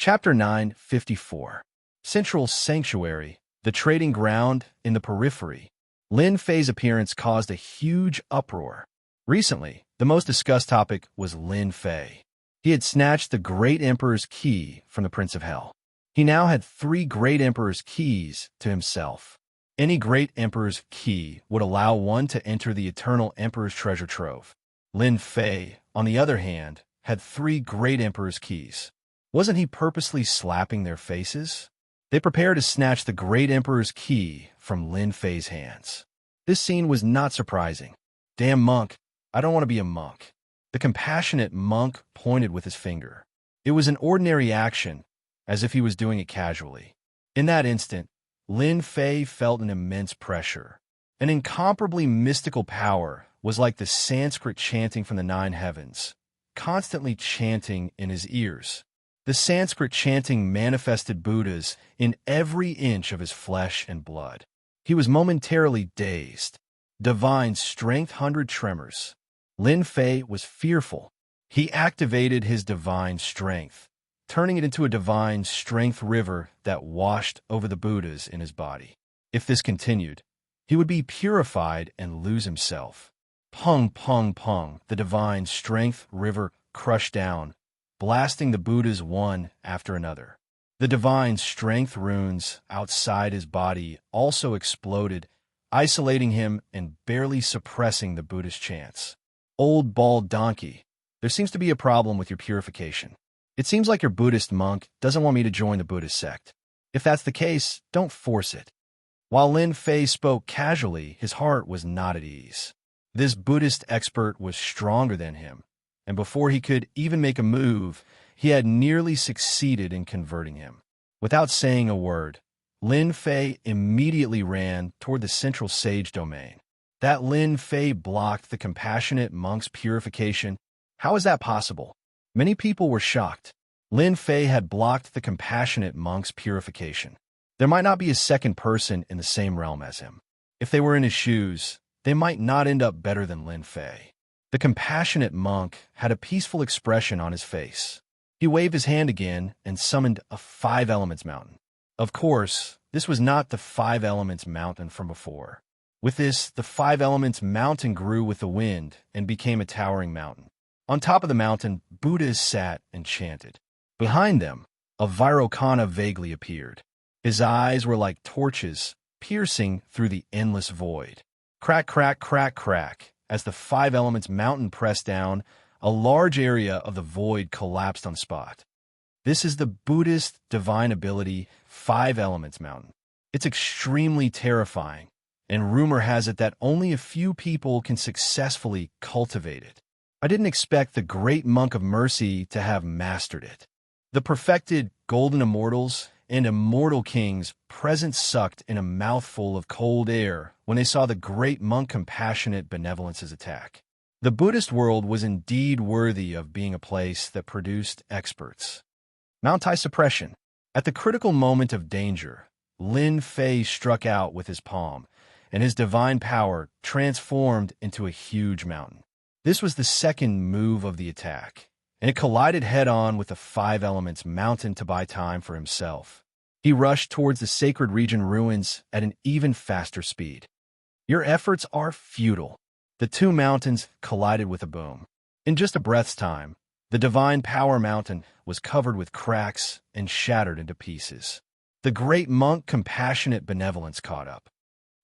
Chapter 954. Central Sanctuary, the trading ground in the periphery. Lin Fei's appearance caused a huge uproar. Recently, the most discussed topic was Lin Fei. He had snatched the Great Emperor's key from the Prince of Hell. He now had 3 Great Emperor's keys to himself. Any Great Emperor's key would allow one to enter the Eternal Emperor's treasure trove. Lin Fei, on the other hand, had 3 Great Emperor's keys. Wasn't he purposely slapping their faces? They prepared to snatch the Great Emperor's key from Lin Fei's hands. This scene was not surprising. Damn monk, I don't want to be a monk. The compassionate monk pointed with his finger. It was an ordinary action, as if he was doing it casually. In that instant, Lin Fei felt an immense pressure. An incomparably mystical power was like the Sanskrit chanting from the 9 heavens, constantly chanting in his ears. The Sanskrit chanting manifested Buddhas in every inch of his flesh and blood. He was momentarily dazed. Divine strength 100 tremors. Lin Fei was fearful. He activated his divine strength, turning it into a divine strength river that washed over the Buddhas in his body. If this continued, he would be purified and lose himself. Pung, pung, pung, the divine strength river crushed down, blasting the Buddhas one after another. The divine strength runes outside his body also exploded, isolating him and barely suppressing the Buddhist chants. Old bald donkey, there seems to be a problem with your purification. It seems like your Buddhist monk doesn't want me to join the Buddhist sect. If that's the case, don't force it. While Lin Fei spoke casually, his heart was not at ease. This Buddhist expert was stronger than him, and before he could even make a move, he had nearly succeeded in converting him. Without saying a word, Lin Fei immediately ran toward the central sage domain. That Lin Fei blocked the compassionate monk's purification. How is that possible? Many people were shocked. Lin Fei had blocked the compassionate monk's purification. There might not be a second person in the same realm as him. If they were in his shoes, they might not end up better than Lin Fei. The compassionate monk had a peaceful expression on his face. He waved his hand again and summoned a 5 elements mountain. Of course, this was not the 5 elements mountain from before. With this, the 5 elements mountain grew with the wind and became a towering mountain. On top of the mountain, Buddhas sat and chanted. Behind them, a Vairocana vaguely appeared. His eyes were like torches, piercing through the endless void. Crack, crack, crack, crack. As the 5 elements mountain pressed down, a large area of the void collapsed on the spot. This is the Buddhist divine ability 5 elements mountain. It's extremely terrifying, and rumor has it that only a few people can successfully cultivate it. I didn't expect the great monk of mercy to have mastered it. The perfected golden immortals and immortal kings present sucked in a mouthful of cold air when they saw the great monk compassionate benevolence's attack. The Buddhist world was indeed worthy of being a place that produced experts. Mountai suppression. At the critical moment of danger, Lin Fei struck out with his palm, and his divine power transformed into a huge mountain. This was the second move of the attack, and it collided head-on with the 5 elements mountain to buy time for himself. He rushed towards the sacred region ruins at an even faster speed. Your efforts are futile. The 2 mountains collided with a boom. In just a breath's time, the divine power mountain was covered with cracks and shattered into pieces. The great monk compassionate benevolence caught up.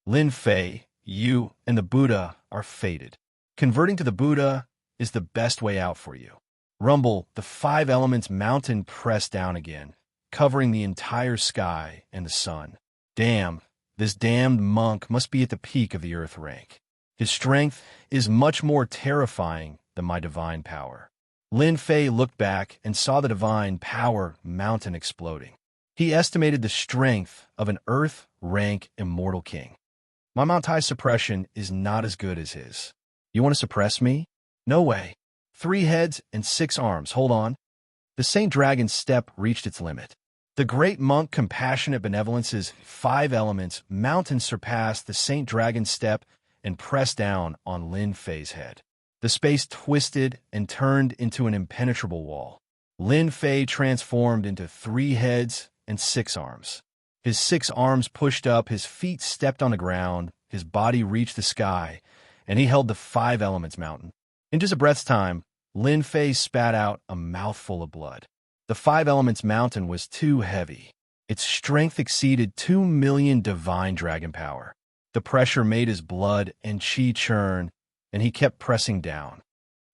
Lin Fei, you and the Buddha are fated. Converting to the Buddha is the best way out for you. Rumble, the 5 elements mountain pressed down again, covering the entire sky and the sun. Damn, this damned monk must be at the peak of the earth rank. His strength is much more terrifying than my divine power. Lin Fei looked back and saw the divine power mountain exploding. He estimated the strength of an earth rank immortal king. My Mountai suppression is not as good as his. You want to suppress me? No way. 3 heads and 6 arms, hold on. The Saint Dragon's step reached its limit. The great monk compassionate benevolence's 5 elements mountain surpassed the Saint Dragon's step and pressed down on Lin Fei's head. The space twisted and turned into an impenetrable wall. Lin Fei transformed into 3 heads and 6 arms. His 6 arms pushed up, his feet stepped on the ground, his body reached the sky, and he held the 5 elements mountain. In just a breath's time, Lin Fei spat out a mouthful of blood. The 5 elements mountain was too heavy. Its strength exceeded 2 million divine dragon power. The pressure made his blood and chi churn, and he kept pressing down.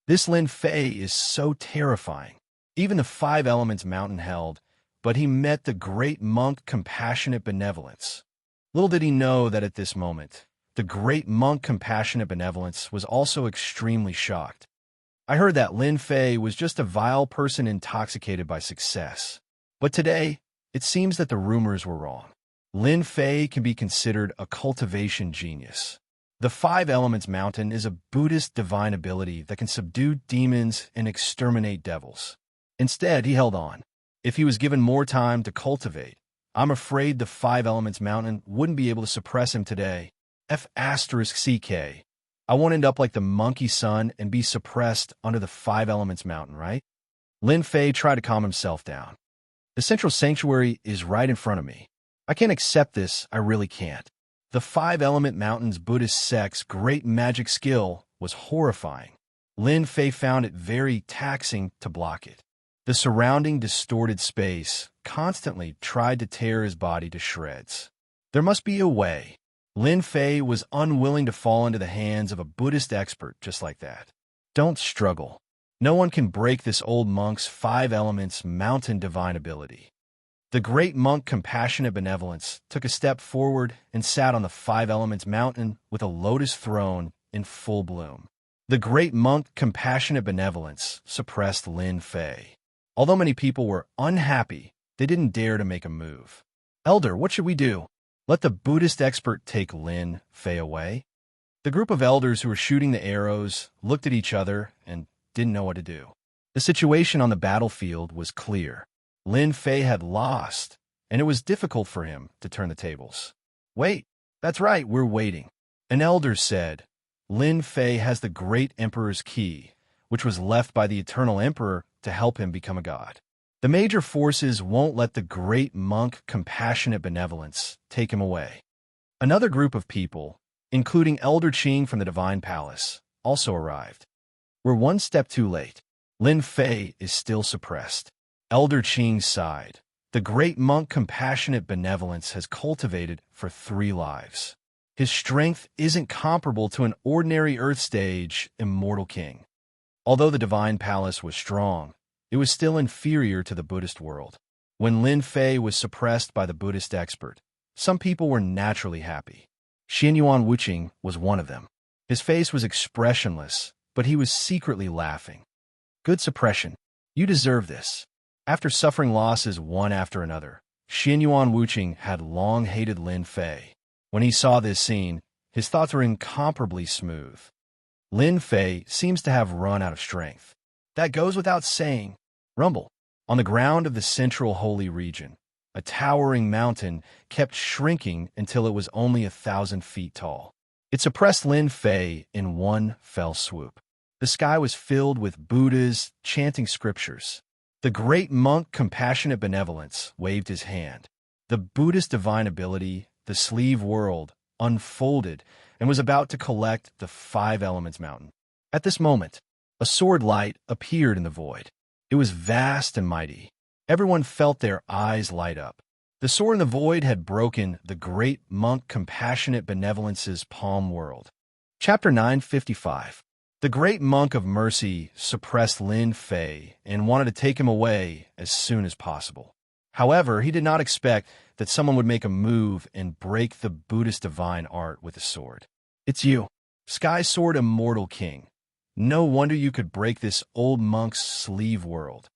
This Lin Fei is so terrifying. Even the 5 elements mountain held, but he met the great monk compassionate benevolence. Little did he know that at this moment, the great monk compassionate benevolence was also extremely shocked. I heard that Lin Fei was just a vile person intoxicated by success. But today, it seems that the rumors were wrong. Lin Fei can be considered a cultivation genius. The 5 elements mountain is a Buddhist divine ability that can subdue demons and exterminate devils. Instead, he held on. If he was given more time to cultivate, I'm afraid the 5 elements mountain wouldn't be able to suppress him today. F***CK. I won't end up like the monkey son and be suppressed under the 5 elements mountain, right? Lin Fei tried to calm himself down. The central sanctuary is right in front of me. I can't accept this, I really can't. The 5 element mountain's Buddhist sect's great magic skill was horrifying. Lin Fei found it very taxing to block it. The surrounding distorted space constantly tried to tear his body to shreds. There must be a way. Lin Fei was unwilling to fall into the hands of a Buddhist expert just like that. Don't struggle. No one can break this old monk's 5 elements mountain divine ability. The great monk compassionate benevolence took a step forward and sat on the 5 elements mountain with a lotus throne in full bloom. The great monk compassionate benevolence suppressed Lin Fei. Although many people were unhappy, they didn't dare to make a move. Elder, what should we do? Let the Buddhist expert take Lin Fei away? The group of elders who were shooting the arrows looked at each other and didn't know what to do. The situation on the battlefield was clear. Lin Fei had lost, and it was difficult for him to turn the tables. Wait, that's right, we're waiting. An elder said, Lin Fei has the great emperor's key, which was left by the eternal emperor to help him become a god. The major forces won't let the great monk compassionate benevolence take him away. Another group of people, including Elder Qing from the Divine Palace, also arrived. We're one step too late. Lin Fei is still suppressed. Elder Qing sighed. The great monk compassionate benevolence has cultivated for 3 lives. His strength isn't comparable to an ordinary Earth stage immortal king. Although the Divine Palace was strong, it was still inferior to the Buddhist world. When Lin Fei was suppressed by the Buddhist expert, some people were naturally happy. Xianyuan Wuqing was one of them. His face was expressionless, but he was secretly laughing. Good suppression. You deserve this. After suffering losses one after another, Xianyuan Wuqing had long hated Lin Fei. When he saw this scene, his thoughts were incomparably smooth. Lin Fei seems to have run out of strength. That goes without saying. Rumble. On the ground of the central holy region, a towering mountain kept shrinking until it was only 1,000 feet tall. It suppressed Lin Fei in one fell swoop. The sky was filled with Buddhas chanting scriptures. The great monk compassionate benevolence waved his hand. The Buddhist divine ability, the sleeve world, unfolded and was about to collect the 5 elements mountain. At this moment, a sword light appeared in the void. It was vast and mighty. Everyone felt their eyes light up. The sword in the void had broken the great monk compassionate benevolence's palm world. Chapter 955. The great monk of mercy suppressed Lin Fei and wanted to take him away as soon as possible. However, he did not expect that someone would make a move and break the Buddhist divine art with a sword. It's you, Sky Sword Immortal King. No wonder you could break this old monk's sleeve world.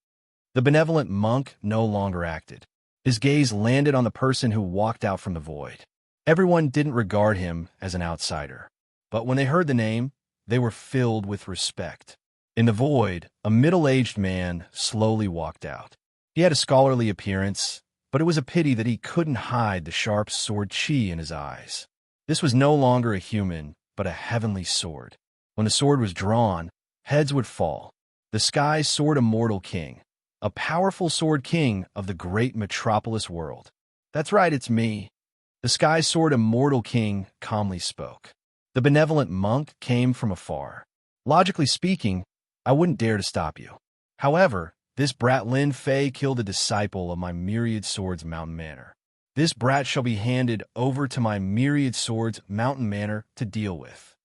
The benevolent monk no longer acted. His gaze landed on the person who walked out from the void. Everyone didn't regard him as an outsider, but when they heard the name, they were filled with respect. In the void, a middle-aged man slowly walked out. He had a scholarly appearance, but it was a pity that he couldn't hide the sharp sword chi in his eyes. This was no longer a human, but a heavenly sword. When the sword was drawn, heads would fall. The Sky Sword Immortal King, a powerful sword king of the great metropolis world. That's right, it's me. The sky sword immortal king calmly spoke. The benevolent monk came from afar. Logically speaking, I wouldn't dare to stop you. However, this brat Lin Fei killed a disciple of my myriad swords mountain manor. This brat shall be handed over to my myriad swords mountain manor to deal with.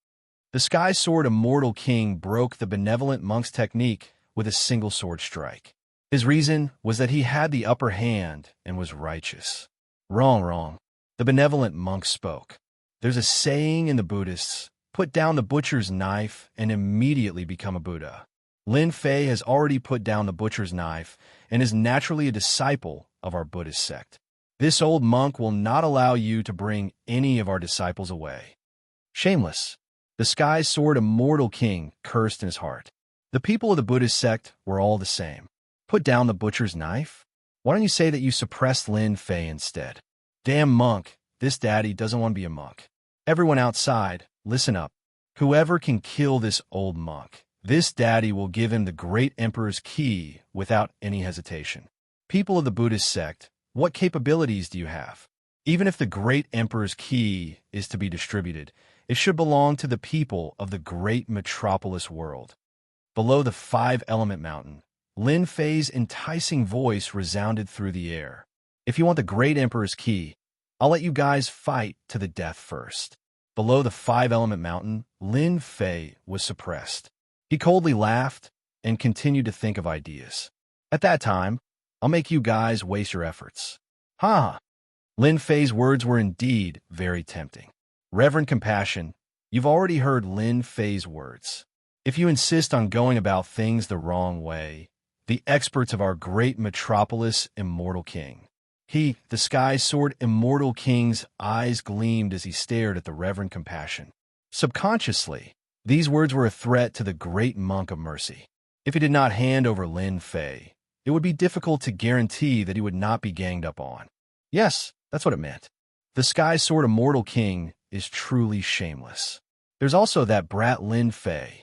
The sky sword immortal king broke the benevolent monk's technique with a single sword strike. His reason was that he had the upper hand and was righteous. Wrong. The benevolent monk spoke. There's a saying in the Buddhists, put down the butcher's knife and immediately become a Buddha. Lin Fei has already put down the butcher's knife and is naturally a disciple of our Buddhist sect. This old monk will not allow you to bring any of our disciples away. Shameless. The sky sword immortal king cursed in his heart. The people of the Buddhist sect were all the same. Put down the butcher's knife? Why don't you say that you suppressed Lin Fei instead? Damn monk, this daddy doesn't want to be a monk. Everyone outside, listen up. Whoever can kill this old monk, this daddy will give him the great emperor's key without any hesitation. People of the Buddhist sect, what capabilities do you have? Even if the great emperor's key is to be distributed, it should belong to the people of the great metropolis world. Below the five-element mountain, Lin Fei's enticing voice resounded through the air. If you want the great emperor's key, I'll let you guys fight to the death first. Below the five-element mountain, Lin Fei was suppressed. He coldly laughed and continued to think of ideas. At that time, I'll make you guys waste your efforts. Ha! Lin Fei's words were indeed very tempting. Reverend Compassion, you've already heard Lin Fei's words. If you insist on going about things the wrong way, the experts of our great metropolis immortal king. The sky sword immortal king's eyes gleamed as he stared at the Reverend Compassion. Subconsciously, these words were a threat to the great monk of mercy. If he did not hand over Lin Fei, it would be difficult to guarantee that he would not be ganged up on. Yes, that's what it meant. The sky sword immortal king is truly shameless. There's also that brat Lin Fei.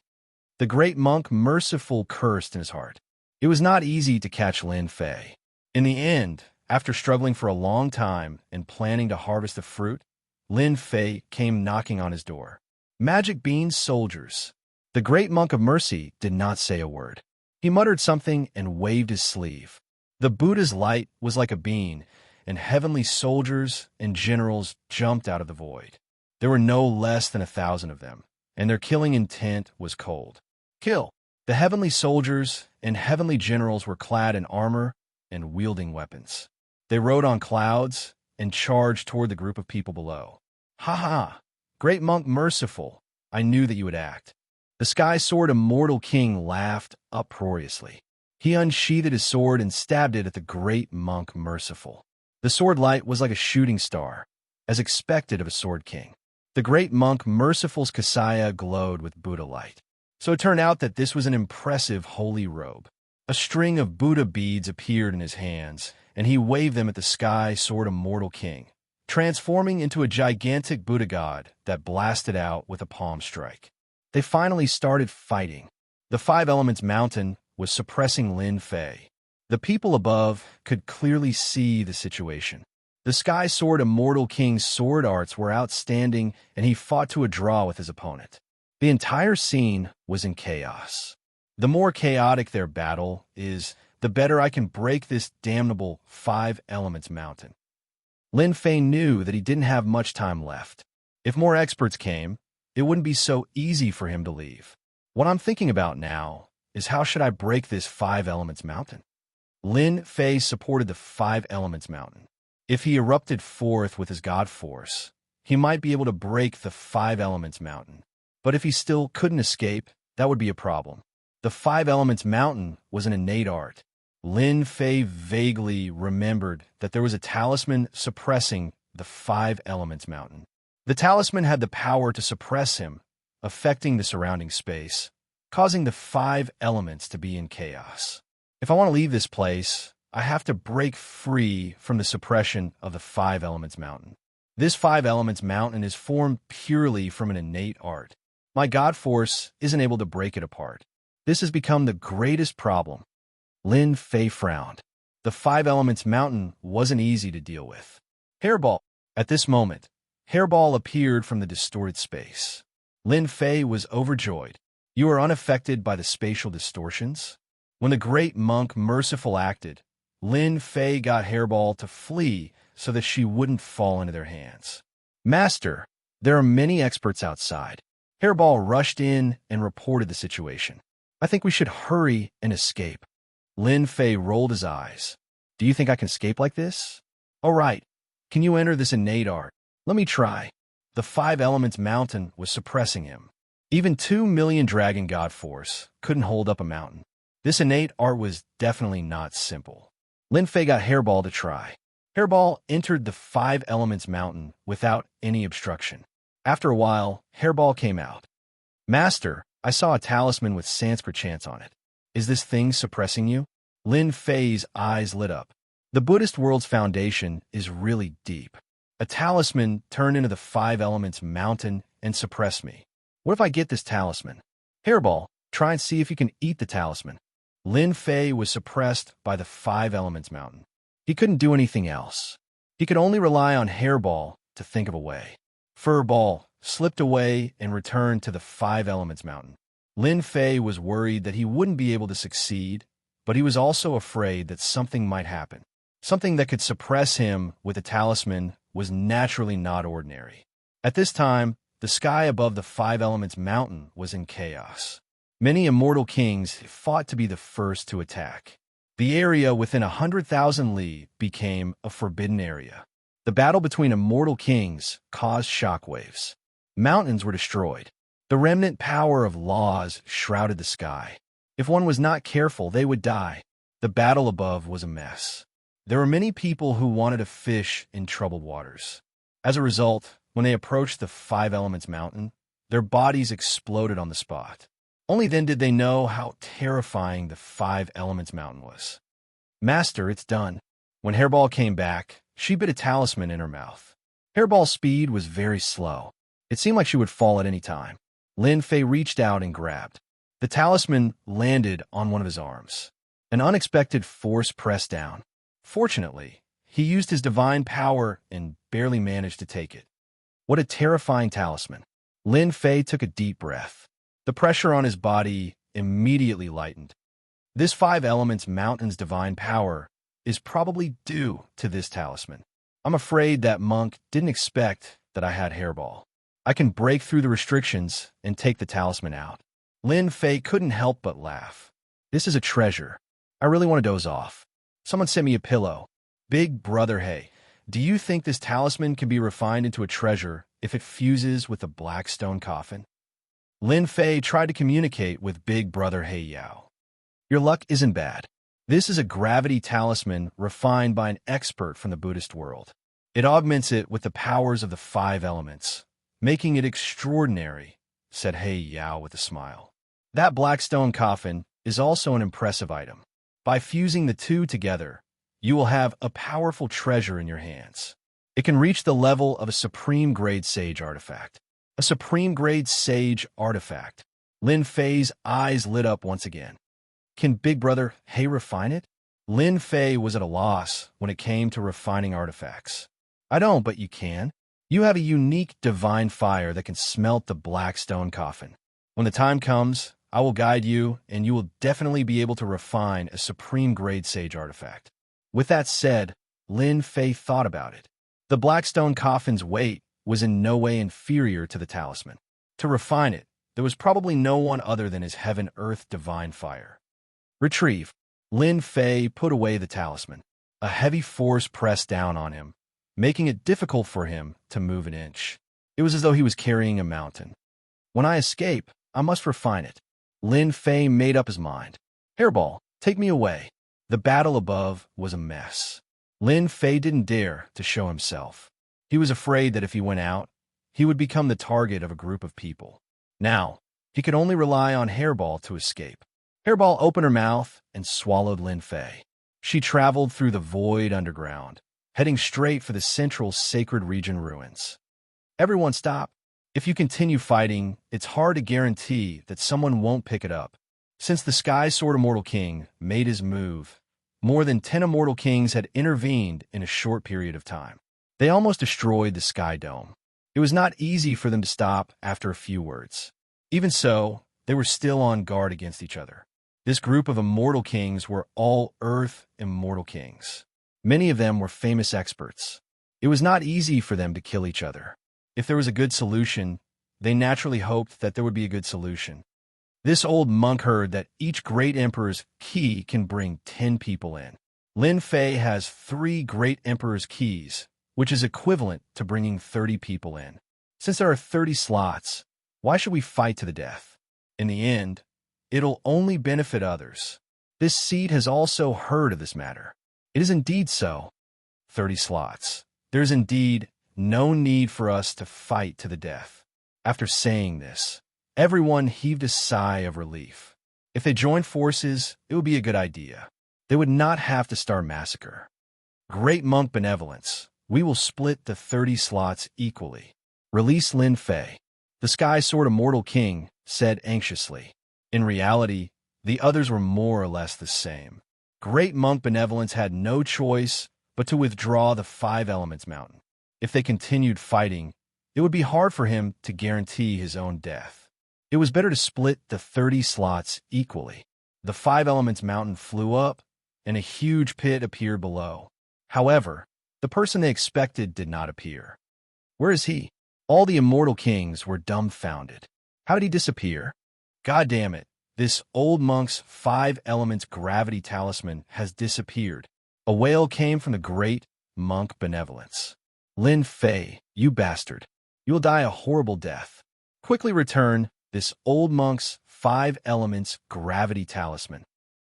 The great monk merciful cursed in his heart. It was not easy to catch Lin Fei. In the end, after struggling for a long time and planning to harvest the fruit, Lin Fei came knocking on his door. Magic beans soldiers. The great monk of mercy did not say a word. He muttered something and waved his sleeve. The Buddha's light was like a bean, and heavenly soldiers and generals jumped out of the void. There were no less than 1,000 of them, and their killing intent was cold. Kill! The heavenly soldiers and heavenly generals were clad in armor and wielding weapons. They rode on clouds and charged toward the group of people below. Ha ha! Great monk merciful, I knew that you would act. The sky sword immortal king laughed uproariously. He unsheathed his sword and stabbed it at the great monk merciful. The sword light was like a shooting star, as expected of a sword king. The great monk merciful's kasaya glowed with Buddha light. So it turned out that this was an impressive holy robe. A string of Buddha beads appeared in his hands, and he waved them at the sky sword immortal king, transforming into a gigantic Buddha god that blasted out with a palm strike. They finally started fighting. The Five Elements Mountain was suppressing Lin Fei. The people above could clearly see the situation. The Sky Sword Immortal King's sword arts were outstanding, and he fought to a draw with his opponent. The entire scene was in chaos. The more chaotic their battle is, the better I can break this damnable Five Elements Mountain. Lin Fei knew that he didn't have much time left. If more experts came, it wouldn't be so easy for him to leave. What I'm thinking about now is how should I break this Five Elements Mountain? Lin Fei supported the Five Elements Mountain. If he erupted forth with his god force, he might be able to break the Five Elements Mountain. But if he still couldn't escape, that would be a problem. The Five Elements Mountain was an innate art. Lin Fei vaguely remembered that there was a talisman suppressing the Five Elements Mountain. The talisman had the power to suppress him, affecting the surrounding space, causing the five elements to be in chaos. If I want to leave this place, I have to break free from the suppression of the Five Elements Mountain. This Five Elements Mountain is formed purely from an innate art. My god force isn't able to break it apart. This has become the greatest problem. Lin Fei frowned. The Five Elements Mountain wasn't easy to deal with. Hairball. At this moment, Hairball appeared from the distorted space. Lin Fei was overjoyed. You are unaffected by the spatial distortions? When the great monk Merciful acted, Lin Fei got Hairball to flee so that she wouldn't fall into their hands. Master, there are many experts outside. Hairball rushed in and reported the situation. I think we should hurry and escape. Lin Fei rolled his eyes. Do you think I can escape like this? All right. Can you enter this innate art? Let me try. The Five Elements Mountain was suppressing him. Even 2 million Dragon God Force couldn't hold up a mountain. This innate art was definitely not simple. Lin Fei got Hairball to try. Hairball entered the Five Elements Mountain without any obstruction. After a while, Hairball came out. Master, I saw a talisman with Sanskrit chants on it. Is this thing suppressing you? Lin Fei's eyes lit up. The Buddhist world's foundation is really deep. A talisman turned into the Five Elements Mountain and suppressed me. What if I get this talisman? Hairball, try and see if you can eat the talisman. Lin Fei was suppressed by the Five Elements Mountain. He couldn't do anything else. He could only rely on Hairball to think of a way. Furball slipped away and returned to the Five Elements Mountain. Lin Fei was worried that he wouldn't be able to succeed, but he was also afraid that something might happen. Something that could suppress him with a talisman was naturally not ordinary. At this time, the sky above the Five Elements Mountain was in chaos. Many immortal kings fought to be the first to attack. The area within 100,000 li became a forbidden area. The battle between immortal kings caused shockwaves. Mountains were destroyed. The remnant power of laws shrouded the sky. If one was not careful, they would die. The battle above was a mess. There were many people who wanted to fish in troubled waters. As a result, when they approached the Five Elements Mountain, their bodies exploded on the spot. Only then did they know how terrifying the Five Elements Mountain was. Master, it's done. When Hairball came back, she bit a talisman in her mouth. Hairball's speed was very slow. It seemed like she would fall at any time. Lin Fei reached out and grabbed. The talisman landed on one of his arms. An unexpected force pressed down. Fortunately, he used his divine power and barely managed to take it. What a terrifying talisman. Lin Fei took a deep breath. The pressure on his body immediately lightened. This Five Elements Mountain's divine power is probably due to this talisman. I'm afraid that monk didn't expect that I had Hairball. I can break through the restrictions and take the talisman out. Lin Fei couldn't help but laugh. This is a treasure. I really want to doze off. Someone sent me a pillow. Big brother, hey, do you think this talisman can be refined into a treasure if it fuses with the black stone coffin? Lin Fei tried to communicate with Big Brother Hey Yao. Your luck isn't bad. This is a gravity talisman refined by an expert from the Buddhist world. It augments it with the powers of the Five Elements, making it extraordinary, said Hey Yao with a smile. That black stone coffin is also an impressive item. By fusing the two together, you will have a powerful treasure in your hands. It can reach the level of a supreme grade sage artifact. A supreme grade sage artifact. Lin Fei's eyes lit up once again. Can Big Brother Hey refine it? Lin Fei was at a loss when it came to refining artifacts. I don't, but you can. You have a unique divine fire that can smelt the black stone coffin. When the time comes, I will guide you, and you will definitely be able to refine a supreme grade sage artifact. With that said, Lin Fei thought about it. The black stone coffin's weight was in no way inferior to the talisman. To refine it, there was probably no one other than his heaven-earth divine fire. Retrieve. Lin Fei put away the talisman. A heavy force pressed down on him, making it difficult for him to move an inch. It was as though he was carrying a mountain. When I escape, I must refine it. Lin Fei made up his mind. Hairball, take me away. The battle above was a mess. Lin Fei didn't dare to show himself. He was afraid that if he went out, he would become the target of a group of people. Now, he could only rely on Hairball to escape. Hairball opened her mouth and swallowed Lin Fei. She traveled through the void underground, heading straight for the central sacred region ruins. Everyone stop. If you continue fighting, it's hard to guarantee that someone won't pick it up. Since the Sky Sword Immortal King made his move, more than 10 Immortal Kings had intervened in a short period of time. They almost destroyed the Sky Dome. It was not easy for them to stop after a few words. Even so, they were still on guard against each other. This group of Immortal Kings were all Earth Immortal Kings. Many of them were famous experts. It was not easy for them to kill each other. If there was a good solution, they naturally hoped that there would be a good solution. This old monk heard that each great emperor's key can bring 10 people in. Lin Fei has 3 great emperor's keys, which is equivalent to bringing 30 people in. Since there are 30 slots, why should we fight to the death? In the end, it'll only benefit others. This seat has also heard of this matter. It is indeed so. 30 slots. There is indeed no need for us to fight to the death. After saying this, everyone heaved a sigh of relief. If they joined forces, it would be a good idea. They would not have to start massacre. Great monk benevolence. We will split the 30 slots equally. Release Lin Fei. The Sky Sword Immortal King said anxiously. In reality, the others were more or less the same. Great monk benevolence had no choice but to withdraw the 5 Elements Mountain. If they continued fighting, it would be hard for him to guarantee his own death. It was better to split the 30 slots equally. The 5 Elements Mountain flew up, and a huge pit appeared below. However, the person they expected did not appear. Where is he? All the Immortal Kings were dumbfounded. How did he disappear? God damn it, this old monk's 5 Elements gravity talisman has disappeared. A wail came from the great monk benevolence. Lin Fei, you bastard. You will die a horrible death. Quickly return this old monk's 5 Elements gravity talisman.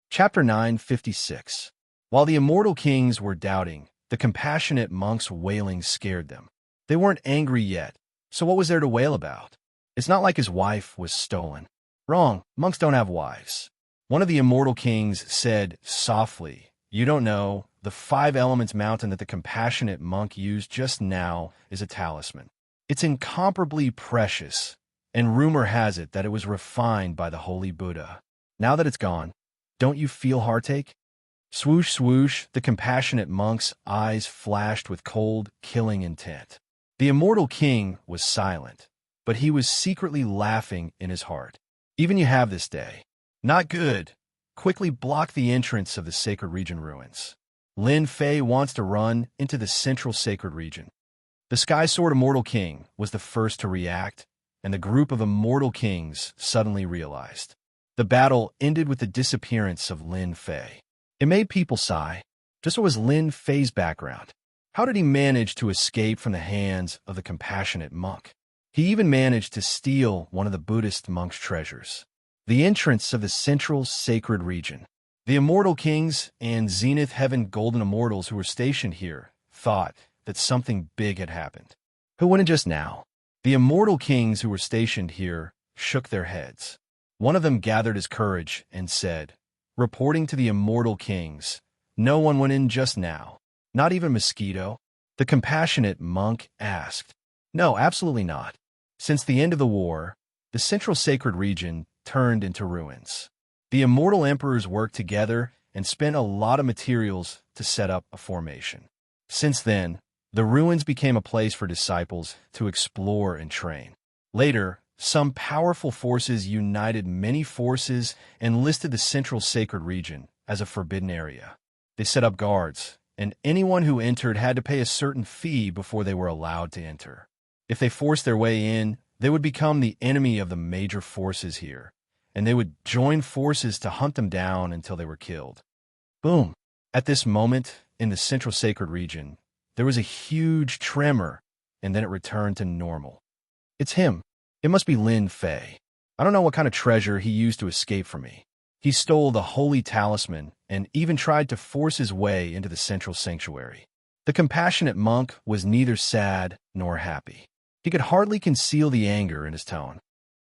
Chapter 956. While the Immortal Kings were doubting, the compassionate monk's wailing scared them. They weren't angry yet, so what was there to wail about? It's not like his wife was stolen. Wrong, monks don't have wives. One of the Immortal Kings said softly, "You don't know, the 5 Elements mountain that the compassionate monk used just now is a talisman. It's incomparably precious, and rumor has it that it was refined by the Holy Buddha. Now that it's gone, don't you feel heartache?" Swoosh, swoosh, the compassionate monk's eyes flashed with cold, killing intent. The Immortal King was silent, but he was secretly laughing in his heart. Even you have this day. Not good. Quickly block the entrance of the Sacred Region ruins. Lin Fei wants to run into the central Sacred Region. The Sky Sword Immortal King was the first to react, and the group of Immortal Kings suddenly realized. The battle ended with the disappearance of Lin Fei. It made people sigh. Just what was Lin Fei's background? How did he manage to escape from the hands of the compassionate monk? He even managed to steal one of the Buddhist monk's treasures. The entrance of the central Sacred Region. The Immortal Kings and Zenith Heaven Golden Immortals who were stationed here thought that something big had happened. Who wouldn't just now? The Immortal Kings who were stationed here shook their heads. One of them gathered his courage and said, reporting to the Immortal Kings, "No one went in just now. Not even Mosquito?" The compassionate monk asked. "No, absolutely not. Since the end of the war, the central Sacred Region turned into ruins. The Immortal Emperors worked together and spent a lot of materials to set up a formation. Since then, the ruins became a place for disciples to explore and train. Later, some powerful forces united many forces and listed the central Sacred Region as a forbidden area. They set up guards, and anyone who entered had to pay a certain fee before they were allowed to enter. If they forced their way in, they would become the enemy of the major forces here, and they would join forces to hunt them down until they were killed. Boom! At this moment, in the central Sacred Region, there was a huge tremor, and then it returned to normal. It's him. It must be Lin Fei. I don't know what kind of treasure he used to escape from me. He stole the holy talisman and even tried to force his way into the central sanctuary. The compassionate monk was neither sad nor happy. He could hardly conceal the anger in his tone.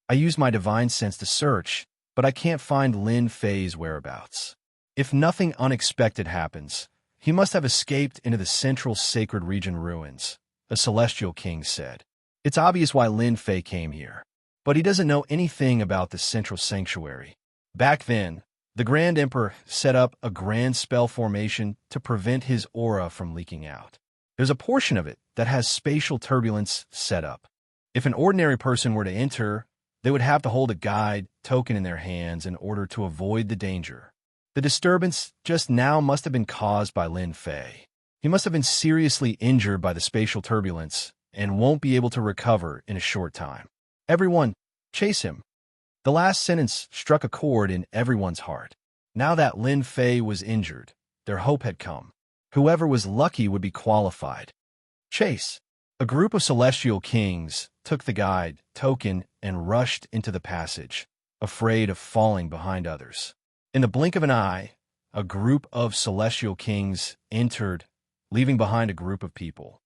I used my divine sense to search, but I can't find Lin Fei's whereabouts. If nothing unexpected happens, he must have escaped into the central Sacred Region ruins, a celestial king said. It's obvious why Lin Fei came here, but he doesn't know anything about the central sanctuary. Back then, the Grand Emperor set up a grand spell formation to prevent his aura from leaking out. There's a portion of it that has spatial turbulence set up. If an ordinary person were to enter, they would have to hold a guide token in their hands in order to avoid the danger. The disturbance just now must have been caused by Lin Fei. He must have been seriously injured by the spatial turbulence and won't be able to recover in a short time. Everyone, chase him. The last sentence struck a chord in everyone's heart. Now that Lin Fei was injured, their hope had come. Whoever was lucky would be qualified. Chase. A group of celestial kings took the guide token and rushed into the passage, afraid of falling behind others. In the blink of an eye, a group of celestial kings entered, leaving behind a group of people.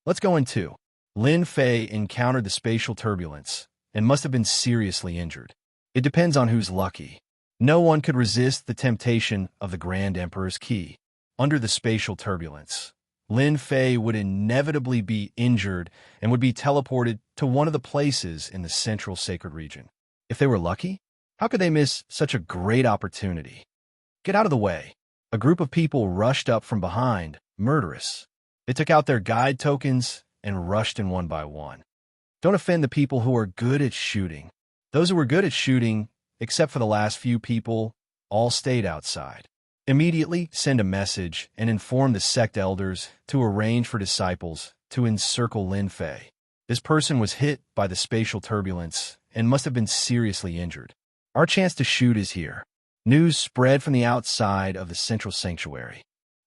Let's go in too. Lin Fei encountered the spatial turbulence and must have been seriously injured. It depends on who's lucky. No one could resist the temptation of the Grand Emperor's key. Under the spatial turbulence, Lin Fei would inevitably be injured and would be teleported to one of the places in the central sacred region. If they were lucky, how could they miss such a great opportunity? Get out of the way. A group of people rushed up from behind, murderous. They took out their guide tokens and rushed in one by one. Don't offend the people who are good at shooting. Those who were good at shooting, except for the last few people, all stayed outside. Immediately send a message and inform the sect elders to arrange for disciples to encircle Lin Fei. This person was hit by the spatial turbulence and must have been seriously injured. Our chance to shoot is here. News spread from the outside of the central sanctuary.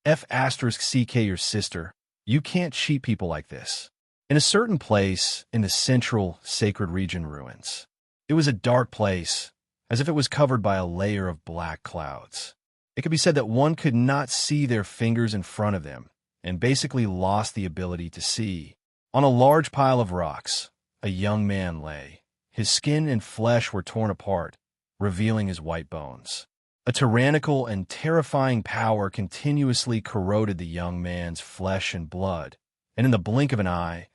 F***CK your sister. You can't cheat people like this. In a certain place in the central sacred region ruins. It was a dark place, as if it was covered by a layer of black clouds. It could be said that one could not see their fingers in front of them, and basically lost the ability to see. On a large pile of rocks, a young man lay. His skin and flesh were torn apart, revealing his white bones. A tyrannical and terrifying power continuously corroded the young man's flesh and blood, and in the blink of an eye,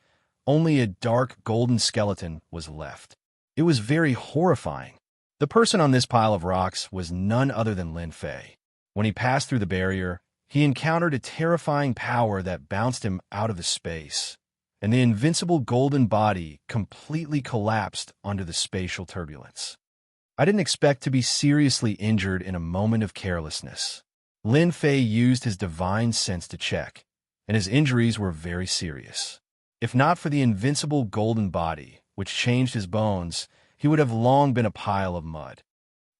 only a dark golden skeleton was left. It was very horrifying. The person on this pile of rocks was none other than Lin Fei. When he passed through the barrier, he encountered a terrifying power that bounced him out of the space, and the invincible golden body completely collapsed under the spatial turbulence. I didn't expect to be seriously injured in a moment of carelessness. Lin Fei used his divine sense to check, and his injuries were very serious. If not for the invincible golden body, which changed his bones, he would have long been a pile of mud.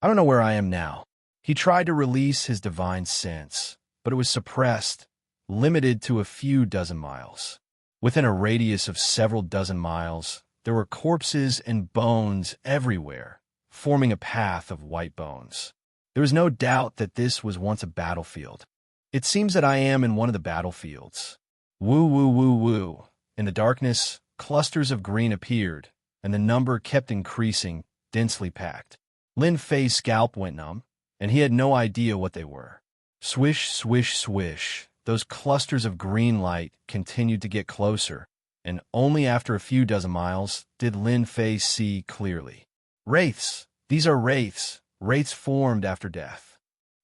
I don't know where I am now. He tried to release his divine sense, but it was suppressed, limited to a few dozen miles. Within a radius of several dozen miles, there were corpses and bones everywhere, forming a path of white bones. There was no doubt that this was once a battlefield. It seems that I am in one of the battlefields. Woo, woo, woo, woo. In the darkness, clusters of green appeared, and the number kept increasing, densely packed. Lin Fei's scalp went numb, and he had no idea what they were. Swish, swish, swish. Those clusters of green light continued to get closer, and only after a few dozen miles did Lin Fei see clearly. Wraiths. These are wraiths. Wraiths formed after death.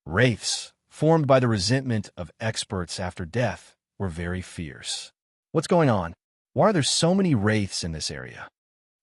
Wraiths, formed by the resentment of experts after death, were very fierce. What's going on? Why are there so many wraiths in this area?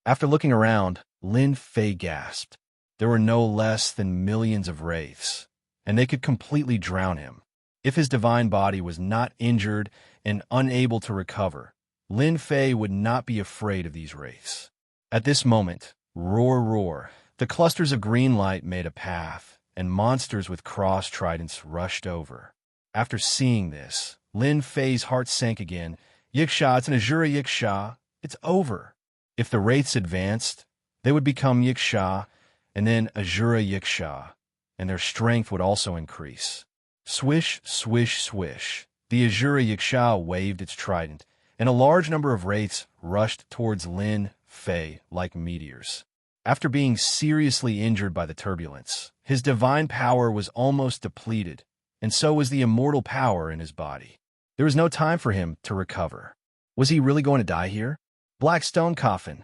After looking around, Lin Fei gasped. There were no less than millions of wraiths, and they could completely drown him. If his divine body was not injured and unable to recover, Lin Fei would not be afraid of these wraiths. At this moment, roar, roar, the clusters of green light made a path, and monsters with crossed tridents rushed over. After seeing this, Lin Fei's heart sank again. Yiksha, it's an Azura Yiksha. It's over. If the wraiths advanced, they would become Yiksha, and then Azura Yiksha, and their strength would also increase. Swish, swish, swish. The Azura Yiksha waved its trident, and a large number of wraiths rushed towards Lin Fei like meteors. After being seriously injured by the turbulence, his divine power was almost depleted, and so was the immortal power in his body. There was no time for him to recover. Was he really going to die here? Black stone coffin.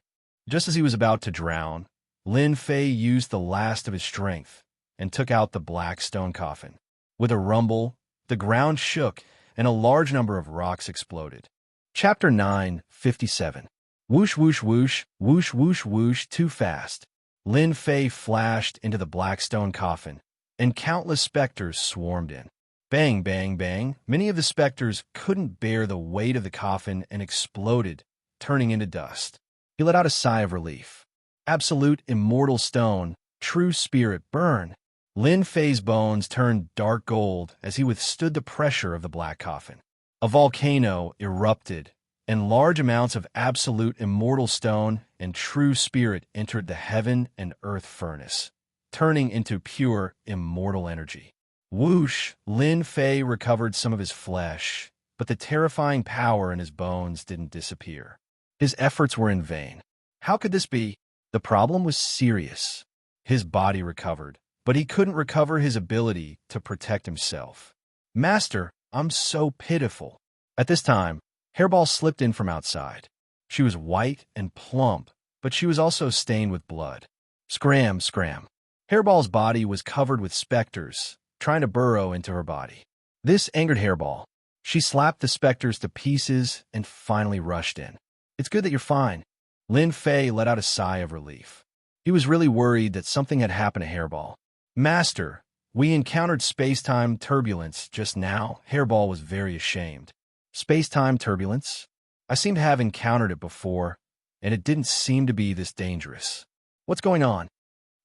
Just as he was about to drown, Lin Fei used the last of his strength and took out the black stone coffin. With a rumble, the ground shook, and a large number of rocks exploded. Chapter 9:57. Whoosh, whoosh, whoosh, whoosh, whoosh, whoosh, too fast. Lin Fei flashed into the black stone coffin, and countless specters swarmed in. Bang, bang, bang. Many of the specters couldn't bear the weight of the coffin and exploded, turning into dust. He let out a sigh of relief. Absolute immortal stone, true spirit burn. Lin Fei's bones turned dark gold as he withstood the pressure of the black coffin. A volcano erupted, and large amounts of absolute immortal stone and true spirit entered the heaven and earth furnace, turning into pure immortal energy. Whoosh! Lin Fei recovered some of his flesh, but the terrifying power in his bones didn't disappear. His efforts were in vain. How could this be? The problem was serious. His body recovered, but he couldn't recover his ability to protect himself. Master, I'm so pitiful. At this time, Hairball slipped in from outside. She was white and plump, but she was also stained with blood. Scram, scram. Hairball's body was covered with specters, trying to burrow into her body. This angered Hairball. She slapped the specters to pieces and finally rushed in. It's good that you're fine. Lin Fei let out a sigh of relief. He was really worried that something had happened to Hairball. Master, we encountered space-time turbulence just now. Hairball was very ashamed. Space-time turbulence? I seem to have encountered it before, and it didn't seem to be this dangerous. What's going on?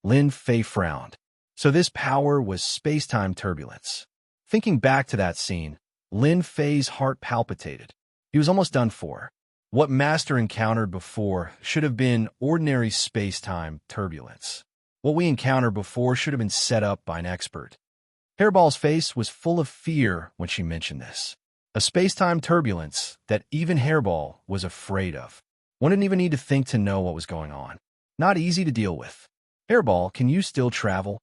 Lin Fei frowned. So this power was space-time turbulence. Thinking back to that scene, Lin Fei's heart palpitated. He was almost done for. What Master encountered before should have been ordinary space-time turbulence. What we encountered before should have been set up by an expert. Hairball's face was full of fear when she mentioned this. A space-time turbulence that even Hairball was afraid of. One didn't even need to think to know what was going on. Not easy to deal with. Hairball, can you still travel?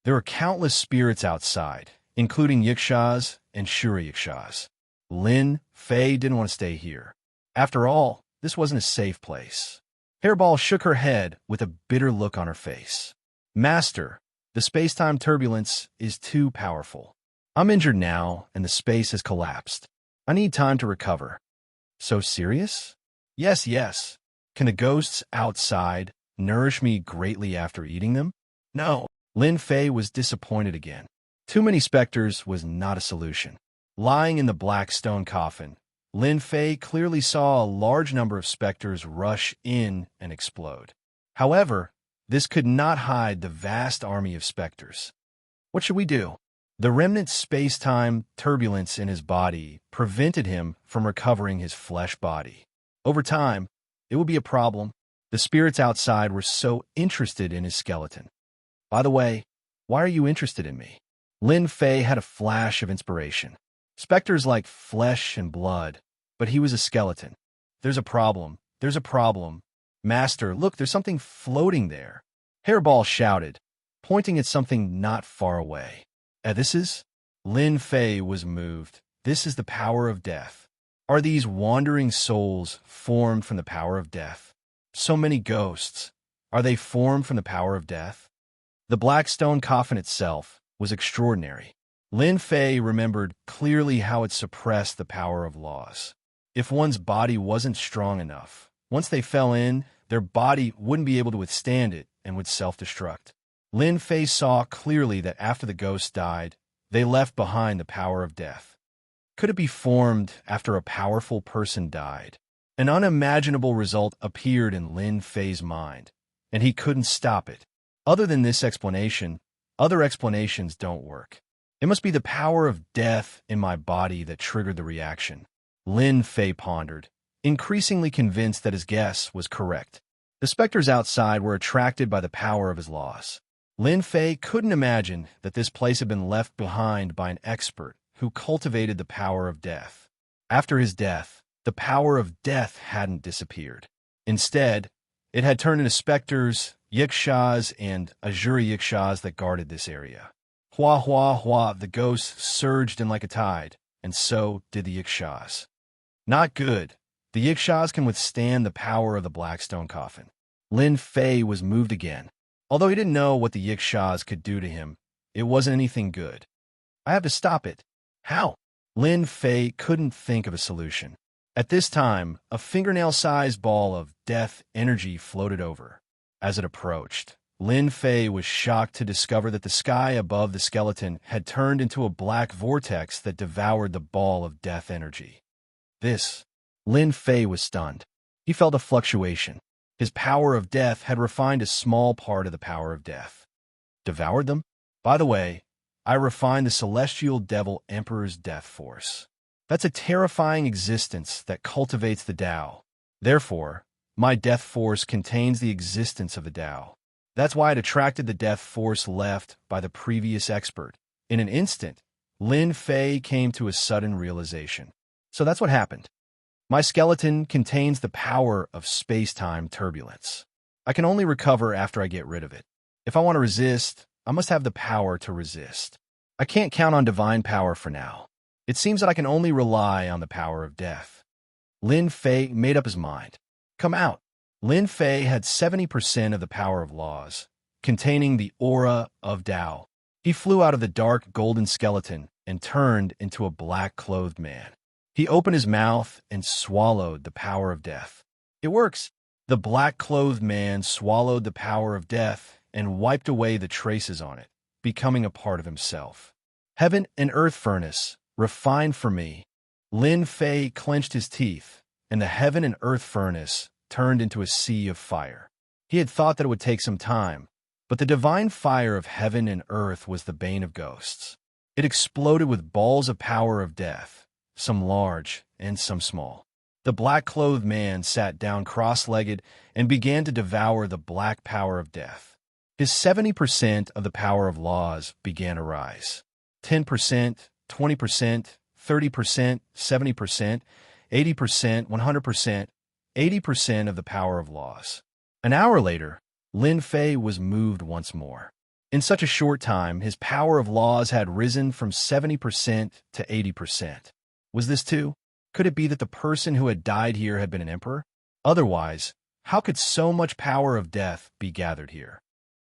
There were countless spirits outside, including Yikshas and Shuri Yikshas. Lin Fei didn't want to stay here. After all, this wasn't a safe place. Hairball shook her head with a bitter look on her face. Master, the space-time turbulence is too powerful. I'm injured now, and the space has collapsed. I need time to recover. So serious? Yes, yes. Can the ghosts outside nourish me greatly after eating them? No. Lin Fei was disappointed again. Too many specters was not a solution. Lying in the black stone coffin, Lin Fei clearly saw a large number of specters rush in and explode. However, this could not hide the vast army of specters. What should we do? The remnant space-time turbulence in his body prevented him from recovering his flesh body. Over time, it would be a problem. The spirits outside were so interested in his skeleton. By the way, why are you interested in me? Lin Fei had a flash of inspiration. Specters like flesh and blood, but he was a skeleton. There's a problem. There's a problem. Master, look, there's something floating there. Hairball shouted, pointing at something not far away. This is? Lin Fei was moved. This is the power of death. Are these wandering souls formed from the power of death? So many ghosts. Are they formed from the power of death? The black stone coffin itself was extraordinary. Lin Fei remembered clearly how it suppressed the power of laws. If one's body wasn't strong enough, once they fell in, their body wouldn't be able to withstand it and would self-destruct. Lin Fei saw clearly that after the ghosts died, they left behind the power of death. Could it be formed after a powerful person died? An unimaginable result appeared in Lin Fei's mind, and he couldn't stop it. Other than this explanation, other explanations don't work. It must be the power of death in my body that triggered the reaction. Lin Fei pondered, increasingly convinced that his guess was correct. The specters outside were attracted by the power of his laws. Lin Fei couldn't imagine that this place had been left behind by an expert who cultivated the power of death. After his death, the power of death hadn't disappeared. Instead, it had turned into specters, Yikshas, and Azuri Yikshas that guarded this area. Hua, hua, hua, the ghosts surged in like a tide, and so did the Yikshas. Not good. The Yikshas can withstand the power of the black stone coffin. Lin Fei was moved again. Although he didn't know what the Yikshas could do to him, It wasn't anything good. I have to stop it. How? Lin Fei couldn't think of a solution. At this time, a fingernail-sized ball of death energy floated over. As it approached, Lin Fei was shocked to discover that the sky above the skeleton had turned into a black vortex that devoured the ball of death energy. Lin Fei was stunned. He felt a fluctuation. His power of death had refined a small part of the power of death. Devoured them? By the way, I refined the celestial devil emperor's death force. That's a terrifying existence that cultivates the Tao. Therefore, my death force contains the existence of the Tao. That's why it attracted the death force left by the previous expert. In an instant, Lin Fei came to a sudden realization. So that's what happened. My skeleton contains the power of space-time turbulence. I can only recover after I get rid of it. If I want to resist, I must have the power to resist. I can't count on divine power for now. It seems that I can only rely on the power of death. Lin Fei made up his mind. Come out. Lin Fei had 70% of the power of laws, containing the aura of Tao. He flew out of the dark golden skeleton and turned into a black-clothed man. He opened his mouth and swallowed the power of death. It works. The black-clothed man swallowed the power of death and wiped away the traces on it, becoming a part of himself. Heaven and earth furnace, refined for me. Lin Fei clenched his teeth, and the heaven and earth furnace turned into a sea of fire. He had thought that it would take some time, but the divine fire of heaven and earth was the bane of ghosts. It exploded with balls of power of death, some large and some small. The black-clothed man sat down cross-legged and began to devour the black power of death. His 70% of the power of laws began to rise. 10%, 20%, 30%, 70%, 80%, 100%, 80% of the power of laws. An hour later, Lin Fei was moved once more. In such a short time, his power of laws had risen from 70% to 80%. Was this too? Could it be that the person who had died here had been an emperor? Otherwise, how could so much power of death be gathered here?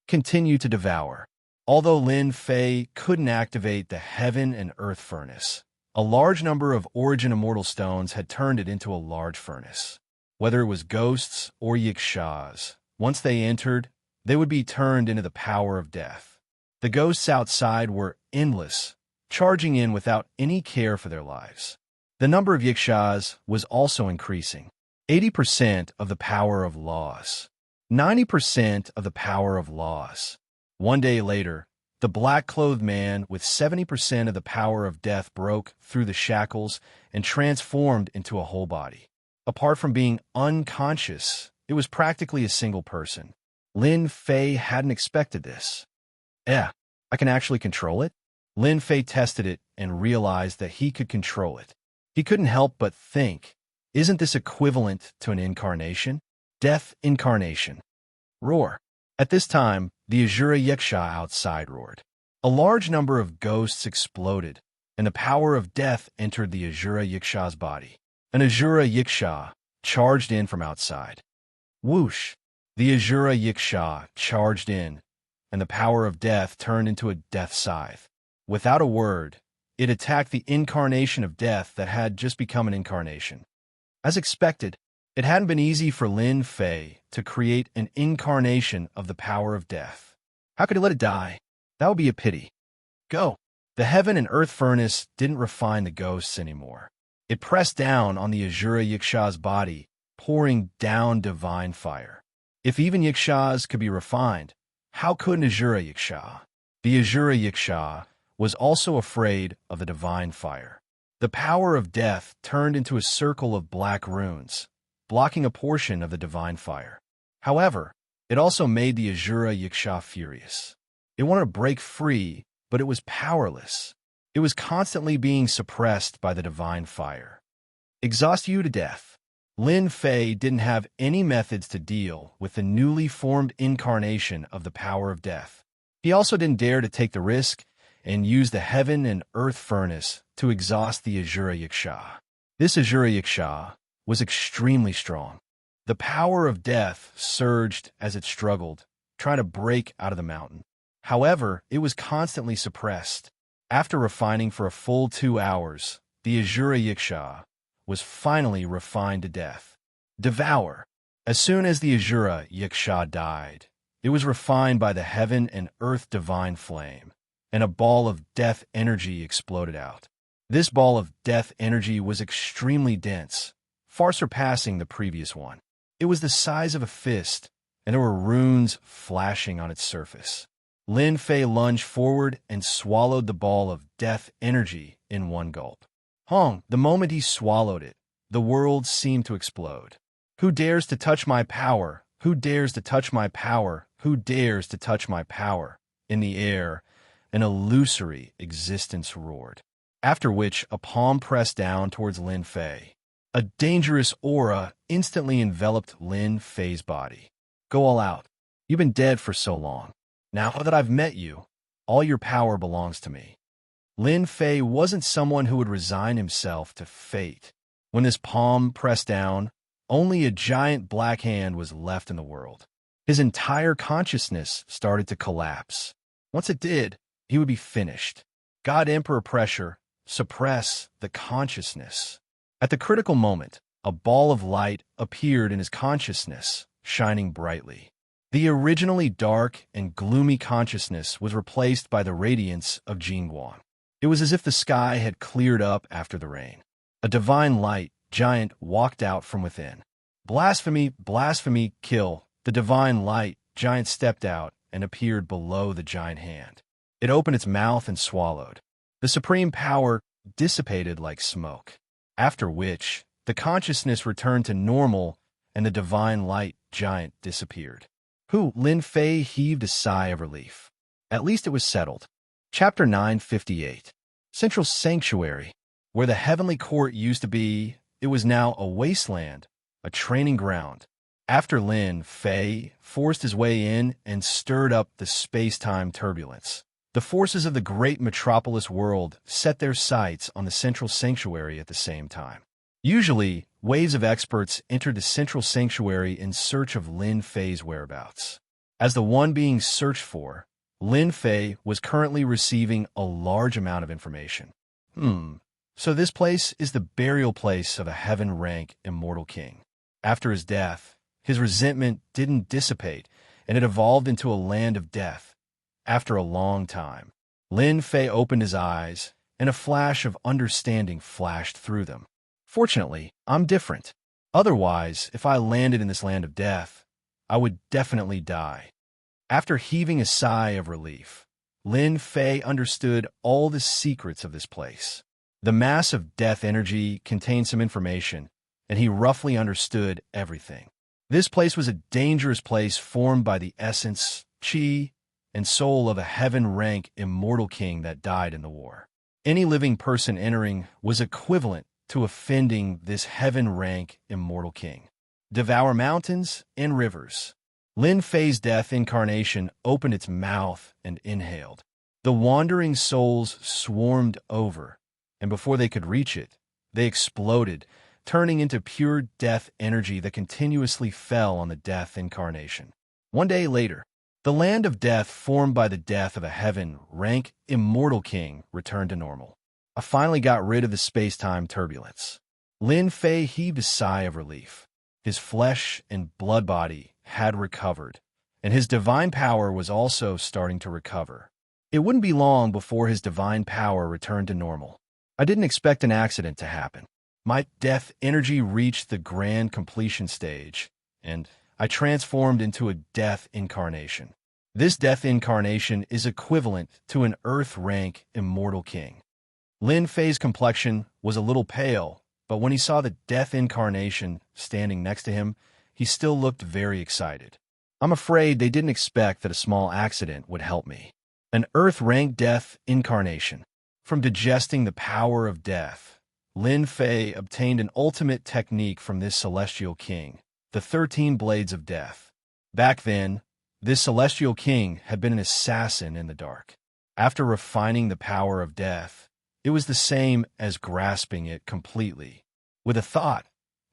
Continue to devour. Although Lin Fei couldn't activate the heaven and earth furnace, a large number of origin immortal stones had turned it into a large furnace. Whether it was ghosts or yikshas, once they entered, they would be turned into the power of death. The ghosts outside were endless, charging in without any care for their lives. The number of yikshas was also increasing. 80% of the power of laws. 90% of the power of laws. One day later, the black-clothed man with 70% of the power of death broke through the shackles and transformed into a whole body. Apart from being unconscious, it was practically a single person. Lin Fei hadn't expected this. I can actually control it? Lin Fei tested it and realized that he could control it. He couldn't help but think, isn't this equivalent to an incarnation? Death incarnation. Roar. At this time, the Azura Yiksha outside roared. A large number of ghosts exploded, and the power of death entered the Azura Yiksha's body. An Azura Yiksha charged in from outside. Whoosh! The Azura Yiksha charged in, and the power of death turned into a death scythe. Without a word, it attacked the incarnation of death that had just become an incarnation. As expected, it hadn't been easy for Lin Fei to create an incarnation of the power of death. How could he let it die? That would be a pity. Go! The heaven and earth furnace didn't refine the ghosts anymore. It pressed down on the Azura Yiksha's body, pouring down divine fire. If even Yikshas could be refined, how could an Azura Yiksha? The Azura Yiksha was also afraid of the divine fire. The power of death turned into a circle of black runes, blocking a portion of the divine fire. However, it also made the Azura Yiksha furious. It wanted to break free, but it was powerless. It was constantly being suppressed by the divine fire. Exhaust you to death. Lin Fei didn't have any methods to deal with the newly formed incarnation of the power of death. He also didn't dare to take the risk and use the heaven and earth furnace to exhaust the Azura Yiksha. This Azura Yiksha was extremely strong. The power of death surged as it struggled, trying to break out of the mountain. However, it was constantly suppressed. After refining for a full 2 hours, the Azura Yiksha was finally refined to death. Devour. As soon as the Azura Yiksha died, it was refined by the heaven and earth divine flame, and a ball of death energy exploded out. This ball of death energy was extremely dense, far surpassing the previous one. It was the size of a fist, and there were runes flashing on its surface. Lin Fei lunged forward and swallowed the ball of death energy in one gulp. The moment he swallowed it, the world seemed to explode. Who dares to touch my power? Who dares to touch my power? Who dares to touch my power? In the air, an illusory existence roared, after which a palm pressed down towards Lin Fei. A dangerous aura instantly enveloped Lin Fei's body. Go all out. You've been dead for so long. Now that I've met you, all your power belongs to me. Lin Fei wasn't someone who would resign himself to fate. When this palm pressed down, only a giant black hand was left in the world. His entire consciousness started to collapse. Once it did, he would be finished. God Emperor pressure, suppress the consciousness. At the critical moment, a ball of light appeared in his consciousness, shining brightly. The originally dark and gloomy consciousness was replaced by the radiance of Jingguang. It was as if the sky had cleared up after the rain. A divine light giant walked out from within. Blasphemy, blasphemy, kill. The divine light giant stepped out and appeared below the giant hand. It opened its mouth and swallowed. The supreme power dissipated like smoke, after which the consciousness returned to normal and the divine light giant disappeared. Lin Fei heaved a sigh of relief. At least it was settled. Chapter 958. Central Sanctuary. Where the heavenly court used to be, it was now a wasteland, a training ground. After Lin Fei forced his way in and stirred up the space-time turbulence, the forces of the great metropolis world set their sights on the Central Sanctuary at the same time. Usually, waves of experts entered the Central Sanctuary in search of Lin Fei's whereabouts. As the one being searched for, Lin Fei was currently receiving a large amount of information. So this place is the burial place of a heaven-rank immortal king. After his death, his resentment didn't dissipate, and it evolved into a land of death. After a long time, Lin Fei opened his eyes, and a flash of understanding flashed through them. Fortunately, I'm different. Otherwise, if I landed in this land of death, I would definitely die. After heaving a sigh of relief, Lin Fei understood all the secrets of this place. The mass of death energy contained some information, and he roughly understood everything. This place was a dangerous place formed by the essence, qi, and soul of a heaven-rank immortal king that died in the war. Any living person entering was equivalent to offending this heaven-rank immortal king. Devour mountains and rivers. Lin Fei's death incarnation opened its mouth and inhaled. The wandering souls swarmed over, and before they could reach it, they exploded, turning into pure death energy that continuously fell on the death incarnation. One day later, the land of death formed by the death of a heaven-rank immortal king returned to normal. I finally got rid of the space-time turbulence. Lin Fei heaved a sigh of relief. His flesh and blood body had recovered, and his divine power was also starting to recover. It wouldn't be long before his divine power returned to normal. I didn't expect an accident to happen. My death energy reached the grand completion stage, and I transformed into a death incarnation. This death incarnation is equivalent to an earth-rank immortal king. Lin Fei's complexion was a little pale, but when he saw the death incarnation standing next to him, he still looked very excited. I'm afraid they didn't expect that a small accident would help me. An earth-rank death incarnation. From digesting the power of death, Lin Fei obtained an ultimate technique from this celestial king, the 13 Blades of Death. Back then, this celestial king had been an assassin in the dark. After refining the power of death, it was the same as grasping it completely. With a thought,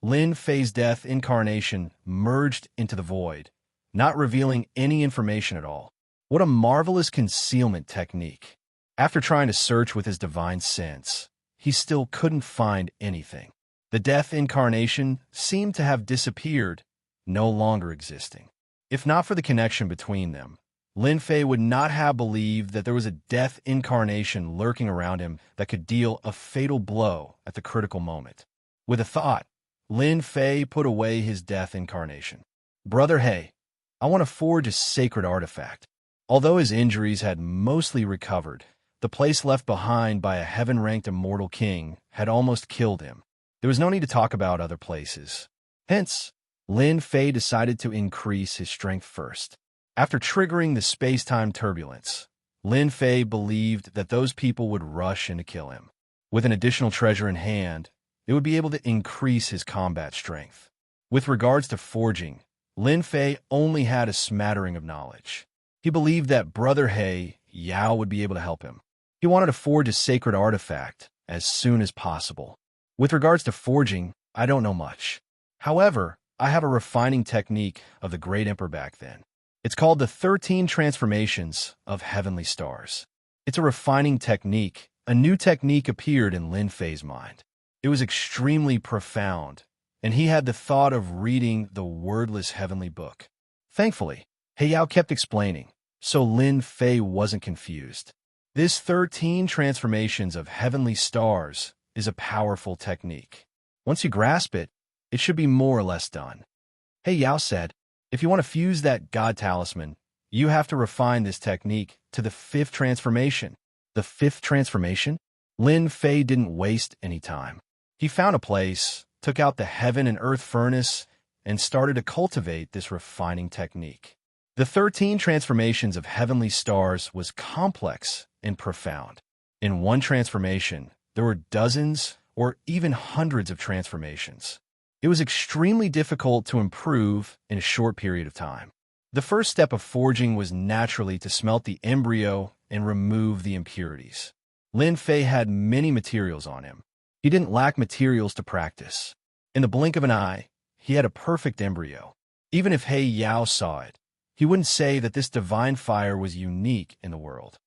Lin Fei's death incarnation merged into the void, not revealing any information at all. What a marvelous concealment technique. After trying to search with his divine sense, he still couldn't find anything. The death incarnation seemed to have disappeared, no longer existing. If not for the connection between them, Lin Fei would not have believed that there was a death incarnation lurking around him that could deal a fatal blow at the critical moment. With a thought, Lin Fei put away his death incarnation. Brother He, I want to forge a sacred artifact. Although his injuries had mostly recovered, the place left behind by a heaven-ranked immortal king had almost killed him. There was no need to talk about other places. Hence, Lin Fei decided to increase his strength first. After triggering the space-time turbulence, Lin Fei believed that those people would rush in to kill him. With an additional treasure in hand, it would be able to increase his combat strength. With regards to forging, Lin Fei only had a smattering of knowledge. He believed that Brother He, Yao, would be able to help him. He wanted to forge a sacred artifact as soon as possible. With regards to forging, I don't know much. However, I have a refining technique of the great emperor back then. It's called the 13 Transformations of Heavenly Stars. It's a refining technique. A new technique appeared in Lin Fei's mind. It was extremely profound, and he had the thought of reading the wordless heavenly book. Thankfully, He Yao kept explaining, so Lin Fei wasn't confused. This 13 Transformations of Heavenly Stars is a powerful technique. Once you grasp it, it should be more or less done. He Yao said, if you want to fuse that God talisman, you have to refine this technique to the 5th transformation. The 5th transformation? Lin Fei didn't waste any time. He found a place, took out the heaven and earth furnace, and started to cultivate this refining technique. The 13 Transformations of Heavenly Stars was complex and profound. In one transformation, there were dozens or even hundreds of transformations. It was extremely difficult to improve in a short period of time. The first step of forging was naturally to smelt the embryo and remove the impurities. Lin Fei had many materials on him. He didn't lack materials to practice. In the blink of an eye, he had a perfect embryo. Even if He Yao saw it, he wouldn't say that this divine fire was unique in the world.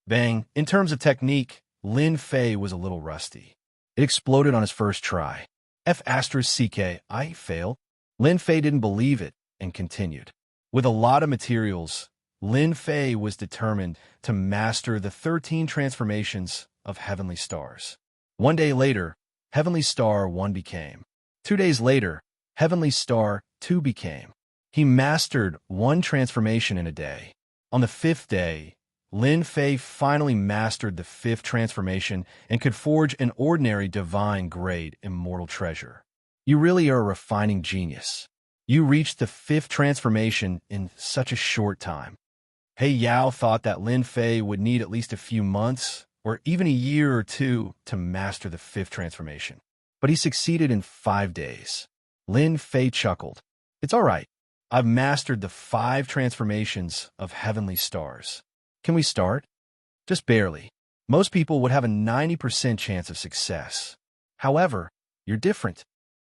Bang! In terms of technique, Lin Fei was a little rusty. It exploded on his first try. I failed. Lin Fei didn't believe it and continued. With a lot of materials, Lin Fei was determined to master the 13 Transformations of Heavenly Stars. One day later, Heavenly Star 1 became. 2 days later, Heavenly Star 2 became. He mastered one transformation in a day. On the 5th day, Lin Fei finally mastered the 5th transformation and could forge an ordinary divine-grade immortal treasure. You really are a refining genius. You reached the 5th transformation in such a short time. He Yao thought that Lin Fei would need at least a few months or even a year or two to master the 5th transformation. But he succeeded in 5 days. Lin Fei chuckled. It's all right. I've mastered the 5 transformations of Heavenly Stars. Can we start? Just barely. Most people would have a 90% chance of success. However, you're different.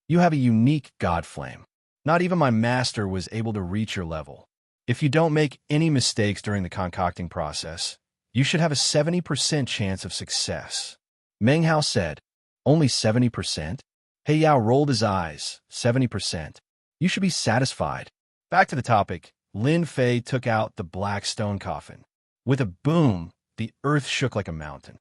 You have a unique God flame. Not even my master was able to reach your level. If you don't make any mistakes during the concocting process, you should have a 70% chance of success. Meng Hao said, only 70%? He Yao rolled his eyes, 70%. You should be satisfied. Back to the topic, Lin Fei took out the black stone coffin. With a boom, the earth shook like a mountain.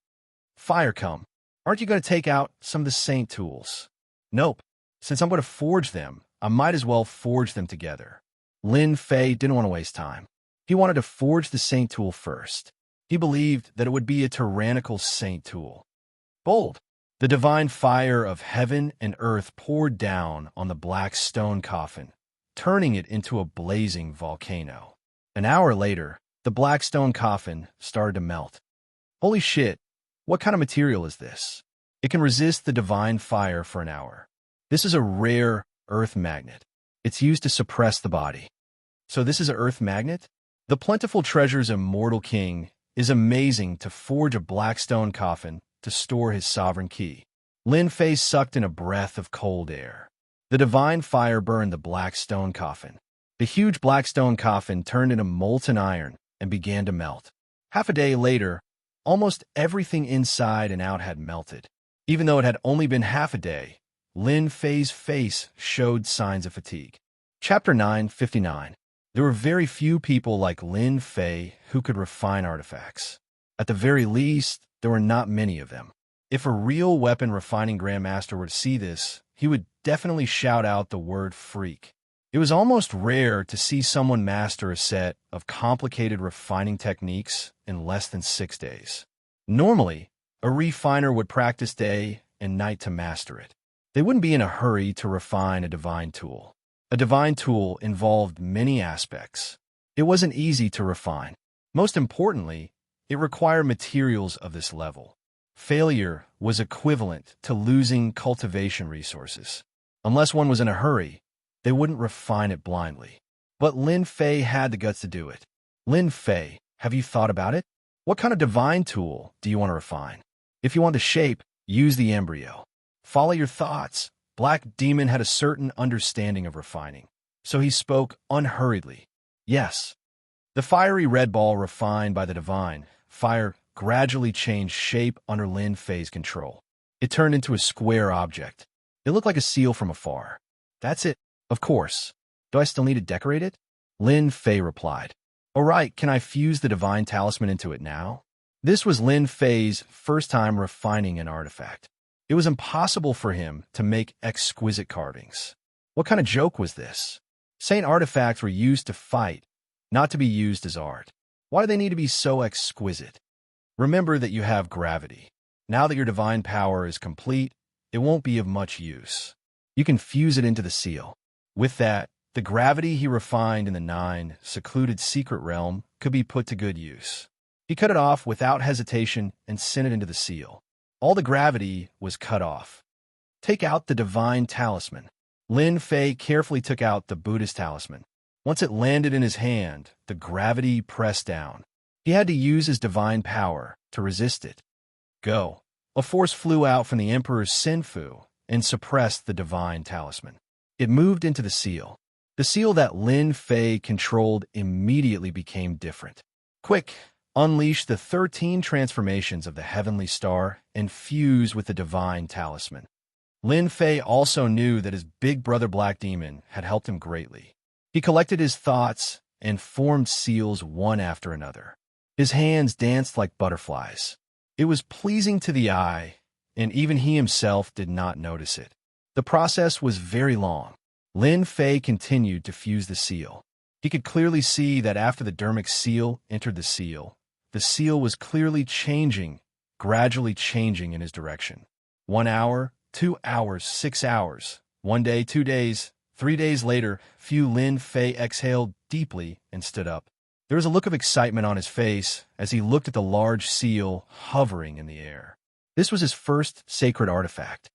Fire come. Aren't you going to take out some of the saint tools? Nope. Since I'm going to forge them, I might as well forge them together. Lin Fei didn't want to waste time. He wanted to forge the saint tool first. He believed that it would be a tyrannical saint tool. Bold! The divine fire of heaven and earth poured down on the black stone coffin, turning it into a blazing volcano. An hour later, the black stone coffin started to melt. Holy shit, what kind of material is this? It can resist the divine fire for an hour. This is a rare earth magnet. It's used to suppress the body. So this is an earth magnet? The plentiful treasure's immortal king is amazing to forge a black stone coffin to store his sovereign key. Lin Fei sucked in a breath of cold air. The divine fire burned the black stone coffin. The huge black stone coffin turned into molten iron, and began to melt. Half a day later, almost everything inside and out had melted. Even though it had only been half a day, Lin Fei's face showed signs of fatigue. Chapter 959. There were very few people like Lin Fei who could refine artifacts. At the very least, there were not many of them. If a real weapon refining grandmaster were to see this, he would definitely shout out the word freak. It was almost rare to see someone master a set of complicated refining techniques in less than 6 days. Normally, a refiner would practice day and night to master it. They wouldn't be in a hurry to refine a divine tool. A divine tool involved many aspects. It wasn't easy to refine. Most importantly, it required materials of this level. Failure was equivalent to losing cultivation resources. Unless one was in a hurry, they wouldn't refine it blindly. But Lin Fei had the guts to do it. Lin Fei, have you thought about it? What kind of divine tool do you want to refine? If you want the shape, use the embryo. Follow your thoughts. Black Demon had a certain understanding of refining, so he spoke unhurriedly. Yes. The fiery red ball refined by the divine fire gradually changed shape under Lin Fei's control. It turned into a square object. It looked like a seal from afar. That's it. Of course. Do I still need to decorate it? Lin Fei replied. All right, can I fuse the divine talisman into it now? This was Lin Fei's first time refining an artifact. It was impossible for him to make exquisite carvings. What kind of joke was this? Saint artifacts were used to fight, not to be used as art. Why do they need to be so exquisite? Remember that you have gravity. Now that your divine power is complete, it won't be of much use. You can fuse it into the seal. With that, the gravity he refined in the 9 secluded secret realm could be put to good use. He cut it off without hesitation and sent it into the seal. All the gravity was cut off. Take out the divine talisman. Lin Fei carefully took out the Buddhist talisman. Once it landed in his hand, the gravity pressed down. He had to use his divine power to resist it. Go. A force flew out from the Emperor's Senfu and suppressed the divine talisman. It moved into the seal. The seal that Lin Fei controlled immediately became different. Quick! Unleash the 13 transformations of the heavenly star and fuse with the divine talisman. Lin Fei also knew that his big brother Black Demon had helped him greatly. He collected his thoughts and formed seals one after another. His hands danced like butterflies. It was pleasing to the eye, and even he himself did not notice it. The process was very long. Lin Fei continued to fuse the seal. He could clearly see that after the dermic seal entered the seal was clearly changing, gradually changing in his direction. 1 hour, 2 hours, 6 hours, 1 day, 2 days, 3 days later, Lin Fei exhaled deeply and stood up. There was a look of excitement on his face as he looked at the large seal hovering in the air. This was his first sacred artifact.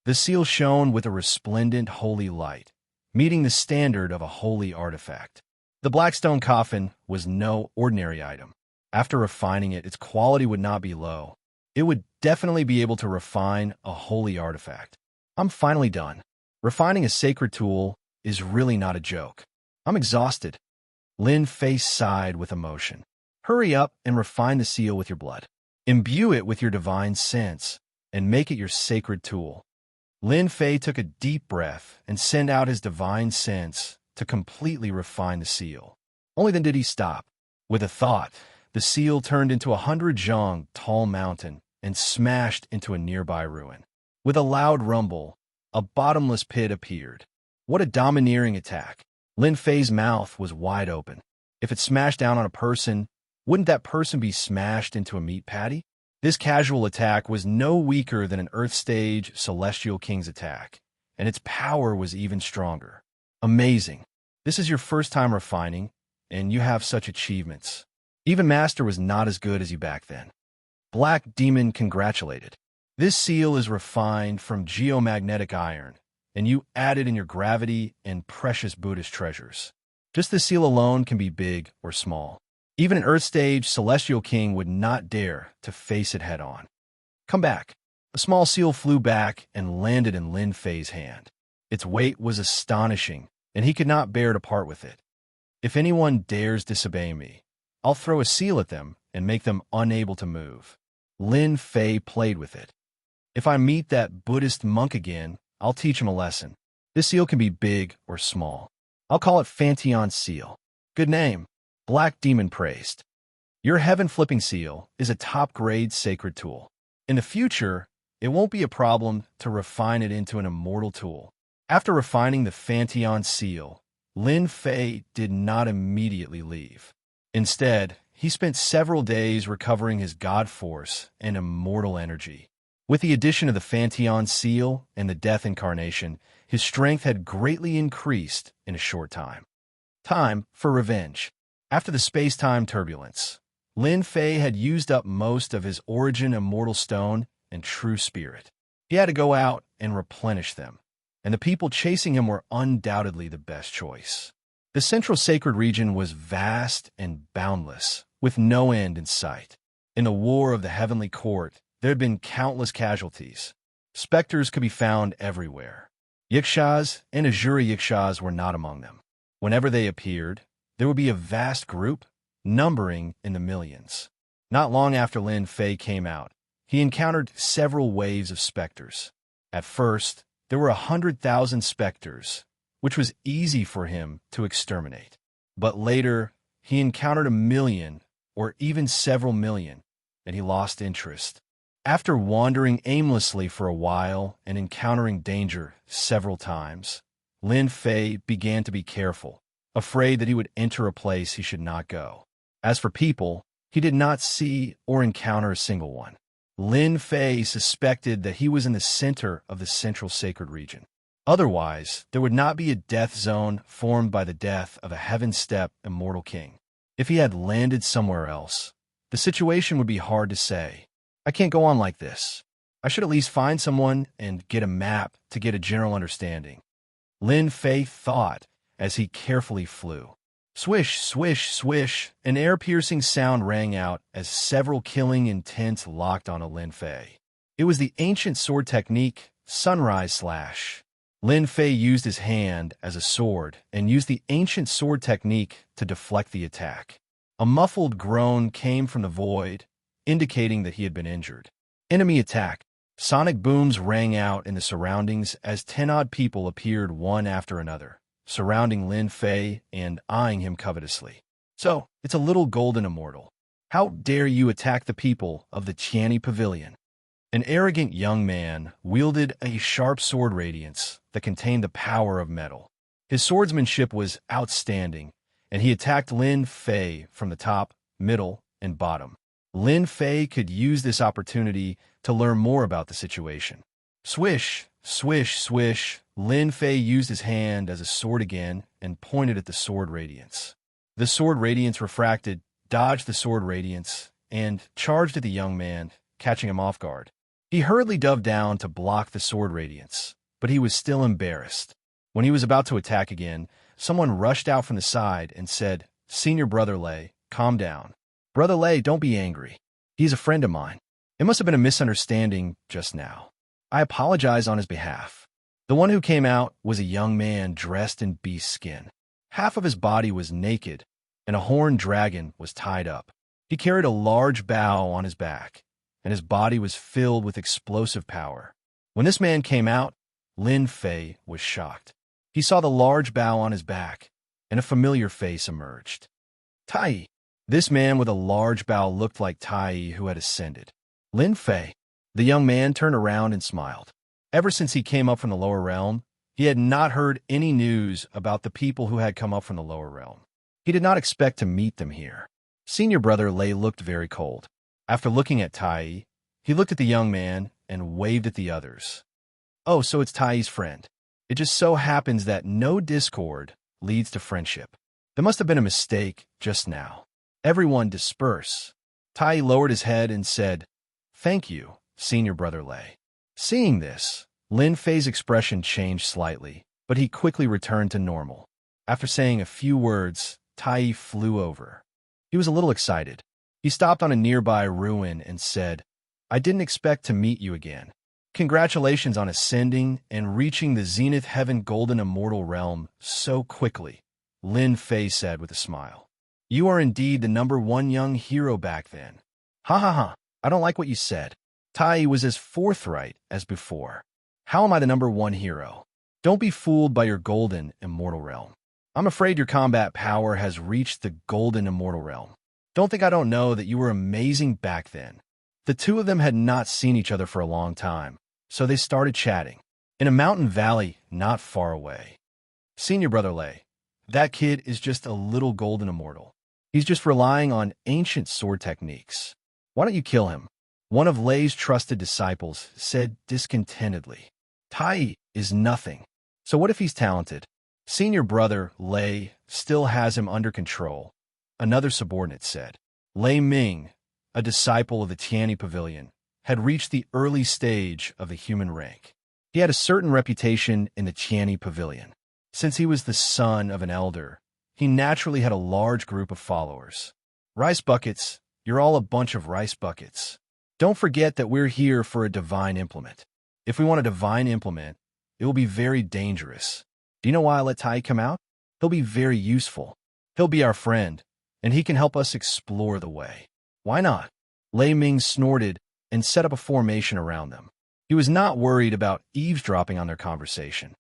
The seal shone with a resplendent holy light, meeting the standard of a holy artifact. The black stone coffin was no ordinary item. After refining it, its quality would not be low. It would definitely be able to refine a holy artifact. I'm finally done. Refining a sacred tool is really not a joke. I'm exhausted. Lin Fei sighed with emotion. Hurry up and refine the seal with your blood. Imbue it with your divine sense and make it your sacred tool. Lin Fei took a deep breath and sent out his divine sense to completely refine the seal. Only then did he stop. With a thought, the seal turned into 100 zhang tall mountain and smashed into a nearby ruin. With a loud rumble, a bottomless pit appeared. What a domineering attack. Lin Fei's mouth was wide open. If it smashed down on a person, wouldn't that person be smashed into a meat patty? This casual attack was no weaker than an Earth Stage Celestial King's attack, and its power was even stronger. Amazing. This is your first time refining, and you have such achievements. Even Master was not as good as you back then. Black Demon congratulated. This seal is refined from geomagnetic iron, and you added in your gravity and precious Buddhist treasures. Just the seal alone can be big or small. Even an Earth Stage Celestial King would not dare to face it head-on. Come back. A small seal flew back and landed in Lin Fei's hand. Its weight was astonishing, and he could not bear to part with it. If anyone dares disobey me, I'll throw a seal at them and make them unable to move. Lin Fei played with it. If I meet that Buddhist monk again, I'll teach him a lesson. This seal can be big or small. I'll call it Fantion Seal. Good name. Black Demon praised. Your heaven-flipping seal is a top-grade sacred tool. In the future, it won't be a problem to refine it into an immortal tool. After refining the Fantion Seal, Lin Fei did not immediately leave. Instead, he spent several days recovering his god force and immortal energy. With the addition of the Fantion Seal and the Death Incarnation, his strength had greatly increased in a short time. Time for revenge. After the space-time turbulence, Lin Fei had used up most of his origin immortal stone and true spirit. He had to go out and replenish them, and the people chasing him were undoubtedly the best choice. The central sacred region was vast and boundless, with no end in sight. In the War of the Heavenly Court, there had been countless casualties. Specters could be found everywhere. Yikshas and Azure Yikshas were not among them. Whenever they appeared, there would be a vast group, numbering in the millions. Not long after Lin Fei came out, he encountered several waves of specters. At first, there were 100,000 specters, which was easy for him to exterminate. But later, he encountered 1,000,000 or even several million, and he lost interest. After wandering aimlessly for a while and encountering danger several times, Lin Fei began to be careful, afraid that he would enter a place he should not go. As for people, he did not see or encounter a single one. Lin Fei suspected that he was in the center of the central sacred region. Otherwise, there would not be a death zone formed by the death of a heaven-step immortal king. If he had landed somewhere else, the situation would be hard to say. I can't go on like this. I should at least find someone and get a map to get a general understanding. Lin Fei thought as he carefully flew. Swish, swish, swish, an air-piercing sound rang out as several killing intents locked onto Lin Fei. It was the ancient sword technique, Sunrise Slash. Lin Fei used his hand as a sword and used the ancient sword technique to deflect the attack. A muffled groan came from the void, indicating that he had been injured. Enemy attack. Sonic booms rang out in the surroundings as 10-odd people appeared one after another, surrounding Lin Fei and eyeing him covetously. So, it's a little golden immortal. How dare you attack the people of the Tianyi Pavilion? An arrogant young man wielded a sharp sword radiance that contained the power of metal. His swordsmanship was outstanding, and he attacked Lin Fei from the top, middle, and bottom. Lin Fei could use this opportunity to learn more about the situation. Swish, swish, swish, Lin Fei used his hand as a sword again and pointed at the sword radiance. The sword radiance refracted, dodged the sword radiance, and charged at the young man, catching him off guard. He hurriedly dove down to block the sword radiance, but he was still embarrassed. When he was about to attack again, someone rushed out from the side and said, "Senior Brother Lei, calm down. Brother Lei, don't be angry. He's a friend of mine. It must have been a misunderstanding just now. I apologize on his behalf." The one who came out was a young man dressed in beast skin. Half of his body was naked, and a horned dragon was tied up. He carried a large bow on his back, and his body was filled with explosive power. When this man came out, Lin Fei was shocked. He saw the large bow on his back, and a familiar face emerged. Tai. This man with a large bow looked like Tai who had ascended. Lin Fei. The young man turned around and smiled. Ever since he came up from the lower realm, he had not heard any news about the people who had come up from the lower realm. He did not expect to meet them here. Senior Brother Lei looked very cold. After looking at Tai, he looked at the young man and waved at the others. Oh, so it's Tai's friend. It just so happens that no discord leads to friendship. There must have been a mistake just now. Everyone disperse. Tai lowered his head and said, "Thank you, Senior Brother Lei." Seeing this, Lin Fei's expression changed slightly, but he quickly returned to normal. After saying a few words, Tai flew over. He was a little excited. He stopped on a nearby ruin and said, "I didn't expect to meet you again. Congratulations on ascending and reaching the Zenith Heaven Golden Immortal Realm so quickly," Lin Fei said with a smile. You are indeed the #1 young hero back then. Ha ha ha, I don't like what you said. Tai was as forthright as before. How am I the #1 hero? Don't be fooled by your golden immortal realm. I'm afraid your combat power has reached the golden immortal realm. Don't think I don't know that you were amazing back then. The two of them had not seen each other for a long time, so they started chatting. In a mountain valley not far away. Senior brother Lei, that kid is just a little golden immortal. He's just relying on ancient sword techniques. Why don't you kill him? One of Lei's trusted disciples said discontentedly. Tai is nothing. So what if he's talented? Senior brother Lei still has him under control, another subordinate said. Lei Ming, a disciple of the Tianyi Pavilion, had reached the early stage of the human rank. He had a certain reputation in the Tianyi Pavilion. Since he was the son of an elder, he naturally had a large group of followers. Rice buckets, you're all a bunch of rice buckets. Don't forget that we're here for a divine implement. If we want a divine implement, it will be very dangerous. Do you know why I let Tai come out? He'll be very useful. He'll be our friend, and he can help us explore the way. Why not? Lei Ming snorted and set up a formation around them. He was not worried about eavesdropping on their conversation.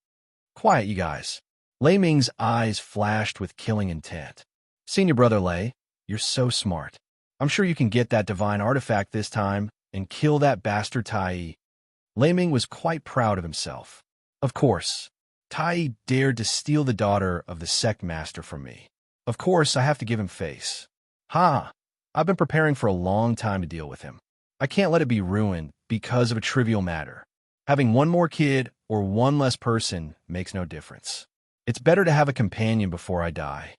Quiet, you guys. Lei Ming's eyes flashed with killing intent. Senior brother Lei, you're so smart. I'm sure you can get that divine artifact this time and kill that bastard Tai. Lei Ming was quite proud of himself. Of course, Tai dared to steal the daughter of the sect master from me. Of course, I have to give him face. Ha! I've been preparing for a long time to deal with him. I can't let it be ruined because of a trivial matter. Having one more kid or one less person makes no difference. It's better to have a companion before I die.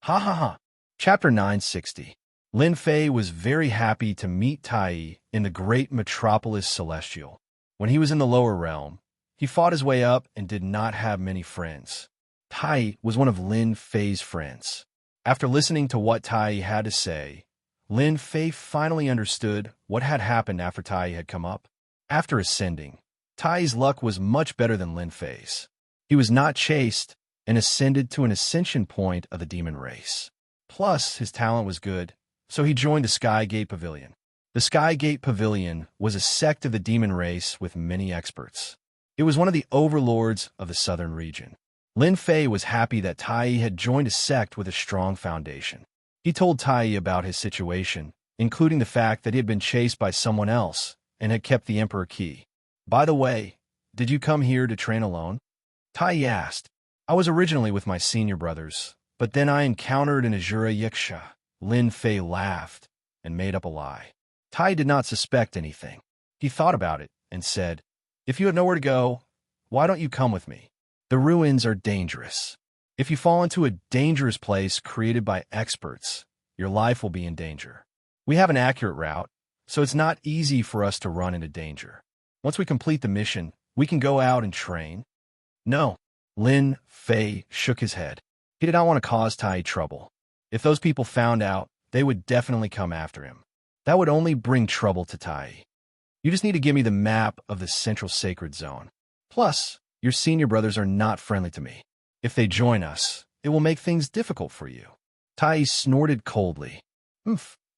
Ha ha ha. Chapter 960. Lin Fei was very happy to meet Tai in the great metropolis Celestial. When he was in the lower realm, he fought his way up and did not have many friends. Tai was one of Lin Fei's friends. After listening to what Tai had to say, Lin Fei finally understood what had happened after Tai had come up. After ascending, Tai's luck was much better than Lin Fei's. He was not chased and ascended to an ascension point of the demon race. Plus, his talent was good, so he joined the Sky Gate Pavilion. The Sky Gate Pavilion was a sect of the demon race with many experts. It was one of the overlords of the southern region. Lin Fei was happy that Tai had joined a sect with a strong foundation. He told Tai about his situation, including the fact that he had been chased by someone else and had kept the Emperor key. By the way, did you come here to train alone? Tai asked. I was originally with my senior brothers, but then I encountered an Azura Yiksha. Lin Fei laughed and made up a lie. Tai did not suspect anything. He thought about it and said, if you have nowhere to go, why don't you come with me? The ruins are dangerous. If you fall into a dangerous place created by experts, your life will be in danger. We have an accurate route, so it's not easy for us to run into danger. Once we complete the mission, we can go out and train. No. Lin Fei shook his head. He did not want to cause Tai trouble. If those people found out, they would definitely come after him. That would only bring trouble to Tai. You just need to give me the map of the Central Sacred Zone. Plus, your senior brothers are not friendly to me. If they join us, it will make things difficult for you. Tai snorted coldly.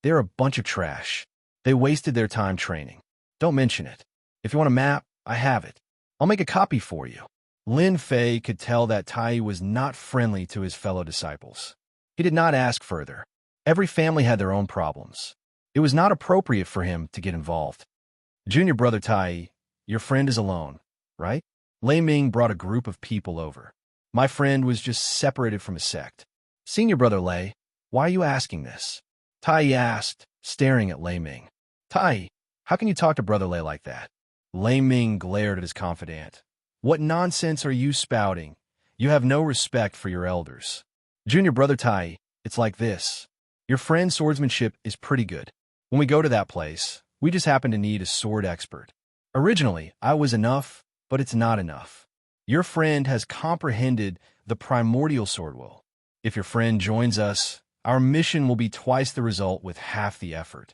They're a bunch of trash. They wasted their time training. Don't mention it. If you want a map, I have it. I'll make a copy for you. Lin Fei could tell that Tai was not friendly to his fellow disciples. He did not ask further. Every family had their own problems. It was not appropriate for him to get involved. Junior brother Tai, your friend is alone, right? Lei Ming brought a group of people over. My friend was just separated from a sect. Senior brother Lei, why are you asking this? Tai asked, staring at Lei Ming. Tai, how can you talk to brother Lei like that? Lei Ming glared at his confidant. What nonsense are you spouting? You have no respect for your elders. Junior brother Tai, it's like this. Your friend's swordsmanship is pretty good. When we go to that place, we just happen to need a sword expert. Originally, I was enough, but it's not enough. Your friend has comprehended the primordial sword will. If your friend joins us, our mission will be twice the result with half the effort.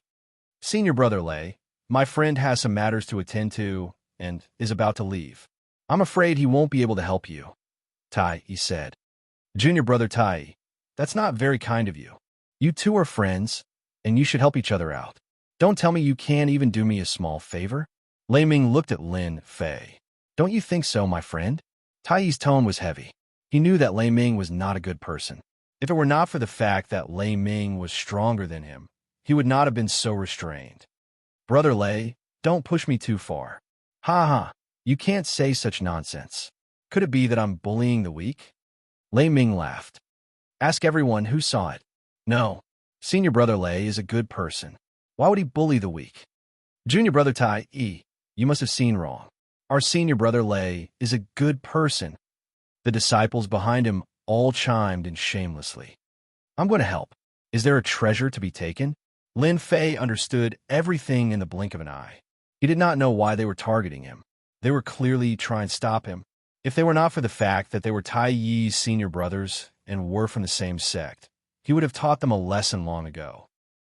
Senior brother Lei, my friend has some matters to attend to and is about to leave. I'm afraid he won't be able to help you. Tai, he said. Junior brother Tai, that's not very kind of you. You two are friends, and you should help each other out. Don't tell me you can't even do me a small favor? Lei Ming looked at Lin Fei. Don't you think so, my friend? Tai Yi's tone was heavy. He knew that Lei Ming was not a good person. If it were not for the fact that Lei Ming was stronger than him, he would not have been so restrained. Brother Lei, don't push me too far. Ha ha, you can't say such nonsense. Could it be that I'm bullying the weak? Lei Ming laughed. Ask everyone who saw it. No, senior brother Lei is a good person. Why would he bully the weak? Junior brother Tai Yi, you must have seen wrong. Our senior brother Lei is a good person. The disciples behind him all chimed in shamelessly. I'm going to help. Is there a treasure to be taken? Lin Fei understood everything in the blink of an eye. He did not know why they were targeting him. They were clearly trying to stop him. If they were not for the fact that they were Tai Yi's senior brothers and were from the same sect, he would have taught them a lesson long ago.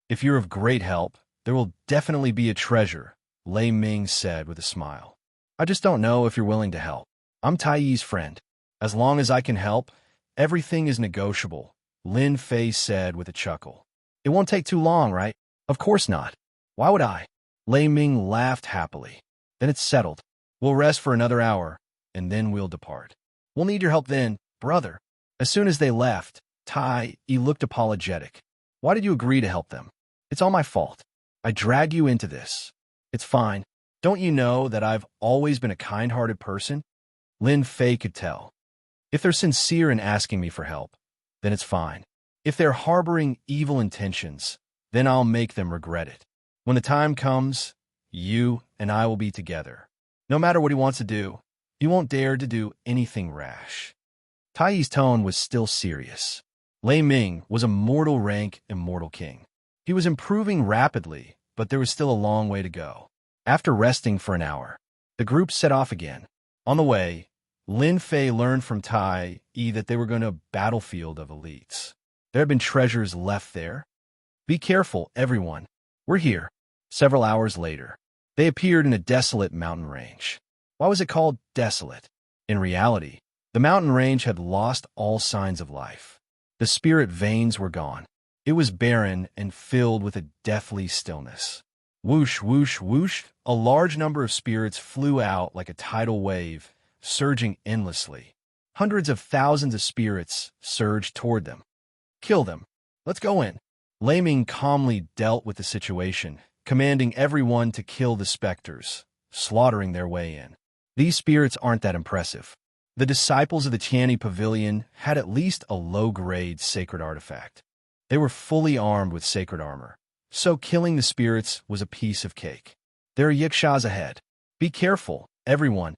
If you're of great help, there will definitely be a treasure, Lei Ming said with a smile. I just don't know if you're willing to help. I'm Tai Yi's friend. As long as I can help, everything is negotiable, Lin Fei said with a chuckle. It won't take too long, right? Of course not. Why would I? Lei Ming laughed happily. Then it's settled. We'll rest for another hour, and then we'll depart. We'll need your help then, brother. As soon as they left, Tai Yi looked apologetic. Why did you agree to help them? It's all my fault. I dragged you into this. It's fine. Don't you know that I've always been a kind-hearted person? Lin Fei could tell. If they're sincere in asking me for help, then it's fine. If they're harboring evil intentions, then I'll make them regret it. When the time comes, you and I will be together. No matter what he wants to do, he won't dare to do anything rash. Tai Yi's tone was still serious. Lei Ming was a mortal rank immortal king. He was improving rapidly, but there was still a long way to go. After resting for an hour, the group set off again. On the way, Lin Fei learned from Tai Yi that they were going to a battlefield of elites. There had been treasures left there. Be careful, everyone. We're here. Several hours later, they appeared in a desolate mountain range. Why was it called desolate? In reality, the mountain range had lost all signs of life. The spirit veins were gone. It was barren and filled with a deathly stillness. Whoosh, whoosh, whoosh, a large number of spirits flew out like a tidal wave, surging endlessly. Hundreds of thousands of spirits surged toward them. Kill them. Let's go in. Lei Ming calmly dealt with the situation, commanding everyone to kill the specters, slaughtering their way in. These spirits aren't that impressive. The disciples of the Tianyi Pavilion had at least a low-grade sacred artifact. They were fully armed with sacred armor, so killing the spirits was a piece of cake. There are yikshaws ahead. Be careful, everyone.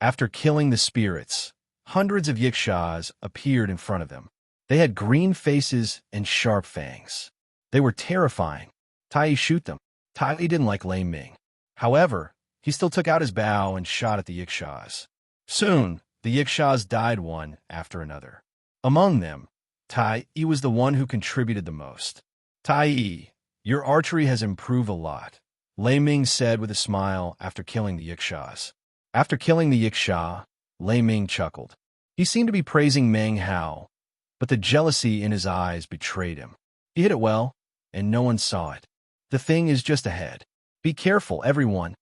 After killing the spirits, hundreds of yikshaws appeared in front of them. They had green faces and sharp fangs. They were terrifying. Tai Yi shoot them. Tai Yi didn't like Lei Ming. However, he still took out his bow and shot at the yikshaws. Soon, the yikshaws died one after another. Among them, Tai Yi was the one who contributed the most. Tai Yi, your archery has improved a lot, Lei Ming said with a smile after killing the yikshaws. After killing the yikshaw, Lei Ming chuckled. He seemed to be praising Meng Hao, but the jealousy in his eyes betrayed him. He hit it well, and no one saw it. The thing is just ahead. Be careful, everyone.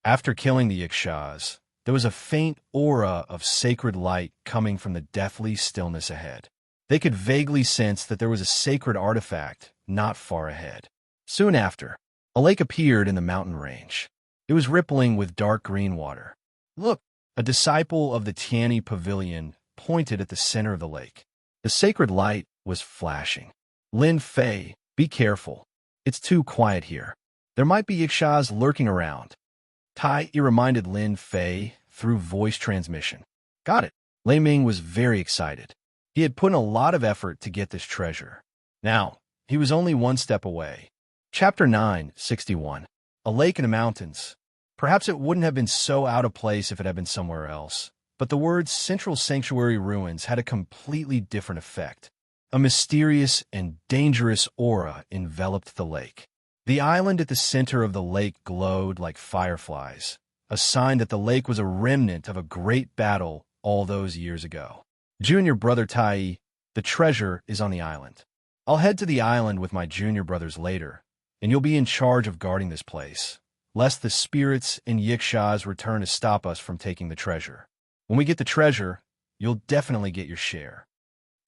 After killing the yikshaws, there was a faint aura of sacred light coming from the deathly stillness ahead. They could vaguely sense that there was a sacred artifact not far ahead. Soon after, a lake appeared in the mountain range. It was rippling with dark green water. Look, a disciple of the Tianyi Pavilion pointed at the center of the lake. The sacred light was flashing. Lin Fei, be careful. It's too quiet here. There might be yikshaws lurking around. Tai Yi reminded Lin Fei through voice transmission. Got it. Lei Ming was very excited. He had put in a lot of effort to get this treasure. Now, he was only one step away. Chapter 9:61. A lake in the mountains. Perhaps it wouldn't have been so out of place if it had been somewhere else, but the words Central Sanctuary Ruins had a completely different effect. A mysterious and dangerous aura enveloped the lake. The island at the center of the lake glowed like fireflies, a sign that the lake was a remnant of a great battle all those years ago. Junior brother Tai Yi, the treasure is on the island. I'll head to the island with my junior brothers later, and you'll be in charge of guarding this place, lest the spirits and yikshaws return to stop us from taking the treasure. When we get the treasure, you'll definitely get your share.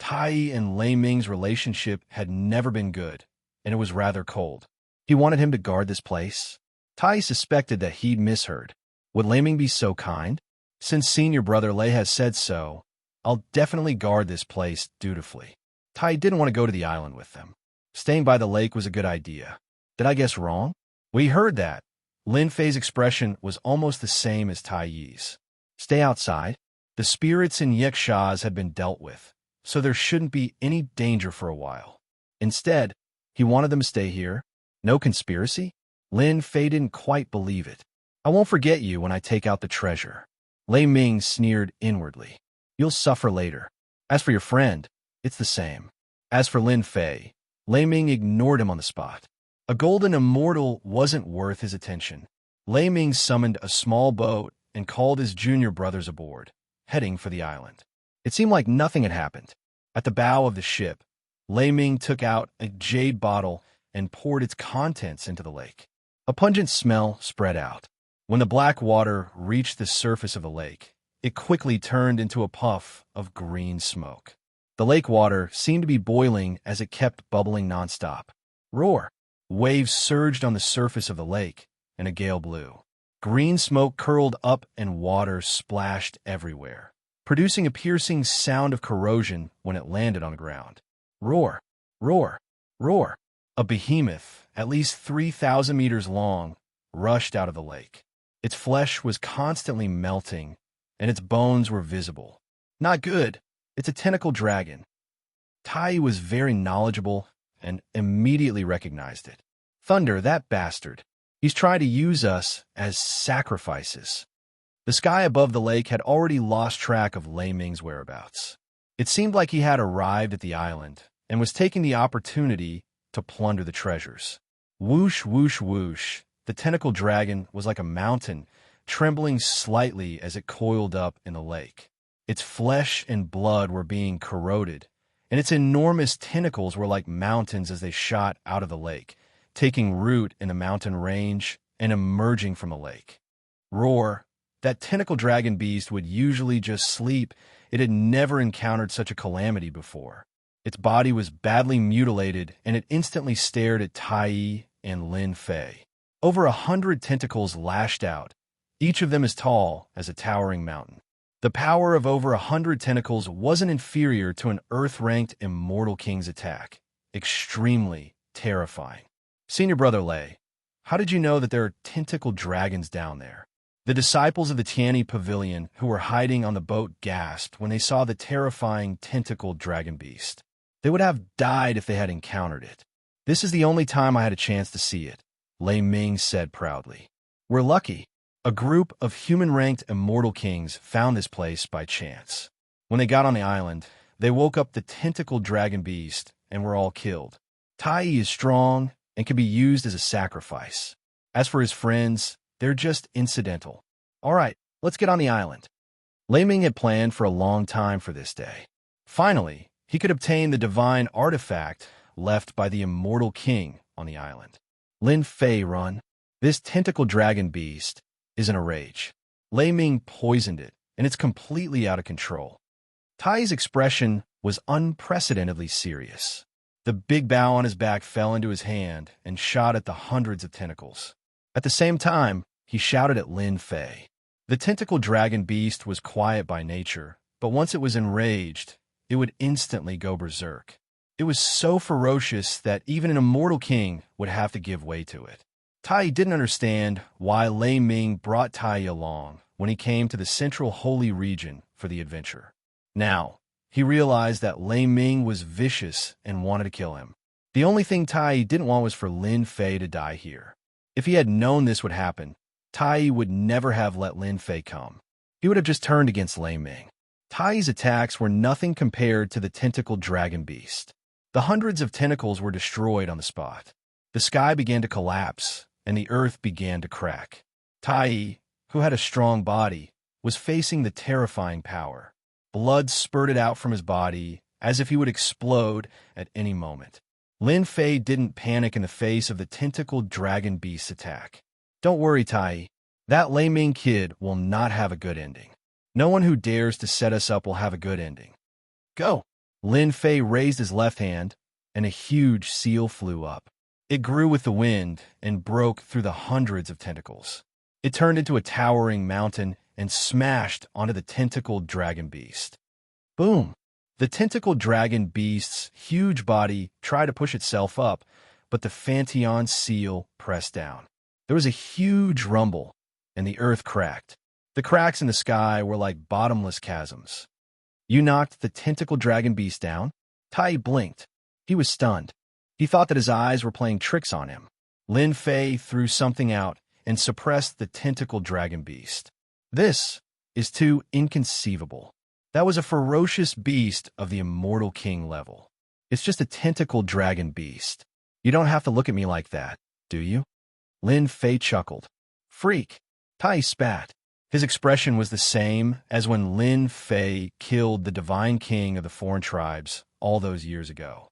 Tai and Lei Ming's relationship had never been good, and it was rather cold. He wanted him to guard this place. Tai suspected that he'd misheard. Would Lei Ming be so kind? Since senior brother Lei has said so, I'll definitely guard this place dutifully. Tai didn't want to go to the island with them. Staying by the lake was a good idea. Did I guess wrong? We heard that. Lin Fei's expression was almost the same as Tai Yi's. Stay outside. The spirits and yikshaws had been dealt with, so there shouldn't be any danger for a while. Instead, he wanted them to stay here. No conspiracy? Lin Fei didn't quite believe it. I won't forget you when I take out the treasure. Lei Ming sneered inwardly. You'll suffer later. As for your friend, it's the same. As for Lin Fei, Lei Ming ignored him on the spot. A golden immortal wasn't worth his attention. Lei Ming summoned a small boat and called his junior brothers aboard, heading for the island. It seemed like nothing had happened. At the bow of the ship, Lei Ming took out a jade bottle and poured its contents into the lake. A pungent smell spread out. When the black water reached the surface of the lake, it quickly turned into a puff of green smoke. The lake water seemed to be boiling as it kept bubbling nonstop. Roar! Waves surged on the surface of the lake, and a gale blew. Green smoke curled up and water splashed everywhere, producing a piercing sound of corrosion when it landed on the ground. Roar! Roar! Roar! A behemoth, at least 3,000 meters long, rushed out of the lake. Its flesh was constantly melting, and its bones were visible. Not good. It's a tentacle dragon. Tai was very knowledgeable and immediately recognized it. Thunder, that bastard. He's trying to use us as sacrifices. The sky above the lake had already lost track of Lei Ming's whereabouts. It seemed like he had arrived at the island and was taking the opportunity to plunder the treasures. Whoosh, whoosh, whoosh. The tentacle dragon was like a mountain, trembling slightly as it coiled up in the lake. Its flesh and blood were being corroded, and its enormous tentacles were like mountains as they shot out of the lake, taking root in the mountain range and emerging from the lake. Roar! That tentacle dragon beast would usually just sleep. It had never encountered such a calamity before. Its body was badly mutilated, and it instantly stared at Tai and Lin Fei. Over 100 tentacles lashed out, each of them as tall as a towering mountain. The power of over 100 tentacles wasn't inferior to an Earth-ranked Immortal King's attack. Extremely terrifying. Senior Brother Lei, how did you know that there are tentacle dragons down there? The disciples of the Tianyi Pavilion who were hiding on the boat gasped when they saw the terrifying tentacled dragon beast. They would have died if they had encountered it. This is the only time I had a chance to see it, Lei Ming said proudly. We're lucky. A group of human-ranked Immortal Kings found this place by chance. When they got on the island, they woke up the tentacled dragon beast and were all killed. Tai is strong and can be used as a sacrifice. As for his friends, they're just incidental. All right, let's get on the island. Lei Ming had planned for a long time for this day. Finally, he could obtain the divine artifact left by the Immortal King on the island. Lin Fei run. This tentacle dragon beast is in a rage. Lei Ming poisoned it, and it's completely out of control. Tai's expression was unprecedentedly serious. The big bow on his back fell into his hand and shot at the hundreds of tentacles. At the same time, he shouted at Lin Fei. The tentacle dragon beast was quiet by nature, but once it was enraged, it would instantly go berserk. It was so ferocious that even an Immortal King would have to give way to it. Tai didn't understand why Lei Ming brought Tai along when he came to the central holy region for the adventure. Now, he realized that Lei Ming was vicious and wanted to kill him. The only thing Tai didn't want was for Lin Fei to die here. If he had known this would happen, Tai would never have let Lin Fei come. He would have just turned against Lei Ming. Tai's attacks were nothing compared to the tentacled dragon beast. The hundreds of tentacles were destroyed on the spot. The sky began to collapse, and the earth began to crack. Tai, who had a strong body, was facing the terrifying power. Blood spurted out from his body as if he would explode at any moment. Lin Fei didn't panic in the face of the tentacled dragon beast's attack. Don't worry, Tai. That Lei Ming kid will not have a good ending. No one who dares to set us up will have a good ending. Go! Lin Fei raised his left hand, and a huge seal flew up. It grew with the wind and broke through the hundreds of tentacles. It turned into a towering mountain and smashed onto the tentacled dragon beast. Boom! The tentacled dragon beast's huge body tried to push itself up, but the Fanteon seal pressed down. There was a huge rumble, and the earth cracked. The cracks in the sky were like bottomless chasms. You knocked the tentacled dragon beast down? Tai blinked. He was stunned. He thought that his eyes were playing tricks on him. Lin Fei threw something out and suppressed the tentacled dragon beast. This is too inconceivable. That was a ferocious beast of the Immortal King level. It's just a tentacled dragon beast. You don't have to look at me like that, do you? Lin Fei chuckled. Freak! Tai spat. His expression was the same as when Lin Fei killed the divine king of the foreign tribes all those years ago.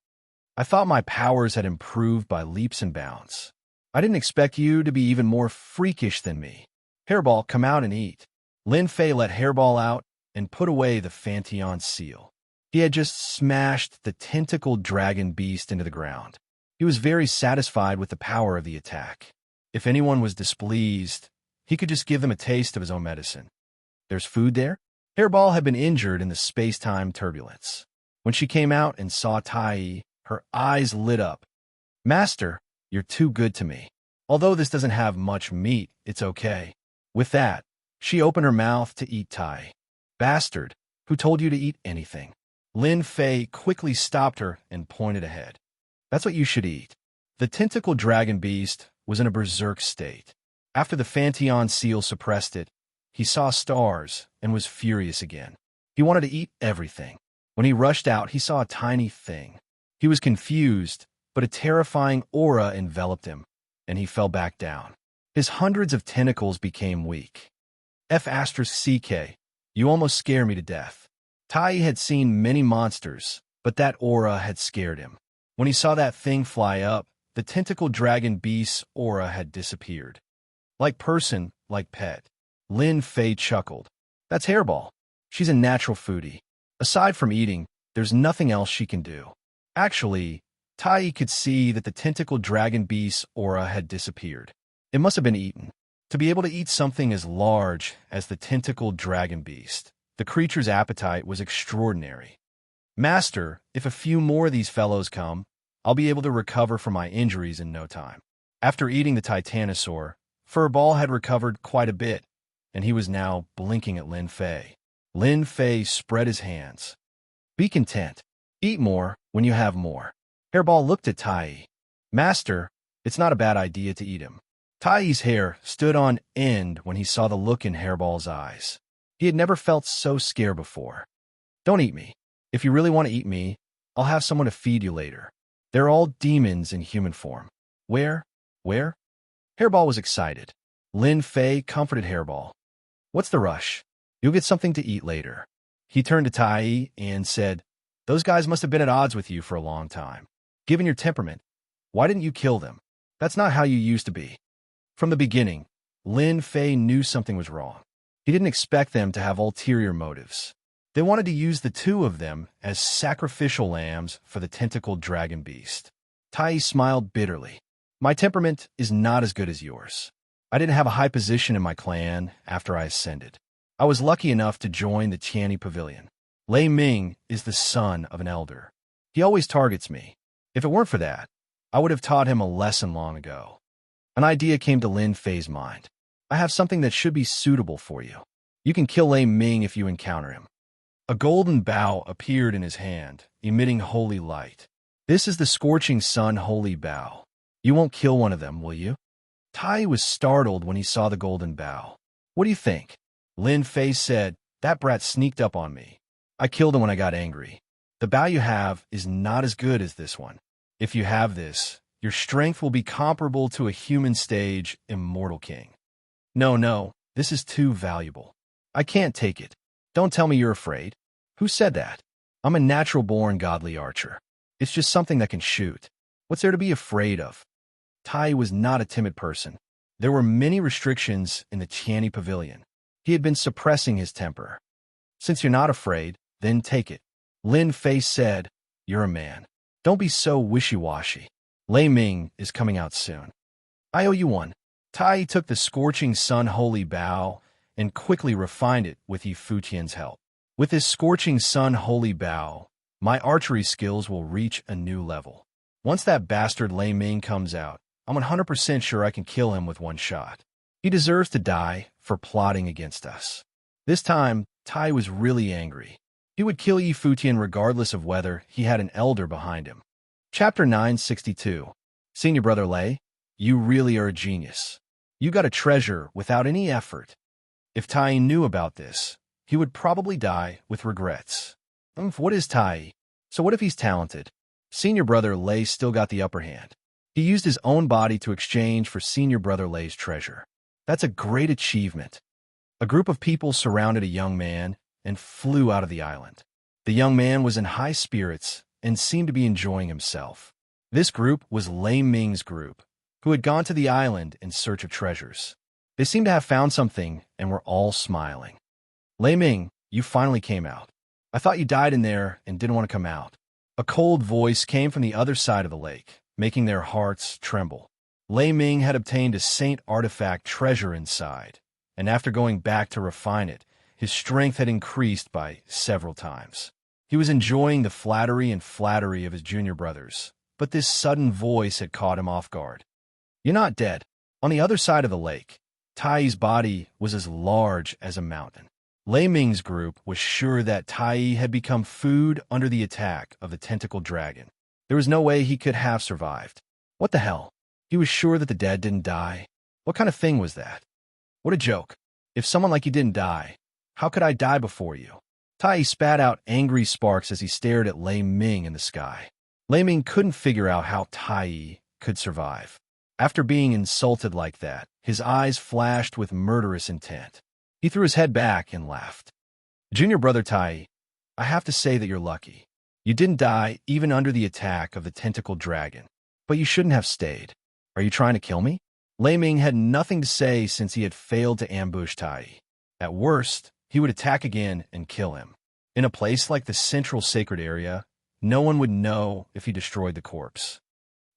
I thought my powers had improved by leaps and bounds. I didn't expect you to be even more freakish than me. Hairball, come out and eat. Lin Fei let Hairball out and put away the Fanteon seal. He had just smashed the tentacled dragon beast into the ground. He was very satisfied with the power of the attack. If anyone was displeased, he could just give them a taste of his own medicine. There's food there? Hairball had been injured in the space-time turbulence. When she came out and saw Tai, her eyes lit up. Master, you're too good to me. Although this doesn't have much meat, it's okay. With that, she opened her mouth to eat Tai. Bastard, who told you to eat anything? Lin Fei quickly stopped her and pointed ahead. That's what you should eat. The tentacled dragon beast was in a berserk state. After the Fanteon seal suppressed it, he saw stars and was furious again. He wanted to eat everything. When he rushed out, he saw a tiny thing. He was confused, but a terrifying aura enveloped him, and he fell back down. His hundreds of tentacles became weak. F*CK, you almost scare me to death. Tai had seen many monsters, but that aura had scared him. When he saw that thing fly up, the tentacled dragon beast's aura had disappeared. Like person, like pet. Lin Fei chuckled. That's Hairball. She's a natural foodie. Aside from eating, there's nothing else she can do. Actually, Tai could see that the tentacled dragon beast's aura had disappeared. It must have been eaten. To be able to eat something as large as the tentacled dragon beast, the creature's appetite was extraordinary. Master, if a few more of these fellows come, I'll be able to recover from my injuries in no time. After eating the titanosaur, Furball had recovered quite a bit, and he was now blinking at Lin Fei. Lin Fei spread his hands. Be content. Eat more when you have more. Hairball looked at Tai. Master, it's not a bad idea to eat him. Tai's hair stood on end when he saw the look in Hairball's eyes. He had never felt so scared before. Don't eat me. If you really want to eat me, I'll have someone to feed you later. They're all demons in human form. Where? Where? Hairball was excited. Lin Fei comforted Hairball. What's the rush? You'll get something to eat later. He turned to Tai and said, Those guys must have been at odds with you for a long time. Given your temperament, why didn't you kill them? That's not how you used to be. From the beginning, Lin Fei knew something was wrong. He didn't expect them to have ulterior motives. They wanted to use the two of them as sacrificial lambs for the tentacled dragon beast. Tai smiled bitterly. My temperament is not as good as yours. I didn't have a high position in my clan after I ascended. I was lucky enough to join the Tianyi Pavilion. Lei Ming is the son of an elder. He always targets me. If it weren't for that, I would have taught him a lesson long ago. An idea came to Lin Fei's mind. I have something that should be suitable for you. You can kill Lei Ming if you encounter him. A golden bow appeared in his hand, emitting holy light. This is the scorching sun holy bow. You won't kill one of them, will you? Tai was startled when he saw the golden bow. What do you think? Lin Fei said, That brat sneaked up on me. I killed him when I got angry. The bow you have is not as good as this one. If you have this, your strength will be comparable to a human stage Immortal King. No, this is too valuable. I can't take it. Don't tell me you're afraid. Who said that? I'm a natural-born godly archer. It's just something that can shoot. What's there to be afraid of? Tai was not a timid person. There were many restrictions in the Tianyi pavilion. He had been suppressing his temper. Since you're not afraid, then take it. Lin Fei said, you're a man. Don't be so wishy-washy. Lei Ming is coming out soon. I owe you one. Tai took the scorching sun holy bow and quickly refined it with Yi Futian's help. With this scorching sun holy bow, my archery skills will reach a new level. Once that bastard Lei Ming comes out, I'm 100% sure I can kill him with one shot. He deserves to die for plotting against us. This time, Tai was really angry. He would kill Yi Futian regardless of whether he had an elder behind him. Chapter 962. Senior Brother Lei, you really are a genius. You got a treasure without any effort. If Tai knew about this, he would probably die with regrets. What is Tai? So what if he's talented? Senior Brother Lei still got the upper hand. He used his own body to exchange for Senior Brother Lei's treasure. That's a great achievement. A group of people surrounded a young man and flew out of the island. The young man was in high spirits and seemed to be enjoying himself. This group was Lei Ming's group, who had gone to the island in search of treasures. They seemed to have found something and were all smiling. Lei Ming, you finally came out. I thought you died in there and didn't want to come out. A cold voice came from the other side of the lake, making their hearts tremble. Lei Ming had obtained a saint artifact treasure inside, and after going back to refine it, his strength had increased by several times. He was enjoying the flattery of his junior brothers, but this sudden voice had caught him off guard. You're not dead. On the other side of the lake, Tai's body was as large as a mountain. Lei Ming's group was sure that Tai had become food under the attack of the tentacled dragon. There was no way he could have survived. What the hell? He was sure that the dead didn't die. What kind of thing was that? What a joke. If someone like you didn't die, how could I die before you? Tai spat out angry sparks as he stared at Lei Ming in the sky. Lei Ming couldn't figure out how Tai could survive. After being insulted like that, his eyes flashed with murderous intent. He threw his head back and laughed. Junior Brother Tai, I have to say that you're lucky. You didn't die even under the attack of the tentacled dragon. But you shouldn't have stayed. Are you trying to kill me? Lei Ming had nothing to say since he had failed to ambush Tai. At worst, he would attack again and kill him. In a place like the central sacred area, no one would know if he destroyed the corpse.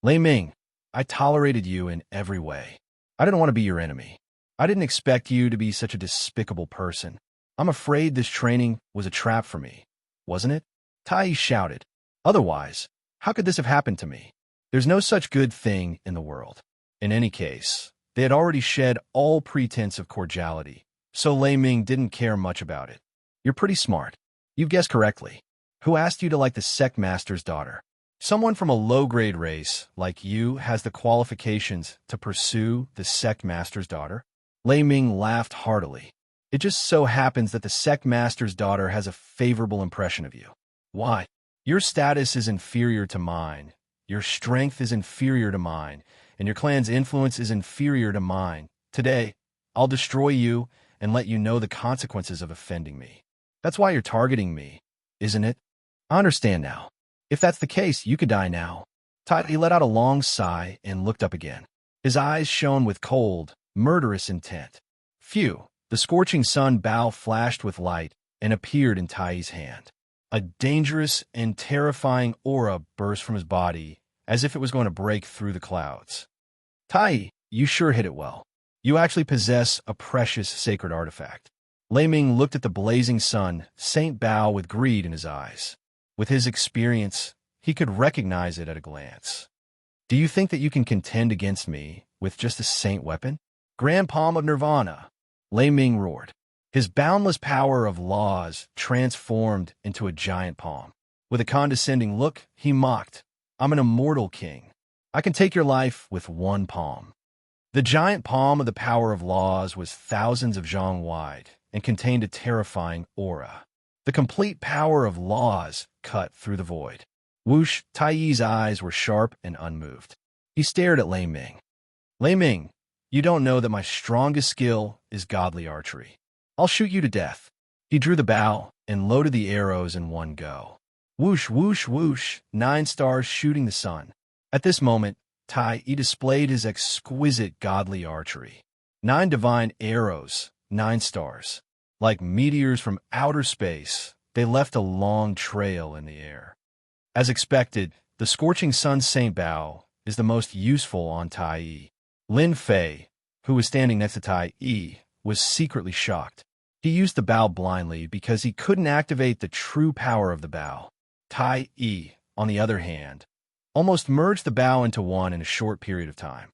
Lei Ming, I tolerated you in every way. I didn't want to be your enemy. I didn't expect you to be such a despicable person. I'm afraid this training was a trap for me, wasn't it? Tai shouted. Otherwise, how could this have happened to me? There's no such good thing in the world. In any case, they had already shed all pretense of cordiality, so Lei Ming didn't care much about it. You're pretty smart. You've guessed correctly. Who asked you to like the sect master's daughter? Someone from a low-grade race like you has the qualifications to pursue the sect master's daughter? Lei Ming laughed heartily. It just so happens that the sect master's daughter has a favorable impression of you. Why? Your status is inferior to mine, your strength is inferior to mine, and your clan's influence is inferior to mine. Today, I'll destroy you and let you know the consequences of offending me. That's why you're targeting me, isn't it? I understand now. If that's the case, you could die now. Tai let out a long sigh and looked up again. His eyes shone with cold, murderous intent. Phew! The scorching sun bow flashed with light and appeared in Tai's hand. A dangerous and terrifying aura burst from his body, as if it was going to break through the clouds. Tai, you sure hit it well. You actually possess a precious sacred artifact. Lei Ming looked at the blazing sun, Saint Bao with greed in his eyes. With his experience, he could recognize it at a glance. Do you think that you can contend against me with just a saint weapon? Grand Palm of Nirvana, Lei Ming roared. His boundless power of laws transformed into a giant palm. With a condescending look, he mocked, I'm an immortal king. I can take your life with one palm. The giant palm of the power of laws was thousands of zhang wide and contained a terrifying aura. The complete power of laws cut through the void. Whoosh, Tai's eyes were sharp and unmoved. He stared at Lei Ming. Lei Ming, you don't know that my strongest skill is godly archery. I'll shoot you to death. He drew the bow and loaded the arrows in one go. Whoosh, whoosh, whoosh, 9 stars shooting the sun. At this moment, Tai displayed his exquisite godly archery. 9 divine arrows, 9 stars. Like meteors from outer space, they left a long trail in the air. As expected, the scorching sun's Saint Bow is the most useful on Tai. Lin Fei, who was standing next to Tai, was secretly shocked. He used the bow blindly because he couldn't activate the true power of the bow. Tai, on the other hand, almost merged the bow into one in a short period of time.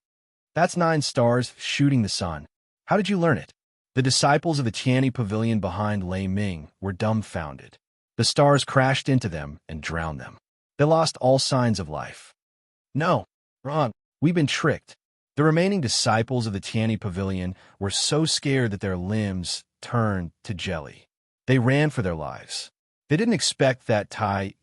That's 9 stars shooting the sun. How did you learn it? The disciples of the Tianyi Pavilion behind Lei Ming were dumbfounded. The stars crashed into them and drowned them. They lost all signs of life. No, wrong. We've been tricked. The remaining disciples of the Tianyi Pavilion were so scared that their limbs turned to jelly. They ran for their lives. They didn't expect that Tai,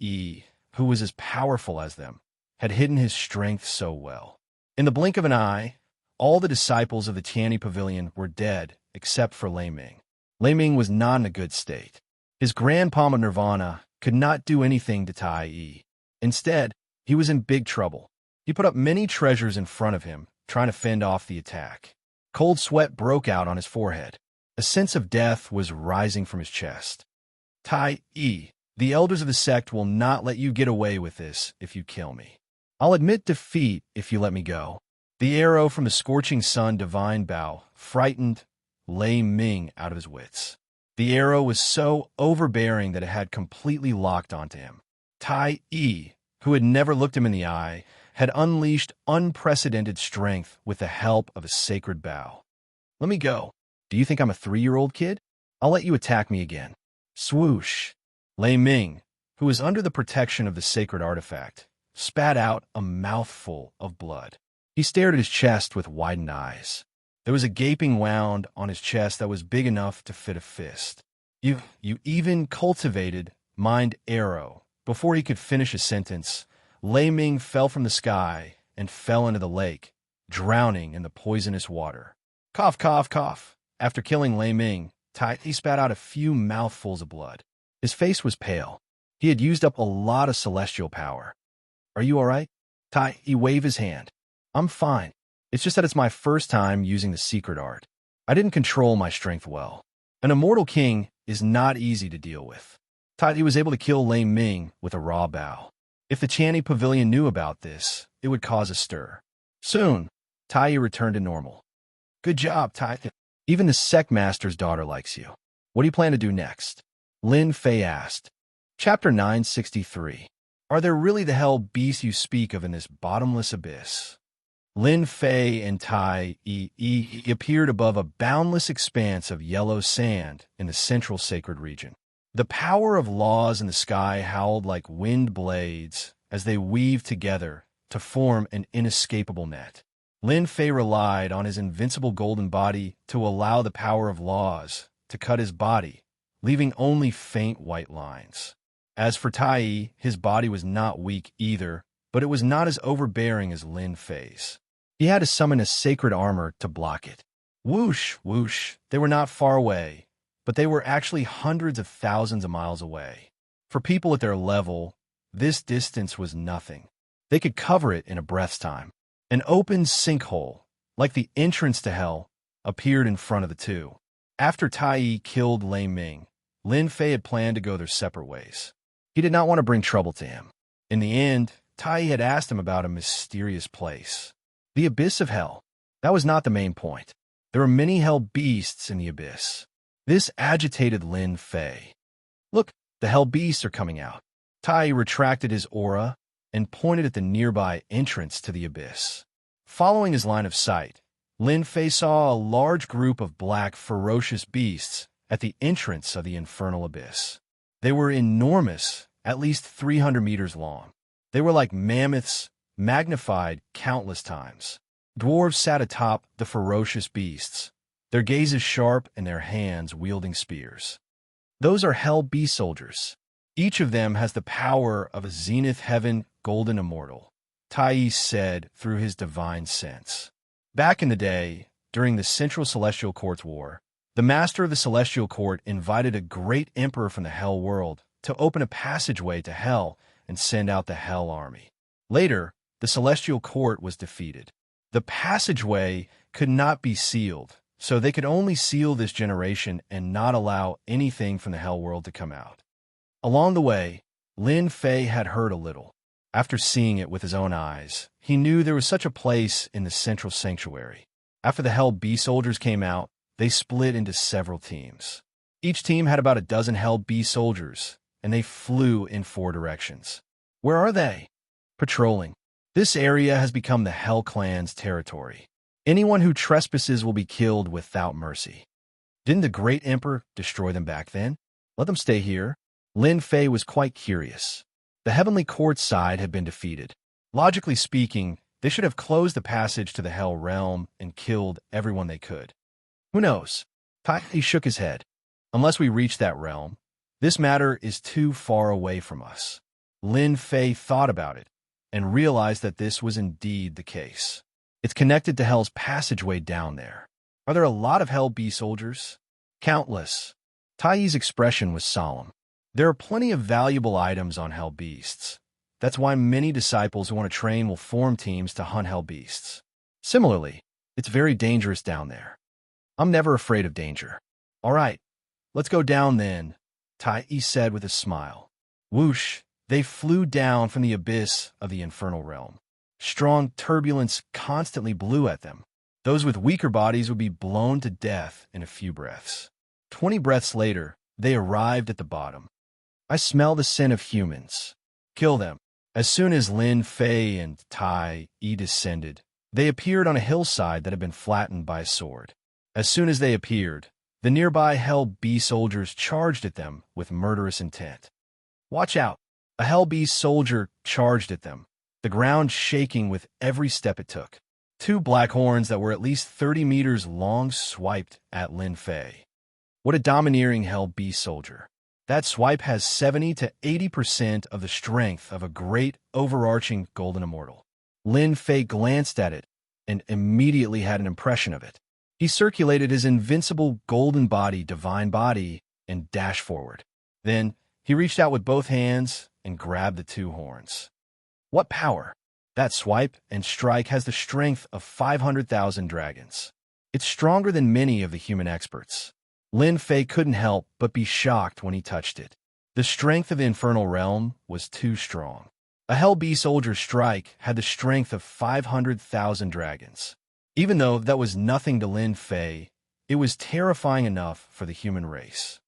who was as powerful as them, had hidden his strength so well. In the blink of an eye, all the disciples of the Tianyi Pavilion were dead except for Lei Ming. Lei Ming was not in a good state. His grand palm of nirvana could not do anything to Tai. Instead, he was in big trouble. He put up many treasures in front of him, trying to fend off the attack. Cold sweat broke out on his forehead. A sense of death was rising from his chest. Tai, the elders of the sect will not let you get away with this if you kill me. I'll admit defeat if you let me go. The arrow from the scorching sun divine bow frightened Lei Ming out of his wits. The arrow was so overbearing that it had completely locked onto him. Tai, who had never looked him in the eye, had unleashed unprecedented strength with the help of a sacred bow. Let me go. Do you think I'm a 3-year-old kid? I'll let you attack me again. Swoosh. Lei Ming, who was under the protection of the sacred artifact, spat out a mouthful of blood. He stared at his chest with widened eyes. There was a gaping wound on his chest that was big enough to fit a fist. You even cultivated mind arrow. Before he could finish a sentence, Lei Ming fell from the sky and fell into the lake, drowning in the poisonous water. Cough, cough, cough. After killing Lei Ming, Tai spat out a few mouthfuls of blood. His face was pale. He had used up a lot of celestial power. Are you all right? Tai waved his hand. I'm fine. It's just that it's my first time using the secret art. I didn't control my strength well. An immortal king is not easy to deal with. Tai was able to kill Lei Ming with a raw bow. If the Tianyi Pavilion knew about this, it would cause a stir. Soon, Tai returned to normal. Good job, Tai. Even the sect master's daughter likes you. What do you plan to do next? Lin Fei asked. Chapter 963. Are there really the hell beasts you speak of in this bottomless abyss? Lin Fei and Tai appeared above a boundless expanse of yellow sand in the central sacred region. The power of laws in the sky howled like wind blades as they weaved together to form an inescapable net. Lin Fei relied on his invincible golden body to allow the power of laws to cut his body, leaving only faint white lines. As for Tai, his body was not weak either, but it was not as overbearing as Lin Fei's. He had to summon a sacred armor to block it. Whoosh, whoosh, they were not far away, but they were actually hundreds of thousands of miles away. For people at their level, this distance was nothing. They could cover it in a breath's time. An open sinkhole, like the entrance to hell, appeared in front of the two. After Tai killed Lei Ming, Lin Fei had planned to go their separate ways. He did not want to bring trouble to him. In the end, Tai had asked him about a mysterious place. The abyss of hell. That was not the main point. There were many hell beasts in the abyss. This agitated Lin Fei. Look, the hell beasts are coming out. Tai retracted his aura and pointed at the nearby entrance to the abyss. Following his line of sight, Lin Fei saw a large group of black, ferocious beasts at the entrance of the infernal abyss. They were enormous, at least 300 meters long. They were like mammoths, magnified countless times. Dwarves sat atop the ferocious beasts, their gazes sharp and their hands wielding spears. Those are hell beast soldiers. Each of them has the power of a zenith heaven golden immortal, Tai said through his divine sense. Back in the day, during the Central Celestial Court's war, the master of the Celestial Court invited a great emperor from the hell world to open a passageway to hell and send out the hell army. Later, the celestial court was defeated. The passageway could not be sealed, so they could only seal this generation and not allow anything from the hell world to come out. Along the way, Lin Fei had heard a little. After seeing it with his own eyes, he knew there was such a place in the central sanctuary. After the Hell Bee soldiers came out, they split into several teams. Each team had about a dozen Hell Bee soldiers, and they flew in 4 directions. Where are they? Patrolling. This area has become the Hell Clan's territory. Anyone who trespasses will be killed without mercy. Didn't the great emperor destroy them back then? Let them stay here. Lin Fei was quite curious. The Heavenly Court side had been defeated. Logically speaking, they should have closed the passage to the Hell Realm and killed everyone they could. Who knows? He shook his head. Unless we reach that realm, this matter is too far away from us. Lin Fei thought about it and realized that this was indeed the case. It's connected to Hell's passageway down there. Are there a lot of Hell Bee soldiers? Countless. Tai's expression was solemn. There are plenty of valuable items on Hell Beasts. That's why many disciples who want to train will form teams to hunt Hell Beasts. Similarly, it's very dangerous down there. I'm never afraid of danger. All right, let's go down then, Tai said with a smile. Whoosh, they flew down from the abyss of the infernal realm. Strong turbulence constantly blew at them. Those with weaker bodies would be blown to death in a few breaths. 20 breaths later, they arrived at the bottom. I smell the scent of humans. Kill them. As soon as Lin Fei and Tai descended, they appeared on a hillside that had been flattened by a sword. As soon as they appeared, the nearby Hell Bee soldiers charged at them with murderous intent. Watch out! A Hell Bee soldier charged at them, the ground shaking with every step it took. 2 black horns that were at least 30 meters long swiped at Lin Fei. What a domineering Hell Bee soldier. That swipe has 70 to 80% of the strength of a great, overarching golden immortal. Lin Fei glanced at it and immediately had an impression of it. He circulated his invincible golden body, divine body, and dashed forward. Then, he reached out with both hands and grabbed the 2 horns. What power! That swipe and strike has the strength of 500,000 dragons. It's stronger than many of the human experts. Lin Fei couldn't help but be shocked when he touched it. The strength of the infernal realm was too strong. A Hell Bee soldier's strike had the strength of 500,000 dragons. Even though that was nothing to Lin Fei, it was terrifying enough for the human race.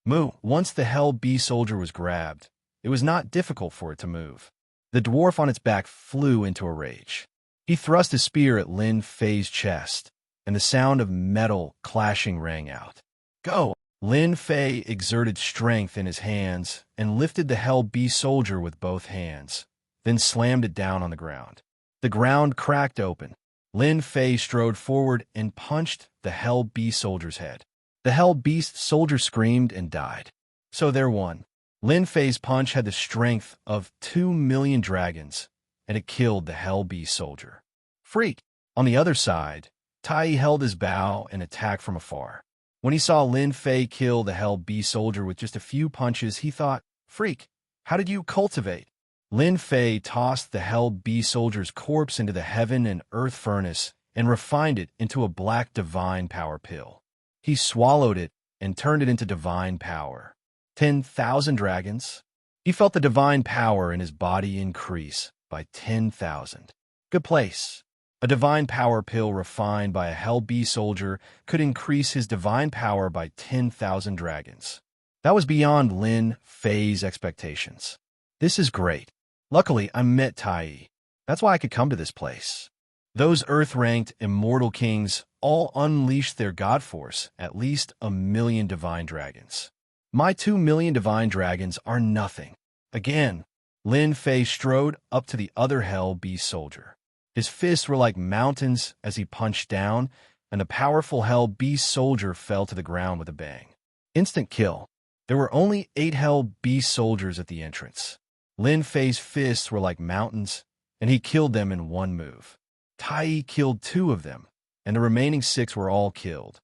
Once the Hell Bee soldier was grabbed, it was not difficult for it to move. The dwarf on its back flew into a rage. He thrust his spear at Lin Fei's chest, and the sound of metal clashing rang out. Go! Lin Fei exerted strength in his hands and lifted the Hell Bee soldier with both hands, then slammed it down on the ground. The ground cracked open. Lin Fei strode forward and punched the Hell Bee soldier's head. The Hell Beast soldier screamed and died. So there won. Lin Fei's punch had the strength of 2 million dragons, and it killed the Hell Bee soldier. Freak! On the other side, Tai held his bow and attacked from afar. When he saw Lin Fei kill the Hell Bee soldier with just a few punches, he thought, Freak, how did you cultivate? Lin Fei tossed the Hell Bee soldier's corpse into the heaven and earth furnace and refined it into a black divine power pill. He swallowed it and turned it into divine power. 10,000 dragons. He felt the divine power in his body increase by 10,000. Good place. A divine power pill refined by a Hell Bee soldier could increase his divine power by 10,000 dragons. That was beyond Lin Fei's expectations. This is great. Luckily, I met Tai. That's why I could come to this place. Those Earth-ranked immortal kings all unleashed their god force, at least 1 million divine dragons. My 2 million divine dragons are nothing. Again, Lin Fei strode up to the other Hell Bee soldier. His fists were like mountains as he punched down, and the powerful Hell Bee soldier fell to the ground with a bang. Instant kill. There were only 8 Hell Bee soldiers at the entrance. Lin Fei's fists were like mountains, and he killed them in one move. Tai killed 2 of them, and the remaining 6 were all killed.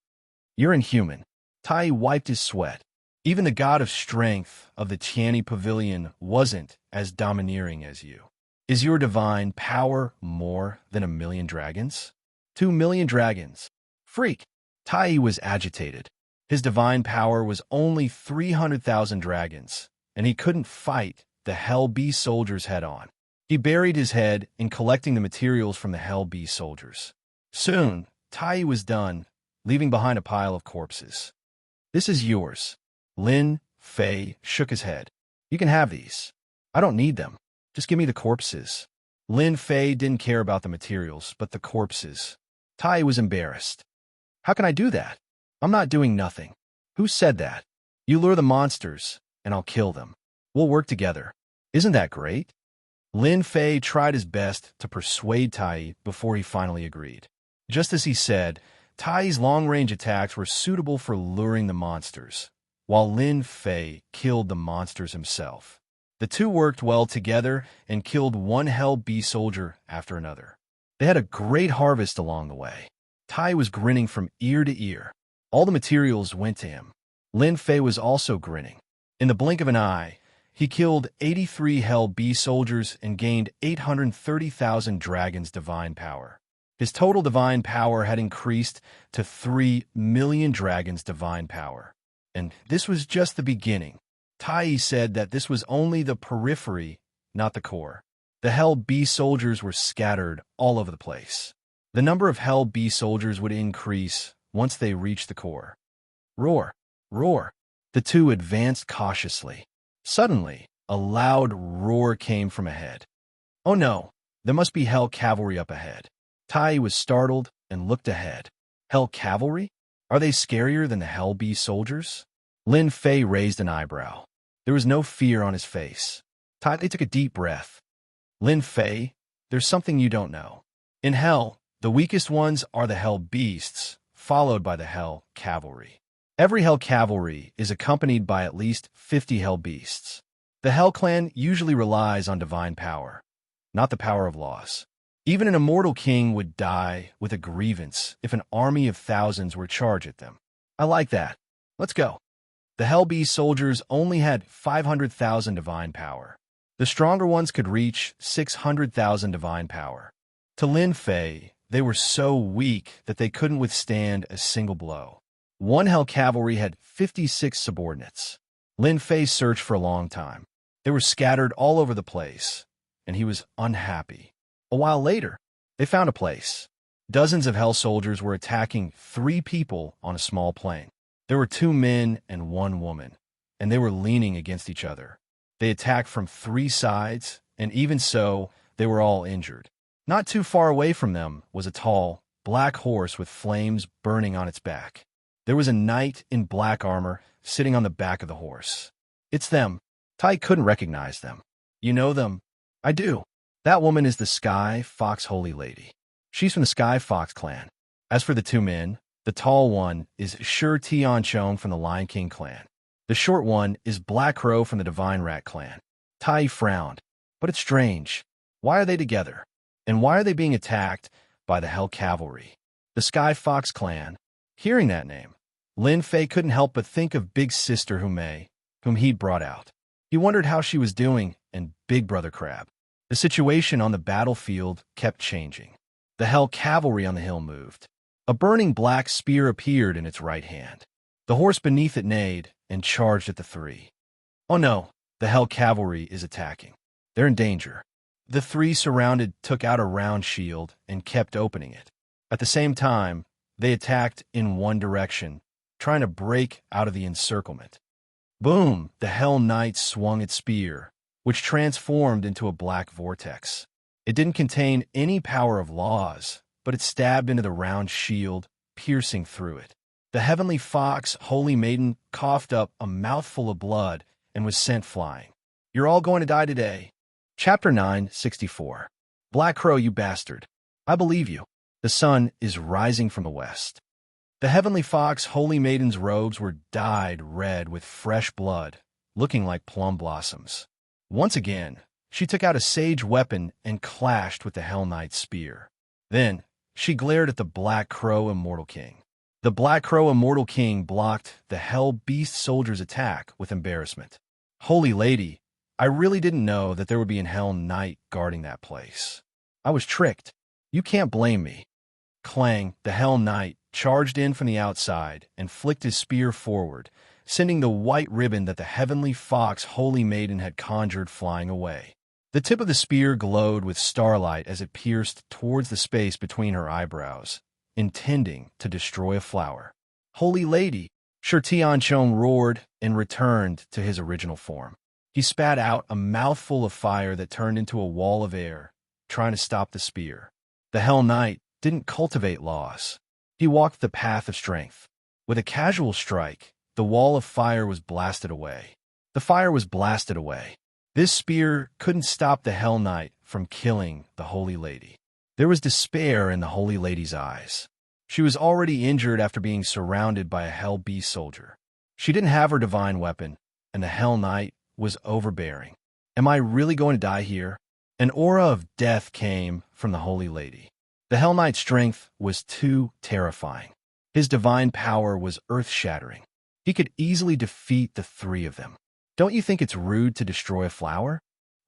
You're inhuman. Tai wiped his sweat. Even the god of strength of the Tianyi Pavilion wasn't as domineering as you. Is your divine power more than 1,000,000 dragons? 2,000,000 dragons. Freak! Tai was agitated. His divine power was only 300,000 dragons, and he couldn't fight the Hell Beast soldiers head-on. He buried his head in collecting the materials from the Hell Beast soldiers. Soon, Tai was done, leaving behind a pile of corpses. "This is yours." Lin Fei shook his head. "You can have these. I don't need them. Just give me the corpses." Lin Fei didn't care about the materials, but the corpses. Tai was embarrassed. "How can I do that? I'm not doing nothing." "Who said that?" "You lure the monsters, and I'll kill them. We'll work together. Isn't that great?" Lin Fei tried his best to persuade Tai before he finally agreed. Just as he said, Tai's long-range attacks were suitable for luring the monsters, while Lin Fei killed the monsters himself. The two worked well together and killed one Hell Beast soldier after another. They had a great harvest along the way. Tai was grinning from ear to ear. All the materials went to him. Lin Fei was also grinning. In the blink of an eye, he killed 83 Hell Beast soldiers and gained 830,000 dragons' divine power. His total divine power had increased to 3,000,000 dragons' divine power. And this was just the beginning. Tai said that this was only the periphery, not the core. The Hell Beast soldiers were scattered all over the place. The number of Hell Beast soldiers would increase once they reached the core. Roar! Roar! The two advanced cautiously. Suddenly, a loud roar came from ahead. "Oh no, there must be Hell Cavalry up ahead." Tai was startled and looked ahead. "Hell Cavalry? Are they scarier than the Hell Beast soldiers?" Lin Fei raised an eyebrow. There was no fear on his face. Tai took a deep breath. "Lin Fei, there's something you don't know. In Hell, the weakest ones are the Hell Beasts, followed by the Hell Cavalry. Every Hell Cavalry is accompanied by at least 50 Hell Beasts. The Hell Clan usually relies on divine power, not the power of laws. Even an immortal king would die with a grievance if an army of thousands were charged at them. I like that. Let's go." The Hell Beast soldiers only had 500,000 divine power. The stronger ones could reach 600,000 divine power. To Lin Fei, they were so weak that they couldn't withstand a single blow. One Hell Cavalry had 56 subordinates. Lin Fei searched for a long time. They were scattered all over the place, and he was unhappy. A while later, they found a place. Dozens of Hell soldiers were attacking 3 people on a small plain. There were 2 men and 1 woman, and they were leaning against each other. They attacked from 3 sides, and even so, they were all injured. Not too far away from them was a tall, black horse with flames burning on its back. There was a knight in black armor sitting on the back of the horse. "It's them." Tai couldn't recognize them. "You know them?" "I do. That woman is the Sky Fox Holy Lady. She's from the Sky Fox clan. As for the 2 men, the tall one is Shi Tianchong from the Lion King clan. The short one is Black Crow from the Divine Rat clan." Tai frowned. "But it's strange. Why are they together? And why are they being attacked by the Hell Cavalry?" The Sky Fox clan. Hearing that name, Lin Fei couldn't help but think of Big Sister Humei, whom he'd brought out. He wondered how she was doing, and Big Brother Crab. The situation on the battlefield kept changing. The Hell Cavalry on the hill moved. A burning black spear appeared in its right hand. The horse beneath it neighed and charged at the 3. "Oh no, the Hell Cavalry is attacking. They're in danger." The 3 surrounded took out a round shield and kept opening it. At the same time, they attacked in one direction, trying to break out of the encirclement. Boom! The Hell Knight swung its spear, which transformed into a black vortex. It didn't contain any power of laws, but it stabbed into the round shield, piercing through it. The Heavenly Fox, Holy Maiden, coughed up a mouthful of blood and was sent flying. "You're all going to die today." Chapter 964. "Black Crow, you bastard. I believe you. The sun is rising from the west." The Heavenly Fox, Holy Maiden's robes were dyed red with fresh blood, looking like plum blossoms. Once again, she took out a sage weapon and clashed with the Hell Knight's spear. Then, she glared at the Black Crow Immortal King. The Black Crow Immortal King blocked the Hell Beast soldier's attack with embarrassment. "Holy Lady, I really didn't know that there would be a hell knight guarding that place. I was tricked. You can't blame me. Clang, the Hell Knight charged in from the outside and flicked his spear forward, sending the white ribbon that the heavenly fox Holy Maiden had conjured flying away. The tip of the spear glowed with starlight as it pierced towards the space between her eyebrows, intending to destroy a flower. Holy Lady! Sir Tianchong roared and returned to his original form. He spat out a mouthful of fire that turned into a wall of air, trying to stop the spear. The Hell Knight didn't cultivate laws. He walked the path of strength. With a casual strike, the wall of fire was blasted away. The fire was blasted away. This spear couldn't stop the Hell Knight from killing the Holy Lady. There was despair in the Holy Lady's eyes. She was already injured after being surrounded by a Hell Beast soldier. She didn't have her divine weapon, and the Hell Knight was overbearing. Am I really going to die here? An aura of death came from the Holy Lady. The Hell Knight's strength was too terrifying. His divine power was earth-shattering. He could easily defeat the three of them. Don't you think it's rude to destroy a flower?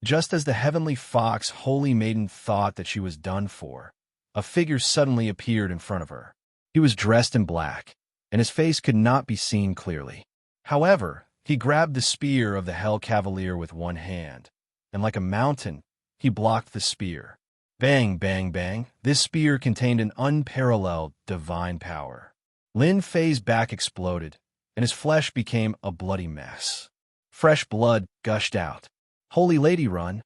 Just as the heavenly fox Holy Maiden thought that she was done for, a figure suddenly appeared in front of her. He was dressed in black, and his face could not be seen clearly. However, he grabbed the spear of the Hell Cavalier with one hand, and like a mountain, he blocked the spear. Bang, bang, bang. This spear contained an unparalleled divine power. Lin Fei's back exploded, and his flesh became a bloody mess. Fresh blood gushed out. Holy Lady, run!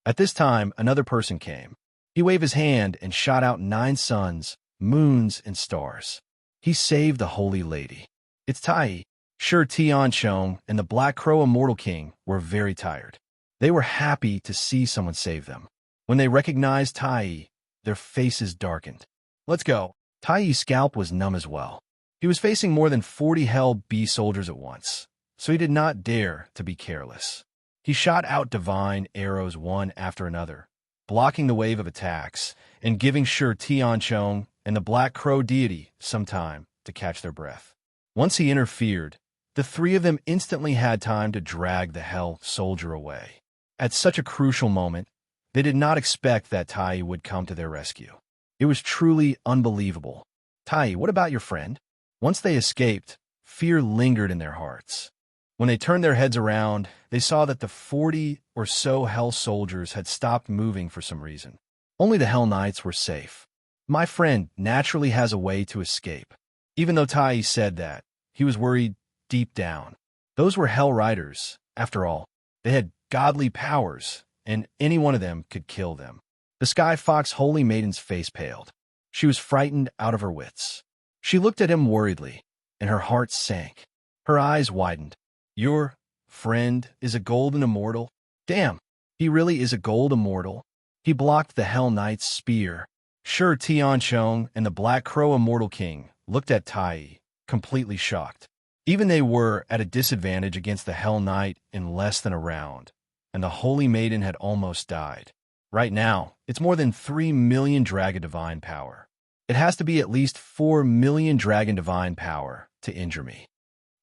At this time, another person came. He waved his hand and shot out 9 suns, moons, and stars. He saved the Holy Lady. It's Tai. Sure, Tianchong and the Black Crow Immortal King were very tired. They were happy to see someone save them. When they recognized Tai, their faces darkened. Let's go. Tai's scalp was numb as well. He was facing more than 40 Hell Beast soldiers at once, so he did not dare to be careless. He shot out divine arrows one after another, blocking the wave of attacks and giving Sure Tianchong and the Black Crow deity some time to catch their breath. Once he interfered, the three of them instantly had time to drag the Hell soldier away. At such a crucial moment, they did not expect that Tai would come to their rescue. It was truly unbelievable. Tai, what about your friend? Once they escaped, fear lingered in their hearts. When they turned their heads around, they saw that the 40 or so Hell soldiers had stopped moving for some reason. Only the Hell Knights were safe. My friend naturally has a way to escape. Even though Tai said that, he was worried deep down. Those were Hell Riders, after all. They had godly powers, and any one of them could kill them. The Sky Fox Holy Maiden's face paled. She was frightened out of her wits. She looked at him worriedly, and her heart sank. Her eyes widened. Your friend is a golden immortal? Damn, he really is a gold immortal. He blocked the Hell Knight's spear. Sure Tianchong and the Black Crow Immortal King looked at Tai, completely shocked. Even they were at a disadvantage against the Hell Knight in less than a round, and the Holy Maiden had almost died. Right now, it's more than 3 million Dragon Divine Power. It has to be at least 4 million Dragon Divine Power to injure me.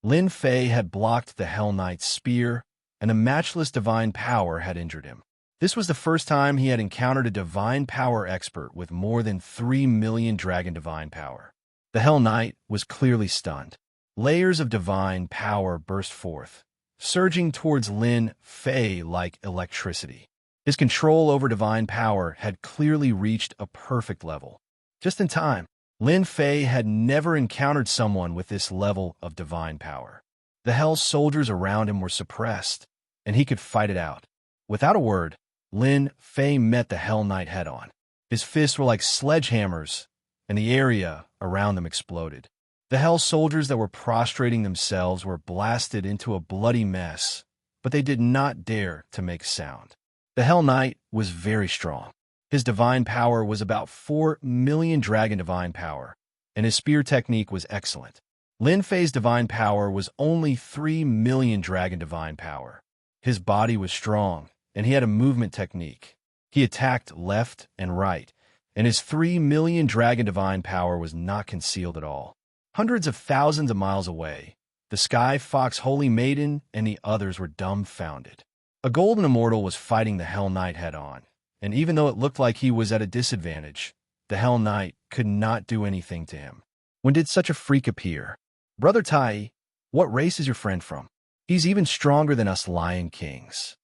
Lin Fei had blocked the Hell Knight's spear, and a matchless divine power had injured him. This was the first time he had encountered a divine power expert with more than 3 million Dragon Divine Power. The Hell Knight was clearly stunned. Layers of divine power burst forth, surging towards Lin Fei like electricity. His control over divine power had clearly reached a perfect level. Just in time, Lin Fei had never encountered someone with this level of divine power. The Hell soldiers around him were suppressed, and he could fight it out. Without a word, Lin Fei met the Hell Knight head-on. His fists were like sledgehammers, and the area around them exploded. The Hell soldiers that were prostrating themselves were blasted into a bloody mess, but they did not dare to make sound. The Hell Knight was very strong. His divine power was about 4 million Dragon Divine Power, and his spear technique was excellent. Lin Fei's divine power was only 3 million Dragon Divine Power. His body was strong, and he had a movement technique. He attacked left and right, and his 3 million Dragon Divine Power was not concealed at all. Hundreds of thousands of miles away, the Sky Fox Holy Maiden and the others were dumbfounded. A golden immortal was fighting the Hell Knight head-on, and even though it looked like he was at a disadvantage, the Hell Knight could not do anything to him. When did such a freak appear? Brother Tai, what race is your friend from? He's even stronger than us Lion Kings.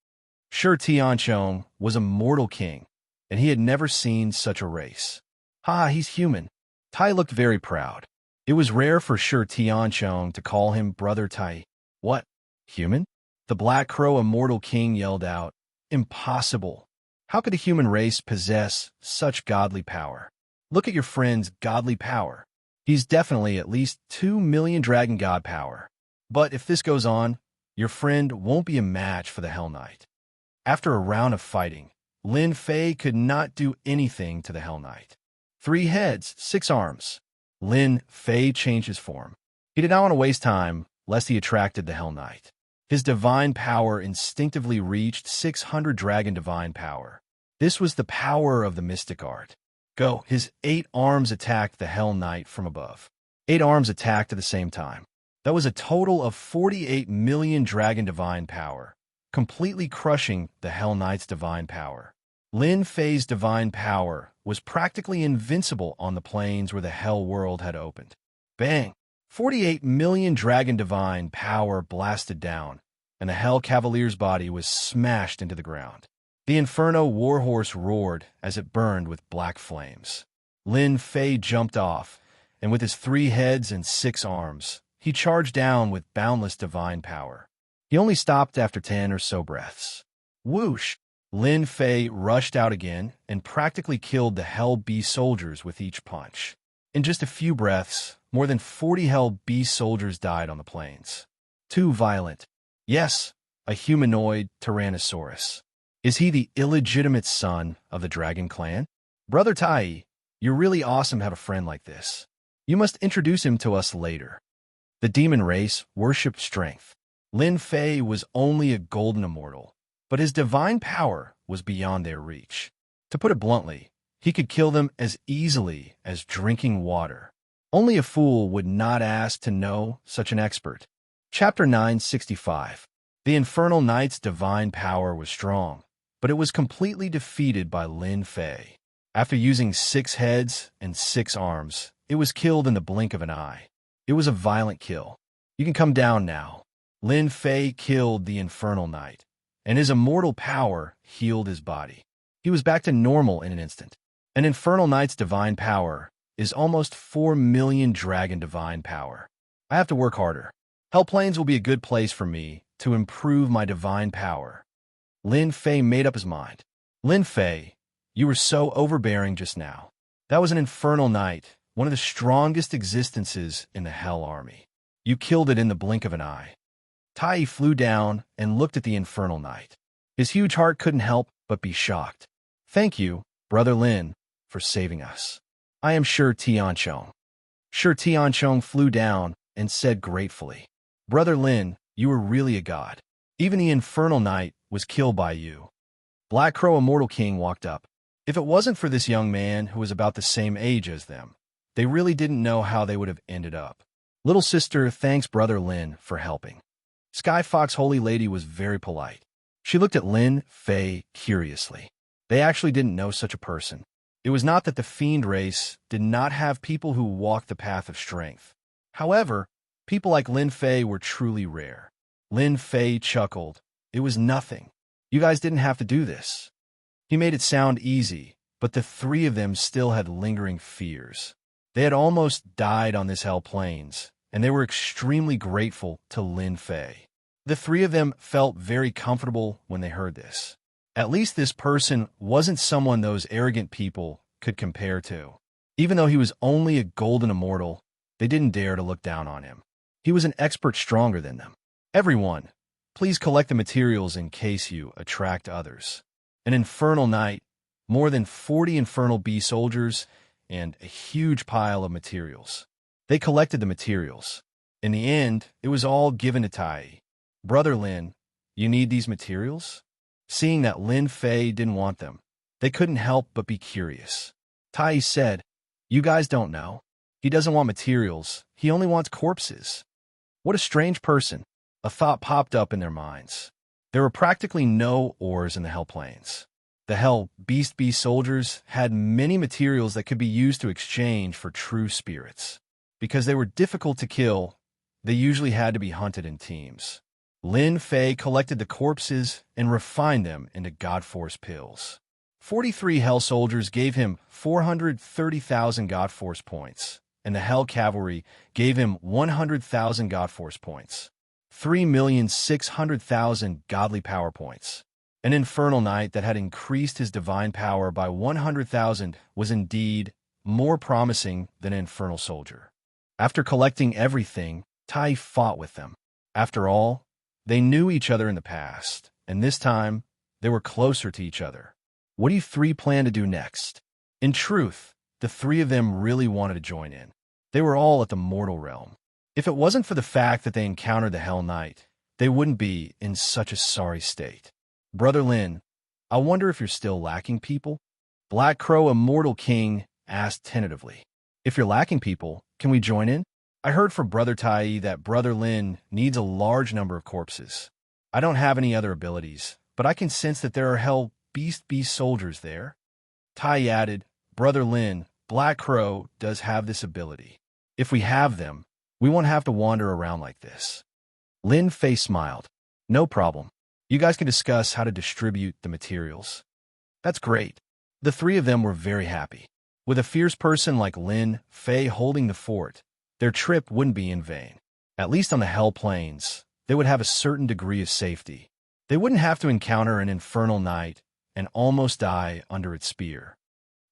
Sure, Tianchong was a mortal king, and he had never seen such a race. Ha, he's human. Tai looked very proud. It was rare for Sure Tianchong to call him Brother Tai. What? Human? The Black Crow Immortal King yelled out. Impossible. How could a human race possess such godly power? Look at your friend's godly power. He's definitely at least 2 million dragon god power. But if this goes on, your friend won't be a match for the Hell Knight. After a round of fighting, Lin Fei could not do anything to the Hell Knight. 3 heads, 6 arms. Lin Fei changed his form. He did not want to waste time, lest he attracted the Hell Knight. His divine power instinctively reached 600 dragon divine power. This was the power of the mystic art. Go. His 8 arms attacked the Hell Knight from above. 8 arms attacked at the same time. That was a total of 48 million dragon divine power, completely crushing the Hell Knight's divine power. Lin Fei's divine power was practically invincible on the plains where the Hell World had opened. Bang! 48 million dragon divine power blasted down, and the Hell Cavalier's body was smashed into the ground. The Inferno Warhorse roared as it burned with black flames. Lin Fei jumped off, and with his 3 heads and 6 arms, he charged down with boundless divine power. He only stopped after 10 or so breaths. Whoosh! Lin Fei rushed out again and practically killed the Hell Beast soldiers with each punch. In just a few breaths, more than 40 Hell Beast soldiers died on the plains. Too violent. Yes, a humanoid Tyrannosaurus. Is he the illegitimate son of the Dragon Clan? Brother Tai, you're really awesome to have a friend like this. You must introduce him to us later. The demon race worshipped strength. Lin Fei was only a golden immortal, but his divine power was beyond their reach. To put it bluntly, he could kill them as easily as drinking water. Only a fool would not ask to know such an expert. Chapter 965. The Infernal Knight's divine power was strong, but it was completely defeated by Lin Fei. After using 6 heads and 6 arms, it was killed in the blink of an eye. It was a violent kill. You can come down now. Lin Fei killed the Infernal Knight, and his immortal power healed his body. He was back to normal in an instant. An Infernal Knight's divine power is almost 4 million dragon divine power. I have to work harder. Hell Plains will be a good place for me to improve my divine power. Lin Fei made up his mind. Lin Fei, you were so overbearing just now. That was an Infernal Knight, one of the strongest existences in the Hell Army. You killed it in the blink of an eye. Tai flew down and looked at the Infernal Knight. His huge heart couldn't help but be shocked. Thank you, Brother Lin, for saving us. I am Sure Tianchong. Sure Tianchong flew down and said gratefully, Brother Lin, you were really a god. Even the Infernal Knight was killed by you. Black Crow Immortal King walked up. If it wasn't for this young man who was about the same age as them, they really didn't know how they would have ended up. Little sister thanks Brother Lin for helping. Sky Fox Holy Lady was very polite. She looked at Lin Fei curiously. They actually didn't know such a person. It was not that the fiend race did not have people who walked the path of strength. However, people like Lin Fei were truly rare. Lin Fei chuckled. It was nothing. You guys didn't have to do this. He made it sound easy, but the 3 of them still had lingering fears. They had almost died on this Hell Plains, and they were extremely grateful to Lin Fei. The 3 of them felt very comfortable when they heard this. At least this person wasn't someone those arrogant people could compare to. Even though he was only a golden immortal, they didn't dare to look down on him. He was an expert stronger than them. Everyone, please collect the materials in case you attract others. An Infernal Knight, more than 40 Infernal Bee soldiers, and a huge pile of materials. They collected the materials. In the end, it was all given to Tai. Brother Lin, you need these materials? Seeing that Lin Fei didn't want them, they couldn't help but be curious. Tai said, you guys don't know. He doesn't want materials. He only wants corpses. What a strange person. A thought popped up in their minds. There were practically no ores in the Hell Plains. The Hell Beast soldiers had many materials that could be used to exchange for true spirits. Because they were difficult to kill, they usually had to be hunted in teams. Lin Fei collected the corpses and refined them into God-Force pills. 43 Hell soldiers gave him 430,000 God-Force points, and the Hell Cavalry gave him 100,000 God-Force points. 3,600,000 godly power points. An infernal knight that had increased his divine power by 100,000 was indeed more promising than an infernal soldier. After collecting everything, Tai fought with them. After all, they knew each other in the past, and this time, they were closer to each other. What do you three plan to do next? In truth, the three of them really wanted to join in. They were all at the mortal realm. If it wasn't for the fact that they encountered the Hell Knight, they wouldn't be in such a sorry state. Brother Lin, I wonder if you're still lacking people? Black Crow Immortal King asked tentatively. If you're lacking people, can we join in? I heard from Brother Tai that Brother Lin needs a large number of corpses. I don't have any other abilities, but I can sense that there are Hell Beast soldiers there. Tai added, Brother Lin, Black Crow does have this ability. If we have them, we won't have to wander around like this. Lin Fei smiled. No problem. You guys can discuss how to distribute the materials. That's great. The three of them were very happy. With a fierce person like Lin Fei holding the fort, their trip wouldn't be in vain. At least on the Hell Plains, they would have a certain degree of safety. They wouldn't have to encounter an infernal knight and almost die under its spear.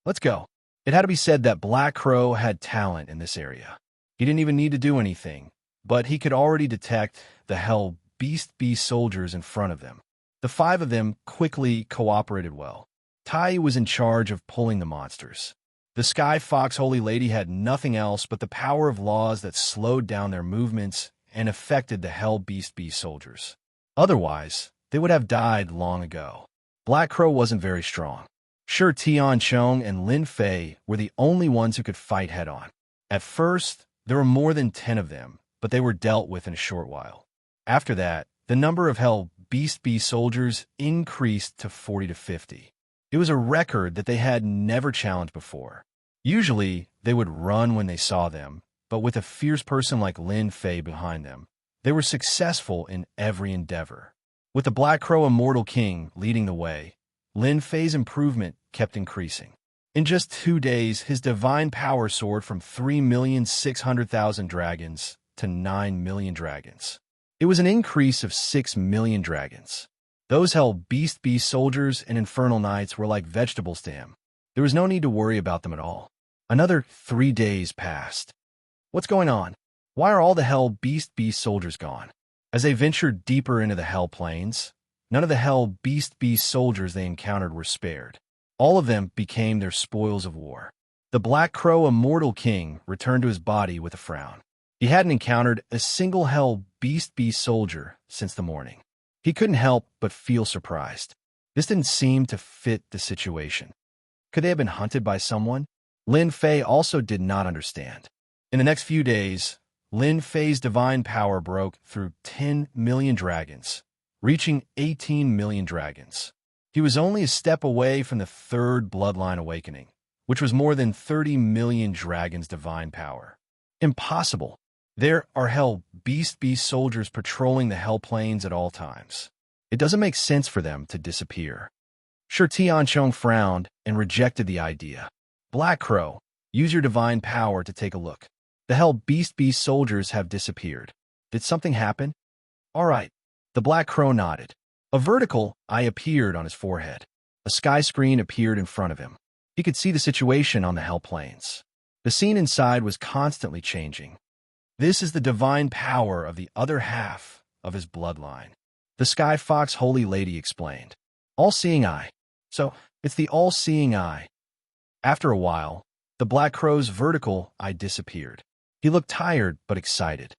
Let's go. It had to be said that Black Crow had talent in this area. He didn't even need to do anything, but he could already detect the Hell Beast soldiers in front of them. The five of them quickly cooperated well. Tai was in charge of pulling the monsters. The Sky Fox Holy Lady had nothing else but the power of laws that slowed down their movements and affected the Hell Beast soldiers. Otherwise, they would have died long ago. Black Crow wasn't very strong. Sure, Tian Chong and Lin Fei were the only ones who could fight head-on. At first, there were more than 10 of them, but they were dealt with in a short while. After that, the number of Hell Beast soldiers increased to 40 to 50. It was a record that they had never challenged before. Usually, they would run when they saw them, but with a fierce person like Lin Fei behind them, they were successful in every endeavor. With the Black Crow Immortal King leading the way, Lin Fei's improvement kept increasing. In just 2 days, his divine power soared from 3,600,000 dragons to 9 million dragons. It was an increase of 6 million dragons. Those Hell Beast soldiers and infernal knights were like vegetables to him. There was no need to worry about them at all. Another 3 days passed. What's going on? Why are all the Hell Beast soldiers gone? As they ventured deeper into the Hell Plains, none of the Hell Beast soldiers they encountered were spared. All of them became their spoils of war. The Black Crow Immortal King returned to his body with a frown. He hadn't encountered a single Hell Beast soldier since the morning. He couldn't help but feel surprised. This didn't seem to fit the situation. Could they have been hunted by someone? Lin Fei also did not understand. In the next few days, Lin Fei's divine power broke through 10 million dragons, reaching 18 million dragons. He was only a step away from the third bloodline awakening, which was more than 30 million dragons' divine power. Impossible. There are Hell Beast soldiers patrolling the Hell Plains at all times. It doesn't make sense for them to disappear. Sure, Tian Chong frowned and rejected the idea. Black Crow, use your divine power to take a look. The Hell Beast soldiers have disappeared. Did something happen? All right. The Black Crow nodded. A vertical eye appeared on his forehead. A sky screen appeared in front of him. He could see the situation on the Hell Plains. The scene inside was constantly changing. This is the divine power of the other half of his bloodline. The Sky Fox Holy Lady explained. All-seeing eye. So, it's the all-seeing eye. After a while, the Black Crow's vertical eye disappeared. He looked tired but excited.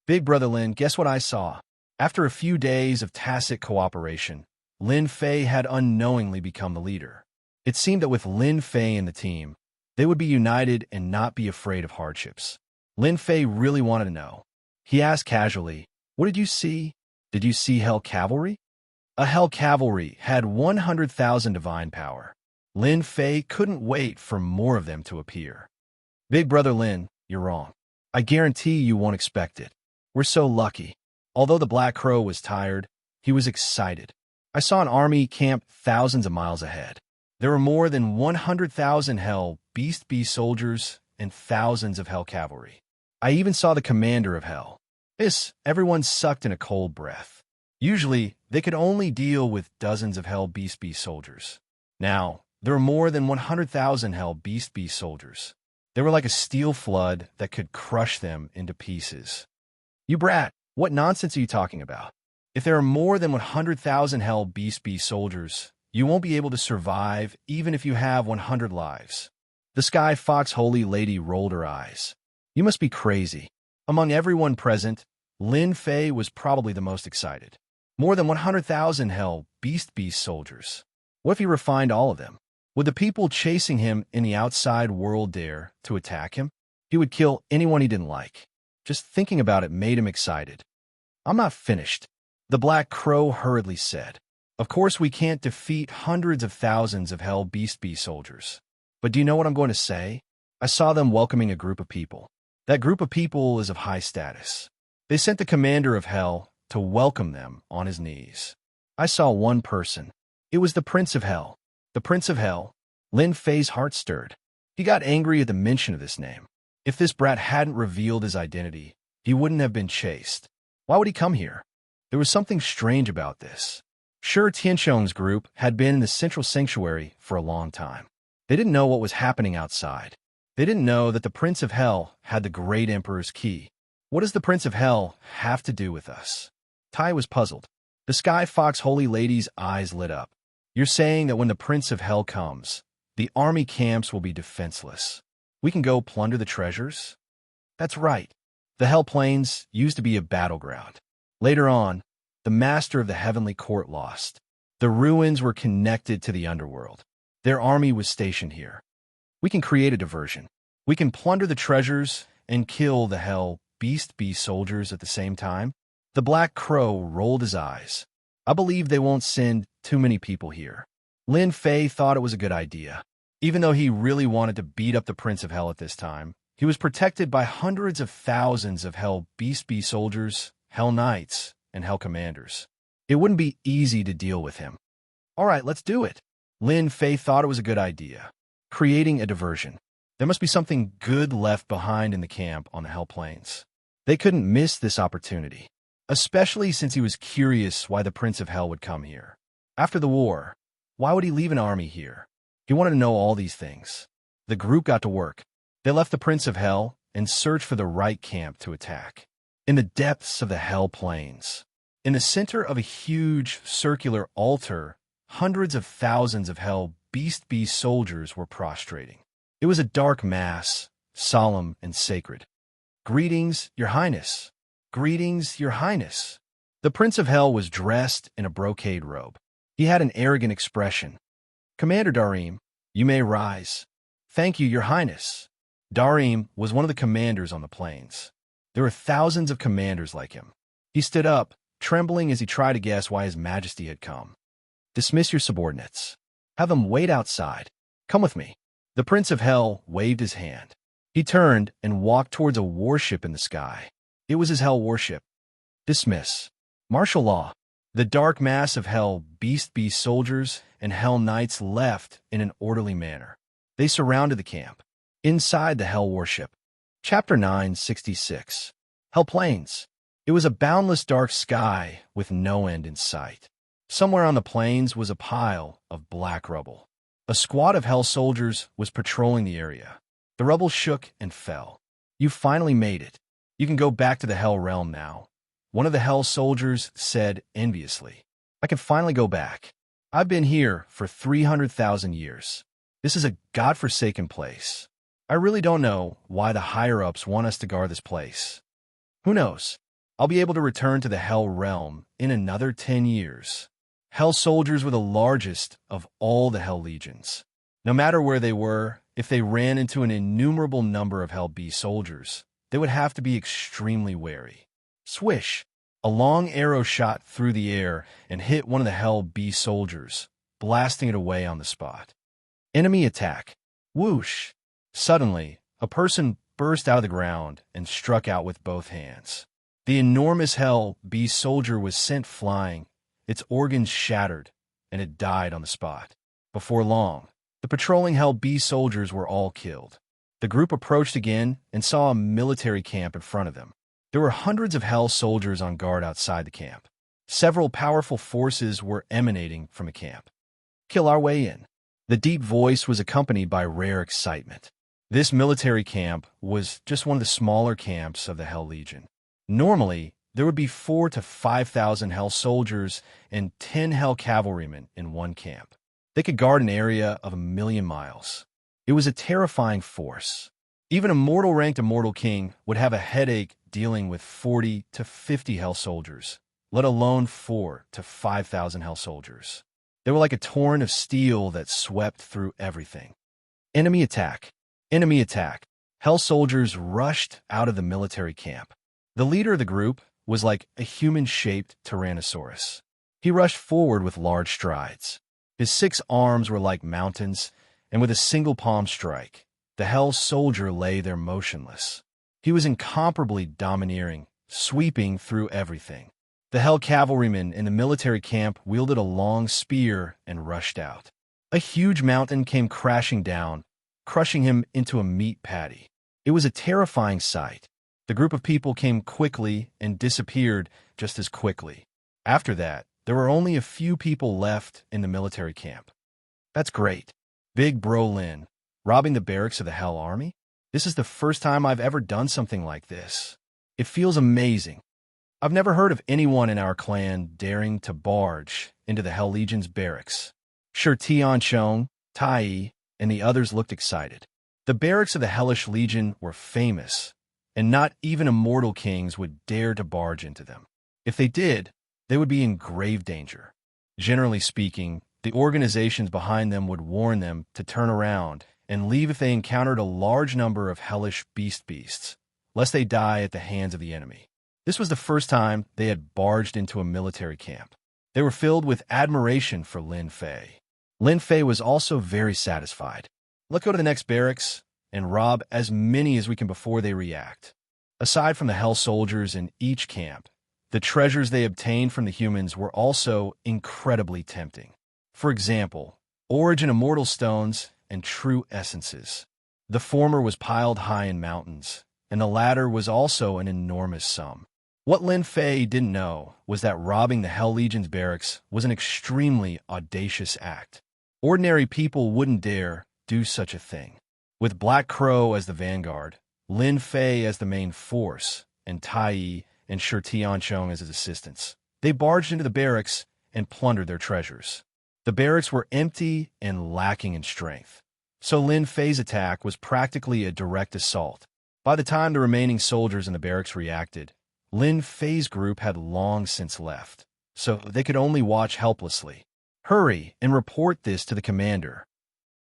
Big Brother Lin, guess what I saw? After a few days of tacit cooperation, Lin Fei had unknowingly become the leader. It seemed that with Lin Fei in the team, they would be united and not be afraid of hardships. Lin Fei really wanted to know. He asked casually, what did you see? Did you see Hell Cavalry? A Hell cavalry had 100,000 divine power. Lin Fei couldn't wait for more of them to appear. Big Brother Lin, you're wrong. I guarantee you won't expect it. We're so lucky. Although the Black Crow was tired, he was excited. I saw an army camped thousands of miles ahead. There were more than 100,000 Hell Beast soldiers and thousands of Hell cavalry. I even saw the commander of Hell. Everyone sucked in a cold breath. Usually, they could only deal with dozens of Hell Beast soldiers. Now, there were more than 100,000 Hell Beast soldiers. They were like a steel flood that could crush them into pieces. You brat, what nonsense are you talking about? If there are more than 100,000 Hell Beast soldiers, you won't be able to survive even if you have 100 lives. The Sky Fox Holy Lady rolled her eyes. You must be crazy. Among everyone present, Lin Fei was probably the most excited. More than 100,000 Hell Beast soldiers. What if he refined all of them? Would the people chasing him in the outside world dare to attack him? He would kill anyone he didn't like. Just thinking about it made him excited. I'm not finished, the Black Crow hurriedly said. Of course we can't defeat hundreds of thousands of Hell Beast soldiers. But do you know what I'm going to say? I saw them welcoming a group of people. That group of people is of high status. They sent the commander of Hell to welcome them on his knees. I saw one person. It was the Prince of Hell. The Prince of Hell. Lin Fei's heart stirred. He got angry at the mention of this name. If this brat hadn't revealed his identity, he wouldn't have been chased. Why would he come here? There was something strange about this. Sure, Tiansheng's group had been in the central sanctuary for a long time. They didn't know what was happening outside. They didn't know that the Prince of Hell had the Great Emperor's key. What does the Prince of Hell have to do with us? Tai was puzzled. The Sky Fox Holy Lady's eyes lit up. You're saying that when the Prince of Hell comes, the army camps will be defenseless. We can go plunder the treasures? That's right. The Hell Plains used to be a battleground. Later on, the master of the Heavenly Court lost. The ruins were connected to the underworld. Their army was stationed here. We can create a diversion. We can plunder the treasures and kill the Hell Beast soldiers at the same time. The Black Crow rolled his eyes. I believe they won't send too many people here. Lin Fei thought it was a good idea. Even though he really wanted to beat up the Prince of Hell at this time, he was protected by hundreds of thousands of Hell Beast soldiers, Hell Knights, and Hell Commanders. It wouldn't be easy to deal with him. All right, let's do it. Lin Fei thought it was a good idea. Creating a diversion. There must be something good left behind in the camp on the Hell Plains. They couldn't miss this opportunity, especially since he was curious why the Prince of Hell would come here. After the war, why would he leave an army here? He wanted to know all these things. The group got to work. They left the Prince of Hell and searched for the right camp to attack. In the depths of the Hell Plains, in the center of a huge circular altar, hundreds of thousands of Hell Beast soldiers were prostrating. It was a dark mass, solemn and sacred. Greetings, Your Highness. Greetings, Your Highness. The Prince of Hell was dressed in a brocade robe. He had an arrogant expression. Commander Darim, you may rise. Thank you, Your Highness. Darim was one of the commanders on the plains. There were thousands of commanders like him. He stood up, trembling as he tried to guess why His Majesty had come. Dismiss your subordinates. Have them wait outside. Come with me. The Prince of Hell waved his hand. He turned and walked towards a warship in the sky. It was his Hell warship. Dismiss. Martial law. The dark mass of Hell Beast soldiers and Hell Knights left in an orderly manner. They surrounded the camp. Inside the Hell warship. Chapter 966. Hell Plains. It was a boundless dark sky with no end in sight. Somewhere on the plains was a pile of black rubble. A squad of Hell soldiers was patrolling the area. The rubble shook and fell. You finally made it. You can go back to the Hell realm now. One of the Hell soldiers said enviously. I can finally go back. I've been here for 300,000 years. This is a godforsaken place. I really don't know why the higher-ups want us to guard this place. Who knows? I'll be able to return to the Hell realm in another 10 years. Hell soldiers were the largest of all the Hell legions. No matter where they were, if they ran into an innumerable number of Hell soldiers, they would have to be extremely wary. Swish! A long arrow shot through the air and hit one of the Hell Beast soldiers, blasting it away on the spot. Enemy attack. Whoosh! Suddenly, a person burst out of the ground and struck out with both hands. The enormous Hell Beast soldier was sent flying, its organs shattered, and it died on the spot. Before long, the patrolling Hell Beast soldiers were all killed. The group approached again and saw a military camp in front of them. There were hundreds of Hell soldiers on guard outside the camp. Several powerful forces were emanating from the camp. Kill our way in. The deep voice was accompanied by rare excitement. This military camp was just one of the smaller camps of the Hell Legion. Normally, there would be 4,000 to 5,000 Hell soldiers and 10 Hell cavalrymen in one camp. They could guard an area of 1,000,000 miles. It was a terrifying force. Even a mortal-ranked Immortal King would have a headache dealing with 40 to 50 Hell soldiers, let alone 4,000 to 5,000 Hell soldiers. They were like a torrent of steel that swept through everything. Enemy attack. Enemy attack. Hell soldiers rushed out of the military camp. The leader of the group was like a human-shaped Tyrannosaurus. He rushed forward with large strides. His 6 arms were like mountains, and with a single palm strike, the Hell soldier lay there motionless. He was incomparably domineering, sweeping through everything. The Hell cavalrymen in the military camp wielded a long spear and rushed out. A huge mountain came crashing down, crushing him into a meat patty. It was a terrifying sight. The group of people came quickly and disappeared just as quickly. After that, there were only a few people left in the military camp. That's great. Big Bro Lin, robbing the barracks of the Hell Army? This is the first time I've ever done something like this. It feels amazing. I've never heard of anyone in our clan daring to barge into the Hell Legion's barracks. Sure, Tianchong, Tai, and the others looked excited. The barracks of the Hellish Legion were famous, and not even immortal kings would dare to barge into them. If they did, they would be in grave danger. Generally speaking, the organizations behind them would warn them to turn around and leave if they encountered a large number of hellish beasts, lest they die at the hands of the enemy. This was the first time they had barged into a military camp. They were filled with admiration for Lin Fei. Lin Fei was also very satisfied. Let's go to the next barracks and rob as many as we can before they react. Aside from the Hell soldiers in each camp, the treasures they obtained from the humans were also incredibly tempting. For example, Origin Immortal Stones and True Essences. The former was piled high in mountains, and the latter was also an enormous sum. What Lin Fei didn't know was that robbing the Hell Legion's barracks was an extremely audacious act. Ordinary people wouldn't dare do such a thing. With Black Crow as the vanguard, Lin Fei as the main force, and Tai and Shi Tianchong as his assistants, they barged into the barracks and plundered their treasures. The barracks were empty and lacking in strength, so Lin Fei's attack was practically a direct assault. By the time the remaining soldiers in the barracks reacted, Lin Fei's group had long since left, so they could only watch helplessly. Hurry and report this to the commander.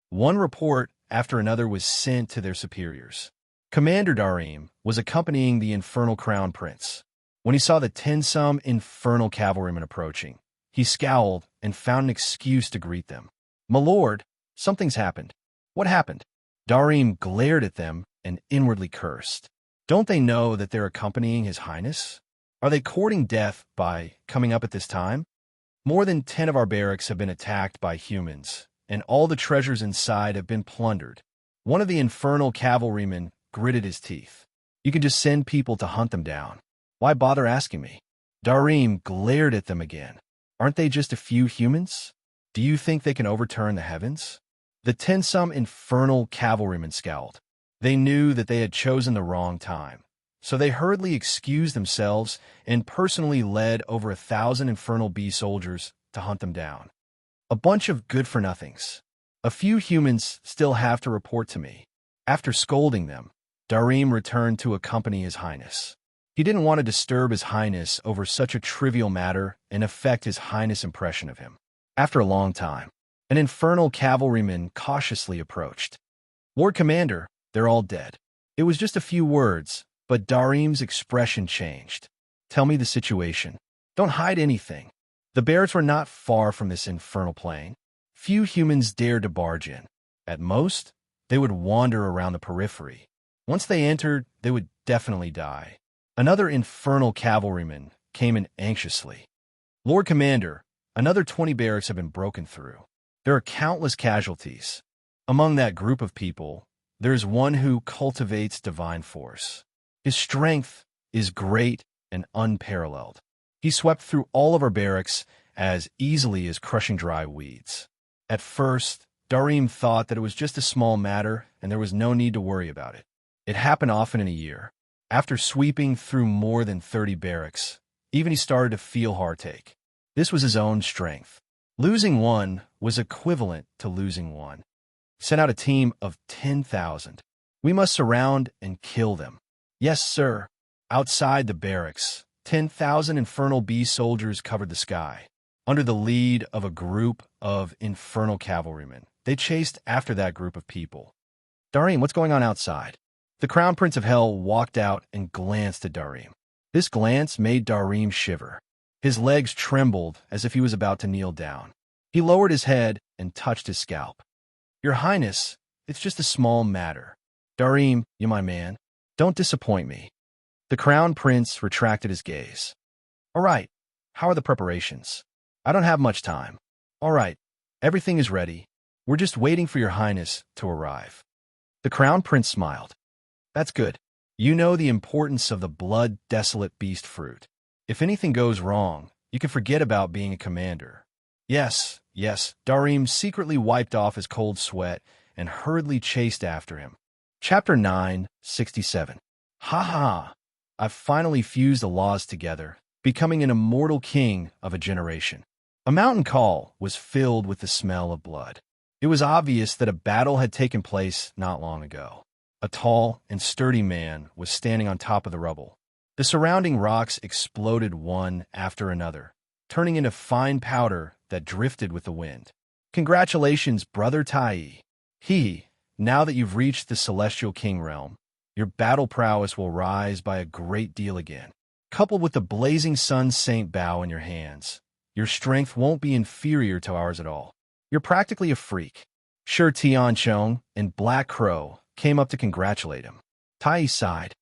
One report after another was sent to their superiors. Commander Darim was accompanying the Infernal Crown Prince. When he saw the 10-some Infernal cavalrymen approaching, he scowled and found an excuse to greet them. "My lord, something's happened." "What happened?" Darim glared at them and inwardly cursed. Don't they know that they're accompanying His Highness? Are they courting death by coming up at this time? More than 10 of our barracks have been attacked by humans, and all the treasures inside have been plundered. One of the Infernal cavalrymen gritted his teeth. "You can just send people to hunt them down. Why bother asking me?" Darim glared at them again. "Aren't they just a few humans? Do you think they can overturn the heavens?" The 10-some Infernal cavalrymen scowled. They knew that they had chosen the wrong time, so they hurriedly excused themselves and personally led over 1,000 Infernal Bee soldiers to hunt them down. A bunch of good-for-nothings. A few humans still have to report to me. After scolding them, Darim returned to accompany His Highness. He didn't want to disturb His Highness over such a trivial matter and affect His Highness' impression of him. After a long time, an Infernal cavalryman cautiously approached. "Lord Commander, they're all dead." It was just a few words, but Darim's expression changed. Tell me the situation. Don't hide anything. The barracks were not far from this infernal plain. Few humans dared to barge in. At most, they would wander around the periphery. Once they entered, they would definitely die. Another infernal cavalryman came in anxiously. Lord Commander, another 20 barracks have been broken through. There are countless casualties. Among that group of people, there is one who cultivates divine force. His strength is great and unparalleled. He swept through all of our barracks as easily as crushing dry weeds. At first, Darim thought that it was just a small matter and there was no need to worry about it. It happened often in a year. After sweeping through more than 30 barracks, even he started to feel heartache. This was his own strength. Losing one was equivalent to losing one. Sent out a team of 10,000. We must surround and kill them. Yes, sir. Outside the barracks, 10,000 infernal bee soldiers covered the sky. Under the lead of a group of infernal cavalrymen, they chased after that group of people. Darim, what's going on outside? The Crown Prince of Hell walked out and glanced at Darim. This glance made Darim shiver. His legs trembled as if he was about to kneel down. He lowered his head and touched his scalp. Your Highness, it's just a small matter. Darim, you my man, don't disappoint me. The Crown Prince retracted his gaze. All right, how are the preparations? I don't have much time. All right, everything is ready. We're just waiting for your Highness to arrive. The Crown Prince smiled. That's good. You know the importance of the blood-desolate beast fruit. If anything goes wrong, you can forget about being a commander. Yes, Darim secretly wiped off his cold sweat and hurriedly chased after him. Chapter 9:67. Ha ha! I've finally fused the laws together, becoming an immortal king of a generation. A mountain call was filled with the smell of blood. It was obvious that a battle had taken place not long ago. A tall and sturdy man was standing on top of the rubble. The surrounding rocks exploded one after another, turning into fine powder that drifted with the wind. Congratulations, Brother Tai. Now that you've reached the Celestial King realm, your battle prowess will rise by a great deal again. Coupled with the blazing sun saint bow in your hands, your strength won't be inferior to ours at all. You're practically a freak. Sure Tian Chong and Black Crow came up to congratulate him. Tai sighed.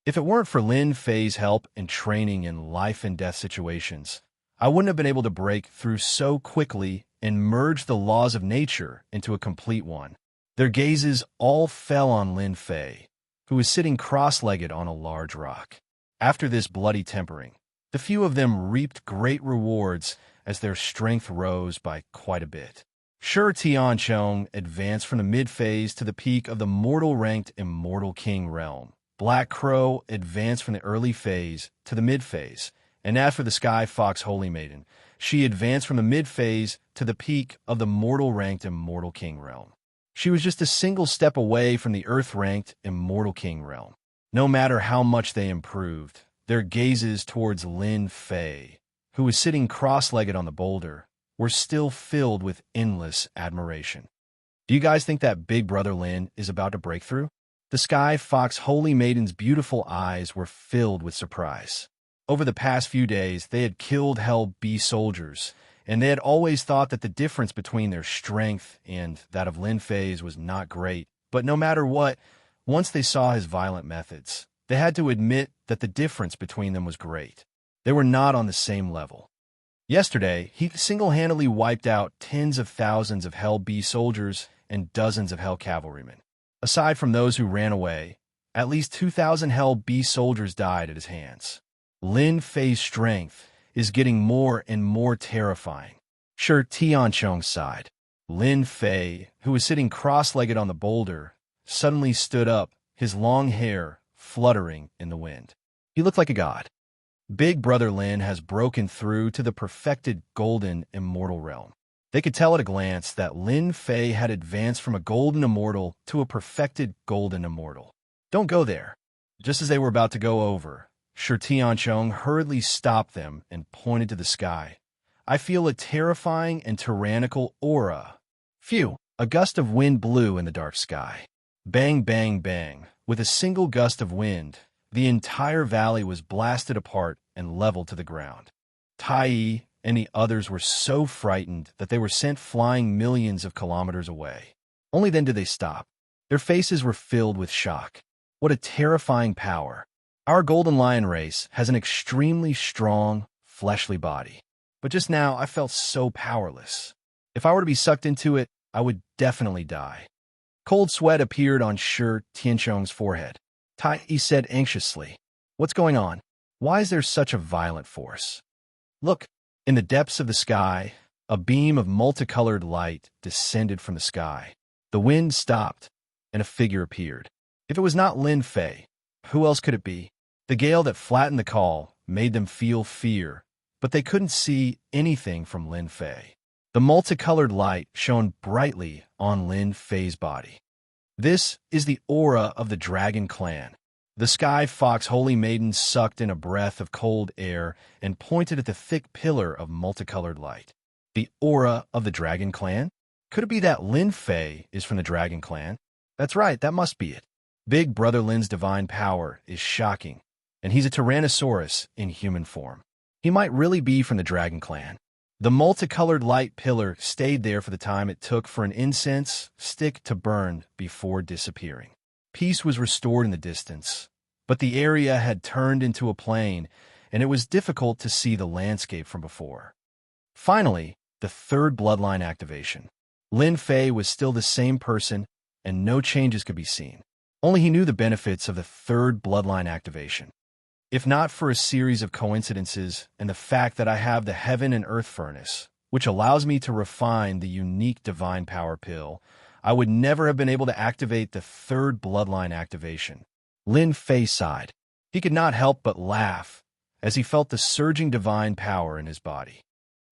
If it weren't for Lin Fei's help and training in life and death situations, I wouldn't have been able to break through so quickly and merge the laws of nature into a complete one. Their gazes all fell on Lin Fei, who was sitting cross-legged on a large rock. After this bloody tempering, the few of them reaped great rewards as their strength rose by quite a bit. Sure Tian Chong advanced from the mid-phase to the peak of the mortal-ranked Immortal King realm. Black Crow advanced from the early phase to the mid-phase, and as for the Sky Fox Holy Maiden, she advanced from the mid-phase to the peak of the mortal-ranked Immortal King realm. She was just a single step away from the Earth-ranked Immortal King realm. No matter how much they improved, their gazes towards Lin Fei, who was sitting cross-legged on the boulder, were still filled with endless admiration. Do you guys think that Big Brother Lin is about to break through? The Sky Fox Holy Maiden's beautiful eyes were filled with surprise. Over the past few days, they had killed Hell Bee soldiers, and they had always thought that the difference between their strength and that of Lin Fei's was not great. But no matter what, once they saw his violent methods, they had to admit that the difference between them was great. They were not on the same level. Yesterday, he single-handedly wiped out tens of thousands of Hell Bee soldiers and dozens of Hell cavalrymen. Aside from those who ran away, at least 2,000 Hell Bee soldiers died at his hands. Lin Fei's strength is getting more and more terrifying. Sure Tian Chong sighed. Lin Fei, who was sitting cross-legged on the boulder, suddenly stood up, his long hair fluttering in the wind. He looked like a god. Big Brother Lin has broken through to the perfected golden immortal realm. They could tell at a glance that Lin Fei had advanced from a golden immortal to a perfected golden immortal. Don't go there. Just as they were about to go over, Sure Tian Chong hurriedly stopped them and pointed to the sky. I feel a terrifying and tyrannical aura. Phew! A gust of wind blew in the dark sky. Bang, bang, bang. With a single gust of wind, the entire valley was blasted apart and leveled to the ground. Tai and the others were so frightened that they were sent flying millions of kilometers away. Only then did they stop. Their faces were filled with shock. What a terrifying power. Our golden lion race has an extremely strong, fleshly body. But just now, I felt so powerless. If I were to be sucked into it, I would definitely die. Cold sweat appeared on Shi Tianchong's forehead. Tai said anxiously, "What's going on? Why is there such a violent force?" "Look." In the depths of the sky, a beam of multicolored light descended from the sky. The wind stopped, and a figure appeared. If it was not Lin Fei, who else could it be? The gale that flattened the call made them feel fear, but they couldn't see anything from Lin Fei. The multicolored light shone brightly on Lin Fei's body. This is the aura of the Dragon Clan. The Sky Fox Holy Maiden sucked in a breath of cold air and pointed at the thick pillar of multicolored light. The aura of the Dragon Clan? Could it be that Lin Fei is from the Dragon Clan? That's right, that must be it. Big Brother Lin's divine power is shocking, and he's a Tyrannosaurus in human form. He might really be from the Dragon Clan. The multicolored light pillar stayed there for the time it took for an incense stick to burn before disappearing. Peace was restored in the distance, but the area had turned into a plain, and it was difficult to see the landscape from before. Finally, the third bloodline activation. Lin Fei was still the same person, and no changes could be seen. Only he knew the benefits of the third bloodline activation. If not for a series of coincidences and the fact that I have the Heaven and Earth Furnace, which allows me to refine the unique divine power pill, I would never have been able to activate the third bloodline activation. Lin Fei sighed. He could not help but laugh as he felt the surging divine power in his body.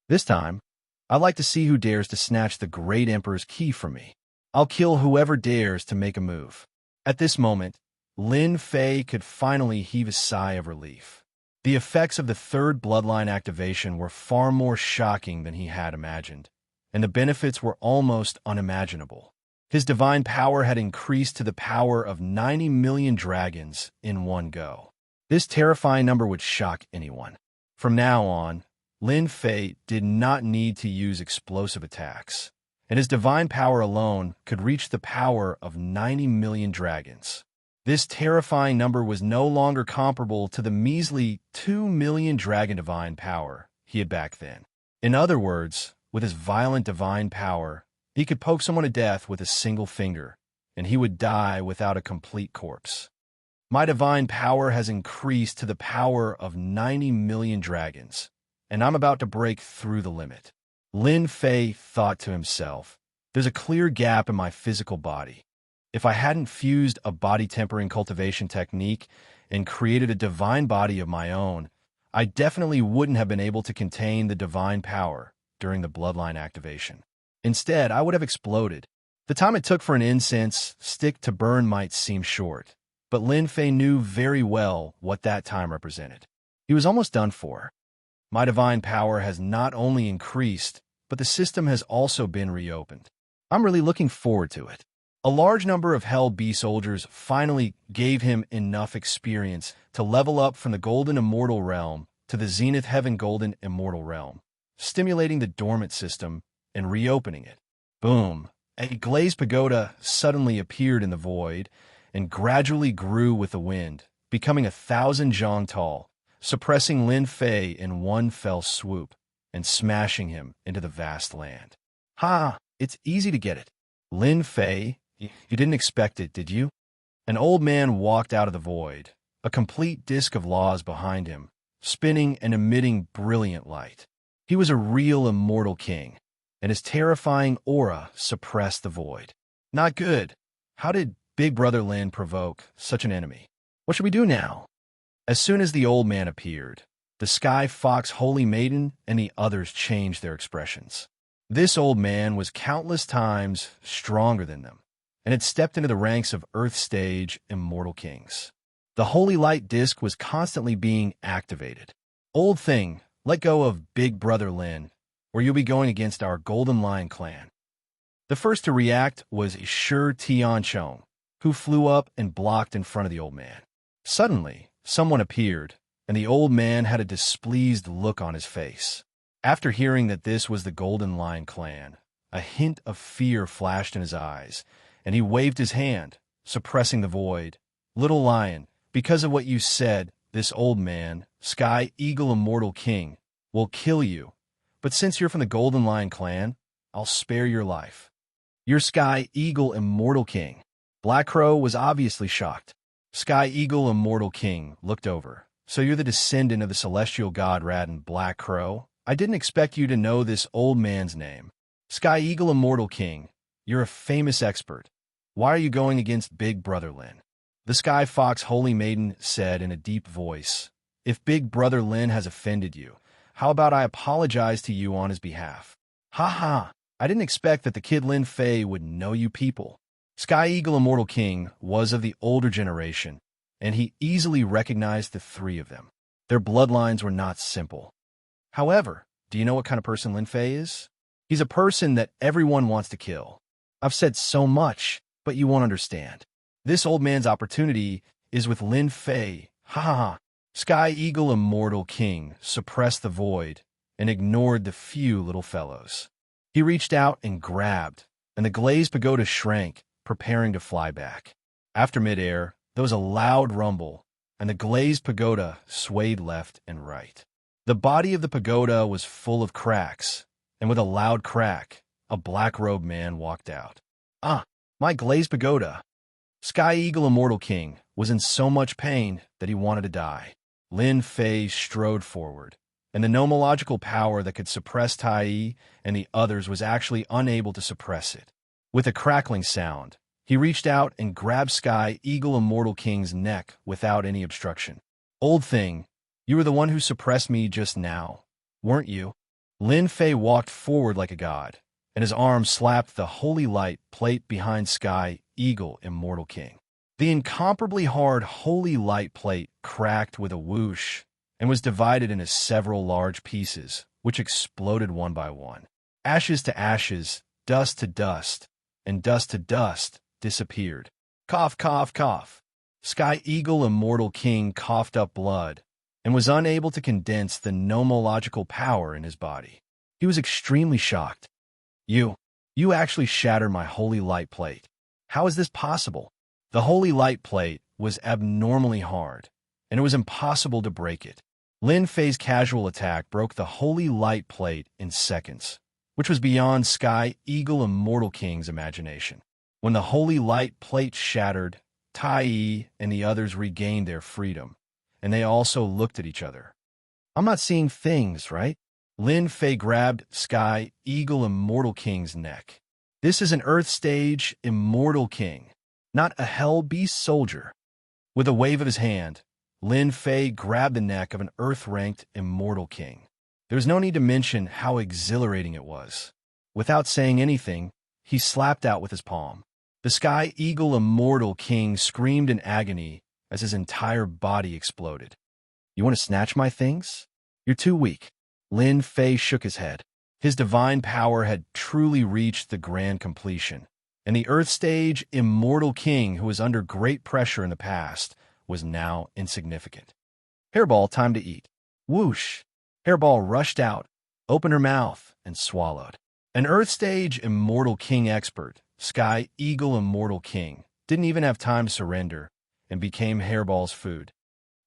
This time, I'd like to see who dares to snatch the Great Emperor's key from me. I'll kill whoever dares to make a move. At this moment, Lin Fei could finally heave a sigh of relief. The effects of the third bloodline activation were far more shocking than he had imagined, and the benefits were almost unimaginable. His divine power had increased to the power of 90 million dragons in one go. This terrifying number would shock anyone. From now on, Lin Fei did not need to use explosive attacks, and his divine power alone could reach the power of 90 million dragons. This terrifying number was no longer comparable to the measly 2 million dragon divine power he had back then. In other words, with his violent divine power, he could poke someone to death with a single finger, and he would die without a complete corpse. My divine power has increased to the power of 90 million dragons, and I'm about to break through the limit. Lin Fei thought to himself, there's a clear gap in my physical body. If I hadn't fused a body tempering cultivation technique and created a divine body of my own, I definitely wouldn't have been able to contain the divine power during the bloodline activation. Instead, I would have exploded. The time it took for an incense stick to burn might seem short, but Lin Fei knew very well what that time represented. He was almost done for. My divine power has not only increased, but the system has also been reopened. I'm really looking forward to it. A large number of Hell Bee soldiers finally gave him enough experience to level up from the Golden Immortal Realm to the Zenith Heaven Golden Immortal Realm, stimulating the dormant system and reopening it. Boom! A glazed pagoda suddenly appeared in the void and gradually grew with the wind, becoming 1,000 zhang tall, suppressing Lin Fei in one fell swoop and smashing him into the vast land. Ha! It's easy to get it. Lin Fei, you didn't expect it, did you? An old man walked out of the void, a complete disk of laws behind him, spinning and emitting brilliant light. He was a real immortal king, and his terrifying aura suppressed the void. Not good. How did Big Brother Lin provoke such an enemy? What should we do now? As soon as the old man appeared, the Sky Fox Holy Maiden and the others changed their expressions. This old man was countless times stronger than them, and had stepped into the ranks of Earth Stage Immortal Kings. The Holy Light Disc was constantly being activated. Old thing, let go of Big Brother Lin, or you'll be going against our Golden Lion clan. The first to react was Shi Tianchong, who flew up and blocked in front of the old man. Suddenly, someone appeared, and the old man had a displeased look on his face. After hearing that this was the Golden Lion clan, a hint of fear flashed in his eyes, and he waved his hand, suppressing the void. "Little Lion, because of what you said, this old man, Sky Eagle Immortal King, will kill you. But since you're from the Golden Lion clan, I'll spare your life." "You're Sky Eagle Immortal King." Black Crow was obviously shocked. Sky Eagle Immortal King looked over. "So you're the descendant of the celestial god Radin, Black Crow? I didn't expect you to know this old man's name. Sky Eagle Immortal King, you're a famous expert. Why are you going against Big Brother Lin?" The Sky Fox Holy Maiden said in a deep voice, "If Big Brother Lin has offended you, how about I apologize to you on his behalf?" "Ha ha, I didn't expect that the kid Lin Fei would know you people." Sky Eagle Immortal King was of the older generation, and he easily recognized the three of them. Their bloodlines were not simple. However, do you know what kind of person Lin Fei is? He's a person that everyone wants to kill. I've said so much, but you won't understand. This old man's opportunity is with Lin Fei. Ha ha ha. Sky Eagle Immortal King suppressed the void and ignored the few little fellows. He reached out and grabbed, and the glazed pagoda shrank, preparing to fly back. After midair, there was a loud rumble, and the glazed pagoda swayed left and right. The body of the pagoda was full of cracks, and with a loud crack, a black-robed man walked out. "Ah, my glazed pagoda." Sky Eagle Immortal King was in so much pain that he wanted to die. Lin Fei strode forward, and the nomological power that could suppress Tai and the others was actually unable to suppress it. With a crackling sound, he reached out and grabbed Sky Eagle Immortal King's neck without any obstruction. "Old thing, you were the one who suppressed me just now, weren't you?" Lin Fei walked forward like a god, and his arm slapped the holy light plate behind Sky Eagle Immortal King. The incomparably hard holy light plate cracked with a whoosh and was divided into several large pieces, which exploded one by one. Ashes to ashes, dust to dust, and dust to dust disappeared. Cough, cough, cough. Sky Eagle Immortal King coughed up blood and was unable to condense the nomological power in his body. He was extremely shocked. You actually shattered my holy light plate. How is this possible?" The holy light plate was abnormally hard, and it was impossible to break it. Lin Fei's casual attack broke the holy light plate in seconds, which was beyond Sky Eagle Immortal King's imagination. When the holy light plate shattered, Tai and the others regained their freedom, and they also looked at each other. "I'm not seeing things, right?" Lin Fei grabbed Sky Eagle Immortal King's neck. "This is an Earth Stage Immortal King, not a Hell Beast soldier." With a wave of his hand, Lin Fei grabbed the neck of an Earth-ranked Immortal King. There was no need to mention how exhilarating it was. Without saying anything, he slapped out with his palm. The Sky Eagle Immortal King screamed in agony as his entire body exploded. "You want to snatch my things? You're too weak." Lin Fei shook his head. His divine power had truly reached the grand completion, and the Earth Stage Immortal King, who was under great pressure in the past, was now insignificant. "Hairball, time to eat." Whoosh! Hairball rushed out, opened her mouth, and swallowed. An Earth Stage Immortal King expert, Sky Eagle Immortal King, didn't even have time to surrender and became Hairball's food.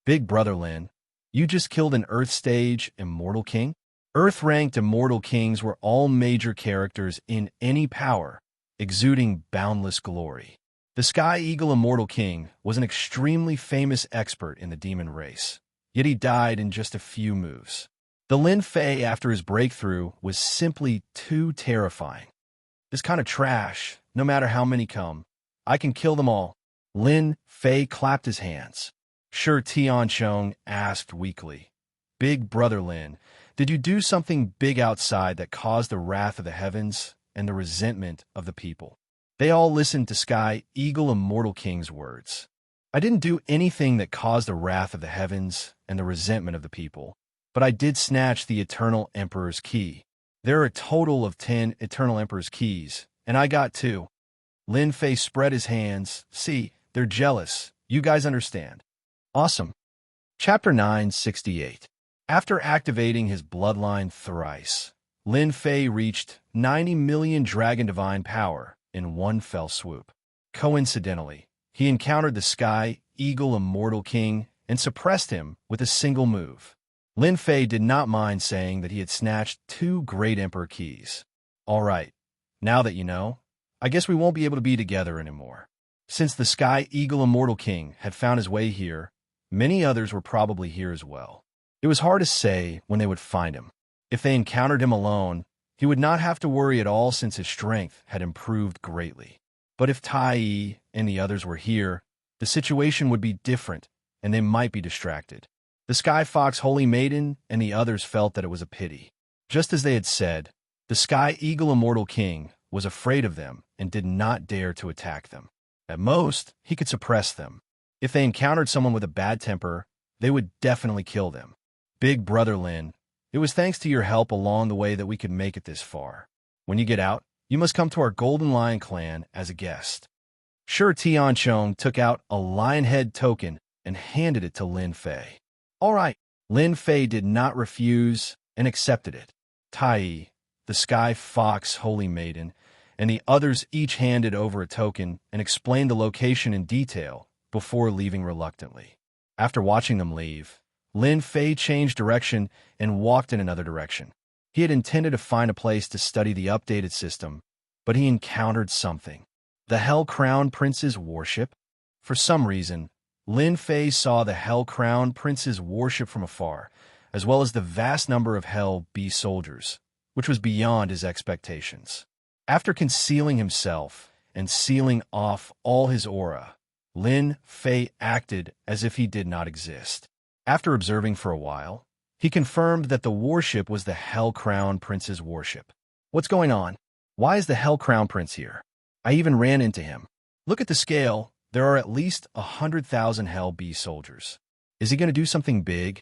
"Big Brother Lin, you just killed an Earth Stage Immortal King?" Earth-ranked Immortal Kings were all major characters in any power, exuding boundless glory. The Sky Eagle Immortal King was an extremely famous expert in the demon race, yet he died in just a few moves. The Lin Fei, after his breakthrough, was simply too terrifying. "This kind of trash, no matter how many come, I can kill them all." Lin Fei clapped his hands. Sure, Tian Chong asked weakly, "Big Brother Lin, did you do something big outside that caused the wrath of the heavens and the resentment of the people?" They all listened to Sky Eagle Immortal King's words. "I didn't do anything that caused the wrath of the heavens and the resentment of the people, but I did snatch the Eternal Emperor's key. There are a total of 10 Eternal Emperor's keys, and I got 2. Lin Fei spread his hands. "See, they're jealous. You guys understand." "Awesome. Chapter 968. After activating his bloodline thrice, Lin Fei reached 90 million dragon divine power in one fell swoop. Coincidentally, he encountered the Sky Eagle Immortal King and suppressed him with a single move. Lin Fei did not mind saying that he had snatched 2 Great Emperor keys. All right, now that you know, I guess we won't be able to be together anymore. Since the Sky Eagle Immortal King had found his way here, many others were probably here as well. It was hard to say when they would find him. If they encountered him alone, he would not have to worry at all since his strength had improved greatly. But if Tai Yi and the others were here, the situation would be different, and they might be distracted. The Sky Fox Holy Maiden and the others felt that it was a pity. Just as they had said, the Sky Eagle Immortal King was afraid of them and did not dare to attack them. At most, he could suppress them. If they encountered someone with a bad temper, they would definitely kill them. Big Brother Lin, it was thanks to your help along the way that we could make it this far. When you get out, you must come to our Golden Lion clan as a guest. Sure, Tian Chong took out a lion head token and handed it to Lin Fei. All right, Lin Fei did not refuse and accepted it. Tai Yi, the Sky Fox Holy Maiden, and the others each handed over a token and explained the location in detail before leaving reluctantly. After watching them leave, Lin Fei changed direction and walked in another direction. He had intended to find a place to study the updated system, but he encountered something. The Hell Crown Prince's worship? For some reason, Lin Fei saw the Hell Crown Prince's worship from afar, as well as the vast number of Hell Bee soldiers, which was beyond his expectations. After concealing himself and sealing off all his aura, Lin Fei acted as if he did not exist. After observing for a while, he confirmed that the worship was the Hell Crown Prince's worship. What's going on? Why is the Hell Crown Prince here? I even ran into him. Look at the scale. There are at least 100,000 Hell Bee soldiers. Is he going to do something big?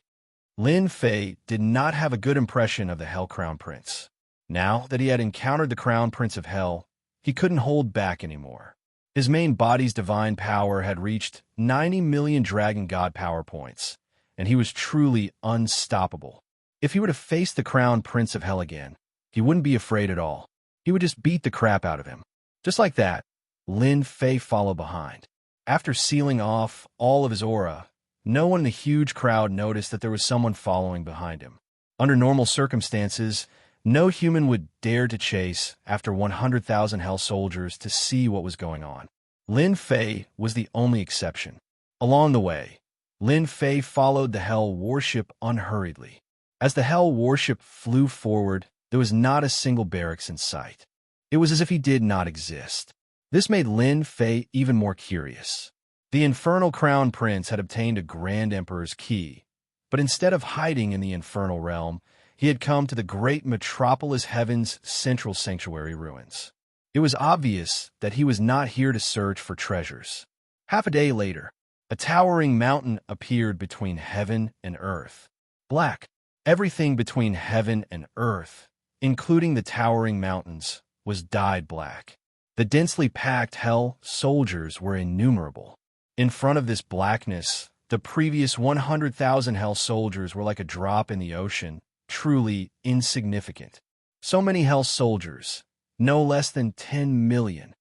Lin Fei did not have a good impression of the Hell Crown Prince. Now that he had encountered the Crown Prince of Hell, he couldn't hold back anymore. His main body's divine power had reached 90 million Dragon God power points, and he was truly unstoppable. If he were to face the Crown Prince of Hell again, he wouldn't be afraid at all. He would just beat the crap out of him. Just like that, Lin Fei followed behind. After sealing off all of his aura, no one in the huge crowd noticed that there was someone following behind him. Under normal circumstances, no human would dare to chase after 100,000 Hell soldiers to see what was going on. Lin Fei was the only exception. Along the way, Lin Fei followed the Hell worship unhurriedly. As the Hell worship flew forward, there was not a single barracks in sight. It was as if he did not exist. This made Lin Fei even more curious. The Infernal Crown Prince had obtained a Grand Emperor's key, but instead of hiding in the Infernal Realm, he had come to the great Metropolis Heaven's central sanctuary ruins. It was obvious that he was not here to search for treasures. Half a day later, a towering mountain appeared between heaven and earth. Black. Everything between heaven and earth, including the towering mountains, was dyed black. The densely packed Hell soldiers were innumerable. In front of this blackness, the previous 100,000 Hell soldiers were like a drop in the ocean, truly insignificant. So many Hell soldiers, no less than 10 million.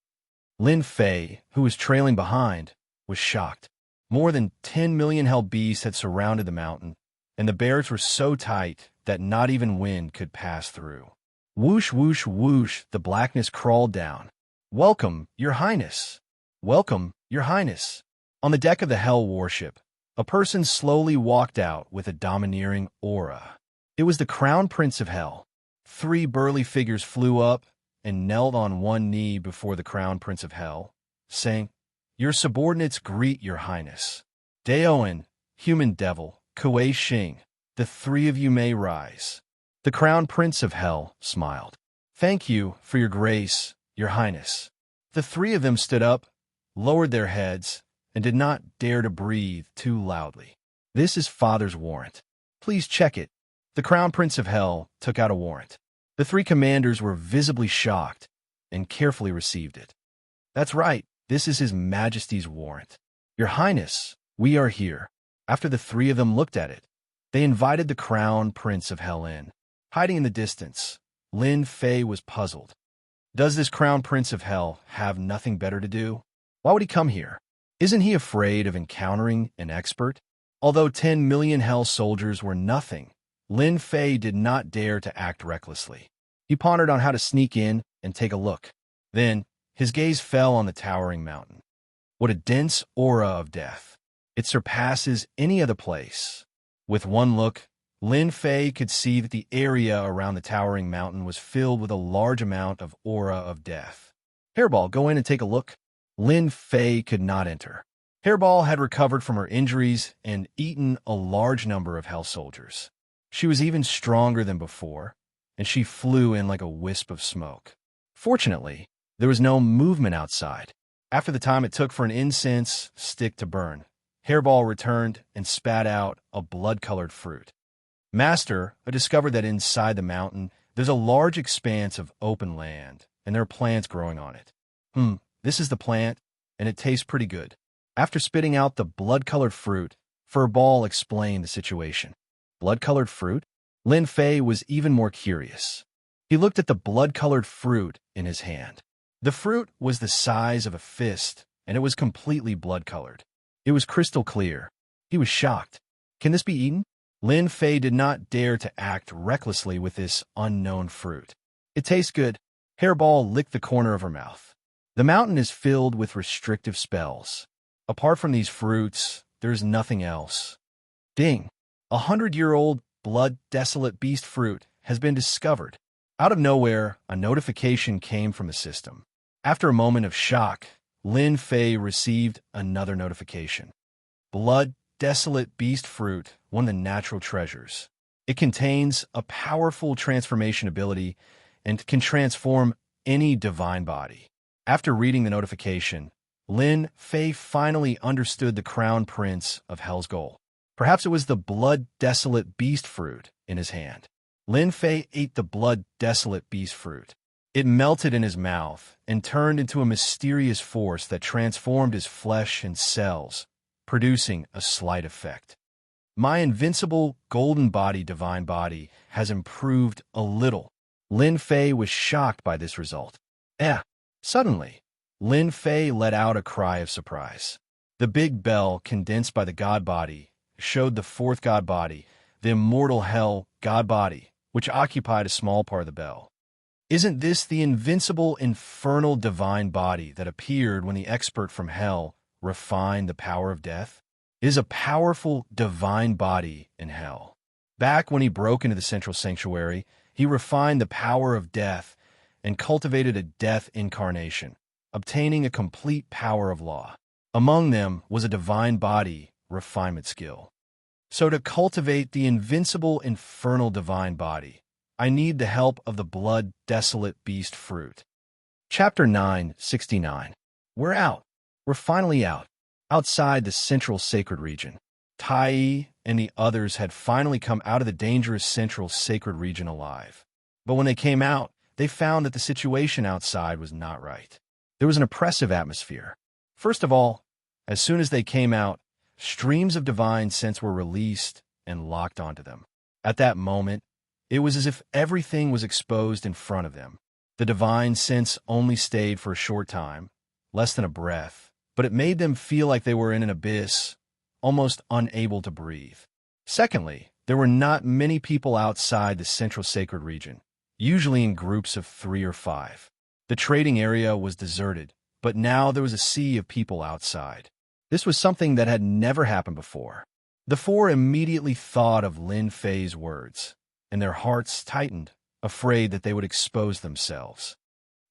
Lin Fei, who was trailing behind, was shocked. More than 10 million Hell beasts had surrounded the mountain, and the barracks were so tight that not even wind could pass through. Whoosh, whoosh, whoosh, the blackness crawled down. Welcome, Your Highness. Welcome, Your Highness. On the deck of the Hell warship, a person slowly walked out with a domineering aura. It was the Crown Prince of Hell. 3 burly figures flew up and knelt on one knee before the Crown Prince of Hell, saying, "Your subordinates greet Your Highness. Daoan, Human Devil, Kuei Xing, the 3 of you may rise." The Crown Prince of Hell smiled. "Thank you for your grace, Your Highness." The 3 of them stood up, lowered their heads, and did not dare to breathe too loudly. "This is Father's warrant. Please check it." The Crown Prince of Hell took out a warrant. The 3 commanders were visibly shocked and carefully received it. "That's right, this is His Majesty's warrant. Your Highness, we are here." After the three of them looked at it, they invited the crown prince of hell in. Hiding in the distance, Lin Fei was puzzled. Does this crown prince of hell have nothing better to do? Why would he come here? Isn't he afraid of encountering an expert? Although 10 million hell soldiers were nothing, Lin Fei did not dare to act recklessly. He pondered on how to sneak in and take a look. Then, his gaze fell on the towering mountain. What a dense aura of death. It surpasses any other place. With one look, Lin Fei could see that the area around the towering mountain was filled with a large amount of aura of death. Hairball, go in and take a look. Lin Fei could not enter. Hairball had recovered from her injuries and eaten a large number of hell soldiers. She was even stronger than before, and she flew in like a wisp of smoke. Fortunately, there was no movement outside. After the time it took for an incense stick to burn, Hairball returned and spat out a blood-colored fruit. Master, I discovered that inside the mountain, there's a large expanse of open land, and there are plants growing on it. This is the plant, and it tastes pretty good. After spitting out the blood-colored fruit, Furball explained the situation. Blood-colored fruit? Lin Fei was even more curious. He looked at the blood-colored fruit in his hand. The fruit was the size of a fist, and it was completely blood-colored. It was crystal clear. He was shocked. Can this be eaten? Lin Fei did not dare to act recklessly with this unknown fruit. It tastes good. Hairball licked the corner of her mouth. The mountain is filled with restrictive spells. Apart from these fruits, there's nothing else. Ding! 100-year-old blood-desolate beast fruit has been discovered. Out of nowhere, a notification came from the system. After a moment of shock, Lin Fei received another notification. Blood-desolate beast fruit, one of the natural treasures. It contains a powerful transformation ability and can transform any divine body. After reading the notification, Lin Fei finally understood the crown prince of Hell's goal. Perhaps it was the blood-desolate beast fruit in his hand. Lin Fei ate the blood-desolate beast fruit. It melted in his mouth and turned into a mysterious force that transformed his flesh and cells, producing a slight effect. My invincible golden body divine body has improved a little. Lin Fei was shocked by this result. Suddenly, Lin Fei let out a cry of surprise. The big bell condensed by the god body showed the fourth god body, the immortal hell god body, which occupied a small part of the bell. Isn't this the invincible infernal divine body that appeared when the expert from hell refined the power of death? It is a powerful divine body in hell. Back when he broke into the central sanctuary, he refined the power of death and cultivated a death incarnation, obtaining a complete power of law. Among them was a divine body refinement skill. So to cultivate the invincible infernal divine body, I need the help of the blood-desolate beast fruit. Chapter 969. We're out. We're finally out. Outside the central sacred region. Tai and the others had finally come out of the dangerous central sacred region alive. But when they came out, they found that the situation outside was not right. There was an oppressive atmosphere. First of all, as soon as they came out, streams of divine sense were released and locked onto them. At that moment, it was as if everything was exposed in front of them. The divine sense only stayed for a short time, less than a breath, but it made them feel like they were in an abyss, almost unable to breathe. Secondly, there were not many people outside the central sacred region, usually in groups of 3 or 5. The trading area was deserted, but now there was a sea of people outside. This was something that had never happened before. The four immediately thought of Lin Fei's words, and their hearts tightened, afraid that they would expose themselves.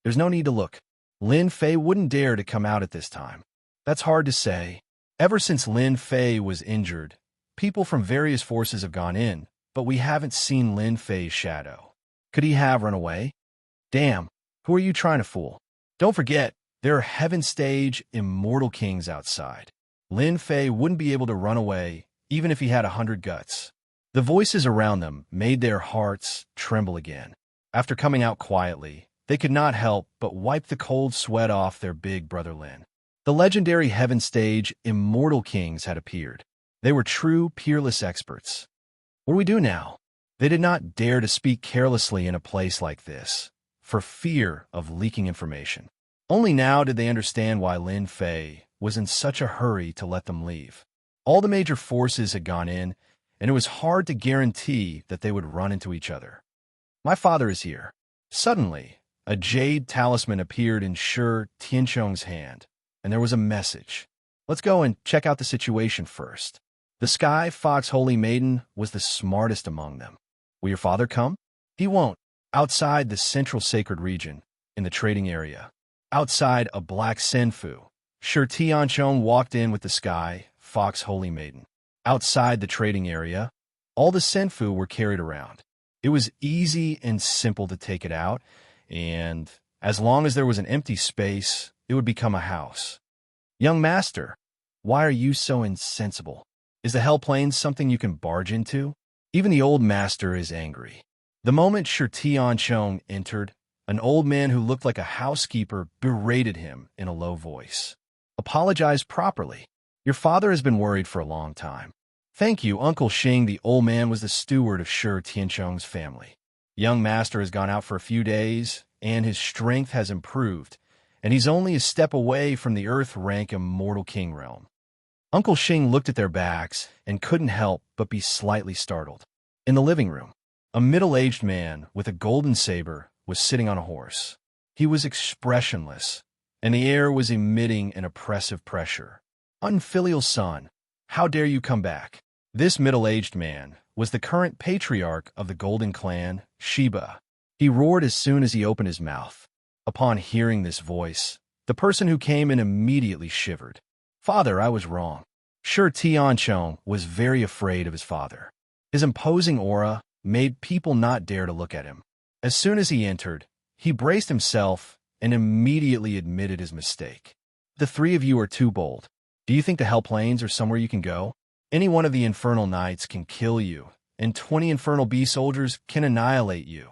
There's no need to look. Lin Fei wouldn't dare to come out at this time. That's hard to say. Ever since Lin Fei was injured, people from various forces have gone in, but we haven't seen Lin Fei's shadow. Could he have run away? Damn, who are you trying to fool? Don't forget, there are heaven stage immortal kings outside. Lin Fei wouldn't be able to run away, even if he had 100 guts. The voices around them made their hearts tremble again. After coming out quietly, they could not help but wipe the cold sweat off their big brother Lin. The legendary heaven stage immortal kings had appeared. They were true, peerless experts. What do we do now? They did not dare to speak carelessly in a place like this, for fear of leaking information. Only now did they understand why Lin Fei was in such a hurry to let them leave. All the major forces had gone in, and it was hard to guarantee that they would run into each other. My father is here. Suddenly, a jade talisman appeared in Shi Tiancheng's hand, and there was a message. Let's go and check out the situation first. The Sky Fox Holy Maiden was the smartest among them. Will your father come? He won't. Outside the central sacred region, in the trading area. Outside a black senfu, Shi Tiancheng walked in with the Sky Fox Holy Maiden. Outside the trading area, all the senfu were carried around. It was easy and simple to take it out, and as long as there was an empty space, it would become a house. Young master, why are you so insensible? Is the Hell Plains something you can barge into? Even the old master is angry. The moment Shi Tiancheng entered, an old man who looked like a housekeeper berated him in a low voice. Apologize properly. Your father has been worried for a long time. Thank you, Uncle Xing. The old man was the steward of Shi Tiancheng's family. Young master has gone out for a few days, and his strength has improved, and he's only a step away from the Earth rank Immortal King realm. Uncle Xing looked at their backs and couldn't help but be slightly startled. In the living room, a middle-aged man with a golden saber was sitting on a horse. He was expressionless, and the air was emitting an oppressive pressure. Unfilial son, how dare you come back? This middle-aged man was the current patriarch of the Golden Clan, Shiba. He roared as soon as he opened his mouth. Upon hearing this voice, the person who came in immediately shivered. Father, I was wrong. Shi Tiancheng was very afraid of his father. His imposing aura made people not dare to look at him. As soon as he entered, he braced himself and immediately admitted his mistake. The three of you are too bold. Do you think the Hell Plains are somewhere you can go? Any one of the Infernal Knights can kill you, and 20 Infernal Bee soldiers can annihilate you.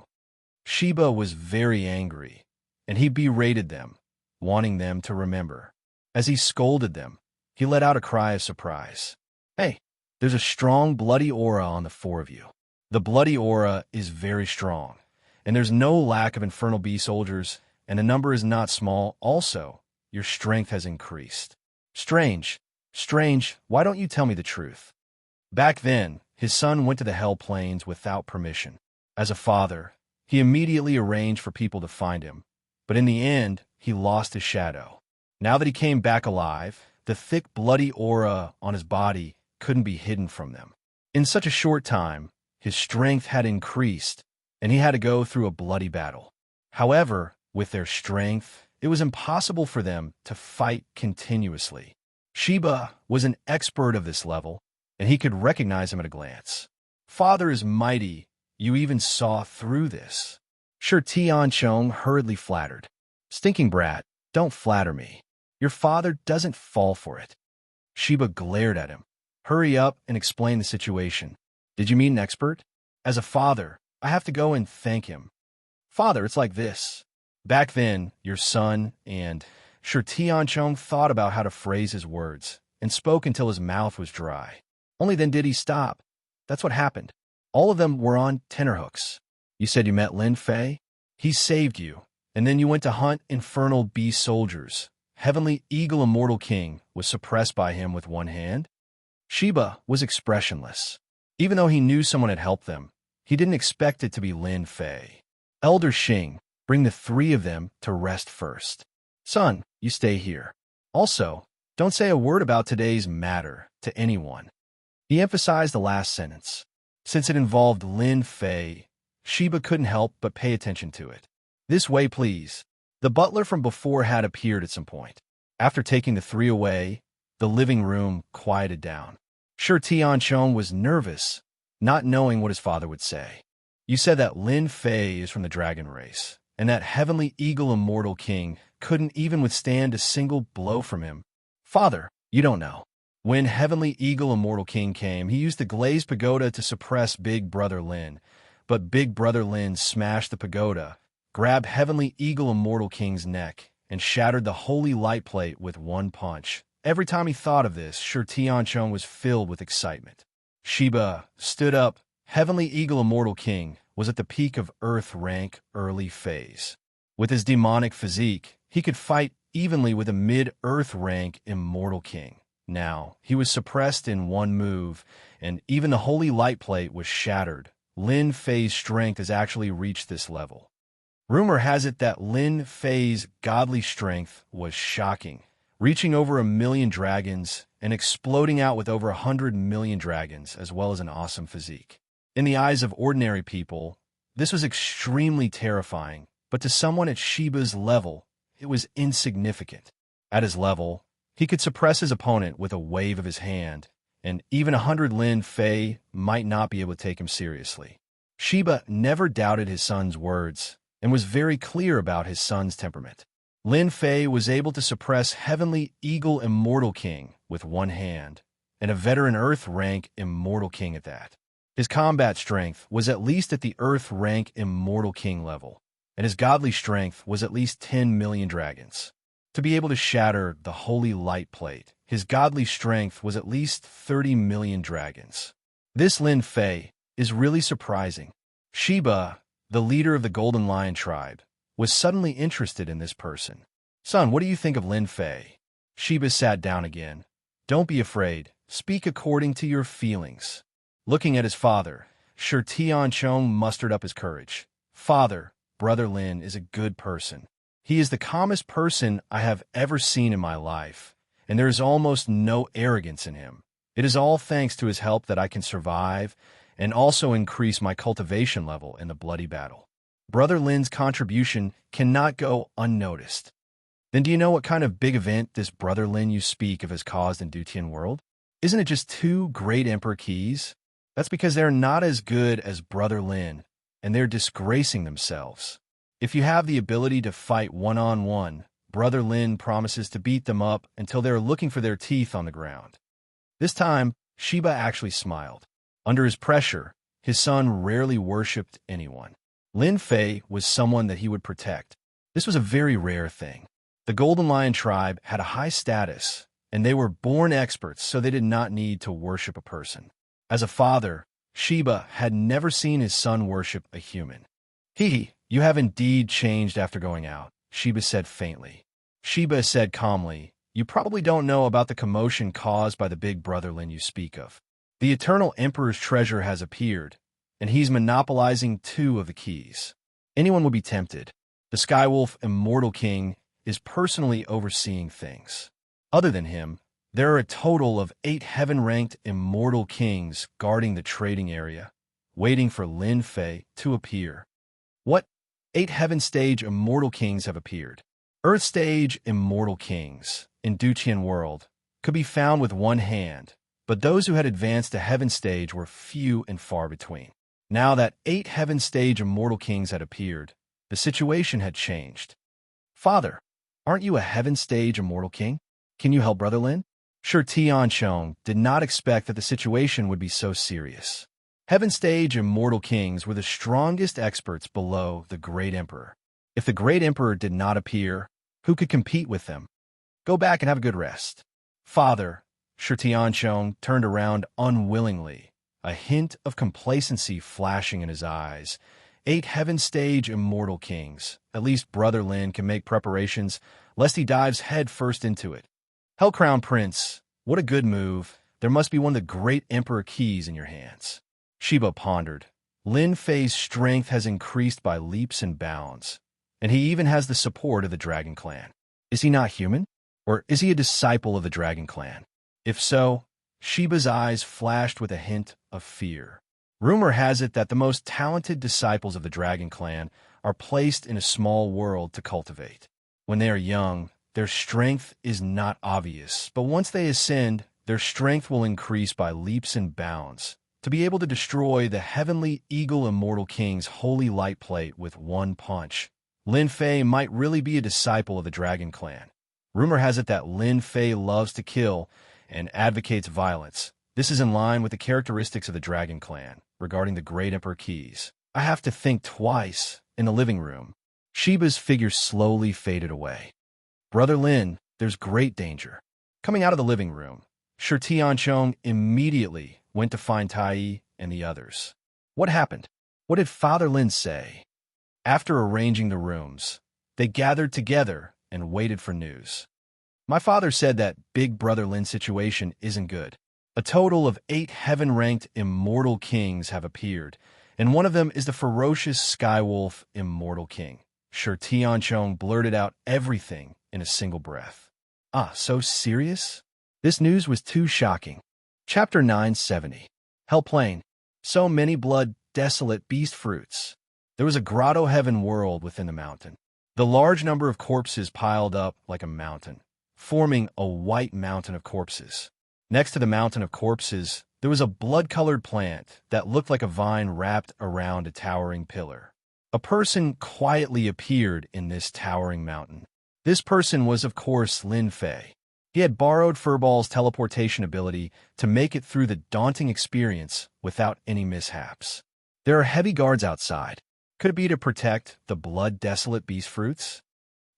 Shiba was very angry, and he berated them, wanting them to remember. As he scolded them, he let out a cry of surprise. Hey, there's a strong bloody aura on the four of you. The bloody aura is very strong, and there's no lack of Infernal Bee soldiers, and the number is not small. Also, your strength has increased. Strange, why don't you tell me the truth? Back then, his son went to the Hell Plains without permission. As a father, he immediately arranged for people to find him, but in the end, he lost his shadow. Now that he came back alive, the thick, bloody aura on his body couldn't be hidden from them. In such a short time, his strength had increased, and he had to go through a bloody battle. However, with their strength, it was impossible for them to fight continuously. Shiba was an expert of this level, and he could recognize him at a glance. Father is mighty, you even saw through this. Shi Tiancheng hurriedly flattered. Stinking brat, don't flatter me. Your father doesn't fall for it. Shiba glared at him. Hurry up and explain the situation. Did you meet an expert? As a father, I have to go and thank him. Father, it's like this. Back then, your son and Shi Tiancheng thought about how to phrase his words and spoke until his mouth was dry. Only then did he stop. That's what happened. All of them were on tenterhooks. You said you met Lin Fei? He saved you, and then you went to hunt Infernal Bee soldiers. Heavenly Eagle Immortal King was suppressed by him with one hand. Shiba was expressionless. Even though he knew someone had helped them, he didn't expect it to be Lin Fei. Elder Xing, bring the three of them to rest first. Son, you stay here. Also, don't say a word about today's matter to anyone. He emphasized the last sentence. Since it involved Lin Fei, Shiba couldn't help but pay attention to it. This way, please. The butler from before had appeared at some point. After taking the three away, the living room quieted down. Shi Tiancheng was nervous, not knowing what his father would say. You said that Lin Fei is from the dragon race, and that Heavenly Eagle Immortal King couldn't even withstand a single blow from him. Father, you don't know. When Heavenly Eagle Immortal King came, he used the glazed pagoda to suppress Big Brother Lin, but Big Brother Lin smashed the pagoda, grabbed Heavenly Eagle Immortal King's neck, and shattered the holy light plate with one punch, Every time he thought of this, Sir Tianchong was filled with excitement. Sheba stood up. Heavenly Eagle Immortal King was at the peak of Earth rank early phase. With his demonic physique, he could fight evenly with a mid-Earth rank Immortal King. Now, he was suppressed in one move, and even the Holy Light Plate was shattered. Lin Fei's strength has actually reached this level. Rumor has it that Lin Fei's godly strength was shocking, reaching over 1,000,000 dragons and exploding out with over 100,000,000 dragons, as well as an awesome physique. In the eyes of ordinary people, this was extremely terrifying, but to someone at Sheba's level, it was insignificant. At his level, he could suppress his opponent with a wave of his hand, and even 100 Lin Fei might not be able to take him seriously. Sheba never doubted his son's words and was very clear about his son's temperament. Lin Fei was able to suppress Heavenly Eagle Immortal King with one hand, and a veteran Earth rank Immortal King at that. His combat strength was at least at the Earth rank Immortal King level, and his godly strength was at least 10,000,000 dragons. To be able to shatter the Holy Light Plate, his godly strength was at least 30,000,000 dragons. This Lin Fei is really surprising. Sheba, the leader of the Golden Lion tribe, was suddenly interested in this person. Son, what do you think of Lin Fei? Sheba sat down again. Don't be afraid. Speak according to your feelings. Looking at his father, Sir Tianchong mustered up his courage. Father, Brother Lin is a good person. He is the calmest person I have ever seen in my life, and there is almost no arrogance in him. It is all thanks to his help that I can survive and also increase my cultivation level in the bloody battle. Brother Lin's contribution cannot go unnoticed. Then do you know what kind of big event this Brother Lin you speak of has caused in Dutian world? Isn't it just 2 great Emperor keys? That's because they're not as good as Brother Lin, and they're disgracing themselves. If you have the ability to fight one-on-one, Brother Lin promises to beat them up until they're looking for their teeth on the ground. This time, Sheba actually smiled. Under his pressure, his son rarely worshipped anyone. Lin Fei was someone that he would protect. This was a very rare thing. The Golden Lion tribe had a high status, and they were born experts, so they did not need to worship a person. As a father, Sheba had never seen his son worship a human. You have indeed changed after going out, Sheba said faintly. Sheba said calmly, you probably don't know about the commotion caused by the big Brother Lin you speak of. The Eternal Emperor's treasure has appeared, and he's monopolizing 2 of the keys. Anyone would be tempted. The Skywolf Immortal King is personally overseeing things. Other than him, there are a total of 8 heaven-ranked Immortal Kings guarding the trading area, waiting for Lin Fei to appear. What? 8 Heaven-stage Immortal Kings have appeared. Earth-stage Immortal Kings, in Dutian world, could be found with one hand, but those who had advanced to Heaven stage were few and far between. Now that 8 Heaven-stage Immortal Kings had appeared, the situation had changed. Father, aren't you a Heaven-stage Immortal King? Can you help Brother Lin? Sure, Tianchong did not expect that the situation would be so serious. Heaven-stage Immortal Kings were the strongest experts below the Great Emperor. If the Great Emperor did not appear, who could compete with them? Go back and have a good rest. Father, Sir Tianchong turned around unwillingly, a hint of complacency flashing in his eyes. 8 Heaven-stage Immortal Kings. At least Brother Lin can make preparations, lest he dives head first into it. Hellcrown Prince, what a good move. There must be one of the Great Emperor keys in your hands. Sheba pondered. Lin Fei's strength has increased by leaps and bounds, and he even has the support of the Dragon Clan. Is he not human? Or is he a disciple of the Dragon Clan? If so, Sheba's eyes flashed with a hint of fear. Rumor has it that the most talented disciples of the Dragon Clan are placed in a small world to cultivate. When they are young, their strength is not obvious, but once they ascend, their strength will increase by leaps and bounds, to be able to destroy the Heavenly Eagle Immortal King's Holy Light Plate with one punch. Lin Fei might really be a disciple of the Dragon Clan. Rumor has it that Lin Fei loves to kill and advocates violence. This is in line with the characteristics of the Dragon Clan regarding the Great Emperor keys. I have to think twice. In the living room, Sheba's figure slowly faded away. Brother Lin, there's great danger. Coming out of the living room, Shi Tianchong immediately went to find Tai and the others. What happened? What did Father Lin say? After arranging the rooms, they gathered together and waited for news. My father said that Big Brother Lin's situation isn't good. A total of 8 heaven-ranked immortal kings have appeared, and one of them is the ferocious Skywolf Immortal King. Shi Tianchong blurted out everything in a single breath. Ah, so serious? This news was too shocking. Chapter 970. Hell Plain. So many blood, desolate beast fruits. There was a grotto heaven world within the mountain. The large number of corpses piled up like a mountain, forming a white mountain of corpses. Next to the mountain of corpses, there was a blood-colored plant that looked like a vine wrapped around a towering pillar. A person quietly appeared in this towering mountain. This person was, of course, Lin Fei. He had borrowed Furball's teleportation ability to make it through the daunting experience without any mishaps. There are heavy guards outside. Could it be to protect the blood-desolate beast fruits?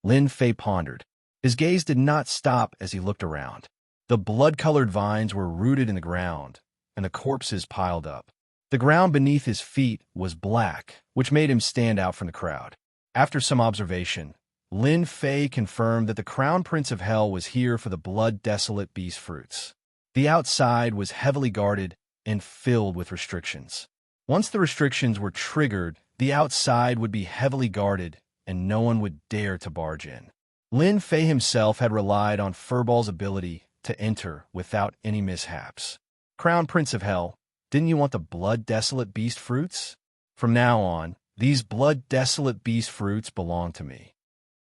Lin Fei pondered. His gaze did not stop as he looked around. The blood-colored vines were rooted in the ground, and the corpses piled up. The ground beneath his feet was black, which made him stand out from the crowd. After some observation, Lin Fei confirmed that the Crown Prince of Hell was here for the blood-desolate beast fruits. The outside was heavily guarded and filled with restrictions. Once the restrictions were triggered, the outside would be heavily guarded, and no one would dare to barge in. Lin Fei himself had relied on Furball's ability to enter without any mishaps. Crown Prince of Hell, didn't you want the blood-desolate beast fruits? From now on, these blood-desolate beast fruits belong to me.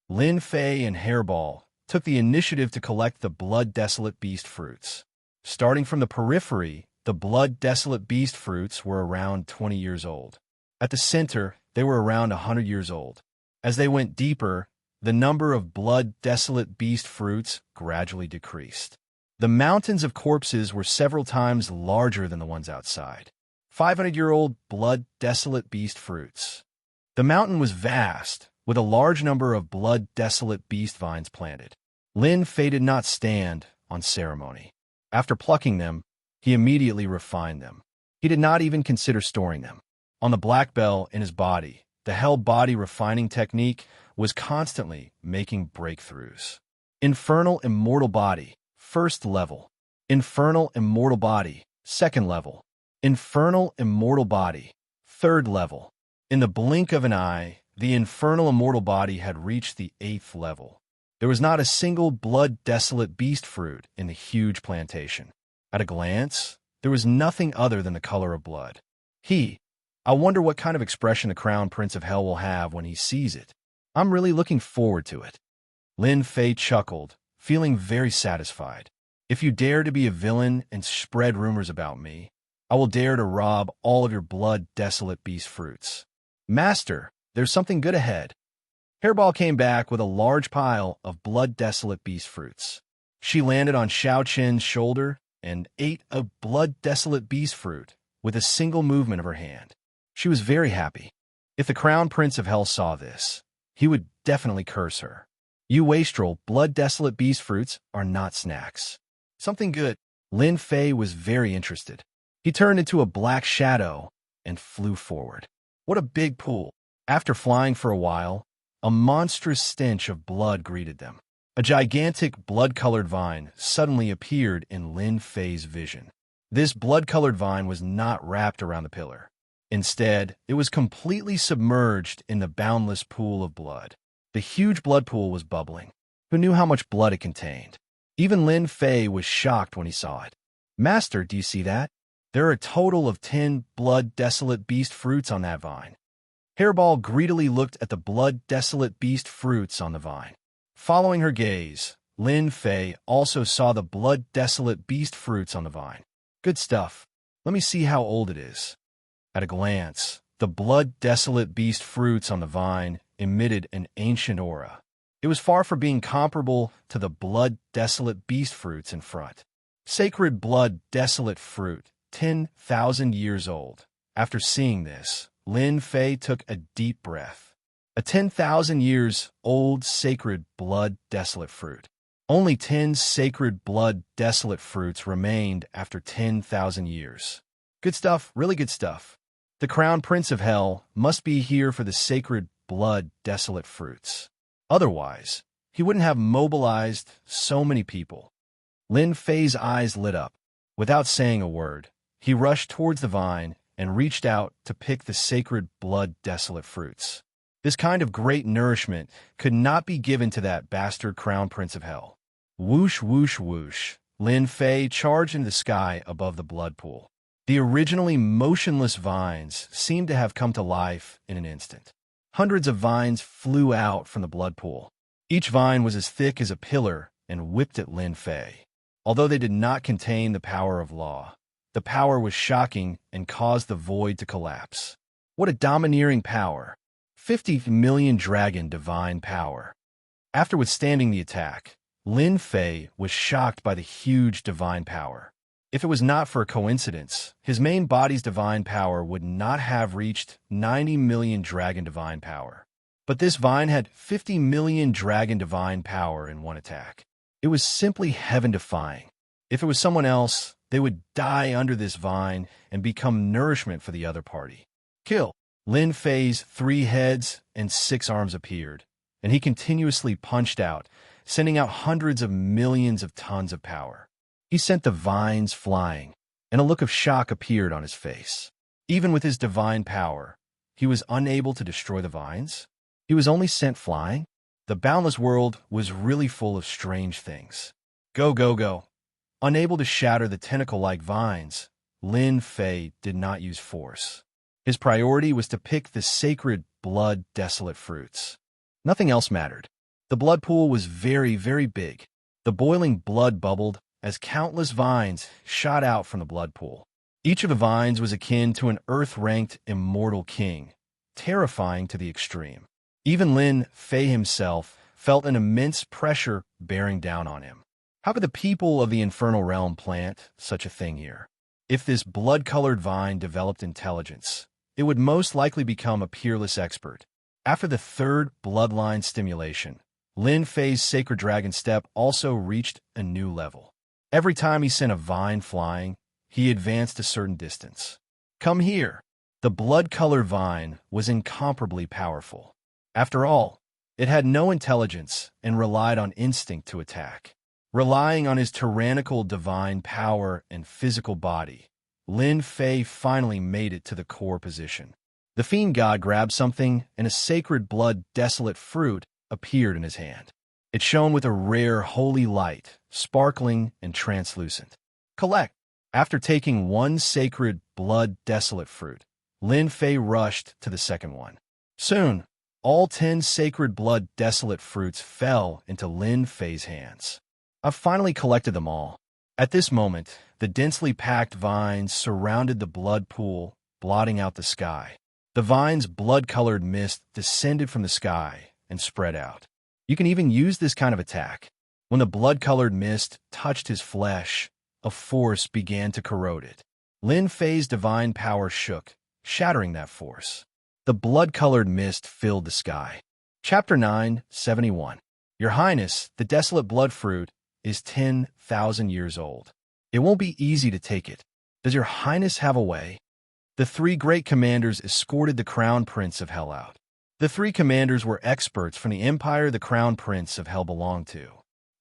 Lin Fei and Hairball took the initiative to collect the blood-desolate beast fruits. Starting from the periphery, the blood-desolate beast fruits were around 20 years old. At the center, they were around 100 years old. As they went deeper, the number of blood-desolate beast fruits gradually decreased. The mountains of corpses were several times larger than the ones outside. 500-year-old blood-desolate beast fruits. The mountain was vast, with a large number of blood-desolate beast vines planted. Lin Fei did not stand on ceremony. After plucking them, he immediately refined them. He did not even consider storing them. On the black bell in his body, the Hell Body refining technique was constantly making breakthroughs. Infernal Immortal Body, first level. Infernal Immortal Body, second level. Infernal Immortal Body, third level. In the blink of an eye, the Infernal Immortal Body had reached the 8th level. There was not a single blood-desolate beast fruit in the huge plantation. At a glance, there was nothing other than the color of blood. I wonder what kind of expression the Crown Prince of Hell will have when he sees it. I'm really looking forward to it. Lin Fei chuckled, feeling very satisfied. If you dare to be a villain and spread rumors about me, I will dare to rob all of your blood-desolate beast fruits. Master, there's something good ahead. Hairball came back with a large pile of blood-desolate beast fruits. She landed on Xiao Qin's shoulder and ate a blood-desolate beast fruit with a single movement of her hand. She was very happy. If the Crown Prince of Hell saw this, he would definitely curse her. You wastrel, blood-desolate beast fruits are not snacks. Something good. Lin Fei was very interested. He turned into a black shadow and flew forward. What a big pool. After flying for a while, a monstrous stench of blood greeted them. A gigantic blood-colored vine suddenly appeared in Lin Fei's vision. This blood-colored vine was not wrapped around the pillar. Instead, it was completely submerged in the boundless pool of blood. The huge blood pool was bubbling. Who knew how much blood it contained? Even Lin Fei was shocked when he saw it. Master, do you see that? There are a total of 10 blood-desolate beast fruits on that vine. Hairball greedily looked at the blood-desolate beast fruits on the vine. Following her gaze, Lin Fei also saw the blood-desolate beast fruits on the vine. Good stuff. Let me see how old it is. At a glance, the blood-desolate beast fruits on the vine emitted an ancient aura. It was far from being comparable to the blood-desolate beast fruits in front. Sacred blood-desolate fruit, 10,000 years old. After seeing this, Lin Fei took a deep breath. A 10,000 years old sacred blood-desolate fruit. Only 10 sacred blood desolate fruits remained after 10,000 years. Good stuff, really good stuff. The crown prince of hell must be here for the sacred blood desolate fruits. Otherwise, he wouldn't have mobilized so many people. Lin Fei's eyes lit up. Without saying a word, he rushed towards the vine and reached out to pick the sacred blood desolate fruits. This kind of great nourishment could not be given to that bastard crown prince of hell. Whoosh, whoosh, whoosh. Lin Fei charged into the sky above the blood pool. The originally motionless vines seemed to have come to life in an instant. Hundreds of vines flew out from the blood pool. Each vine was as thick as a pillar and whipped at Lin Fei. Although they did not contain the power of law, the power was shocking and caused the void to collapse. What a domineering power! 50 million dragon divine power. After withstanding the attack, Lin Fei was shocked by the huge divine power. If it was not for a coincidence, his main body's divine power would not have reached 90 million dragon divine power. But this vine had 50 million dragon divine power in one attack. It was simply heaven-defying. If it was someone else, they would die under this vine and become nourishment for the other party. Kill! Lin Fei's 3 heads and 6 arms appeared, and he continuously punched out, sending out hundreds of millions of tons of power. He sent the vines flying, and a look of shock appeared on his face. Even with his divine power, he was unable to destroy the vines. He was only sent flying. The boundless world was really full of strange things. Go, go, go. Unable to shatter the tentacle-like vines, Lin Fei did not use force. His priority was to pick the sacred blood desolate fruits. Nothing else mattered. The blood pool was very, very big. The boiling blood bubbled as countless vines shot out from the blood pool. Each of the vines was akin to an earth-ranked immortal king, terrifying to the extreme. Even Lin Fei himself felt an immense pressure bearing down on him. How could the people of the infernal realm plant such a thing here? If this blood-colored vine developed intelligence, it would most likely become a peerless expert. After the 3rd bloodline stimulation, Lin Fei's sacred dragon step also reached a new level. Every time he sent a vine flying, he advanced a certain distance. Come here! The blood-colored vine was incomparably powerful. After all, it had no intelligence and relied on instinct to attack. Relying on his tyrannical divine power and physical body, Lin Fei finally made it to the core position. The fiend god grabbed something, and a sacred blood desolate fruit appeared in his hand. It shone with a rare holy light, sparkling and translucent. Collect! After taking 1 sacred blood desolate fruit, Lin Fei rushed to the second one. Soon, all 10 sacred blood desolate fruits fell into Lin Fei's hands. I've finally collected them all. At this moment, the densely packed vines surrounded the blood pool, blotting out the sky. The vine's blood-colored mist descended from the sky and spread out. You can even use this kind of attack. When the blood-colored mist touched his flesh, a force began to corrode it. Lin Fei's divine power shook, shattering that force. The blood-colored mist filled the sky. Chapter 9:71. Your Highness, the desolate blood fruit is 10,000 years old. It won't be easy to take it. Does your Highness have a way? The 3 great commanders escorted the Crown Prince of Hell out. The 3 commanders were experts from the empire the Crown Prince of Hell belonged to.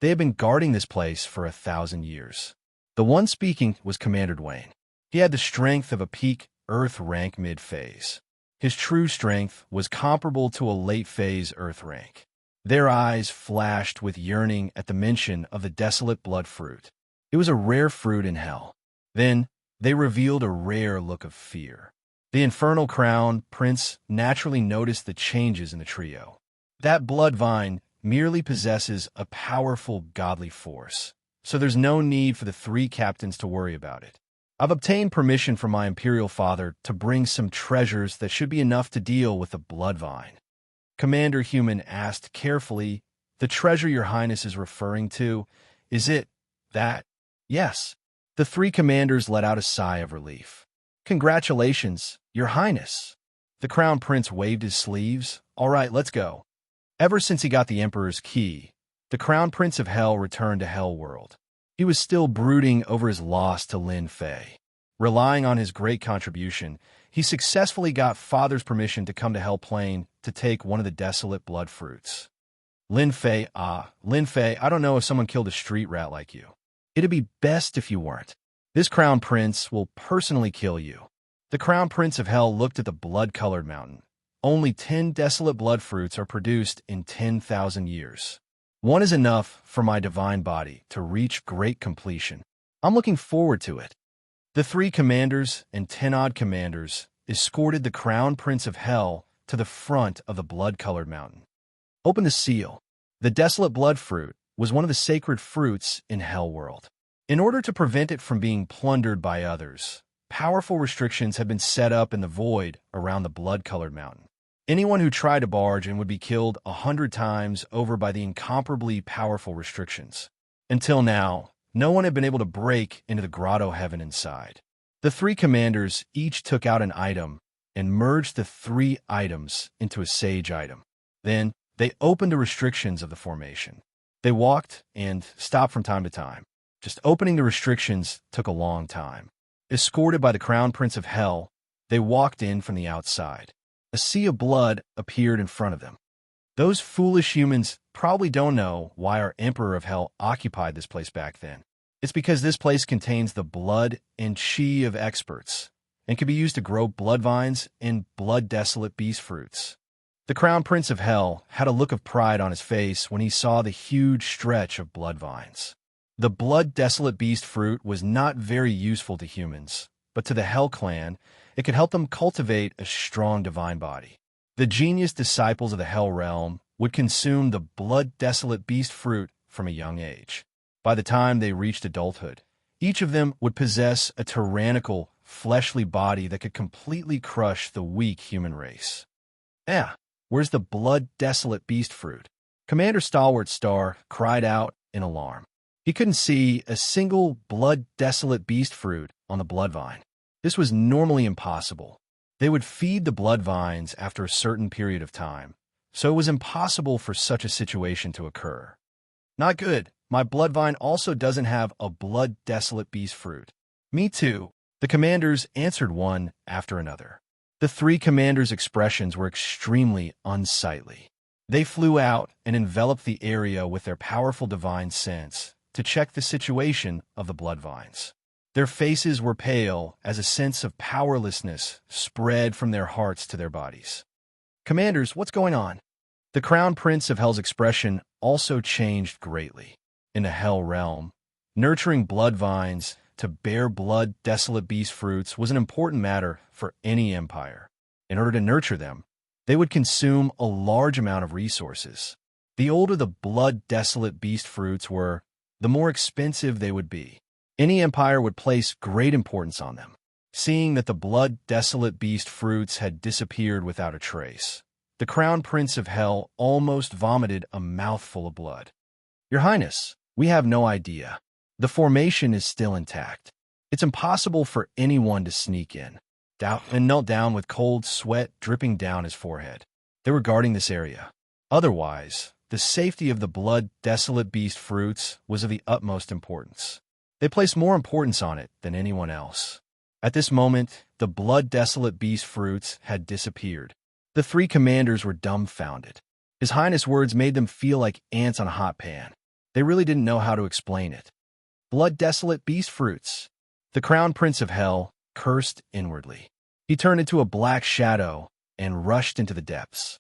They had been guarding this place for 1,000 years. The one speaking was Commander Dwayne. He had the strength of a peak Earth rank mid-phase. His true strength was comparable to a late-phase Earth rank. Their eyes flashed with yearning at the mention of the desolate blood fruit. It was a rare fruit in hell. Then, they revealed a rare look of fear. The infernal crown prince naturally noticed the changes in the trio. That blood vine merely possesses a powerful godly force, so there's no need for the 3 captains to worry about it. I've obtained permission from my imperial father to bring some treasures that should be enough to deal with the blood vine. Commander Human asked carefully, the treasure your highness is referring to, is it that? Yes. The 3 commanders let out a sigh of relief. Congratulations, your highness. The crown prince waved his sleeves. All right, let's go. Ever since he got the emperor's key, The Crown Prince of Hell returned to Hell World. He was still brooding over his loss to Lin Fei. Relying on his great contribution, he successfully got Father's permission to come to Hell Plain to take one of the desolate blood fruits. Lin Fei, I don't know if someone killed a street rat like you. It'd be best if you weren't. This Crown Prince will personally kill you. The Crown Prince of Hell looked at the blood-colored mountain. Only 10 desolate blood fruits are produced in 10,000 years. One is enough for my divine body to reach great completion. I'm looking forward to it. The 3 commanders and 10-odd commanders escorted the Crown Prince of Hell to the front of the blood-colored mountain. Open the seal. The desolate blood fruit was one of the sacred fruits in Hell World. In order to prevent it from being plundered by others, powerful restrictions had been set up in the void around the blood-colored mountain. Anyone who tried to barge in would be killed 100 times over by the incomparably powerful restrictions. Until now, no one had been able to break into the grotto heaven inside. The 3 commanders each took out an item and merged the 3 items into a sage item. Then, they opened the restrictions of the formation. They walked and stopped from time to time. Just opening the restrictions took a long time. Escorted by the Crown Prince of Hell, they walked in from the outside. A sea of blood appeared in front of them. Those foolish humans probably don't know why our Emperor of Hell occupied this place back then. It's because this place contains the blood and chi of experts and can be used to grow blood vines and blood-desolate beast fruits. The Crown Prince of Hell had a look of pride on his face when he saw the huge stretch of blood vines. The blood-desolate beast fruit was not very useful to humans, but to the Hell Clan, it could help them cultivate a strong divine body. The genius disciples of the Hell Realm would consume the blood-desolate beast fruit from a young age. By the time they reached adulthood, each of them would possess a tyrannical, fleshly body that could completely crush the weak human race. Where's the blood-desolate beast fruit? Commander Stalwart Star cried out in alarm. He couldn't see a single blood-desolate beast fruit on the blood vine. This was normally impossible. They would feed the blood vines after a certain period of time, so it was impossible for such a situation to occur. Not good. My blood vine also doesn't have a blood-desolate beast fruit. Me too. The commanders answered one after another. The 3 commanders' expressions were extremely unsightly. They flew out and enveloped the area with their powerful divine sense to check the situation of the blood vines. Their faces were pale as a sense of powerlessness spread from their hearts to their bodies. Commanders, what's going on? The Crown Prince of Hell's expression also changed greatly. In the Hell Realm, nurturing blood vines to bear blood-desolate beast fruits was an important matter for any empire. In order to nurture them, they would consume a large amount of resources. The older the blood-desolate beast fruits were, the more expensive they would be. Any empire would place great importance on them. Seeing that the blood-desolate beast fruits had disappeared without a trace, the Crown Prince of Hell almost vomited a mouthful of blood. Your Highness, we have no idea. The formation is still intact. It's impossible for anyone to sneak in. And knelt down with cold sweat dripping down his forehead. They were guarding this area. Otherwise, the safety of the blood-desolate beast fruits was of the utmost importance. They placed more importance on it than anyone else. At this moment, the blood-desolate beast fruits had disappeared. The 3 commanders were dumbfounded. His Highness' words made them feel like ants on a hot pan. They really didn't know how to explain it. Blood-desolate beast fruits. The Crown Prince of Hell cursed inwardly. He turned into a black shadow and rushed into the depths.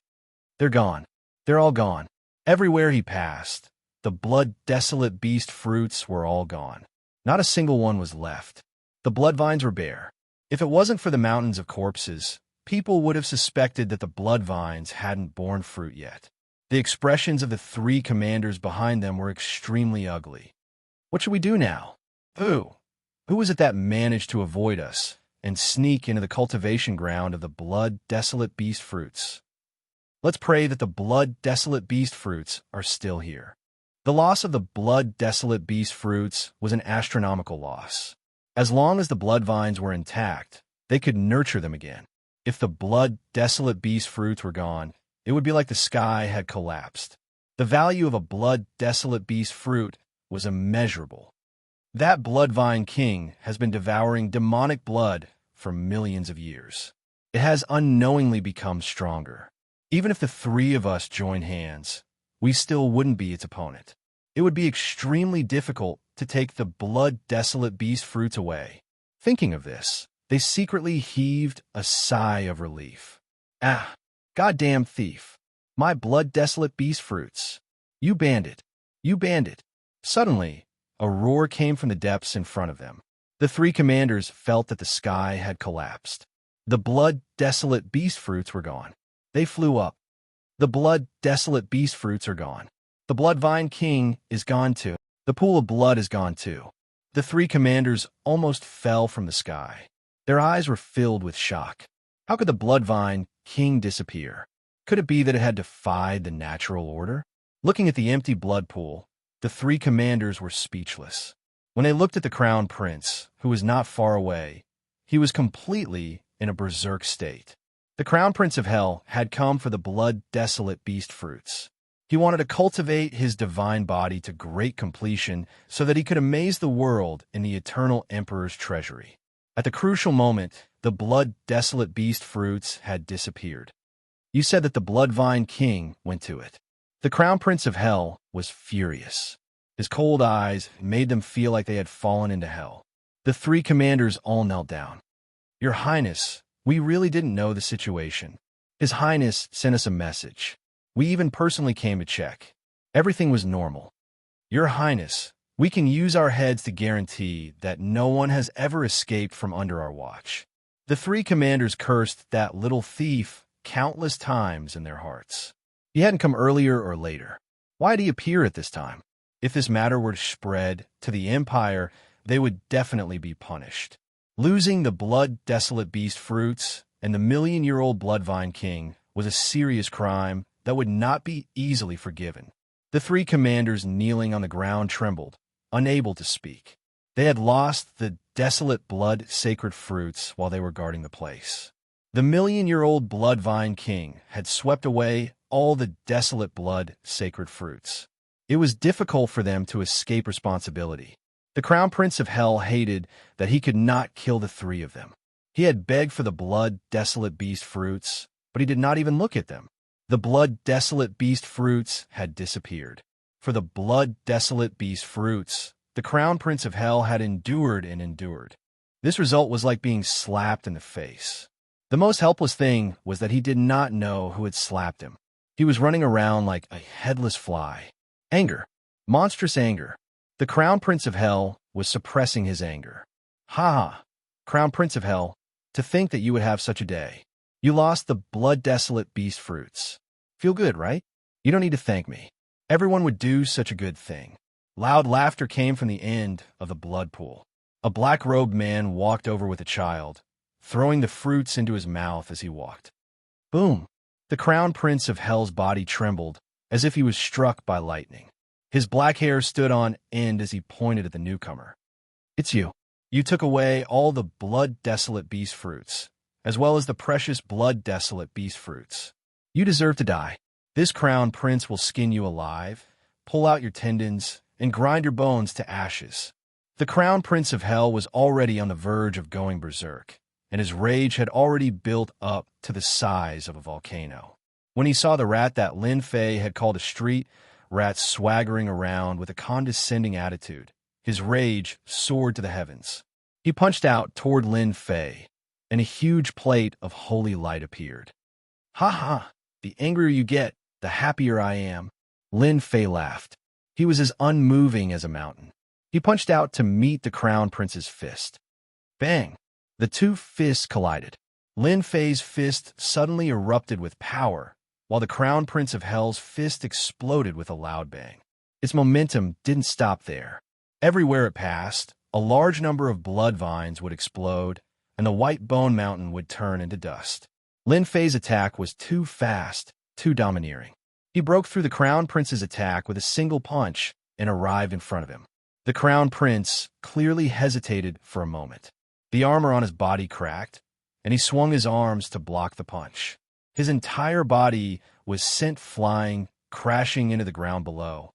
They're gone. They're all gone. Everywhere he passed, the blood-desolate beast fruits were all gone. Not a single one was left. The blood vines were bare. If it wasn't for the mountains of corpses, people would have suspected that the blood vines hadn't borne fruit yet. The expressions of the 3 commanders behind them were extremely ugly. What should we do now? Who was it that managed to avoid us and sneak into the cultivation ground of the blood-desolate beast fruits? Let's pray that the blood-desolate beast fruits are still here. The loss of the blood-desolate beast fruits was an astronomical loss. As long as the blood vines were intact, they could nurture them again. If the blood-desolate beast fruits were gone, it would be like the sky had collapsed. The value of a blood-desolate beast fruit was immeasurable. That Bloodvine King has been devouring demonic blood for millions of years. It has unknowingly become stronger. Even if the three of us join hands, we still wouldn't be its opponent. It would be extremely difficult to take the blood-desolate beast fruits away. Thinking of this, they secretly heaved a sigh of relief. Ah, goddamn thief. My blood-desolate beast fruits. You bandit. You bandit. Suddenly, a roar came from the depths in front of them. The three commanders felt that the sky had collapsed. The blood-desolate beast fruits were gone. They flew up. The blood-desolate beast fruits are gone. The Bloodvine King is gone too. The pool of blood is gone too. The three commanders almost fell from the sky. Their eyes were filled with shock. How could the Bloodvine King disappear? Could it be that it had defied the natural order? Looking at the empty blood pool, the three commanders were speechless. When they looked at the Crown Prince, who was not far away, he was completely in a berserk state. The Crown Prince of Hell had come for the blood-desolate beast fruits. He wanted to cultivate his divine body to great completion so that he could amaze the world in the eternal Emperor's treasury. At the crucial moment, the blood-desolate beast fruits had disappeared. You said that the Bloodvine King went to it. The Crown Prince of Hell was furious. His cold eyes made them feel like they had fallen into hell. The three commanders all knelt down. Your Highness, we really didn't know the situation. His Highness sent us a message. We even personally came to check. Everything was normal. Your Highness, we can use our heads to guarantee that no one has ever escaped from under our watch. The three commanders cursed that little thief countless times in their hearts. He hadn't come earlier or later. Why did he appear at this time? If this matter were to spread to the Empire, they would definitely be punished. Losing the blood-desolate beast fruits and the million-year-old Bloodvine King was a serious crime that would not be easily forgiven. The three commanders kneeling on the ground trembled, unable to speak. They had lost the desolate blood-sacred fruits while they were guarding the place. The million-year-old Bloodvine King had swept away all the desolate blood-sacred fruits. It was difficult for them to escape responsibility. The Crown Prince of Hell hated that he could not kill the three of them. He had begged for the blood-desolate beast fruits, but he did not even look at them. The blood-desolate beast fruits had disappeared. For the blood-desolate beast fruits, the Crown Prince of Hell had endured and endured. This result was like being slapped in the face. The most helpless thing was that he did not know who had slapped him. He was running around like a headless fly. Anger. Monstrous anger. The Crown Prince of Hell was suppressing his anger. Ha ha, Crown Prince of Hell, to think that you would have such a day. You lost the blood-desolate beast fruits. Feel good, right? You don't need to thank me. Everyone would do such a good thing. Loud laughter came from the end of the blood pool. A black-robed man walked over with a child, throwing the fruits into his mouth as he walked. Boom! The Crown Prince of Hell's body trembled, as if he was struck by lightning. His black hair stood on end as he pointed at the newcomer. It's you. You took away all the blood-desolate beast fruits, as well as the precious blood-desolate beast fruits. You deserve to die. This Crown Prince will skin you alive, pull out your tendons, and grind your bones to ashes. The Crown Prince of Hell was already on the verge of going berserk, and his rage had already built up to the size of a volcano. When he saw the rat that Lin Fei had called a street rat swaggering around with a condescending attitude, his rage soared to the heavens. He punched out toward Lin Fei, and a huge plate of holy light appeared. Ha ha! The angrier you get, the happier I am. Lin Fei laughed. He was as unmoving as a mountain. He punched out to meet the Crown Prince's fist. Bang! The two fists collided. Lin Fei's fist suddenly erupted with power, while the Crown Prince of Hell's fist exploded with a loud bang. Its momentum didn't stop there. Everywhere it passed, a large number of blood vines would explode, and the white bone mountain would turn into dust. Lin Fei's attack was too fast, too domineering. He broke through the Crown Prince's attack with a single punch and arrived in front of him. The Crown Prince clearly hesitated for a moment. The armor on his body cracked, and he swung his arms to block the punch. His entire body was sent flying, crashing into the ground below.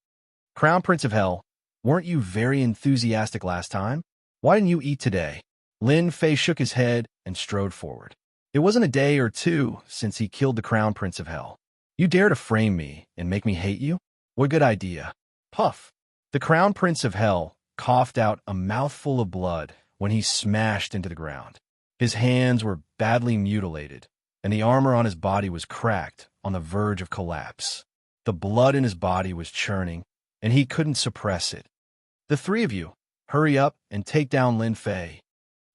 Crown Prince of Hell, weren't you very enthusiastic last time? Why didn't you eat today? Lin Fei shook his head and strode forward. It wasn't a day or two since he killed the Crown Prince of Hell. You dare to frame me and make me hate you? What a good idea. Puff. The Crown Prince of Hell coughed out a mouthful of blood when he smashed into the ground. His hands were badly mutilated, and the armor on his body was cracked on the verge of collapse. The blood in his body was churning, and he couldn't suppress it. The three of you, hurry up and take down Lin Fei.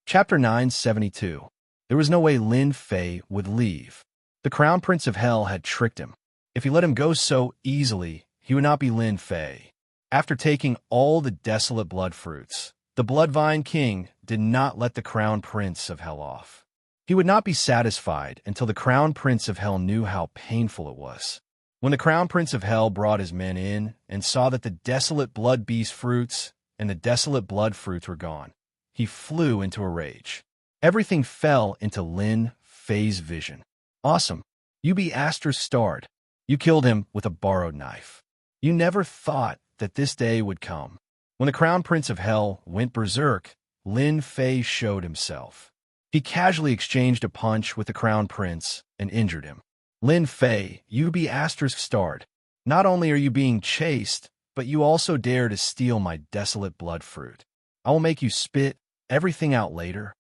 Chapter 972. There was no way Lin Fei would leave. The Crown Prince of Hell had tricked him. If he let him go so easily, he would not be Lin Fei. After taking all the desolate blood fruits, the Bloodvine King did not let the Crown Prince of Hell off. He would not be satisfied until the Crown Prince of Hell knew how painful it was. When the Crown Prince of Hell brought his men in and saw that the desolate blood beast fruits and the desolate blood fruits were gone, he flew into a rage. Everything fell into Lin Fei's vision. Awesome. You be Aster's starred. You killed him with a borrowed knife. You never thought that this day would come. When the Crown Prince of Hell went berserk, Lin Fei showed himself. He casually exchanged a punch with the Crown Prince and injured him. Lin Fei, you be Aster's starred. Not only are you being chased, but you also dare to steal my desolate blood fruit. I will make you spit everything out later.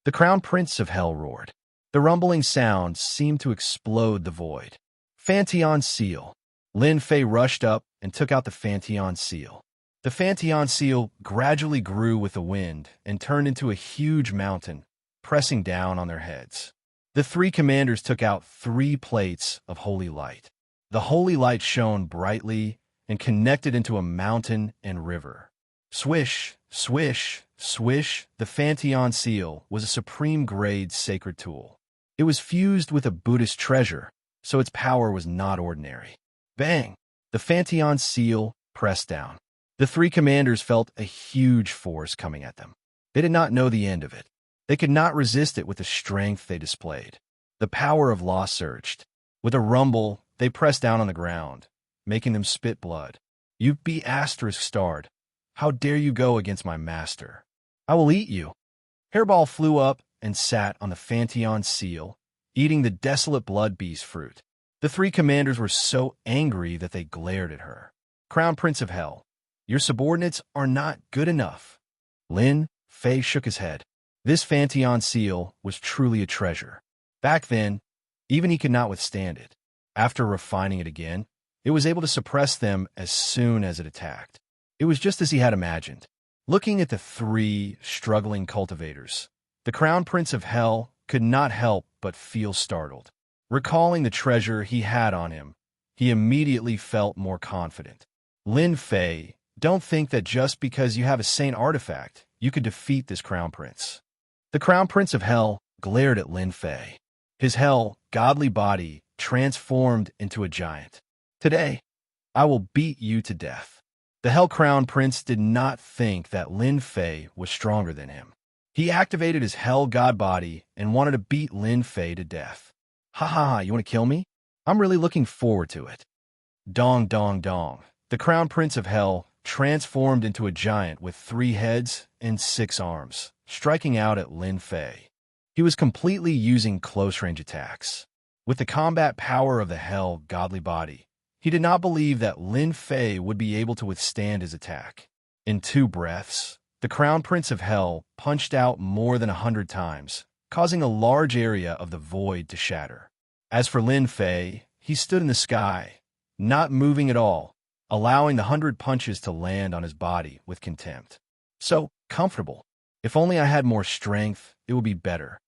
The Crown Prince of Hell roared. The rumbling sound seemed to explode the void. Fantion seal. Lin Fei rushed up and took out the Fantion seal. The Fantion seal gradually grew with the wind and turned into a huge mountain, pressing down on their heads. The three commanders took out 3 plates of holy light. The holy light shone brightly and connected into a mountain and river. Swish, swish, swish, the Fantion seal was a supreme-grade sacred tool. It was fused with a Buddhist treasure, so its power was not ordinary. Bang! The Fantion seal pressed down. The 3 commanders felt a huge force coming at them. They did not know the end of it. They could not resist it with the strength they displayed. The power of law surged. With a rumble, they pressed down on the ground, making them spit blood. You be asterisk starred. How dare you go against my master? I will eat you. Hairball flew up and sat on the Fantion seal, eating the desolate blood beast fruit. The 3 commanders were so angry that they glared at her. Crown Prince of Hell, your subordinates are not good enough. Lin Fei shook his head. This Fantion seal was truly a treasure. Back then, even he could not withstand it. After refining it again, it was able to suppress them as soon as it attacked. It was just as he had imagined. Looking at the 3 struggling cultivators, the Crown Prince of Hell could not help but feel startled. Recalling the treasure he had on him, he immediately felt more confident. Lin Fei, don't think that just because you have a saint artifact, you could defeat this Crown Prince. The Crown Prince of Hell glared at Lin Fei. His hell, godly body transformed into a giant. Today, I will beat you to death. The Hell Crown Prince did not think that Lin Fei was stronger than him. He activated his Hell God body and wanted to beat Lin Fei to death. Ha ha ha, you want to kill me? I'm really looking forward to it. Dong dong dong. The Crown Prince of Hell transformed into a giant with 3 heads and 6 arms, striking out at Lin Fei. He was completely using close-range attacks. With the combat power of the Hell godly body, he did not believe that Lin Fei would be able to withstand his attack. In 2 breaths, the Crown Prince of Hell punched out more than 100 times, causing a large area of the void to shatter. As for Lin Fei, he stood in the sky, not moving at all, allowing the 100 punches to land on his body with contempt. So comfortable. If only I had more strength, it would be better.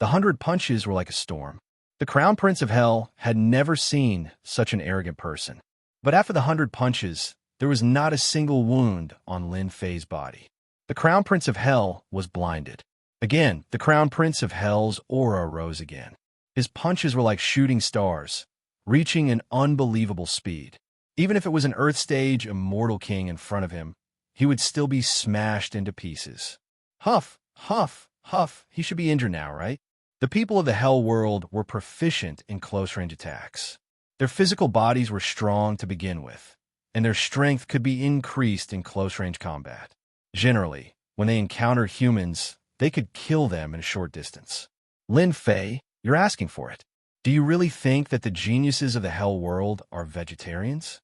The 100 punches were like a storm. The Crown Prince of Hell had never seen such an arrogant person. But after the 100 punches, there was not a single wound on Lin Fei's body. The Crown Prince of Hell was blinded. Again, the Crown Prince of Hell's aura rose again. His punches were like shooting stars, reaching an unbelievable speed. Even if it was an Earth Stage Immortal King in front of him, he would still be smashed into pieces. Huff, huff, huff, he should be injured now, right? The people of the Hell world were proficient in close-range attacks. Their physical bodies were strong to begin with, and their strength could be increased in close-range combat. Generally, when they encountered humans, they could kill them in a short distance. Lin Fei, you're asking for it. Do you really think that the geniuses of the Hell world are vegetarians?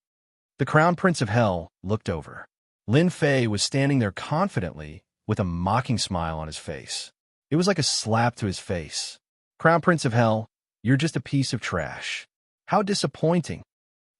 The Crown Prince of Hell looked over. Lin Fei was standing there confidently with a mocking smile on his face. It was like a slap to his face. Crown Prince of Hell, you're just a piece of trash. How disappointing.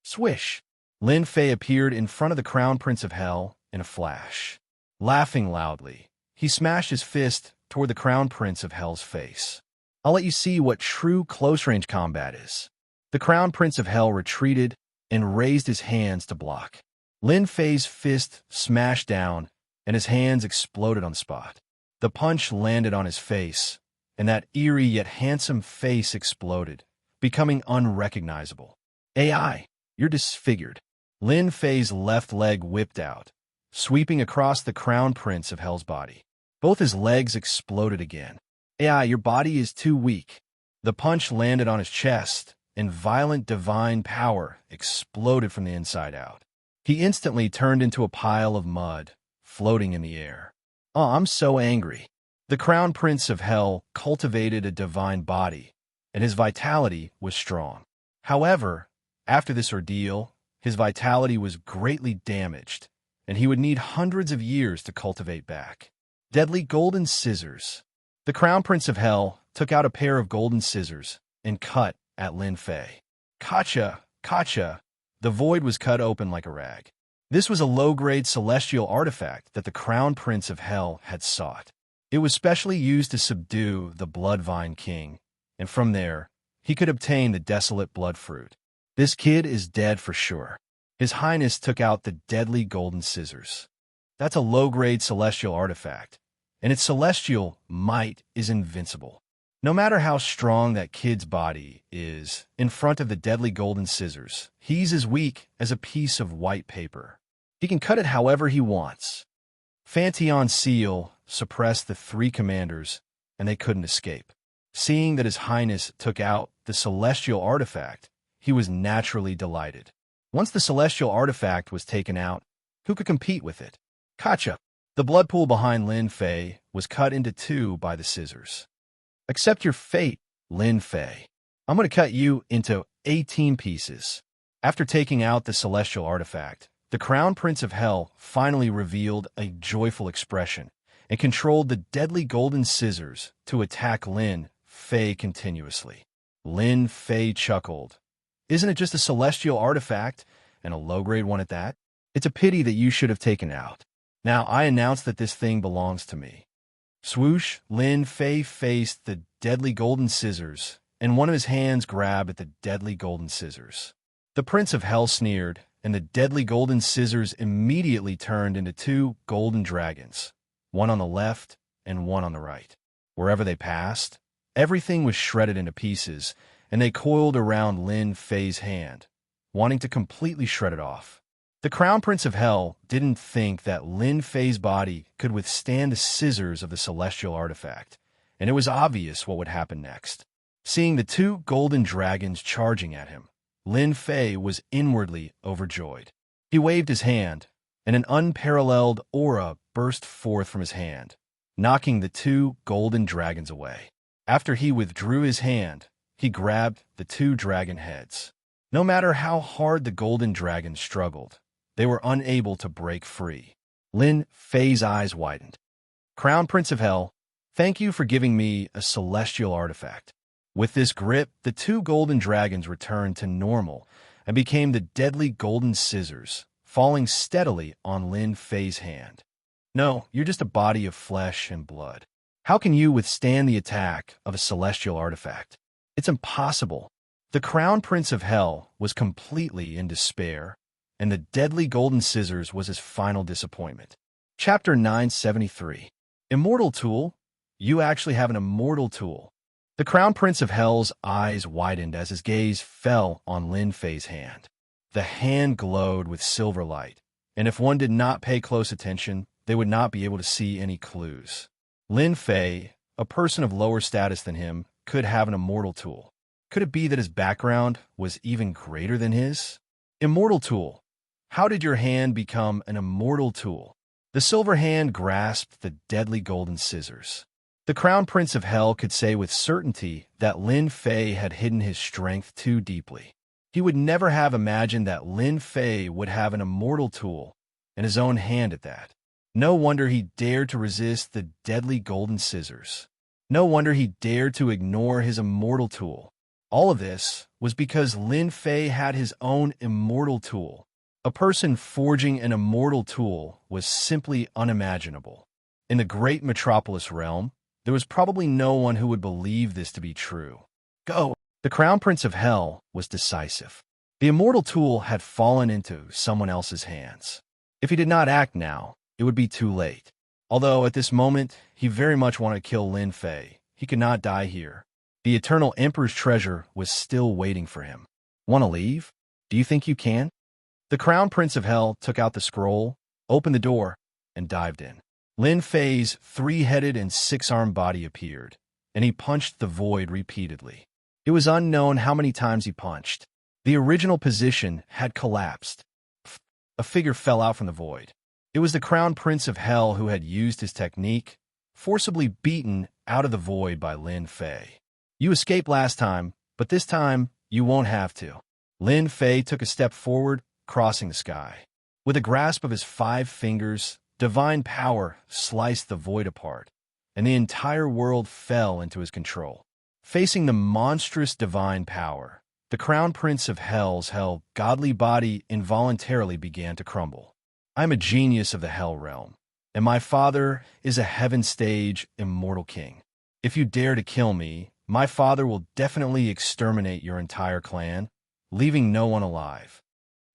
Swish. Lin Fei appeared in front of the Crown Prince of Hell in a flash. Laughing loudly, he smashed his fist toward the Crown Prince of Hell's face. I'll let you see what true close-range combat is. The Crown Prince of Hell retreated and raised his hands to block. Lin Fei's fist smashed down, and his hands exploded on the spot. The punch landed on his face, and that eerie yet handsome face exploded, becoming unrecognizable. AI, you're disfigured. Lin Fei's left leg whipped out, sweeping across the Crown Prince of Hell's body. Both his legs exploded again. AI, your body is too weak. The punch landed on his chest, and violent divine power exploded from the inside out. He instantly turned into a pile of mud, floating in the air. Oh, I'm so angry. The Crown Prince of Hell cultivated a divine body, and his vitality was strong. However, after this ordeal, his vitality was greatly damaged, and he would need hundreds of years to cultivate back. Deadly golden scissors. The Crown Prince of Hell took out a pair of golden scissors and cut at Lin Fei. Kacha, kacha. The void was cut open like a rag. This was a low-grade celestial artifact that the Crown Prince of Hell had sought. It was specially used to subdue the Bloodvine King, and from there, he could obtain the desolate blood fruit. This kid is dead for sure. His Highness took out the deadly golden scissors. That's a low-grade celestial artifact, and its celestial might is invincible. No matter how strong that kid's body is, in front of the deadly golden scissors, he's as weak as a piece of white paper. He can cut it however he wants. Fantion Seal suppressed the three commanders, and they couldn't escape. Seeing that His Highness took out the celestial artifact, he was naturally delighted. Once the celestial artifact was taken out, who could compete with it? Kacha. The blood pool behind Lin Fei was cut into two by the scissors. Accept your fate, Lin Fei. I'm going to cut you into 18 pieces. After taking out the celestial artifact, the Crown Prince of Hell finally revealed a joyful expression and controlled the deadly golden scissors to attack Lin Fei continuously. Lin Fei chuckled. Isn't it just a celestial artifact, and a low-grade one at that? It's a pity that you should have taken it out. Now I announce that this thing belongs to me. Swoosh, Lin Fei faced the deadly golden scissors, and one of his hands grabbed at the deadly golden scissors. The Prince of Hell sneered, and the deadly golden scissors immediately turned into two golden dragons, one on the left and one on the right. Wherever they passed, everything was shredded into pieces, and they coiled around Lin Fei's hand, wanting to completely shred it off. The Crown Prince of Hell didn't think that Lin Fei's body could withstand the scissors of the celestial artifact, and it was obvious what would happen next. Seeing the two golden dragons charging at him, Lin Fei was inwardly overjoyed. He waved his hand, and an unparalleled aura burst forth from his hand, knocking the two golden dragons away. After he withdrew his hand, he grabbed the two dragon heads. No matter how hard the golden dragons struggled, they were unable to break free. Lin Fei's eyes widened. Crown Prince of Hell, thank you for giving me a celestial artifact. With this grip, the two golden dragons returned to normal and became the deadly golden scissors, falling steadily on Lin Fei's hand. No, you're just a body of flesh and blood. How can you withstand the attack of a celestial artifact? It's impossible. The Crown Prince of Hell was completely in despair, and the deadly golden scissors was his final disappointment. Chapter 973. Immortal Tool? You actually have an immortal tool. The Crown Prince of Hell's eyes widened as his gaze fell on Lin Fei's hand. The hand glowed with silver light, and if one did not pay close attention, they would not be able to see any clues. Lin Fei, a person of lower status than him, could have an immortal tool. Could it be that his background was even greater than his? Immortal tool. How did your hand become an immortal tool? The silver hand grasped the deadly golden scissors. The Crown Prince of Hell could say with certainty that Lin Fei had hidden his strength too deeply. He would never have imagined that Lin Fei would have an immortal tool, in his own hand at that. No wonder he dared to resist the deadly golden scissors. No wonder he dared to ignore his immortal tool. All of this was because Lin Fei had his own immortal tool. A person forging an immortal tool was simply unimaginable. In the great metropolis realm, there was probably no one who would believe this to be true. Go! The Crown Prince of Hell was decisive. The immortal tool had fallen into someone else's hands. If he did not act now, it would be too late. Although at this moment, he very much wanted to kill Lin Fei, he could not die here. The Eternal Emperor's treasure was still waiting for him. Want to leave? Do you think you can? The Crown Prince of Hell took out the scroll, opened the door, and dived in. Lin Fei's three-headed and six-armed body appeared, and he punched the void repeatedly. It was unknown how many times he punched. The original position had collapsed. A figure fell out from the void. It was the Crown Prince of Hell who had used his technique, forcibly beaten out of the void by Lin Fei. You escaped last time, but this time you won't have to. Lin Fei took a step forward, crossing the sky. With a grasp of his 5 fingers, divine power sliced the void apart, and the entire world fell into his control. Facing the monstrous divine power, the Crown Prince of Hell's godly body involuntarily began to crumble. I am a genius of the Hell realm, and my father is a heaven-stage immortal king. If you dare to kill me, my father will definitely exterminate your entire clan, leaving no one alive.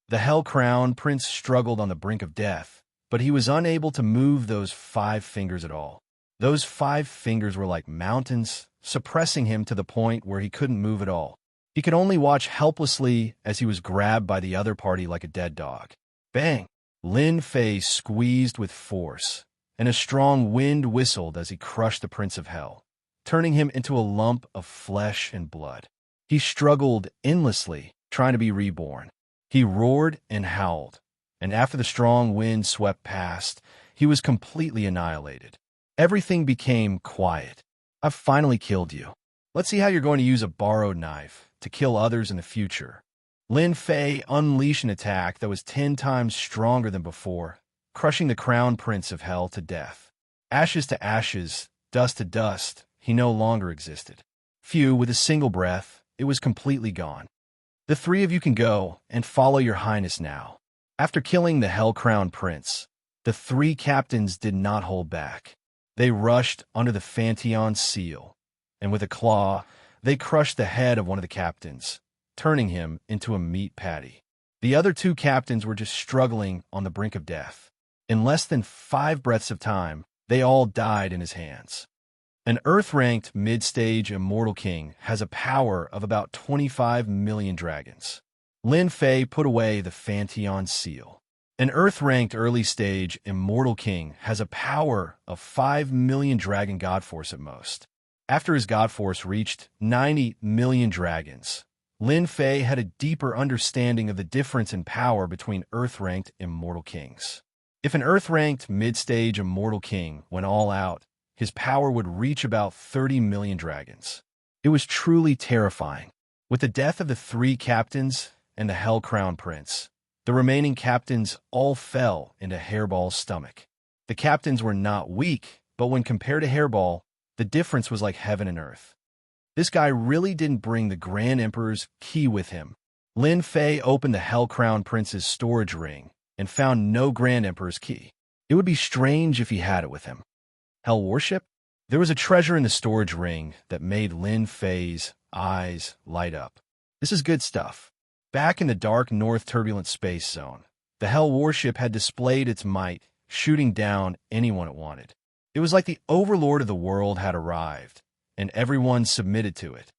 The Hell Crown Prince struggled on the brink of death, but he was unable to move those 5 fingers at all. Those 5 fingers were like mountains, suppressing him to the point where he couldn't move at all. He could only watch helplessly as he was grabbed by the other party like a dead dog. Bang! Lin Fei squeezed with force, and a strong wind whistled as he crushed the Prince of Hell, turning him into a lump of flesh and blood. He struggled endlessly, trying to be reborn. He roared and howled, and after the strong wind swept past, he was completely annihilated. Everything became quiet. I've finally killed you. Let's see how you're going to use a borrowed knife to kill others in the future. Lin Fei unleashed an attack that was 10 times stronger than before, crushing the Crown Prince of Hell to death. Ashes to ashes, dust to dust, he no longer existed. Phew, with a single breath, it was completely gone. The 3 of you can go and follow your highness now. After killing the Hell Crown Prince, the 3 captains did not hold back. They rushed under the Pantheon seal, and with a claw, they crushed the head of one of the captains, turning him into a meat patty. The other 2 captains were just struggling on the brink of death. In less than 5 breaths of time, they all died in his hands. An Earth-ranked mid-stage immortal king has a power of about 25 million dragons. Lin Fei put away the Pantheon seal. An Earth-ranked early-stage immortal king has a power of 5 million dragon god force at most. After his god force reached 90 million dragons, Lin Fei had a deeper understanding of the difference in power between Earth-ranked immortal kings. If an Earth-ranked mid-stage immortal king went all out, his power would reach about 30 million dragons. It was truly terrifying. With the death of the 3 captains and the Hell Crown Prince, the remaining captains all fell into Hairball's stomach. The captains were not weak, but when compared to Hairball, the difference was like heaven and earth. This guy really didn't bring the Grand Emperor's key with him. Lin Fei opened the Hell Crown Prince's storage ring and found no Grand Emperor's key. It would be strange if he had it with him. Hell worship? There was a treasure in the storage ring that made Lin Fei's eyes light up. This is good stuff. Back in the dark North Turbulent Space Zone, the Hell warship had displayed its might, shooting down anyone it wanted. It was like the overlord of the world had arrived, and everyone submitted to it.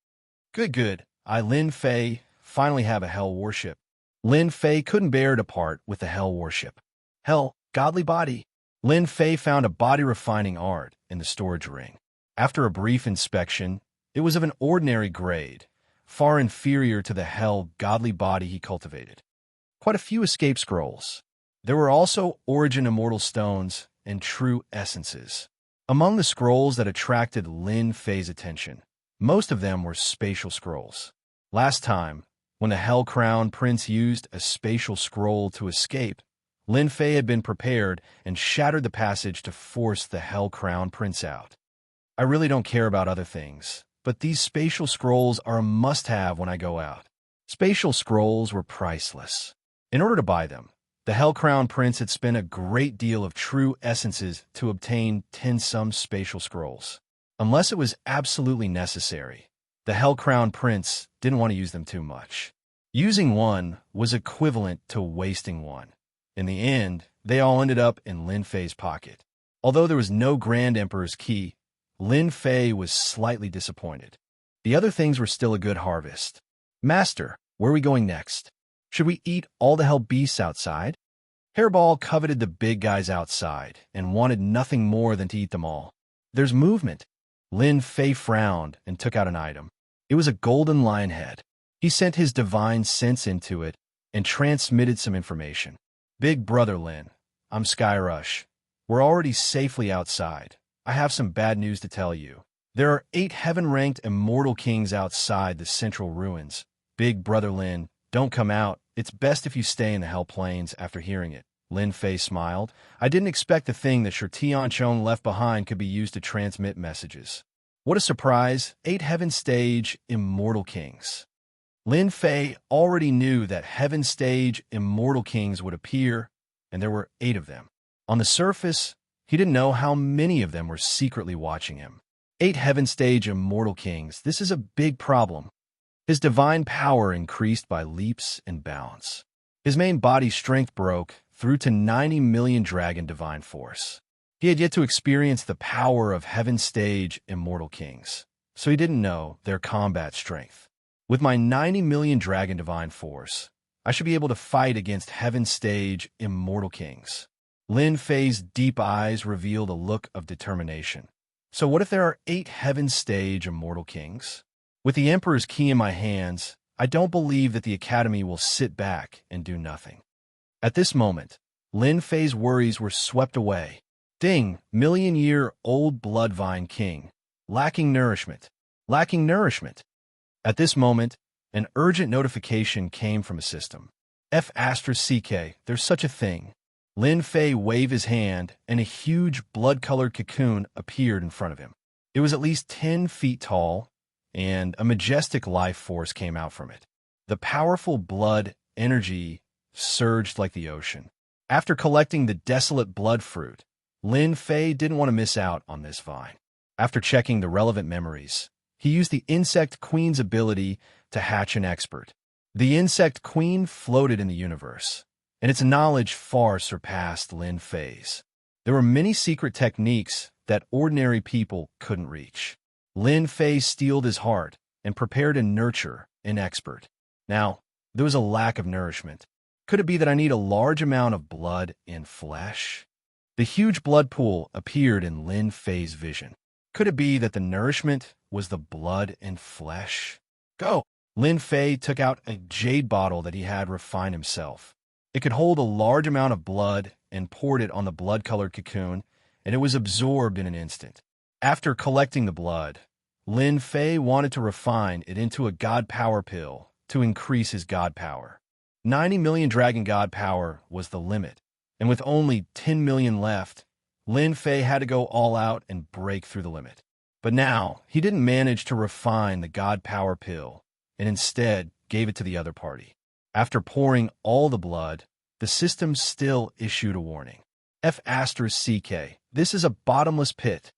Good. I, Lin Fei, finally have a Hell warship. Lin Fei couldn't bear to part with the Hell warship. Hell, godly body. Lin Fei found a body-refining art in the storage ring. After a brief inspection, it was of an ordinary grade, far inferior to the hell godly body he cultivated. Quite a few escape scrolls. There were also origin immortal stones and true essences. Among the scrolls that attracted Lin Fei's attention, most of them were spatial scrolls. Last time, when the Hell Crown Prince used a spatial scroll to escape, Lin Fei had been prepared and shattered the passage to force the Hell Crown Prince out. I really don't care about other things, but these spatial scrolls are a must-have when I go out. Spatial scrolls were priceless. In order to buy them, the Hell Crown Prince had spent a great deal of true essences to obtain 10 some spatial scrolls. Unless it was absolutely necessary, the Hell Crown Prince didn't want to use them too much. Using one was equivalent to wasting one. In the end, they all ended up in Lin Fei's pocket. Although there was no Grand Emperor's key, Lin Fei was slightly disappointed. The other things were still a good harvest. Master, where are we going next? Should we eat all the hell beasts outside? Hairball coveted the big guys outside and wanted nothing more than to eat them all. There's movement. Lin Fei frowned and took out an item. It was a golden lion head. He sent his divine sense into it and transmitted some information. Big brother Lin, I'm Skyrush. We're already safely outside. I have some bad news to tell you. There are 8 heaven-ranked immortal kings outside the central ruins. Big brother Lin, don't come out. It's best if you stay in the Hell Plains after hearing it. Lin Fei smiled. I didn't expect the thing that Tianchong left behind could be used to transmit messages. What a surprise. 8 Heaven Stage Immortal Kings. Lin Fei already knew that Heaven Stage Immortal Kings would appear, and there were 8 of them. On the surface, he didn't know how many of them were secretly watching him. 8 Heaven Stage Immortal Kings. This is a big problem. His divine power increased by leaps and bounds. His main body strength broke through to 90 million dragon divine force. He had yet to experience the power of Heaven Stage Immortal Kings, so he didn't know their combat strength. With my 90 million dragon divine force, I should be able to fight against Heaven Stage Immortal Kings. Lin Fei's deep eyes revealed a look of determination. So what if there are 8 Heaven Stage Immortal Kings? With the Emperor's key in my hands, I don't believe that the Academy will sit back and do nothing. At this moment, Lin Fei's worries were swept away. Ding, million-year-old Bloodvine King. Lacking nourishment. Lacking nourishment. At this moment, an urgent notification came from a system. F***CK, there's such a thing. Lin Fei waved his hand, and a huge blood-colored cocoon appeared in front of him. It was at least 10 feet tall, and a majestic life force came out from it. The powerful blood energy surged like the ocean. After collecting the desolate blood fruit, Lin Fei didn't want to miss out on this vine. After checking the relevant memories, he used the Insect Queen's ability to hatch an expert. The Insect Queen floated in the universe, and its knowledge far surpassed Lin Fei's. There were many secret techniques that ordinary people couldn't reach. Lin Fei steeled his heart and prepared to nurture an expert. Now, there was a lack of nourishment. Could it be that I need a large amount of blood and flesh? The huge blood pool appeared in Lin Fei's vision. Could it be that the nourishment was the blood and flesh? Go! Lin Fei took out a jade bottle that he had refined himself. It could hold a large amount of blood and poured it on the blood-colored cocoon, and it was absorbed in an instant. After collecting the blood, Lin Fei wanted to refine it into a god power pill to increase his god power. 90 million dragon god power was the limit, and with only 10 million left, Lin Fei had to go all out and break through the limit. But now, he didn't manage to refine the god power pill, and instead gave it to the other party. After pouring all the blood, the system still issued a warning. F***CK, this is a bottomless pit.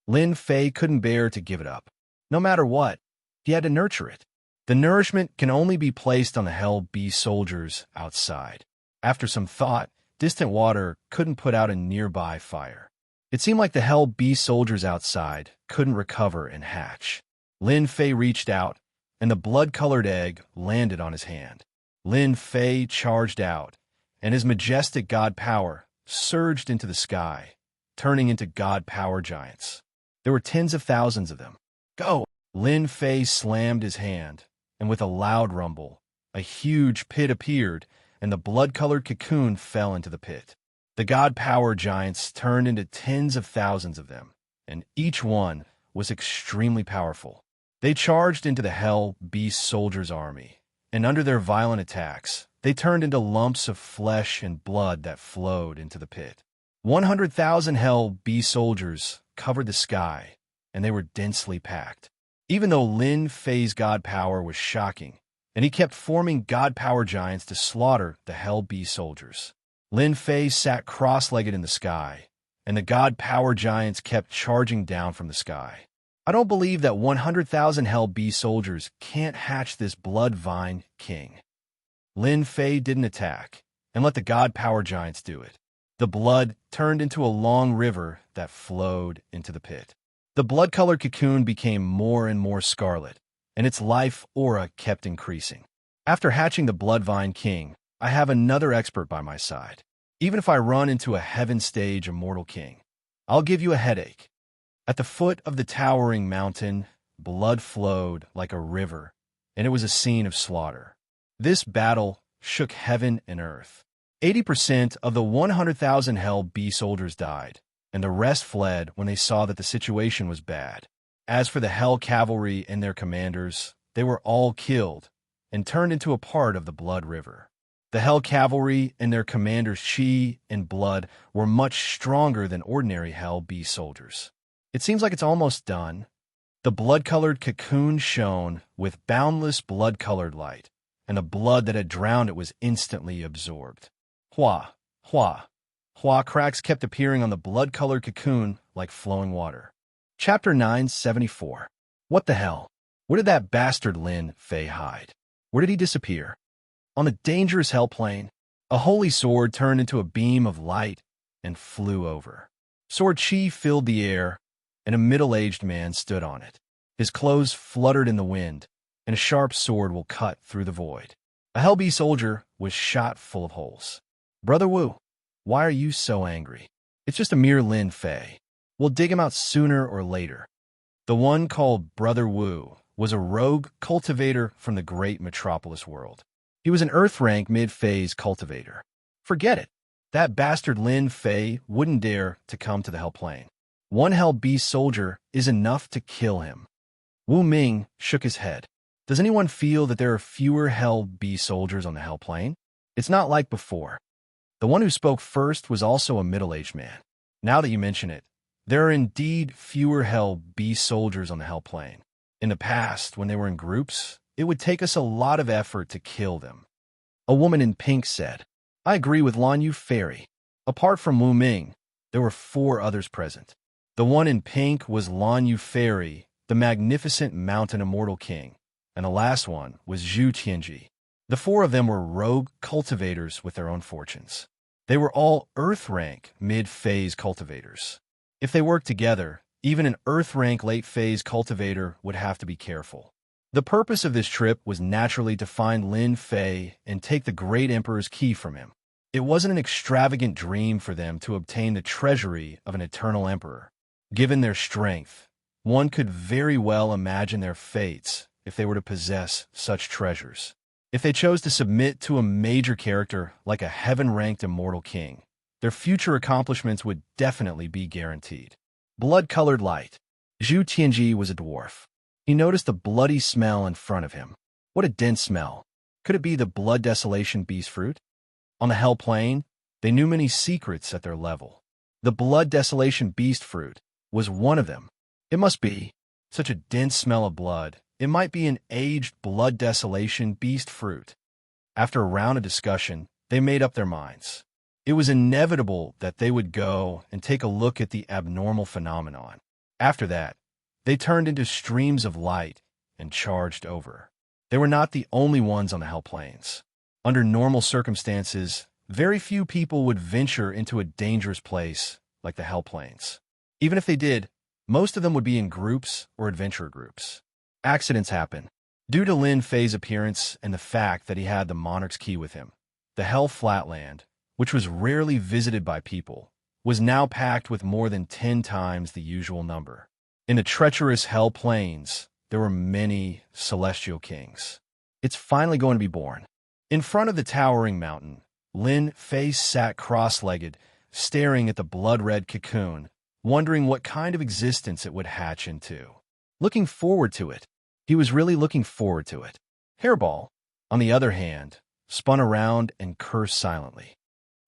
Lin Fei couldn't bear to give it up. No matter what, he had to nurture it. The nourishment can only be placed on the Hell Beast soldiers outside. After some thought, distant water couldn't put out a nearby fire. It seemed like the Hell Beast soldiers outside couldn't recover and hatch. Lin Fei reached out, and the blood-colored egg landed on his hand. Lin Fei charged out, and his majestic god power surged into the sky, turning into god power giants. There were tens of thousands of them. Go! Lin Fei slammed his hand, and with a loud rumble, a huge pit appeared, and the blood-colored cocoon fell into the pit. The god power giants turned into tens of thousands of them, and each one was extremely powerful. They charged into the Hell Beast Soldiers' army, and under their violent attacks, they turned into lumps of flesh and blood that flowed into the pit. 100,000 Hell Beast Soldiers covered the sky, and they were densely packed. Even though Lin Fei's god power was shocking, and he kept forming god power giants to slaughter the Hell Beast Soldiers, Lin Fei sat cross-legged in the sky, and the god power giants kept charging down from the sky. I don't believe that 100,000 Hell Beast Soldiers can't hatch this blood vine king. Lin Fei didn't attack, and let the god power giants do it. The blood turned into a long river that flowed into the pit. The blood-colored cocoon became more and more scarlet, and its life aura kept increasing. After hatching the Bloodvine King, I have another expert by my side. Even if I run into a heaven stage immortal king, I'll give you a headache. At the foot of the towering mountain, blood flowed like a river, and it was a scene of slaughter. This battle shook heaven and earth. 80% of the 100,000 Hell Beast soldiers died, and the rest fled when they saw that the situation was bad. As for the Hell Cavalry and their commanders, they were all killed and turned into a part of the Blood River. The Hell Cavalry and their commanders' chi and blood were much stronger than ordinary Hell Beast soldiers. It seems like it's almost done. The blood-colored cocoon shone with boundless blood-colored light, and the blood that had drowned it was instantly absorbed. Hua, hua, hua cracks kept appearing on the blood-colored cocoon like flowing water. Chapter 974. What the hell? Where did that bastard Lin Fei hide? Where did he disappear? On the dangerous hell plane, a holy sword turned into a beam of light and flew over. Sword chi filled the air, and a middle-aged man stood on it. His clothes fluttered in the wind, and a sharp sword will cut through the void. A Hellbee soldier was shot full of holes. Brother Wu, why are you so angry? It's just a mere Lin Fei. We'll dig him out sooner or later. The one called Brother Wu was a rogue cultivator from the great metropolis world. He was an Earth-rank mid-phase cultivator. Forget it. That bastard Lin Fei wouldn't dare to come to the Hell Plane. One Hell Beast soldier is enough to kill him. Wu Ming shook his head. Does anyone feel that there are fewer Hell Beast soldiers on the Hell Plane? It's not like before. The one who spoke first was also a middle-aged man. Now that you mention it, there are indeed fewer Hell Beast soldiers on the Hell Plane. In the past, when they were in groups, it would take us a lot of effort to kill them. A woman in pink said, I agree with Lan Yu Fairy. Apart from Wu Ming, there were 4 others present. The one in pink was Lan Yu Fairy, the magnificent mountain immortal king, and the last one was Zhu Tianji. The 4 of them were rogue cultivators with their own fortunes. They were all Earth-rank mid-phase cultivators. If they worked together, even an Earth-rank late-phase cultivator would have to be careful. The purpose of this trip was naturally to find Lin Fei and take the Great Emperor's key from him. It wasn't an extravagant dream for them to obtain the treasury of an eternal emperor. Given their strength, one could very well imagine their fates if they were to possess such treasures. If they chose to submit to a major character like a heaven-ranked immortal king, their future accomplishments would definitely be guaranteed. Blood-colored light. Zhu Tianji was a dwarf. He noticed a bloody smell in front of him. What a dense smell. Could it be the Blood Desolation beast fruit? On the Hell Plane, they knew many secrets at their level. The Blood Desolation beast fruit was one of them. It must be. Such a dense smell of blood. It might be an aged Blood Desolation beast fruit. After a round of discussion, they made up their minds. It was inevitable that they would go and take a look at the abnormal phenomenon. After that, they turned into streams of light and charged over. They were not the only ones on the Hell Plains. Under normal circumstances, very few people would venture into a dangerous place like the Hell Plains. Even if they did, most of them would be in groups or adventure groups. Accidents happen. Due to Lin Fei's appearance and the fact that he had the Monarch's key with him, the Hell Flatland, which was rarely visited by people, was now packed with more than 10 times the usual number. In the treacherous Hell Plains, there were many celestial kings. It's finally going to be born. In front of the towering mountain, Lin Fei sat cross-legged, staring at the blood-red cocoon, wondering what kind of existence it would hatch into. Looking forward to it. He was really looking forward to it. Hairball, on the other hand, spun around and cursed silently.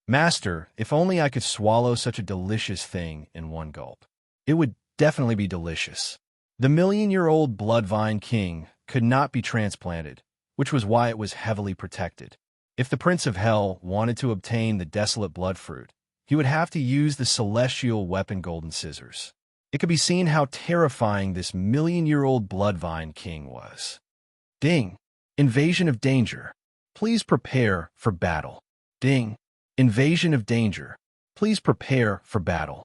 Master, if only I could swallow such a delicious thing in one gulp. It would definitely be delicious. The million-year-old Bloodvine King could not be transplanted, which was why it was heavily protected. If the Prince of Hell wanted to obtain the desolate blood fruit, he would have to use the celestial weapon golden scissors. It could be seen how terrifying this million-year-old Bloodvine King was. Ding! Invasion of danger. Please prepare for battle. Ding! Invasion of danger. Please prepare for battle.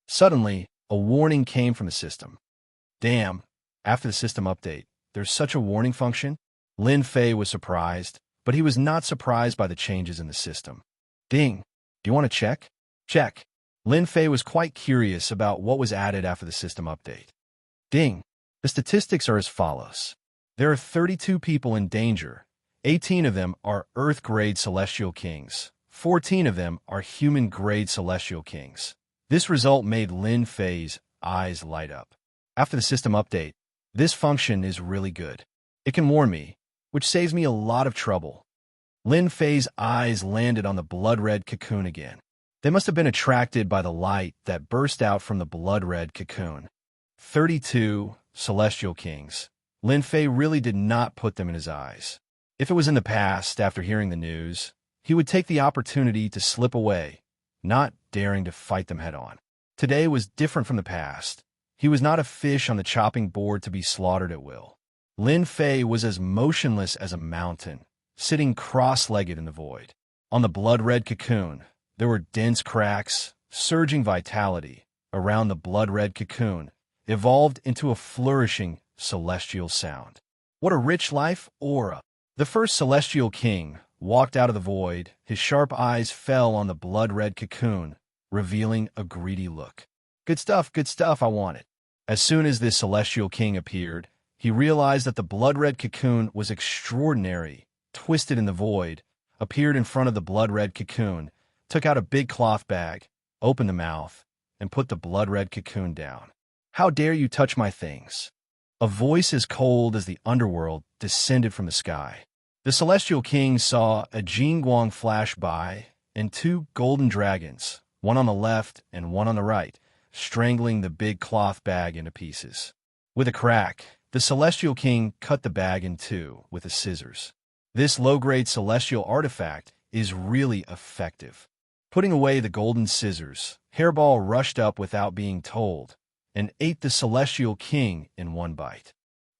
Suddenly, a warning came from the system. Damn, after the system update, there's such a warning function? Lin Fei was surprised, but he was not surprised by the changes in the system. Ding! Do you want to check? Check. Lin Fei was quite curious about what was added after the system update. Ding! The statistics are as follows. There are 32 people in danger. 18 of them are Earth-grade Celestial Kings. 14 of them are human-grade Celestial Kings. This result made Lin Fei's eyes light up. After the system update, this function is really good. It can warn me, which saves me a lot of trouble. Lin Fei's eyes landed on the blood-red cocoon again. They must have been attracted by the light that burst out from the blood-red cocoon. 32 Celestial Kings. Lin Fei really did not put them in his eyes. If it was in the past, after hearing the news, he would take the opportunity to slip away, not daring to fight them head-on. Today was different from the past. He was not a fish on the chopping board to be slaughtered at will. Lin Fei was as motionless as a mountain, sitting cross-legged in the void. On the blood-red cocoon, there were dense cracks, surging vitality, around the blood-red cocoon, evolved into a flourishing celestial sound. What a rich life aura! The first Celestial King walked out of the void. His sharp eyes fell on the blood-red cocoon, revealing a greedy look. Good stuff, I want it. As soon as this Celestial King appeared, he realized that the blood-red cocoon was extraordinary, twisted in the void, appeared in front of the blood-red cocoon, took out a big cloth bag, opened the mouth, and put the blood-red cocoon down. How dare you touch my things? A voice as cold as the underworld descended from the sky. The Celestial King saw a Jingguang flash by, and two golden dragons, one on the left and one on the right, strangling the big cloth bag into pieces. With a crack, the Celestial King cut the bag in two with the scissors. This low-grade celestial artifact is really effective. Putting away the golden scissors, Hairball rushed up without being told, and ate the Celestial King in one bite.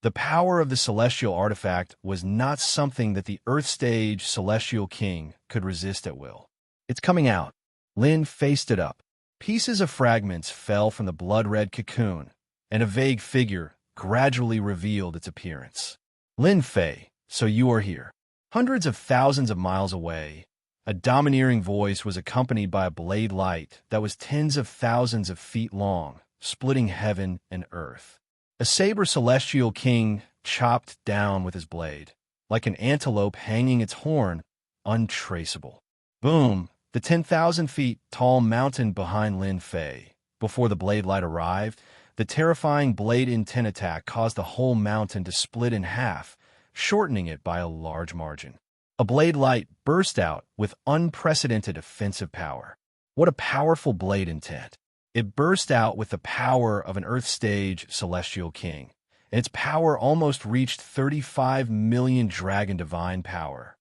The power of the celestial artifact was not something that the Earth-stage Celestial King could resist at will. It's coming out. Lin faced it up. Pieces of fragments fell from the blood-red cocoon, and a vague figure gradually revealed its appearance. Lin Fei, so you are here. Hundreds of thousands of miles away, a domineering voice was accompanied by a blade light that was tens of thousands of feet long, splitting heaven and earth. A saber Celestial King chopped down with his blade, like an antelope hanging its horn, untraceable. Boom! The 10,000 feet tall mountain behind Lin Fei. Before the blade light arrived, the terrifying blade intent attack caused the whole mountain to split in half, shortening it by a large margin. A blade light burst out with unprecedented offensive power. What a powerful blade intent! It burst out with the power of an Earth-stage Celestial King, and its power almost reached 35 million dragon divine power.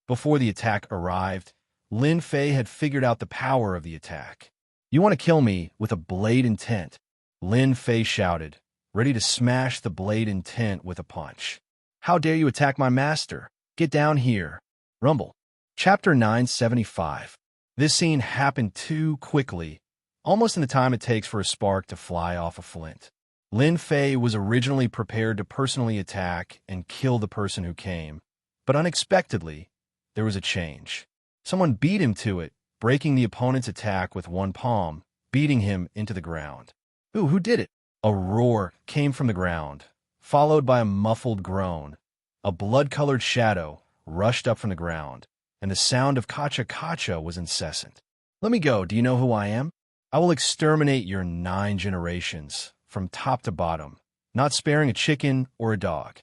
Before the attack arrived, Lin Fei had figured out the power of the attack. You want to kill me with a blade intent? Lin Fei shouted, ready to smash the blade intent with a punch. How dare you attack my master? Get down here. Rumble. Chapter 975. This scene happened too quickly, almost in the time it takes for a spark to fly off a flint. Lin Fei was originally prepared to personally attack and kill the person who came, but unexpectedly, there was a change. Someone beat him to it, breaking the opponent's attack with one palm, beating him into the ground. Ooh, who did it? A roar came from the ground, followed by a muffled groan. A blood-colored shadow rushed up from the ground, and the sound of kacha-kacha was incessant. Let me go. Do you know who I am? I will exterminate your 9 generations, from top to bottom, not sparing a chicken or a dog.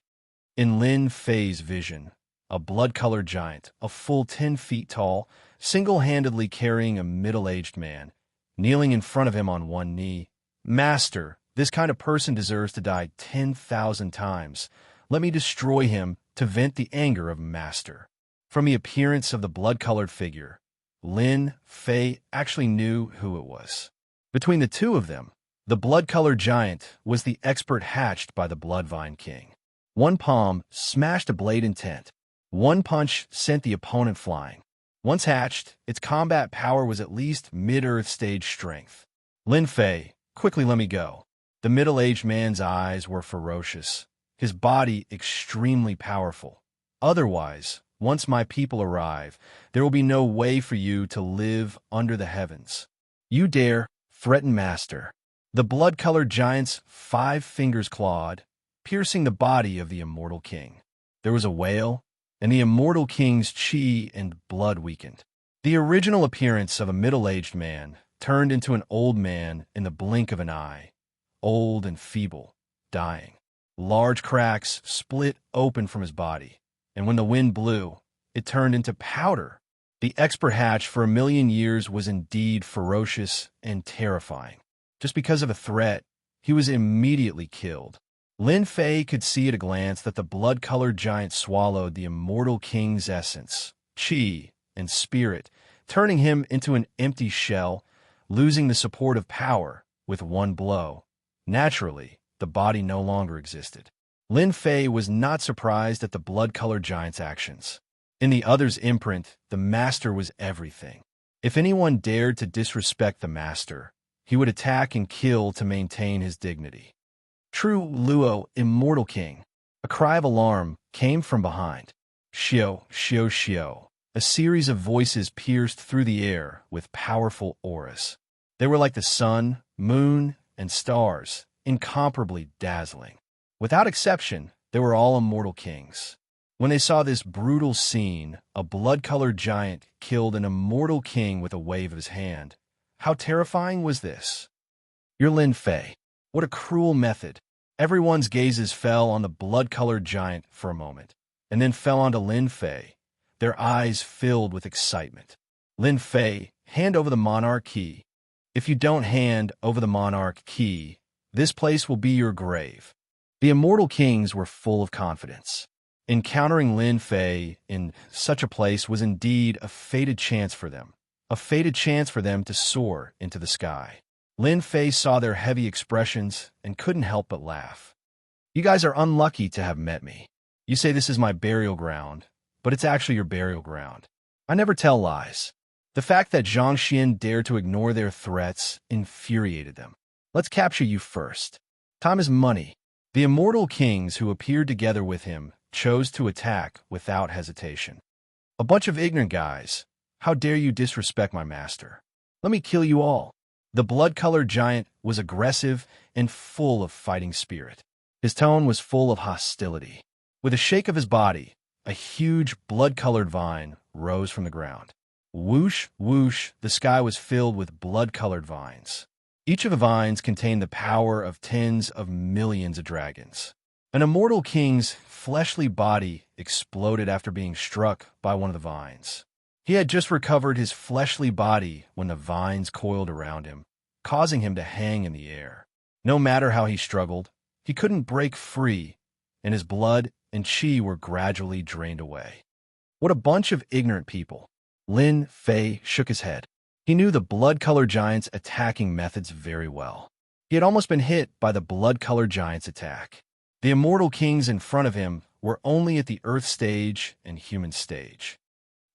In Lin Fei's vision, a blood-colored giant, a full 10 feet tall, single-handedly carrying a middle-aged man, kneeling in front of him on one knee. Master, this kind of person deserves to die 10,000 times. Let me destroy him to vent the anger of Master. From the appearance of the blood-colored figure, Lin Fei actually knew who it was. Between the two of them, the blood-colored giant was the expert hatched by the Bloodvine King. One palm smashed a blade intent. One punch sent the opponent flying. Once hatched, its combat power was at least mid-earth stage strength. Lin Fei, quickly let me go. The middle-aged man's eyes were ferocious, his body extremely powerful. Otherwise, once my people arrive, there will be no way for you to live under the heavens. You dare threaten Master. The blood-colored giant's 5 fingers clawed, piercing the body of the immortal king. There was a wail, and the immortal king's chi and blood weakened. The original appearance of a middle-aged man turned into an old man in the blink of an eye, old and feeble, dying. Large cracks split open from his body, and when the wind blew, it turned into powder. The expert hatch for 1,000,000 years was indeed ferocious and terrifying. Just because of a threat, he was immediately killed. Lin Fei could see at a glance that the blood-colored giant swallowed the immortal king's essence, chi, and spirit, turning him into an empty shell, losing the support of power with one blow. Naturally, the body no longer existed. Lin Fei was not surprised at the blood-colored giant's actions. In the other's imprint, the Master was everything. If anyone dared to disrespect the Master, he would attack and kill to maintain his dignity. True Luo, immortal king. A cry of alarm came from behind. Xiao, xiao, xiao. A series of voices pierced through the air with powerful auras. They were like the sun, moon, and stars, incomparably dazzling. Without exception, they were all immortal kings. When they saw this brutal scene, a blood-colored giant killed an immortal king with a wave of his hand. How terrifying was this? You're Lin Fei. What a cruel method. Everyone's gazes fell on the blood-colored giant for a moment, and then fell onto Lin Fei, their eyes filled with excitement. Lin Fei, hand over the monarch key. If you don't hand over the monarch key, this place will be your grave. The immortal kings were full of confidence. Encountering Lin Fei in such a place was indeed a fated chance for them, to soar into the sky. Lin Fei saw their heavy expressions and couldn't help but laugh. You guys are unlucky to have met me. You say this is my burial ground, but it's actually your burial ground. I never tell lies. The fact that Zhang Xian dared to ignore their threats infuriated them. Let's capture you first. Time is money. The immortal kings who appeared together with him chose to attack without hesitation. A bunch of ignorant guys. How dare you disrespect my master? Let me kill you all. The blood-colored giant was aggressive and full of fighting spirit. His tone was full of hostility. With a shake of his body, a huge blood-colored vine rose from the ground. Whoosh, whoosh, the sky was filled with blood-colored vines. Each of the vines contained the power of tens of millions of dragons. An immortal king's fleshly body exploded after being struck by one of the vines. He had just recovered his fleshly body when the vines coiled around him, causing him to hang in the air. No matter how he struggled, he couldn't break free, and his blood and chi were gradually drained away. What a bunch of ignorant people. Lin Fei shook his head. He knew the blood-colored giant's attacking methods very well. He had almost been hit by the blood-colored giant's attack. The immortal kings in front of him were only at the earth stage and human stage.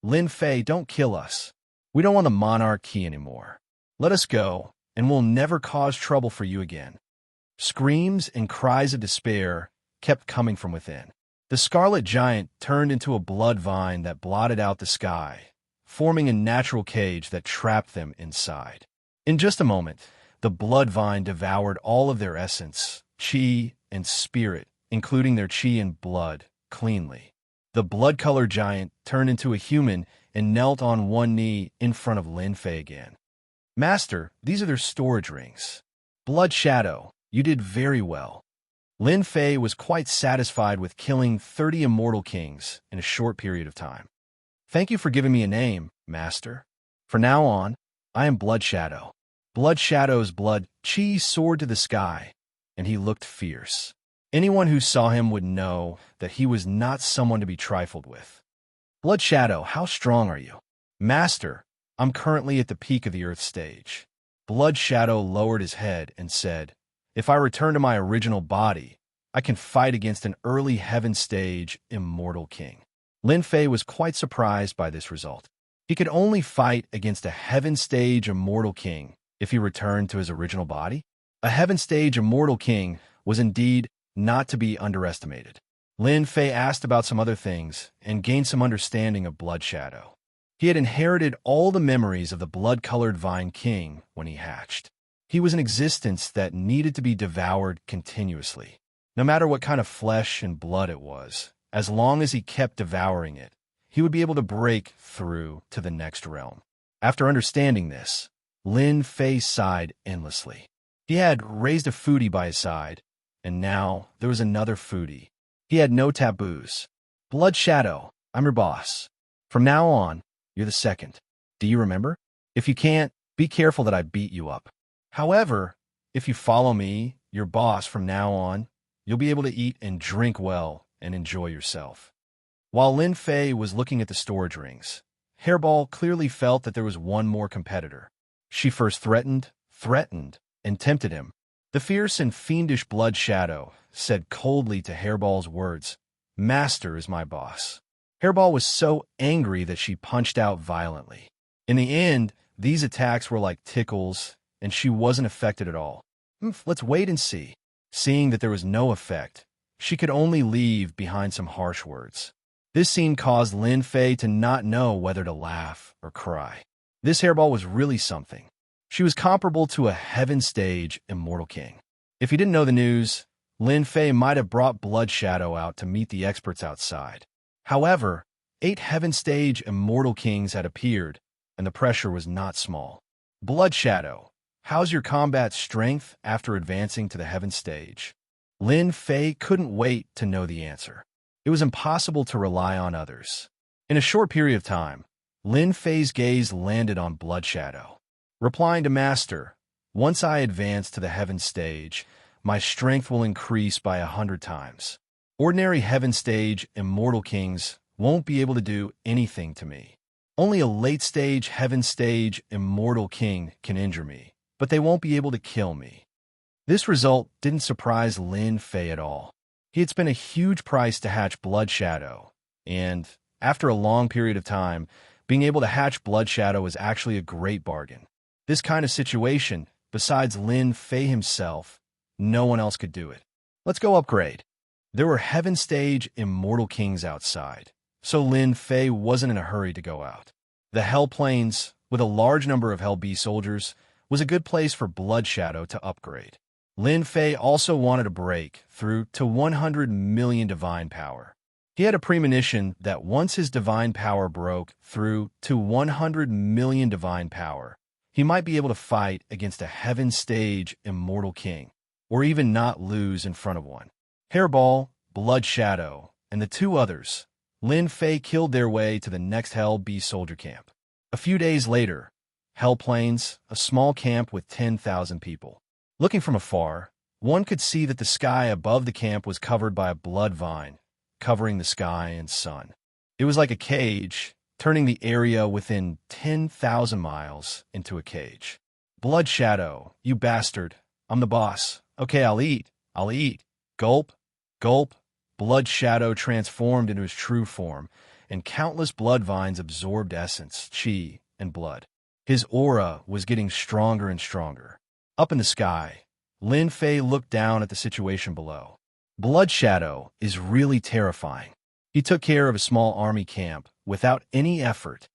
Lin Fei, don't kill us. We don't want the monarch key anymore. Let us go, and we'll never cause trouble for you again. Screams and cries of despair kept coming from within. The scarlet giant turned into a blood vine that blotted out the sky, forming a natural cage that trapped them inside. In just a moment, the blood vine devoured all of their essence, chi, and spirit, including their chi and blood, cleanly. The blood-colored giant turned into a human and knelt on one knee in front of Lin Fei again. "Master, these are their storage rings." "Blood Shadow, you did very well." Lin Fei was quite satisfied with killing 30 immortal kings in a short period of time. "Thank you for giving me a name, Master. From now on, I am Blood Shadow." Blood Shadow's blood chi soared to the sky, and he looked fierce. Anyone who saw him would know that he was not someone to be trifled with. "Blood Shadow, how strong are you?" "Master, I'm currently at the peak of the Earth stage." Blood Shadow lowered his head and said, "If I return to my original body, I can fight against an early Heaven stage immortal king." Lin Fei was quite surprised by this result. He could only fight against a Heaven stage immortal king if he returned to his original body. A Heaven stage immortal king was indeed not to be underestimated. Lin Fei asked about some other things and gained some understanding of Blood Shadow. He had inherited all the memories of the blood-colored Vine King when he hatched. He was an existence that needed to be devoured continuously. No matter what kind of flesh and blood it was, as long as he kept devouring it, he would be able to break through to the next realm. After understanding this, Lin Fei sighed endlessly. He had raised a foodie by his side, and now there was another foodie. He had no taboos. "Blood Shadow, I'm your boss. From now on, you're the second. Do you remember? If you can't, be careful that I beat you up. However, if you follow me, your boss, from now on, you'll be able to eat and drink well and enjoy yourself." While Lin Fei was looking at the storage rings, Hairball clearly felt that there was one more competitor. She first threatened, and tempted him. The fierce and fiendish Blood Shadow said coldly to Hairball's words, "Master is my boss." Hairball was so angry that she punched out violently. In the end, these attacks were like tickles, and she wasn't affected at all. Let's wait and see." Seeing that there was no effect, she could only leave behind some harsh words. This scene caused Lin Fei to not know whether to laugh or cry. This Hairball was really something. She was comparable to a Heaven stage immortal king. If he didn't know the news, Lin Fei might have brought Blood Shadow out to meet the experts outside. However, 8 Heaven stage immortal kings had appeared, and the pressure was not small. "Blood Shadow, how's your combat strength after advancing to the Heaven stage?" Lin Fei couldn't wait to know the answer. It was impossible to rely on others. In a short period of time, Lin Fei's gaze landed on Blood Shadow. Replying to Master, "Once I advance to the Heaven stage, my strength will increase by 100 times. Ordinary Heaven stage immortal kings won't be able to do anything to me. Only a late-stage Heaven stage immortal king can injure me, but they won't be able to kill me." This result didn't surprise Lin Fei at all. He had spent a huge price to hatch Blood Shadow, and after a long period of time, being able to hatch Blood Shadow was actually a great bargain. This kind of situation, besides Lin Fei himself, no one else could do it. "Let's go upgrade." There were Heaven stage immortal kings outside, so Lin Fei wasn't in a hurry to go out. The Hell Plains, with a large number of Hell Bee soldiers, was a good place for Blood Shadow to upgrade. Lin Fei also wanted to break through to 100 million divine power. He had a premonition that once his divine power broke through to 100 million divine power, he might be able to fight against a Heaven stage immortal king, or even not lose in front of one. Hairball, Blood Shadow, and the 2 others, Lin Fei killed their way to the next Hell Bee soldier camp. A few days later, Hell Plains, a small camp with 10,000 people. Looking from afar, one could see that the sky above the camp was covered by a blood vine, covering the sky and sun. It was like a cage, turning the area within 10,000 miles into a cage. "Blood Shadow, you bastard. I'm the boss. Okay, I'll eat. Gulp, gulp." Blood Shadow transformed into his true form, and countless blood vines absorbed essence, chi, and blood. His aura was getting stronger and stronger. Up in the sky, Lin Fei looked down at the situation below. Blood Shadow is really terrifying. He took care of a small army camp without any effort.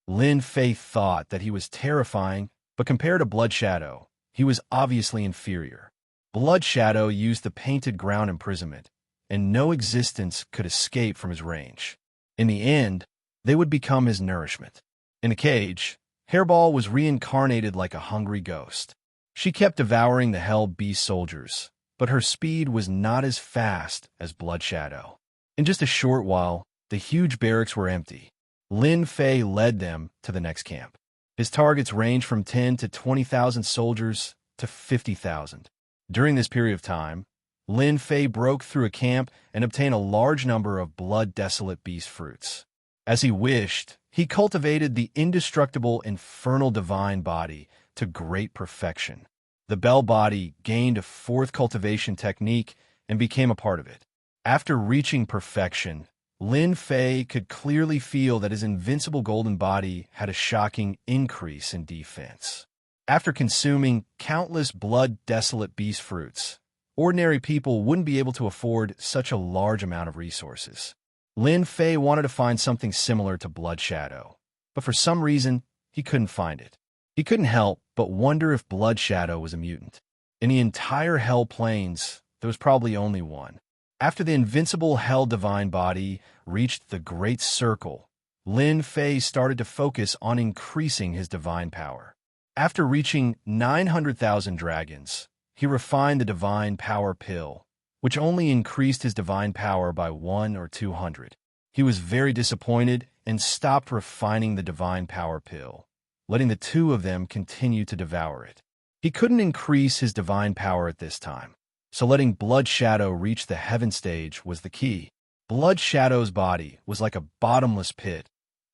Lin Fei thought that he was terrifying, but compared to Blood Shadow, he was obviously inferior. Blood Shadow used the painted ground imprisonment, and no existence could escape from his range. In the end, they would become his nourishment. In the cage, Hairball was reincarnated like a hungry ghost. She kept devouring the Hell Beast soldiers, but her speed was not as fast as Blood Shadow. In just a short while, the huge barracks were empty. Lin Fei led them to the next camp. His targets ranged from 10 to 20,000 soldiers to 50,000. During this period of time, Lin Fei broke through a camp and obtained a large number of blood-desolate beast fruits. As he wished, he cultivated the indestructible infernal divine body to great perfection. The Bell body gained a fourth cultivation technique and became a part of it. After reaching perfection, Lin Fei could clearly feel that his invincible golden body had a shocking increase in defense. After consuming countless blood-desolate beast fruits, ordinary people wouldn't be able to afford such a large amount of resources. Lin Fei wanted to find something similar to Blood Shadow, but for some reason, he couldn't find it. He couldn't help but wonder if Blood Shadow was a mutant. In the entire Hell Plains, there was probably only one. After the invincible Hell Divine body reached the Great Circle, Lin Fei started to focus on increasing his divine power. After reaching 900,000 dragons, he refined the Divine Power Pill, which only increased his divine power by 1 or 200. He was very disappointed and stopped refining the Divine Power Pill, letting the two of them continue to devour it. He couldn't increase his divine power at this time, so letting Blood Shadow reach the Heaven stage was the key. Blood Shadow's body was like a bottomless pit,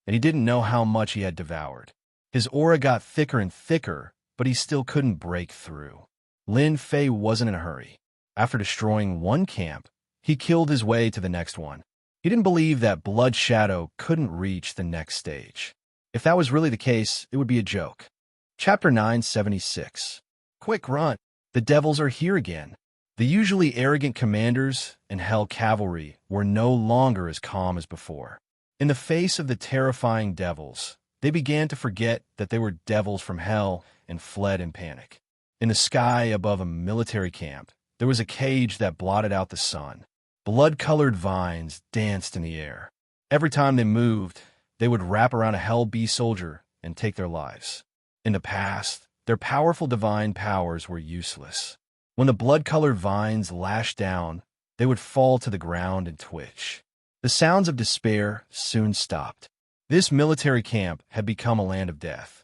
and he didn't know how much he had devoured. His aura got thicker and thicker, but he still couldn't break through. Lin Fei wasn't in a hurry. After destroying one camp, he killed his way to the next one. He didn't believe that Blood Shadow couldn't reach the next stage. If that was really the case, it would be a joke. Chapter 976. Quick run. The devils are here again. The usually arrogant commanders and Hell Cavalry were no longer as calm as before. In the face of the terrifying devils, they began to forget that they were devils from hell and fled in panic. In the sky above a military camp, there was a cage that blotted out the sun. Blood-colored vines danced in the air. Every time they moved, they would wrap around a Hell Beast soldier and take their lives. In the past, their powerful divine powers were useless. When the blood-colored vines lashed down, they would fall to the ground and twitch. The sounds of despair soon stopped. This military camp had become a land of death.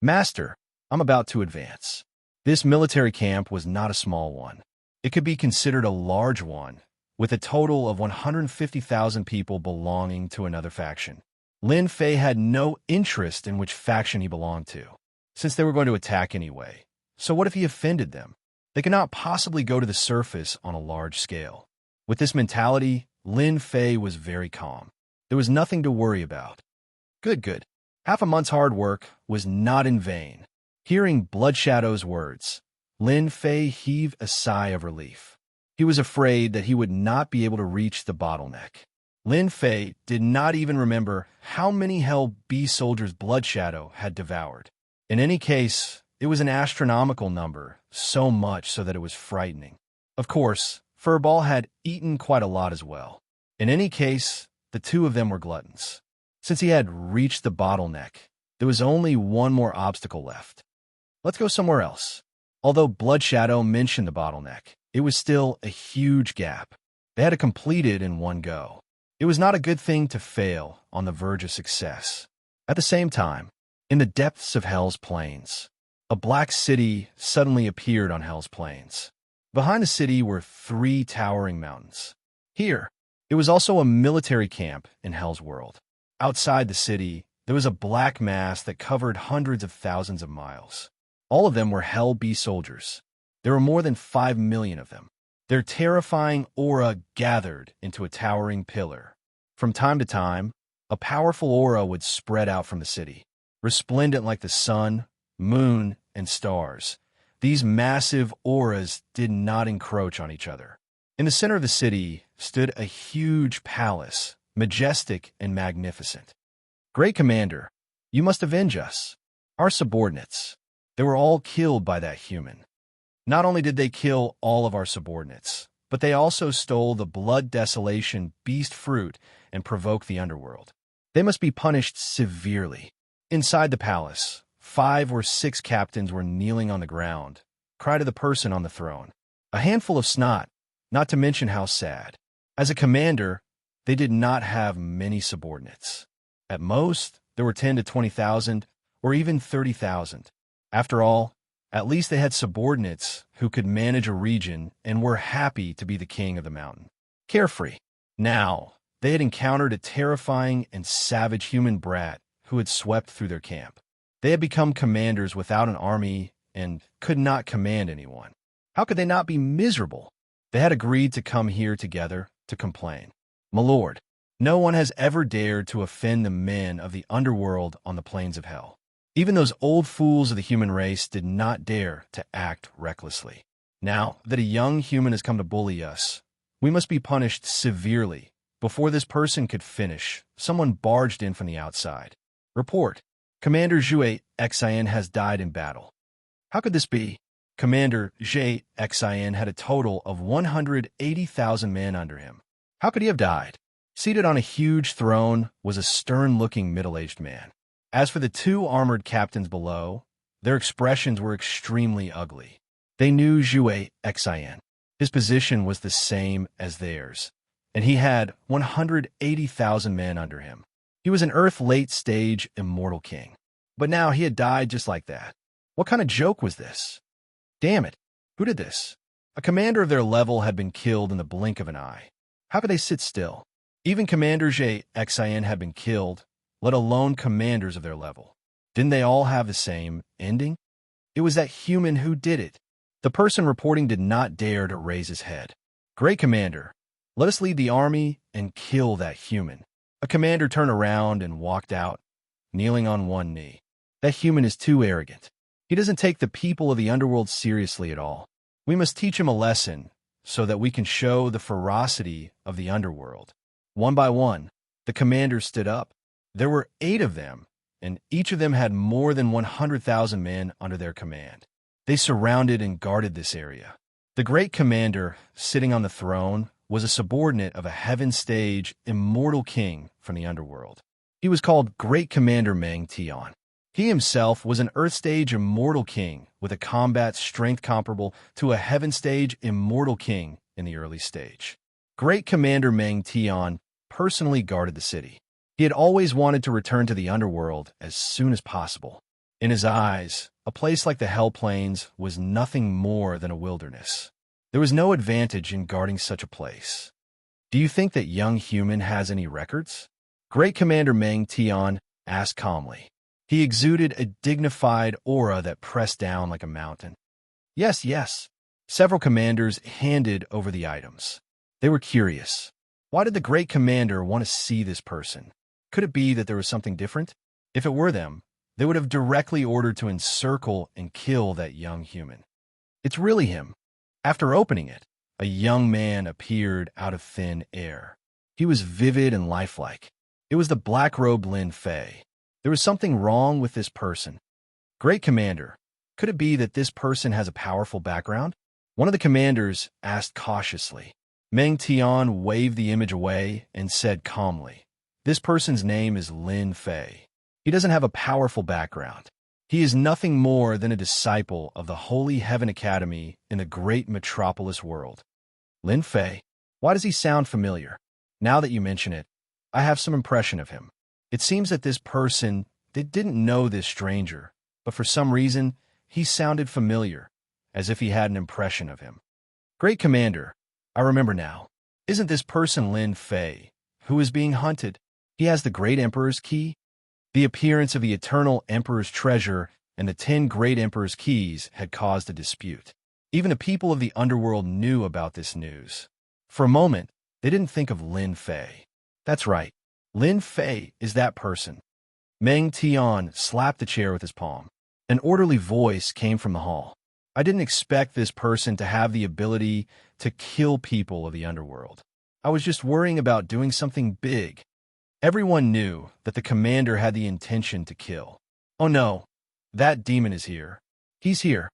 Master, I'm about to advance. This military camp was not a small one. It could be considered a large one, with a total of 150,000 people belonging to another faction. Lin Fei had no interest in which faction he belonged to, since they were going to attack anyway. So what if he offended them? They could not possibly go to the surface on a large scale. With this mentality, Lin Fei was very calm. There was nothing to worry about. Good. Half a month's hard work was not in vain. Hearing Blood Shadow's words, Lin Fei heaved a sigh of relief. He was afraid that he would not be able to reach the bottleneck. Lin Fei did not even remember how many Hell Beast soldiers Blood Shadow had devoured. In any case, it was an astronomical number, so much so that it was frightening. Of course, Furball had eaten quite a lot as well. In any case, the two of them were gluttons. Since he had reached the bottleneck, there was only one more obstacle left. Let's go somewhere else. Although Blood Shadow mentioned the bottleneck, it was still a huge gap. They had to complete it in one go. It was not a good thing to fail on the verge of success. At the same time, in the depths of Hell's Plains, a black city suddenly appeared on Hell's Plains. Behind the city were 3 towering mountains. Here, it was also a military camp in Hell's World. Outside the city, there was a black mass that covered hundreds of thousands of miles. All of them were Hell Beast soldiers. There were more than 5 million of them. Their terrifying aura gathered into a towering pillar. From time to time, a powerful aura would spread out from the city. Resplendent like the sun, moon, and stars, these massive auras did not encroach on each other. In the center of the city stood a huge palace, majestic and magnificent. Great Commander, you must avenge us. Our subordinates. They were all killed by that human. Not only did they kill all of our subordinates, but they also stole the blood desolation beast fruit and provoked the underworld. They must be punished severely. Inside the palace, 5 or 6 captains were kneeling on the ground. Cry to the person on the throne. A handful of snot, not to mention how sad. As a commander, they did not have many subordinates. At most, there were 10 to 20,000, or even 30,000. After all, at least they had subordinates who could manage a region and were happy to be the king of the mountain. Carefree. Now, they had encountered a terrifying and savage human brat who had swept through their camp. They had become commanders without an army and could not command anyone. How could they not be miserable? They had agreed to come here together to complain. My lord, no one has ever dared to offend the men of the underworld on the plains of hell. Even those old fools of the human race did not dare to act recklessly. Now that a young human has come to bully us, we must be punished severely. Before this person could finish, someone barged in from the outside. Report. Commander Jue Xin has died in battle. How could this be? Commander Jue Xin had a total of 180,000 men under him. How could he have died? Seated on a huge throne was a stern-looking middle-aged man. As for the 2 armored captains below, their expressions were extremely ugly. They knew Jue Xin. His position was the same as theirs, and he had 180,000 men under him. He was an Earth late-stage immortal king. But now he had died just like that. What kind of joke was this? Damn it, who did this? A commander of their level had been killed in the blink of an eye. How could they sit still? Even Commander Jue Xin had been killed, let alone commanders of their level. Didn't they all have the same ending? It was that human who did it. The person reporting did not dare to raise his head. Great commander, let us lead the army and kill that human. A commander turned around and walked out, kneeling on one knee. That human is too arrogant. He doesn't take the people of the underworld seriously at all. We must teach him a lesson so that we can show the ferocity of the underworld. One by one, the commanders stood up. There were 8 of them, and each of them had more than 100,000 men under their command. They surrounded and guarded this area. The great commander, sitting on the throne, was a subordinate of a heaven-stage immortal king from the underworld. He was called Great Commander Meng Tian. He himself was an Earth-stage immortal king with a combat strength comparable to a heaven-stage immortal king in the early stage. Great Commander Meng Tian personally guarded the city. He had always wanted to return to the underworld as soon as possible. In his eyes, a place like the Hell Plains was nothing more than a wilderness. There was no advantage in guarding such a place. Do you think that young human has any records? Great Commander Meng Tian asked calmly. He exuded a dignified aura that pressed down like a mountain. Yes, yes. Several commanders handed over the items. They were curious. Why did the great commander want to see this person? Could it be that there was something different? If it were them, they would have directly ordered to encircle and kill that young human. It's really him. After opening it, a young man appeared out of thin air. He was vivid and lifelike. It was the black-robed Lin Fei. There was something wrong with this person. Great commander, could it be that this person has a powerful background? One of the commanders asked cautiously. Meng Tian waved the image away and said calmly, "This person's name is Lin Fei. He doesn't have a powerful background. He is nothing more than a disciple of the Holy Heaven Academy in the great metropolis world." Lin Fei? Why does he sound familiar? Now that you mention it, I have some impression of him. It seems that this person, they didn't know this stranger, but for some reason, he sounded familiar, as if he had an impression of him. Great commander, I remember now. Isn't this person Lin Fei, who is being hunted? He has the great emperor's key? The appearance of the eternal emperor's treasure and the 10 great emperor's keys had caused a dispute. Even the people of the underworld knew about this news. For a moment, they didn't think of Lin Fei. That's right. Lin Fei is that person. Meng Tian slapped the chair with his palm. An orderly voice came from the hall. I didn't expect this person to have the ability to kill people of the underworld. I was just worrying about doing something big. Everyone knew that the commander had the intention to kill. Oh no, that demon is here. He's here.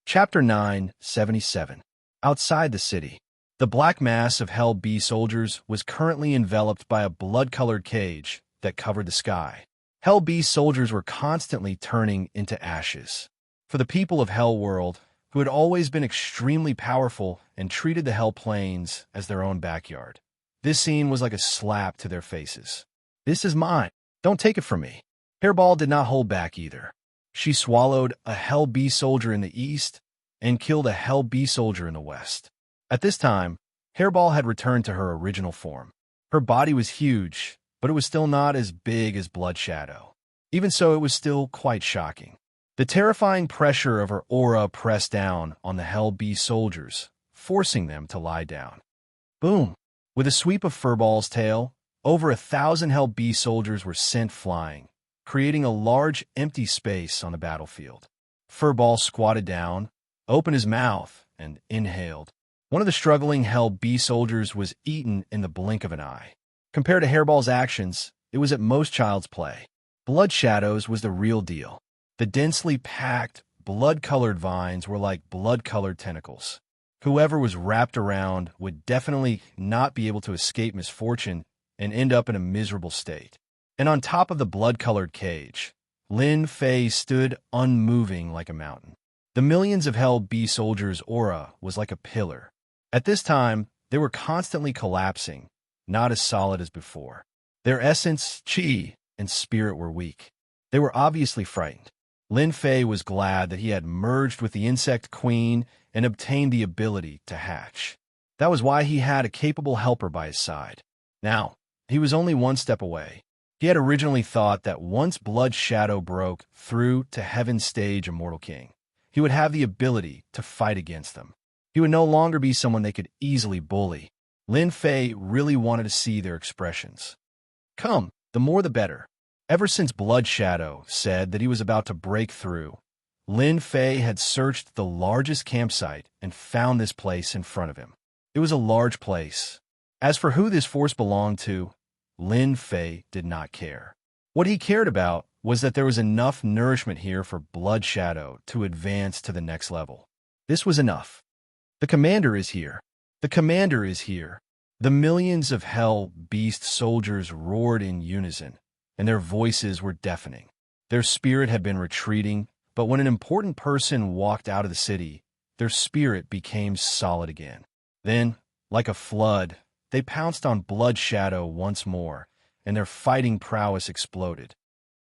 Chapter 9, 77. Outside the city. The black mass of Hell B soldiers was currently enveloped by a blood-colored cage that covered the sky. Hell B soldiers were constantly turning into ashes. For the people of Hell World, who had always been extremely powerful and treated the Hell Plains as their own backyard, this scene was like a slap to their faces. This is mine. Don't take it from me. Hairball did not hold back either. She swallowed a Hell B soldier in the east and killed a Hell B soldier in the west. At this time, Hairball had returned to her original form. Her body was huge, but it was still not as big as Blood Shadow. Even so, it was still quite shocking. The terrifying pressure of her aura pressed down on the Hell B soldiers, forcing them to lie down. Boom! With a sweep of Furball's tail, over 1,000 Hell B soldiers were sent flying, creating a large empty space on the battlefield. Furball squatted down, opened his mouth, and inhaled. One of the struggling Hell B soldiers was eaten in the blink of an eye. Compared to Hairball's actions, it was at most child's play. Blood Shadows was the real deal. The densely packed, blood-colored vines were like blood-colored tentacles. Whoever was wrapped around would definitely not be able to escape misfortune and end up in a miserable state. And on top of the blood-colored cage, Lin Fei stood unmoving like a mountain. The millions of Hell B soldiers' aura was like a pillar. At this time, they were constantly collapsing, not as solid as before. Their essence, chi, and spirit were weak. They were obviously frightened. Lin Fei was glad that he had merged with the Insect Queen and obtained the ability to hatch. That was why he had a capable helper by his side. Now, he was only one step away. He had originally thought that once Blood Shadow broke through to Heaven's stage Immortal King, he would have the ability to fight against them. He would no longer be someone they could easily bully. Lin Fei really wanted to see their expressions. Come, the more the better. Ever since Blood Shadow said that he was about to break through, Lin Fei had searched the largest campsite and found this place in front of him. It was a large place. As for who this force belonged to, Lin Fei did not care. What he cared about was that there was enough nourishment here for Blood Shadow to advance to the next level. This was enough. The commander is here. The commander is here. The millions of Hell Beast soldiers roared in unison, and their voices were deafening. Their spirit had been retreating, but when an important person walked out of the city, their spirit became solid again. Then, like a flood, they pounced on Blood Shadow once more, and their fighting prowess exploded.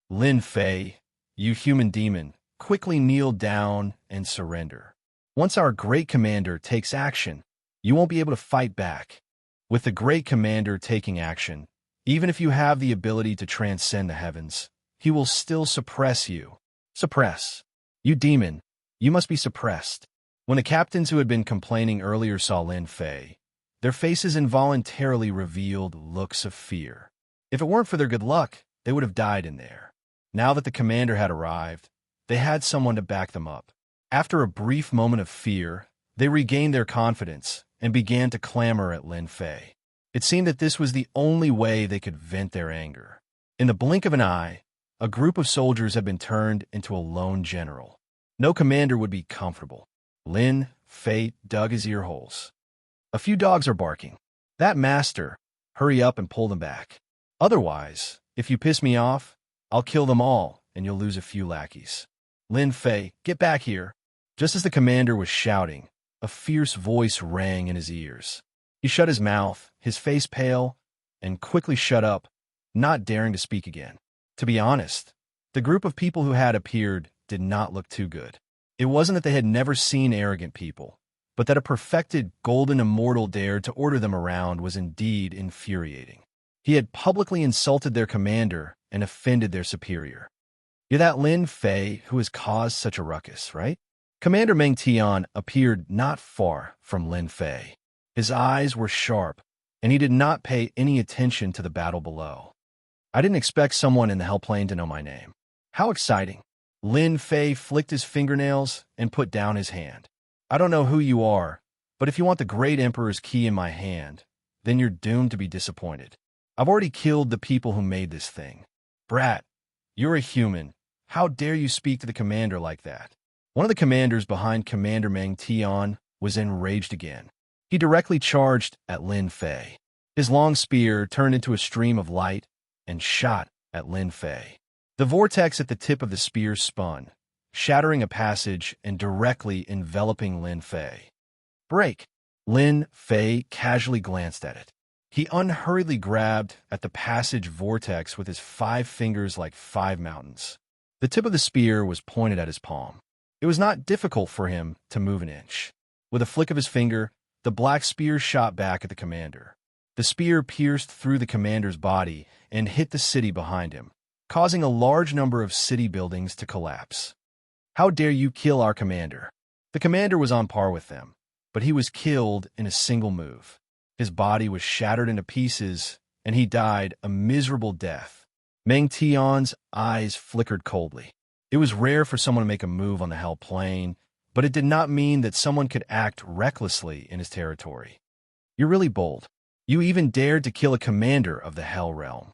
Lin Fei, you human demon, quickly kneel down and surrender. Once our great commander takes action, you won't be able to fight back. With the great commander taking action, even if you have the ability to transcend the heavens, he will still suppress you. Suppress. You demon, you must be suppressed. When the captains who had been complaining earlier saw Lin Fei, their faces involuntarily revealed looks of fear. If it weren't for their good luck, they would have died in there. Now that the commander had arrived, they had someone to back them up. After a brief moment of fear, they regained their confidence and began to clamor at Lin Fei. It seemed that this was the only way they could vent their anger. In the blink of an eye, a group of soldiers had been turned into a lone general. No commander would be comfortable. Lin Fei dug his ear holes. A few dogs are barking. That master, hurry up and pull them back. Otherwise, if you piss me off, I'll kill them all and you'll lose a few lackeys. Lin Fei, get back here. Just as the commander was shouting, a fierce voice rang in his ears. He shut his mouth, his face pale, and quickly shut up, not daring to speak again. To be honest, the group of people who had appeared did not look too good. It wasn't that they had never seen arrogant people, but that a perfected golden immortal dared to order them around was indeed infuriating. He had publicly insulted their commander and offended their superior. You're that Lin Fei who has caused such a ruckus, right? Commander Meng Tian appeared not far from Lin Fei. His eyes were sharp, and he did not pay any attention to the battle below. I didn't expect someone in the Hellplane to know my name. How exciting. Lin Fei flicked his fingernails and put down his hand. I don't know who you are, but if you want the Great Emperor's key in my hand, then you're doomed to be disappointed. I've already killed the people who made this thing. Brat, you're a human. How dare you speak to the commander like that? One of the commanders behind Commander Meng Tian was enraged again. He directly charged at Lin Fei. His long spear turned into a stream of light and shot at Lin Fei. The vortex at the tip of the spear spun, shattering a passage and directly enveloping Lin Fei. Break! Lin Fei casually glanced at it. He unhurriedly grabbed at the passage vortex with his 5 fingers like 5 mountains. The tip of the spear was pointed at his palm. It was not difficult for him to move an inch. With a flick of his finger, the black spear shot back at the commander. The spear pierced through the commander's body and hit the city behind him, causing a large number of city buildings to collapse. How dare you kill our commander? The commander was on par with them, but he was killed in a single move. His body was shattered into pieces, and he died a miserable death. Meng Tian's eyes flickered coldly. It was rare for someone to make a move on the Hell Plane, but it did not mean that someone could act recklessly in his territory. You're really bold. You even dared to kill a commander of the Hell Realm.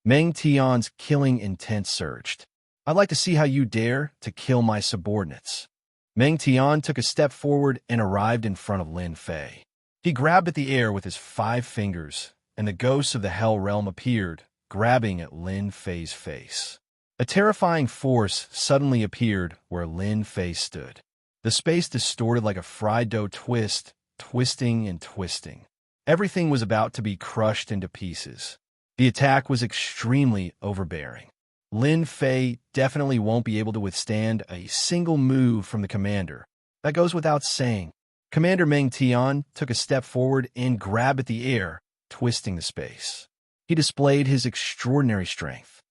Meng Tian's killing intent surged. I'd like to see how you dare to kill my subordinates. Meng Tian took a step forward and arrived in front of Lin Fei. He grabbed at the air with his 5 fingers, and the ghosts of the Hell Realm appeared, grabbing at Lin Fei's face. A terrifying force suddenly appeared where Lin Fei stood. The space distorted like a fried dough twist, twisting and twisting. Everything was about to be crushed into pieces. The attack was extremely overbearing. Lin Fei definitely won't be able to withstand a single move from the commander. That goes without saying. Commander Meng Tian took a step forward and grabbed at the air, twisting the space. He displayed his extraordinary strength.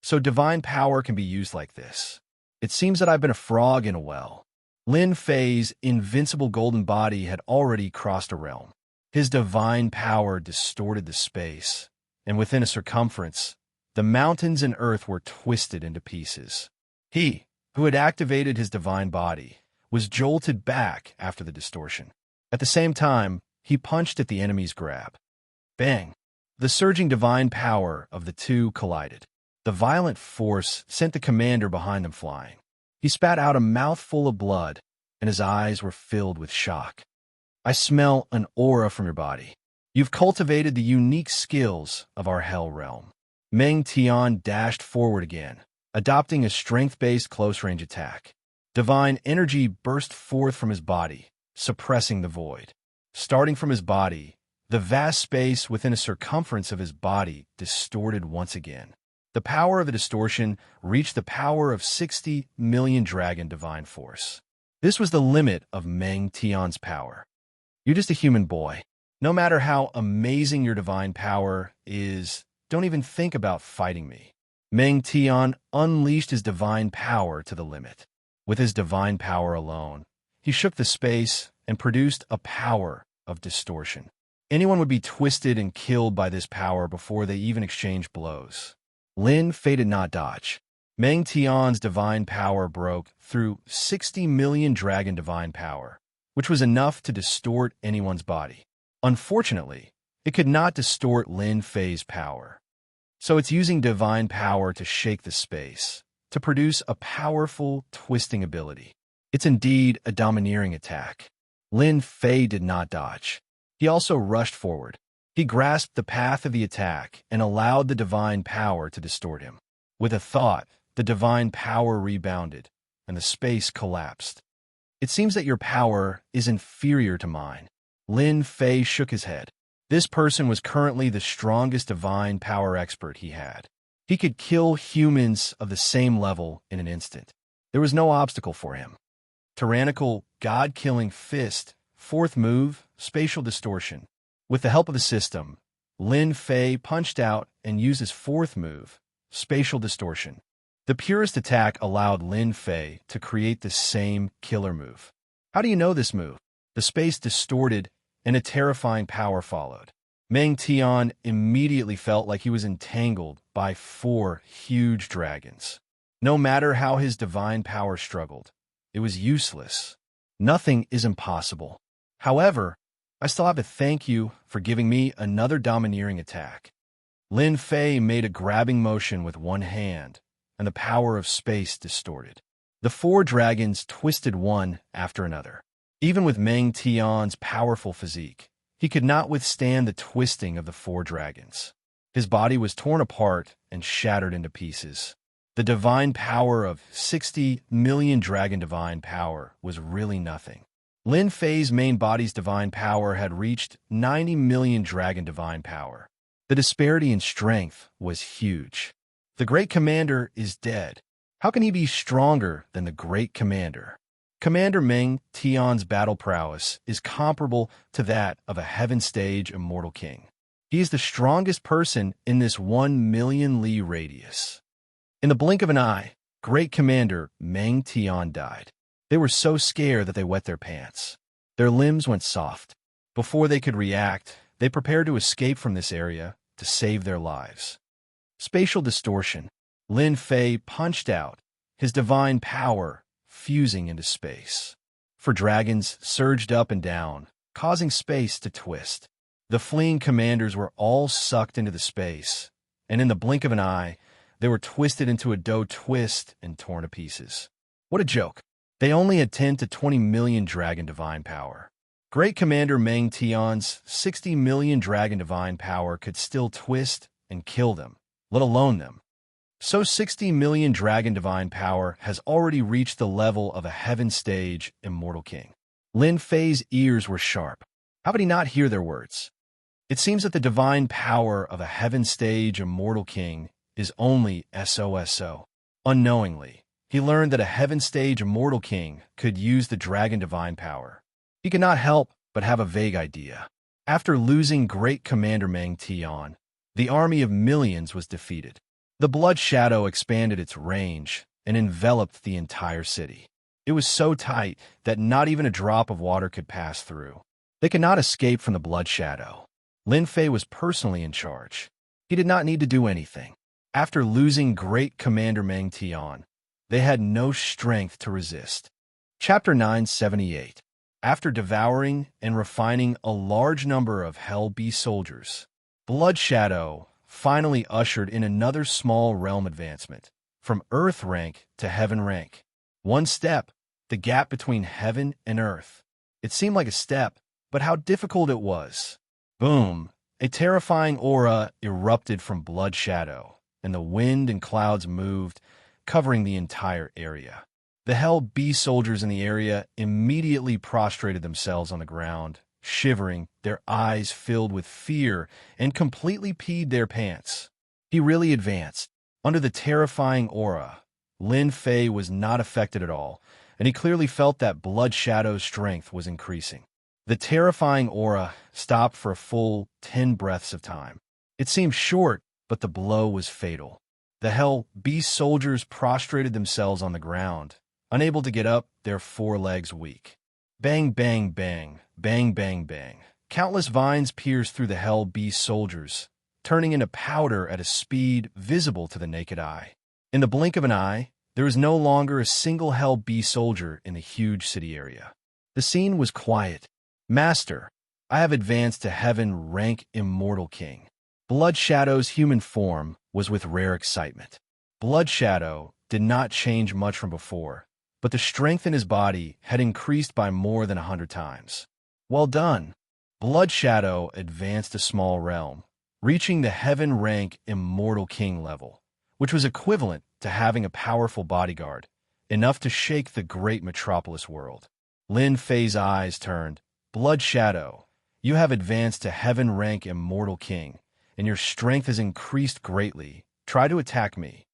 So divine power can be used like this. It seems that I've been a frog in a well. Lin Fei's invincible golden body had already crossed a realm. His divine power distorted the space, and within a circumference, the mountains and earth were twisted into pieces. He, who had activated his divine body, was jolted back after the distortion. At the same time, he punched at the enemy's grab. Bang! The surging divine power of the two collided. The violent force sent the commander behind them flying. He spat out a mouthful of blood, and his eyes were filled with shock. I smell an aura from your body. You've cultivated the unique skills of our Hell Realm. Meng Tian dashed forward again, adopting a strength-based close-range attack. Divine energy burst forth from his body, suppressing the void. Starting from his body, the vast space within a circumference of his body distorted once again. The power of the distortion reached the power of 60 million dragon divine force. This was the limit of Meng Tian's power. You're just a human boy. No matter how amazing your divine power is, don't even think about fighting me. Meng Tian unleashed his divine power to the limit. With his divine power alone, he shook the space and produced a power of distortion. Anyone would be twisted and killed by this power before they even exchanged blows. Lin Fei did not dodge. Meng Tian's divine power broke through 60 million dragon divine power, which was enough to distort anyone's body. Unfortunately, it could not distort Lin Fei's power. So it's using divine power to shake the space, to produce a powerful twisting ability. It's indeed a domineering attack. Lin Fei did not dodge. He also rushed forward. He grasped the path of the attack and allowed the divine power to distort him. With a thought, the divine power rebounded, and the space collapsed. It seems that your power is inferior to mine. Lin Fei shook his head. This person was currently the strongest divine power expert he had. He could kill humans of the same level in an instant. There was no obstacle for him. Tyrannical, god-killing fist, 4th move, spatial distortion. With the help of the system, Lin Fei punched out and used his 4th move, spatial distortion. The purest attack allowed Lin Fei to create the same killer move. How do you know this move? The space distorted and a terrifying power followed. Meng Tian immediately felt like he was entangled by 4 huge dragons. No matter how his divine power struggled, it was useless. Nothing is impossible. However, I still have to thank you for giving me another domineering attack. Lin Fei made a grabbing motion with one hand, and the power of space distorted. The 4 dragons twisted one after another. Even with Meng Tian's powerful physique, he could not withstand the twisting of the four dragons. His body was torn apart and shattered into pieces. The divine power of 60 million dragon divine power was really nothing. Lin Fei's main body's divine power had reached 90 million dragon divine power. The disparity in strength was huge. The Great Commander is dead. How can he be stronger than the Great Commander? Commander Meng Tian's battle prowess is comparable to that of a Heaven Stage Immortal King. He is the strongest person in this 1 million li radius. In the blink of an eye, Great Commander Meng Tian died. They were so scared that they wet their pants. Their limbs went soft. Before they could react, they prepared to escape from this area to save their lives. Spatial distortion. Lin Fei punched out, his divine power fusing into space. For dragons surged up and down, causing space to twist. The fleeing commanders were all sucked into the space, and in the blink of an eye, they were twisted into a dough twist and torn to pieces. What a joke. They only had 10 to 20 million dragon divine power. Great Commander Meng Tian's 60 million dragon divine power could still twist and kill them, let alone them. So 60 million dragon divine power has already reached the level of a Heaven Stage Immortal King. Lin Fei's ears were sharp. How could he not hear their words? It seems that the divine power of a Heaven Stage Immortal King is only SOSO. Unknowingly, he learned that a Heaven Stage Immortal King could use the dragon divine power. He could not help but have a vague idea. After losing Great Commander Meng Tian, the army of millions was defeated. The Blood Shadow expanded its range and enveloped the entire city. It was so tight that not even a drop of water could pass through. They could not escape from the Blood Shadow. Lin Fei was personally in charge. He did not need to do anything. After losing Great Commander Meng Tian, they had no strength to resist. Chapter 978. After devouring and refining a large number of Hell Beast soldiers, Blood Shadow finally ushered in another small realm advancement, from Earth rank to Heaven rank. One step, the gap between Heaven and Earth. It seemed like a step, but how difficult it was. Boom! A terrifying aura erupted from Blood Shadow, and the wind and clouds moved, covering the entire area. The Hell Beast soldiers in the area immediately prostrated themselves on the ground, shivering, their eyes filled with fear, and completely peed their pants. He really advanced. Under the terrifying aura, Lin Fei was not affected at all, and he clearly felt that Blood Shadow's strength was increasing. The terrifying aura stopped for a full 10 breaths of time. It seemed short, but the blow was fatal. The Hell Beast soldiers prostrated themselves on the ground, unable to get up, their forelegs weak. Bang, bang, bang, bang, bang, bang. Countless vines pierced through the Hell Beast soldiers, turning into powder at a speed visible to the naked eye. In the blink of an eye, there was no longer a single Hell Beast soldier in the huge city area. The scene was quiet. Master, I have advanced to Heaven rank Immortal King. Blood Shadow's human form was with rare excitement. Blood Shadow did not change much from before, but the strength in his body had increased by more than 100 times. Well done. Blood Shadow advanced a small realm, reaching the Heaven rank Immortal King level, which was equivalent to having a powerful bodyguard, enough to shake the great metropolis world. Lin Fei's eyes turned. Blood Shadow, you have advanced to Heaven rank Immortal King, and your strength has increased greatly. Try to attack me.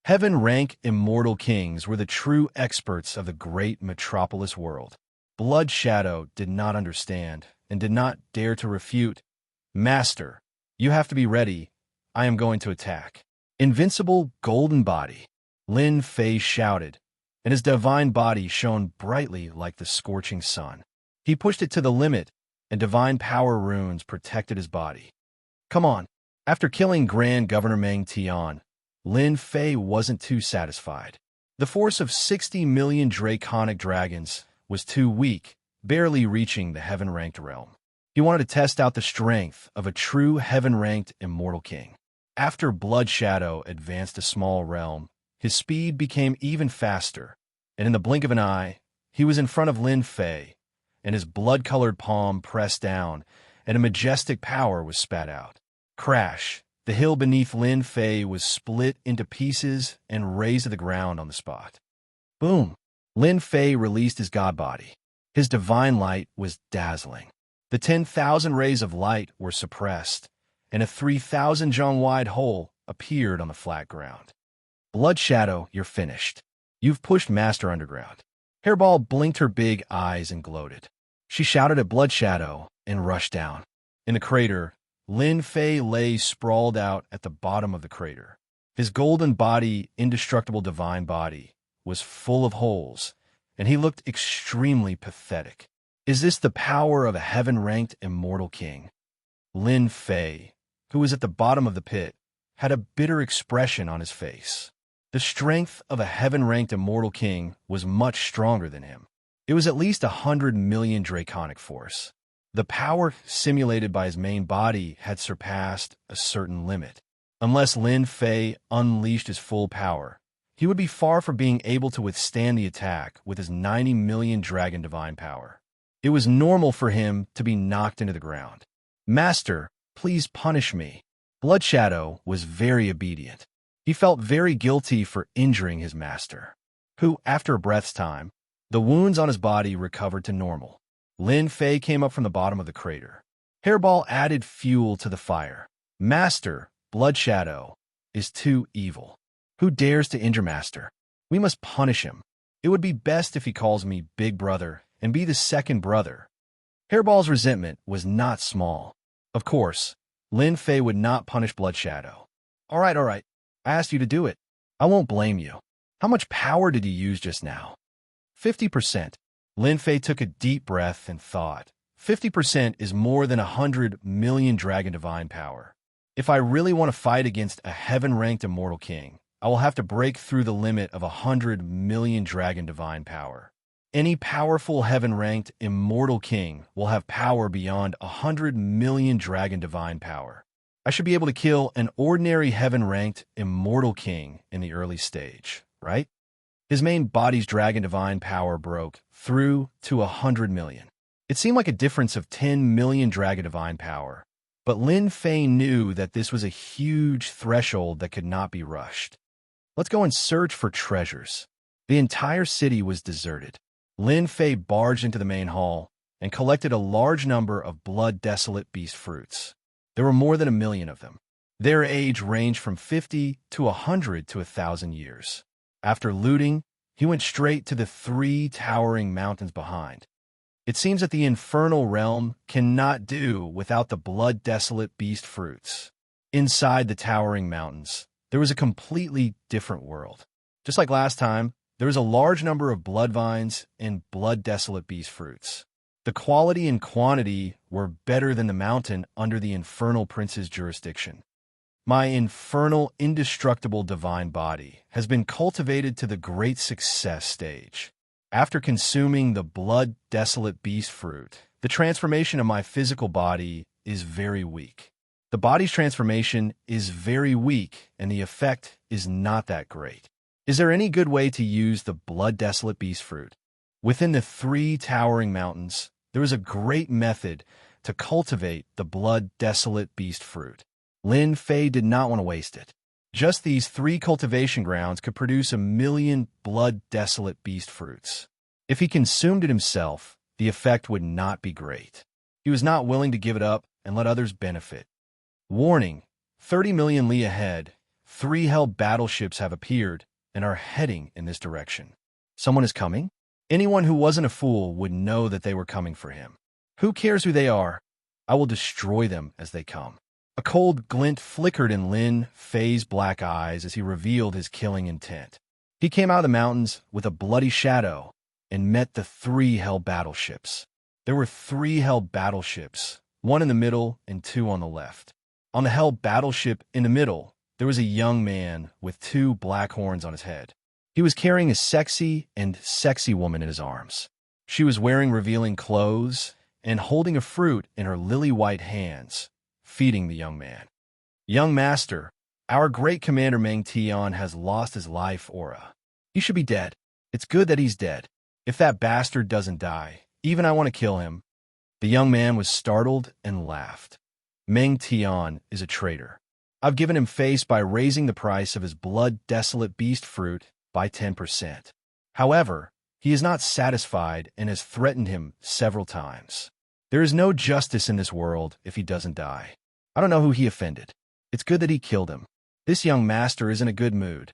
Heaven rank Immortal Kings were the true experts of the great metropolis world. Blood Shadow did not understand and did not dare to refute. Master, you have to be ready. I am going to attack. Invincible golden body, Lin Fei shouted, and his divine body shone brightly like the scorching sun. He pushed it to the limit, and divine power runes protected his body. Come on. After killing Grand Governor Meng Tian, Lin Fei wasn't too satisfied. The force of 60 million draconic dragons was too weak, barely reaching the Heaven-ranked realm. He wanted to test out the strength of a true Heaven-ranked Immortal King. After Blood Shadow advanced a small realm, his speed became even faster, and in the blink of an eye, he was in front of Lin Fei, and his blood-colored palm pressed down, and a majestic power was spat out. Crash! The hill beneath Lin Fei was split into pieces and razed to the ground on the spot. Boom! Lin Fei released his god body. His divine light was dazzling. The 10,000 rays of light were suppressed, and a 3,000 zhong-wide hole appeared on the flat ground. Blood Shadow, you're finished. You've pushed Master underground. Hairball blinked her big eyes and gloated. She shouted at Blood Shadow and rushed down. In the crater, Lin Fei lay sprawled out at the bottom of the crater. His golden body, indestructible divine body, was full of holes, and he looked extremely pathetic. Is this the power of a heaven-ranked immortal king? Lin Fei, who was at the bottom of the pit, had a bitter expression on his face. The strength of a heaven-ranked immortal king was much stronger than him. It was at least 100 million draconic force. The power simulated by his main body had surpassed a certain limit. Unless Lin Fei unleashed his full power, he would be far from being able to withstand the attack with his 90 million dragon divine power. It was normal for him to be knocked into the ground. Master, please punish me. Blood Shadow was very obedient. He felt very guilty for injuring his master, who, after a breath's time, the wounds on his body recovered to normal. Lin Fei came up from the bottom of the crater. Hairball added fuel to the fire. Master, Blood Shadow, is too evil. Who dares to injure Master? We must punish him. It would be best if he calls me Big Brother and be the second brother. Hairball's resentment was not small. Of course, Lin Fei would not punish Blood Shadow. All right. I asked you to do it. I won't blame you. How much power did you use just now? 50%. Lin Fei took a deep breath and thought. 50% is more than 100 million dragon divine power. If I really want to fight against a heaven-ranked immortal king, I will have to break through the limit of 100 million dragon divine power. Any powerful heaven-ranked immortal king will have power beyond 100 million dragon divine power. I should be able to kill an ordinary heaven-ranked immortal king in the early stage, right? His main body's dragon divine power broke through to 100 million. It seemed like a difference of 10 million dragon divine power, but Lin Fei knew that this was a huge threshold that could not be rushed. Let's go and search for treasures. The entire city was deserted. Lin Fei barged into the main hall and collected a large number of blood-desolate beast fruits. There were more than 1 million of them. Their age ranged from 50 to 100 to 1,000 years. After looting, he went straight to the 3 towering mountains behind. It seems that the infernal realm cannot do without the blood-desolate beast fruits. Inside the towering mountains, there was a completely different world. Just like last time, there was a large number of blood vines and blood-desolate beast fruits. The quality and quantity were better than the mountain under the infernal prince's jurisdiction. My infernal, indestructible divine body has been cultivated to the great success stage. After consuming the blood-desolate beast fruit, the transformation of my physical body is very weak. The body's transformation is very weak, and the effect is not that great. Is there any good way to use the blood-desolate beast fruit? Within the 3 towering mountains, there is a great method to cultivate the blood-desolate beast fruit. Lin Fei did not want to waste it. Just these 3 cultivation grounds could produce 1 million blood-desolate beast fruits. If he consumed it himself, the effect would not be great. He was not willing to give it up and let others benefit. Warning: 30 million li ahead, 3 hell battleships have appeared and are heading in this direction. Someone is coming? Anyone who wasn't a fool would know that they were coming for him. Who cares who they are? I will destroy them as they come. A cold glint flickered in Lin Fei's black eyes as he revealed his killing intent. He came out of the mountains with a bloody shadow and met the 3 hell battleships. There were 3 hell battleships, 1 in the middle and 2 on the left. On the hell battleship in the middle, there was a young man with 2 black horns on his head. He was carrying a sexy woman in his arms. She was wearing revealing clothes and holding a fruit in her lily-white hands, feeding the young man. Young master, our great commander Meng Tian has lost his life aura. He should be dead. It's good that he's dead. If that bastard doesn't die, Even I want to kill him." The young man was startled and laughed. "Meng Tian is a traitor. I've given him face by raising the price of his blood-desolate beast fruit by 10%. However, he is not satisfied and has threatened him several times. There is no justice in this world if he doesn't die. I don't know who he offended. It's good that he killed him. This young master is in a good mood."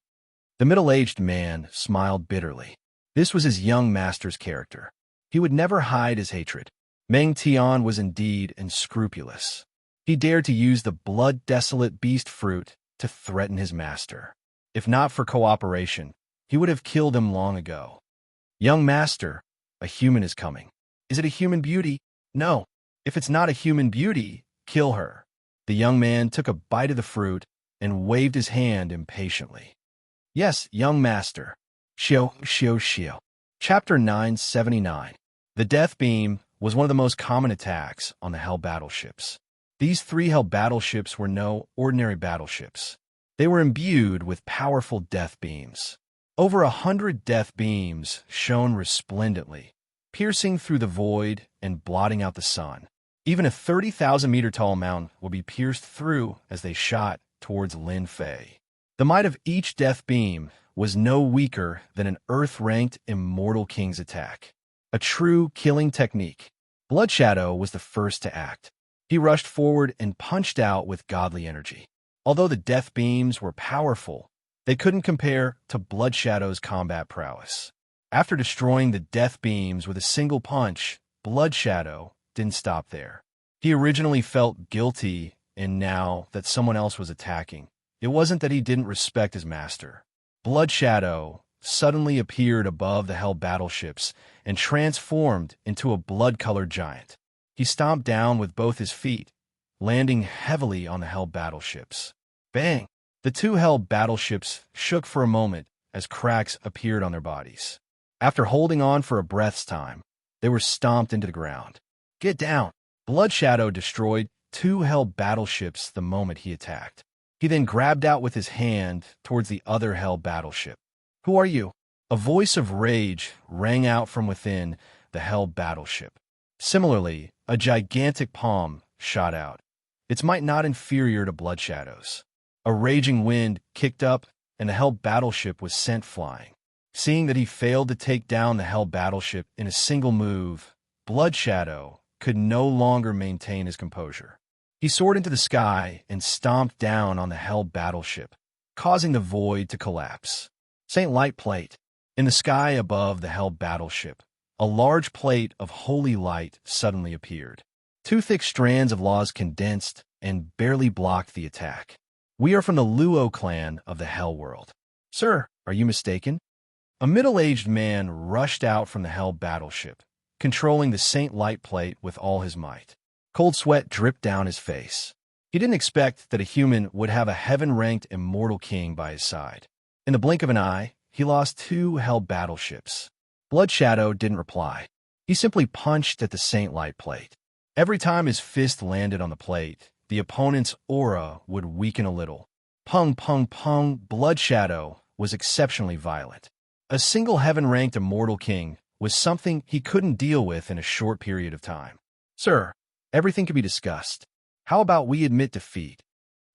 The middle-aged man smiled bitterly. This was his young master's character. He would never hide his hatred. Meng Tian was indeed unscrupulous. He dared to use the blood-desolate beast fruit to threaten his master. If not for cooperation, he would have killed him long ago. "Young master, a human is coming. Is it a human beauty? No. If it's not a human beauty, kill her." The young man took a bite of the fruit and waved his hand impatiently. "Yes, young master." Shio. Chapter 979. The Death Beam was one of the most common attacks on the Hell battleships. These 3 Hell battleships were no ordinary battleships. They were imbued with powerful death beams. Over 100 death beams shone resplendently, piercing through the void and blotting out the sun. Even a 30,000-meter-tall mountain would be pierced through as they shot towards Lin Fei. The might of each death beam was no weaker than an Earth-ranked Immortal King's attack. A true killing technique. Blood Shadow was the first to act. He rushed forward and punched out with godly energy. Although the death beams were powerful, they couldn't compare to Blood Shadow's combat prowess. After destroying the death beams with a single punch, Blood Shadow didn't stop there. He originally felt guilty, and now that someone else was attacking, it wasn't that he didn't respect his master. Blood Shadow suddenly appeared above the Hell battleships and transformed into a blood-colored giant. He stomped down with both his feet, landing heavily on the Hell battleships. Bang! The 2 Hell battleships shook for a moment as cracks appeared on their bodies. After holding on for a breath's time, they were stomped into the ground. "Get down!" Blood Shadow destroyed 2 Hell battleships the moment he attacked. He then grabbed out with his hand towards the other Hell battleship. "Who are you?" A voice of rage rang out from within the Hell battleship. Similarly, a gigantic palm shot out, its might not inferior to Blood Shadow's. A raging wind kicked up, and the Hell battleship was sent flying. Seeing that he failed to take down the Hell battleship in a single move, Blood Shadow could no longer maintain his composure. He soared into the sky and stomped down on the Hell battleship, causing the void to collapse. Saint Light Plate. In the sky above the Hell battleship, a large plate of holy light suddenly appeared. 2 thick strands of laws condensed and barely blocked the attack. "We are from the Luo clan of the Hell world." "Sir, are you mistaken?" A middle-aged man rushed out from the Hell battleship, controlling the Saint Light Plate with all his might. Cold sweat dripped down his face. He didn't expect that a human would have a heaven-ranked Immortal King by his side. In the blink of an eye, he lost 2 Hell battleships. Blood Shadow didn't reply. He simply punched at the Saint Light Plate. Every time his fist landed on the plate, the opponent's aura would weaken a little. Pung, pung, pung. Blood Shadow was exceptionally violent. A single heaven-ranked Immortal King was something he couldn't deal with in a short period of time. "Sir, everything can be discussed. How about we admit defeat?"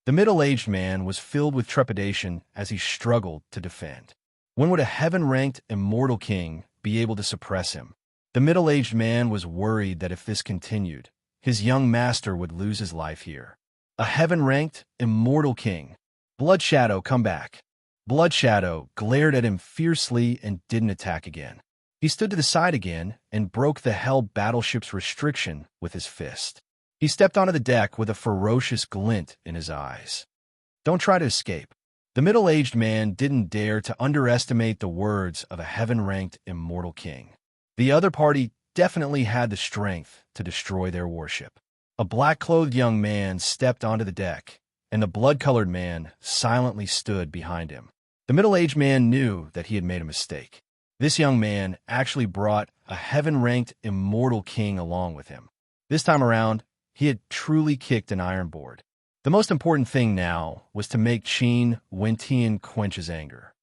The middle-aged man was filled with trepidation as he struggled to defend. When would a heaven-ranked Immortal King be able to suppress him? The middle-aged man was worried that if this continued, his young master would lose his life here. A heaven-ranked Immortal King. "Blood Shadow, come back." Blood Shadow glared at him fiercely and didn't attack again. He stood to the side again and broke the Hell battleship's restriction with his fist. He stepped onto the deck with a ferocious glint in his eyes. "Don't try to escape." The middle-aged man didn't dare to underestimate the words of a heaven-ranked Immortal King. The other party definitely had the strength to destroy their warship. A black-clothed young man stepped onto the deck, and the blood-colored man silently stood behind him. The middle-aged man knew that he had made a mistake. This young man actually brought a heaven-ranked Immortal King along with him. This time around, he had truly kicked an iron board. The most important thing now was to make Qin Wentian quench his anger.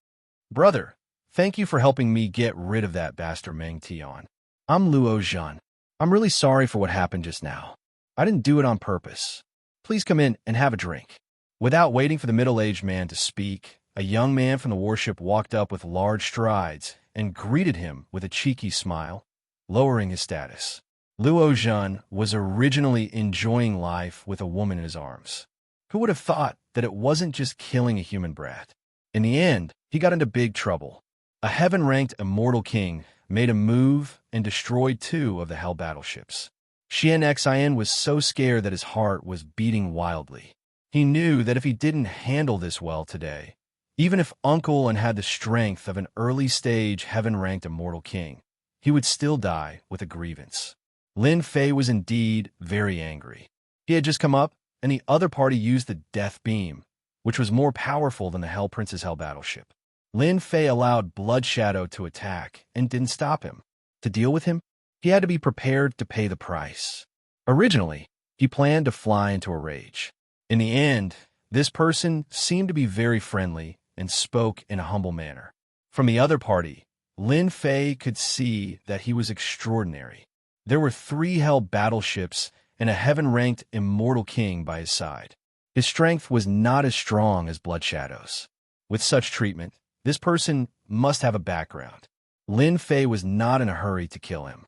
"Brother, thank you for helping me get rid of that bastard Meng Tian. I'm Luo Zhan. I'm really sorry for what happened just now. I didn't do it on purpose. Please come in and have a drink." Without waiting for the middle-aged man to speak, a young man from the warship walked up with large strides and greeted him with a cheeky smile, lowering his status. Luo Zhan was originally enjoying life with a woman in his arms. Who would have thought that it wasn't just killing a human brat? In the end, he got into big trouble. A heaven-ranked immortal king made a move and destroyed 2 of the Hell battleships. Xian Xin was so scared that his heart was beating wildly. He knew that if he didn't handle this well today, even if Uncle and had the strength of an early-stage heaven-ranked immortal king, he would still die with a grievance. Lin Fei was indeed very angry. He had just come up, and the other party used the Death Beam, which was more powerful than the Hell Prince's Hell battleship. Lin Fei allowed Blood Shadow to attack and didn't stop him. To deal with him, he had to be prepared to pay the price. Originally, he planned to fly into a rage. In the end, this person seemed to be very friendly and spoke in a humble manner. From the other party, Lin Fei could see that he was extraordinary. There were 3 Hell battleships and a heaven-ranked immortal king by his side. His strength was not as strong as Blood Shadow's. With such treatment, this person must have a background. Lin Fei was not in a hurry to kill him.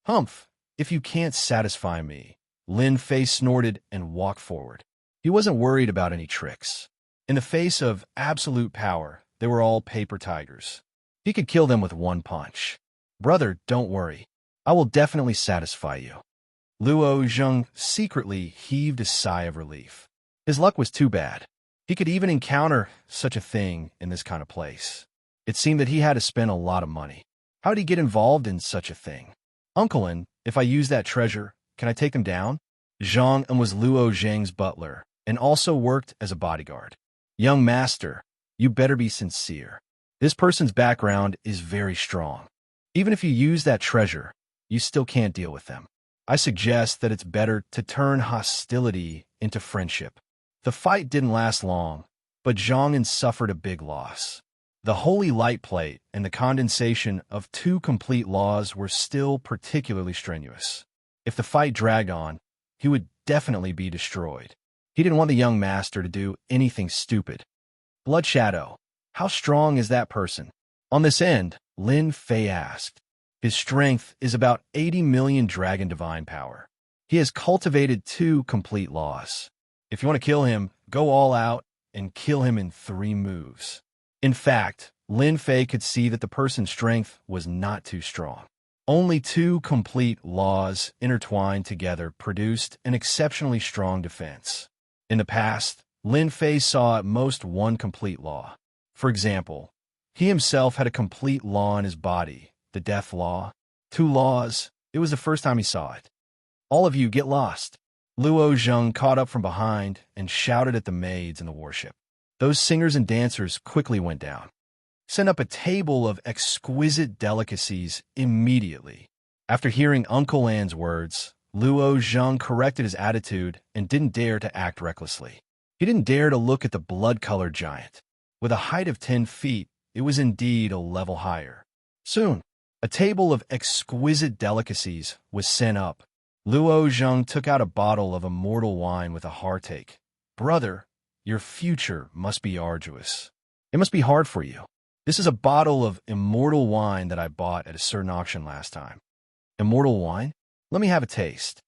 "Humph, if you can't satisfy me," Lin Fei snorted and walked forward. He wasn't worried about any tricks. In the face of absolute power, they were all paper tigers. He could kill them with one punch. "Brother, don't worry. I will definitely satisfy you." Luo Zhang secretly heaved a sigh of relief. His luck was too bad. He could even encounter such a thing in this kind of place. It seemed that he had to spend a lot of money. How did he get involved in such a thing? "Uncle, if I use that treasure, can I take them down?" Zhang was Luo Zhang's butler and also worked as a bodyguard. "Young master, you better be sincere. This person's background is very strong. Even if you use that treasure, you still can't deal with them. I suggest that it's better to turn hostility into friendship." The fight didn't last long, but Zhang suffered a big loss. The holy light plate and the condensation of 2 complete laws were still particularly strenuous. If the fight dragged on, he would definitely be destroyed. He didn't want the young master to do anything stupid. "Blood Shadow, how strong is that person?" On this end, Lin Fei asked. "His strength is about 80 million dragon divine power. He has cultivated 2 complete laws. If you want to kill him, go all out and kill him in 3 moves." In fact, Lin Fei could see that the person's strength was not too strong. Only 2 complete laws intertwined together produced an exceptionally strong defense. In the past, Lin Fei saw at most 1 complete law. For example, he himself had a complete law in his body, the death law. 2 laws, it was the first time he saw it. "All of you get lost." Luo Zhang caught up from behind and shouted at the maids in the warship. Those singers and dancers quickly went down. "Send up a table of exquisite delicacies immediately." After hearing Uncle An's words, Luo Zhang corrected his attitude and didn't dare to act recklessly. He didn't dare to look at the blood-colored giant. With a height of 10 feet, it was indeed a level higher. Soon, a table of exquisite delicacies was sent up. Luo Zhang took out a bottle of immortal wine with a heartache. "Brother, your future must be arduous. It must be hard for you. This is a bottle of immortal wine that I bought at a certain auction last time." "Immortal wine? Let me have a taste."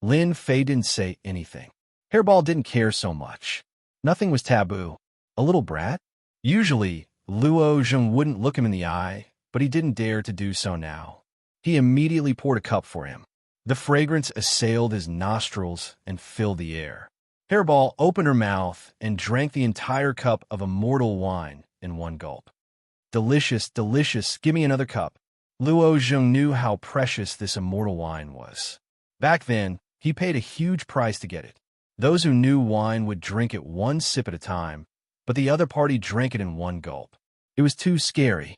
Lin Fei didn't say anything. Hairball didn't care so much. Nothing was taboo. A little brat? Usually, Luo Zhang wouldn't look him in the eye, but he didn't dare to do so now. He immediately poured a cup for him. The fragrance assailed his nostrils and filled the air. Hairball opened her mouth and drank the entire cup of immortal wine in 1 gulp. "Delicious, delicious, give me another cup." Luo Zhang knew how precious this immortal wine was. Back then, he paid a huge price to get it. Those who knew wine would drink it 1 sip at a time, but the other party drank it in 1 gulp. It was too scary.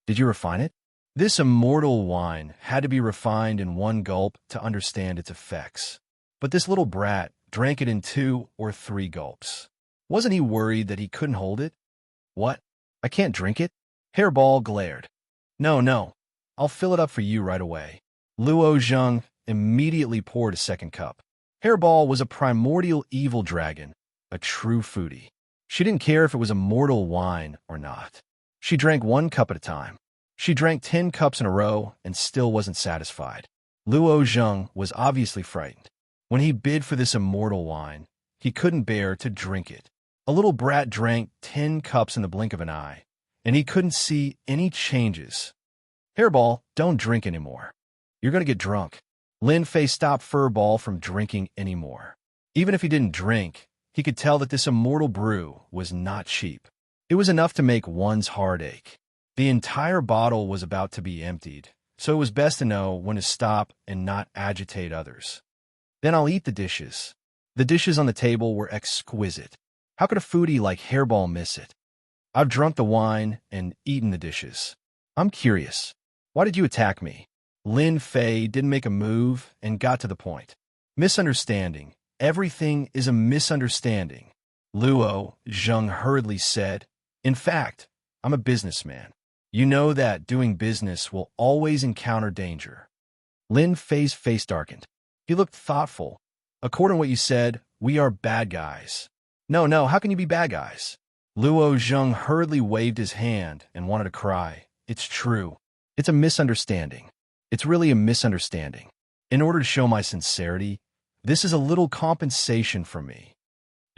"Did you refine it?" This immortal wine had to be refined in 1 gulp to understand its effects. But this little brat drank it in 2 or 3 gulps. Wasn't he worried that he couldn't hold it? "What? I can't drink it?" Hairball glared. No, I'll fill it up for you right away." Luo Zheng immediately poured a second cup. Hairball was a primordial evil dragon, a true foodie. She didn't care if it was a mortal wine or not. She drank 1 cup at a time. She drank 10 cups in a row and still wasn't satisfied. Luo Zheng was obviously frightened. When he bid for this immortal wine, he couldn't bear to drink it. A little brat drank 10 cups in the blink of an eye, and he couldn't see any changes. Hairball, don't drink anymore. You're going to get drunk. Lin Fei stopped Furball from drinking anymore. Even if he didn't drink, he could tell that this immortal brew was not cheap. It was enough to make one's heart ache. The entire bottle was about to be emptied, so it was best to know when to stop and not agitate others. Then I'll eat the dishes. The dishes on the table were exquisite. How could a foodie like Hairball miss it? I've drunk the wine and eaten the dishes. I'm curious. Why did you attack me? Lin Fei didn't make a move and got to the point. Misunderstanding. Everything is a misunderstanding. Luo Zheng hurriedly said, In fact, I'm a businessman. You know that doing business will always encounter danger. Lin Fei's face darkened. He looked thoughtful. According to what you said, we are bad guys. No, how can you be bad guys? Luo Zheng hurriedly waved his hand and wanted to cry. It's true. It's a misunderstanding. It's really a misunderstanding. In order to show my sincerity, this is a little compensation from me.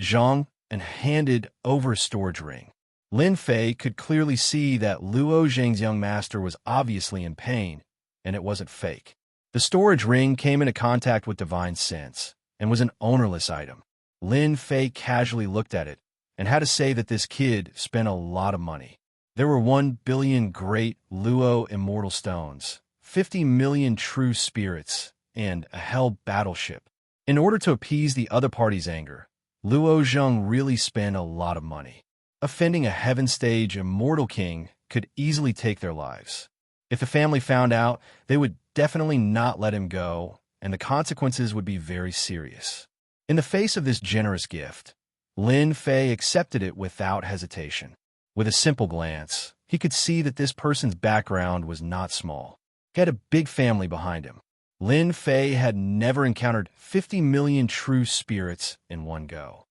Zhang and handed over a storage ring. Lin Fei could clearly see that Luo Zheng's young master was obviously in pain, and it wasn't fake. The storage ring came into contact with divine sense and was an ownerless item. Lin Fei casually looked at it and had to say that this kid spent a lot of money. There were 1 billion great Luo immortal stones, 50 million true spirits, and a hell battleship. In order to appease the other party's anger, Luo Zheng really spent a lot of money. Offending a heaven stage immortal king could easily take their lives. If the family found out, they would definitely not let him go, and the consequences would be very serious. In the face of this generous gift, Lin Fei accepted it without hesitation. With a simple glance, he could see that this person's background was not small. He had a big family behind him. Lin Fei had never encountered 50 million true spirits in one go.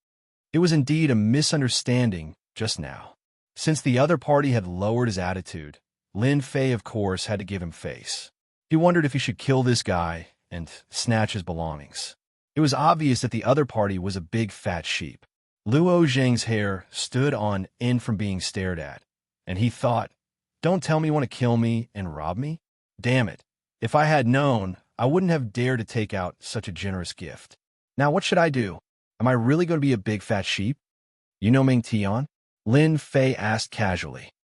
It was indeed a misunderstanding just now. Since the other party had lowered his attitude, Lin Fei, of course, had to give him face. He wondered if he should kill this guy and snatch his belongings. It was obvious that the other party was a big fat sheep. Luo Zheng's hair stood on end from being stared at, and he thought, Don't tell me you want to kill me and rob me? Damn it. If I had known, I wouldn't have dared to take out such a generous gift. Now what should I do? Am I really going to be a big fat sheep? You know Ming Tian? Lin Fei asked casually.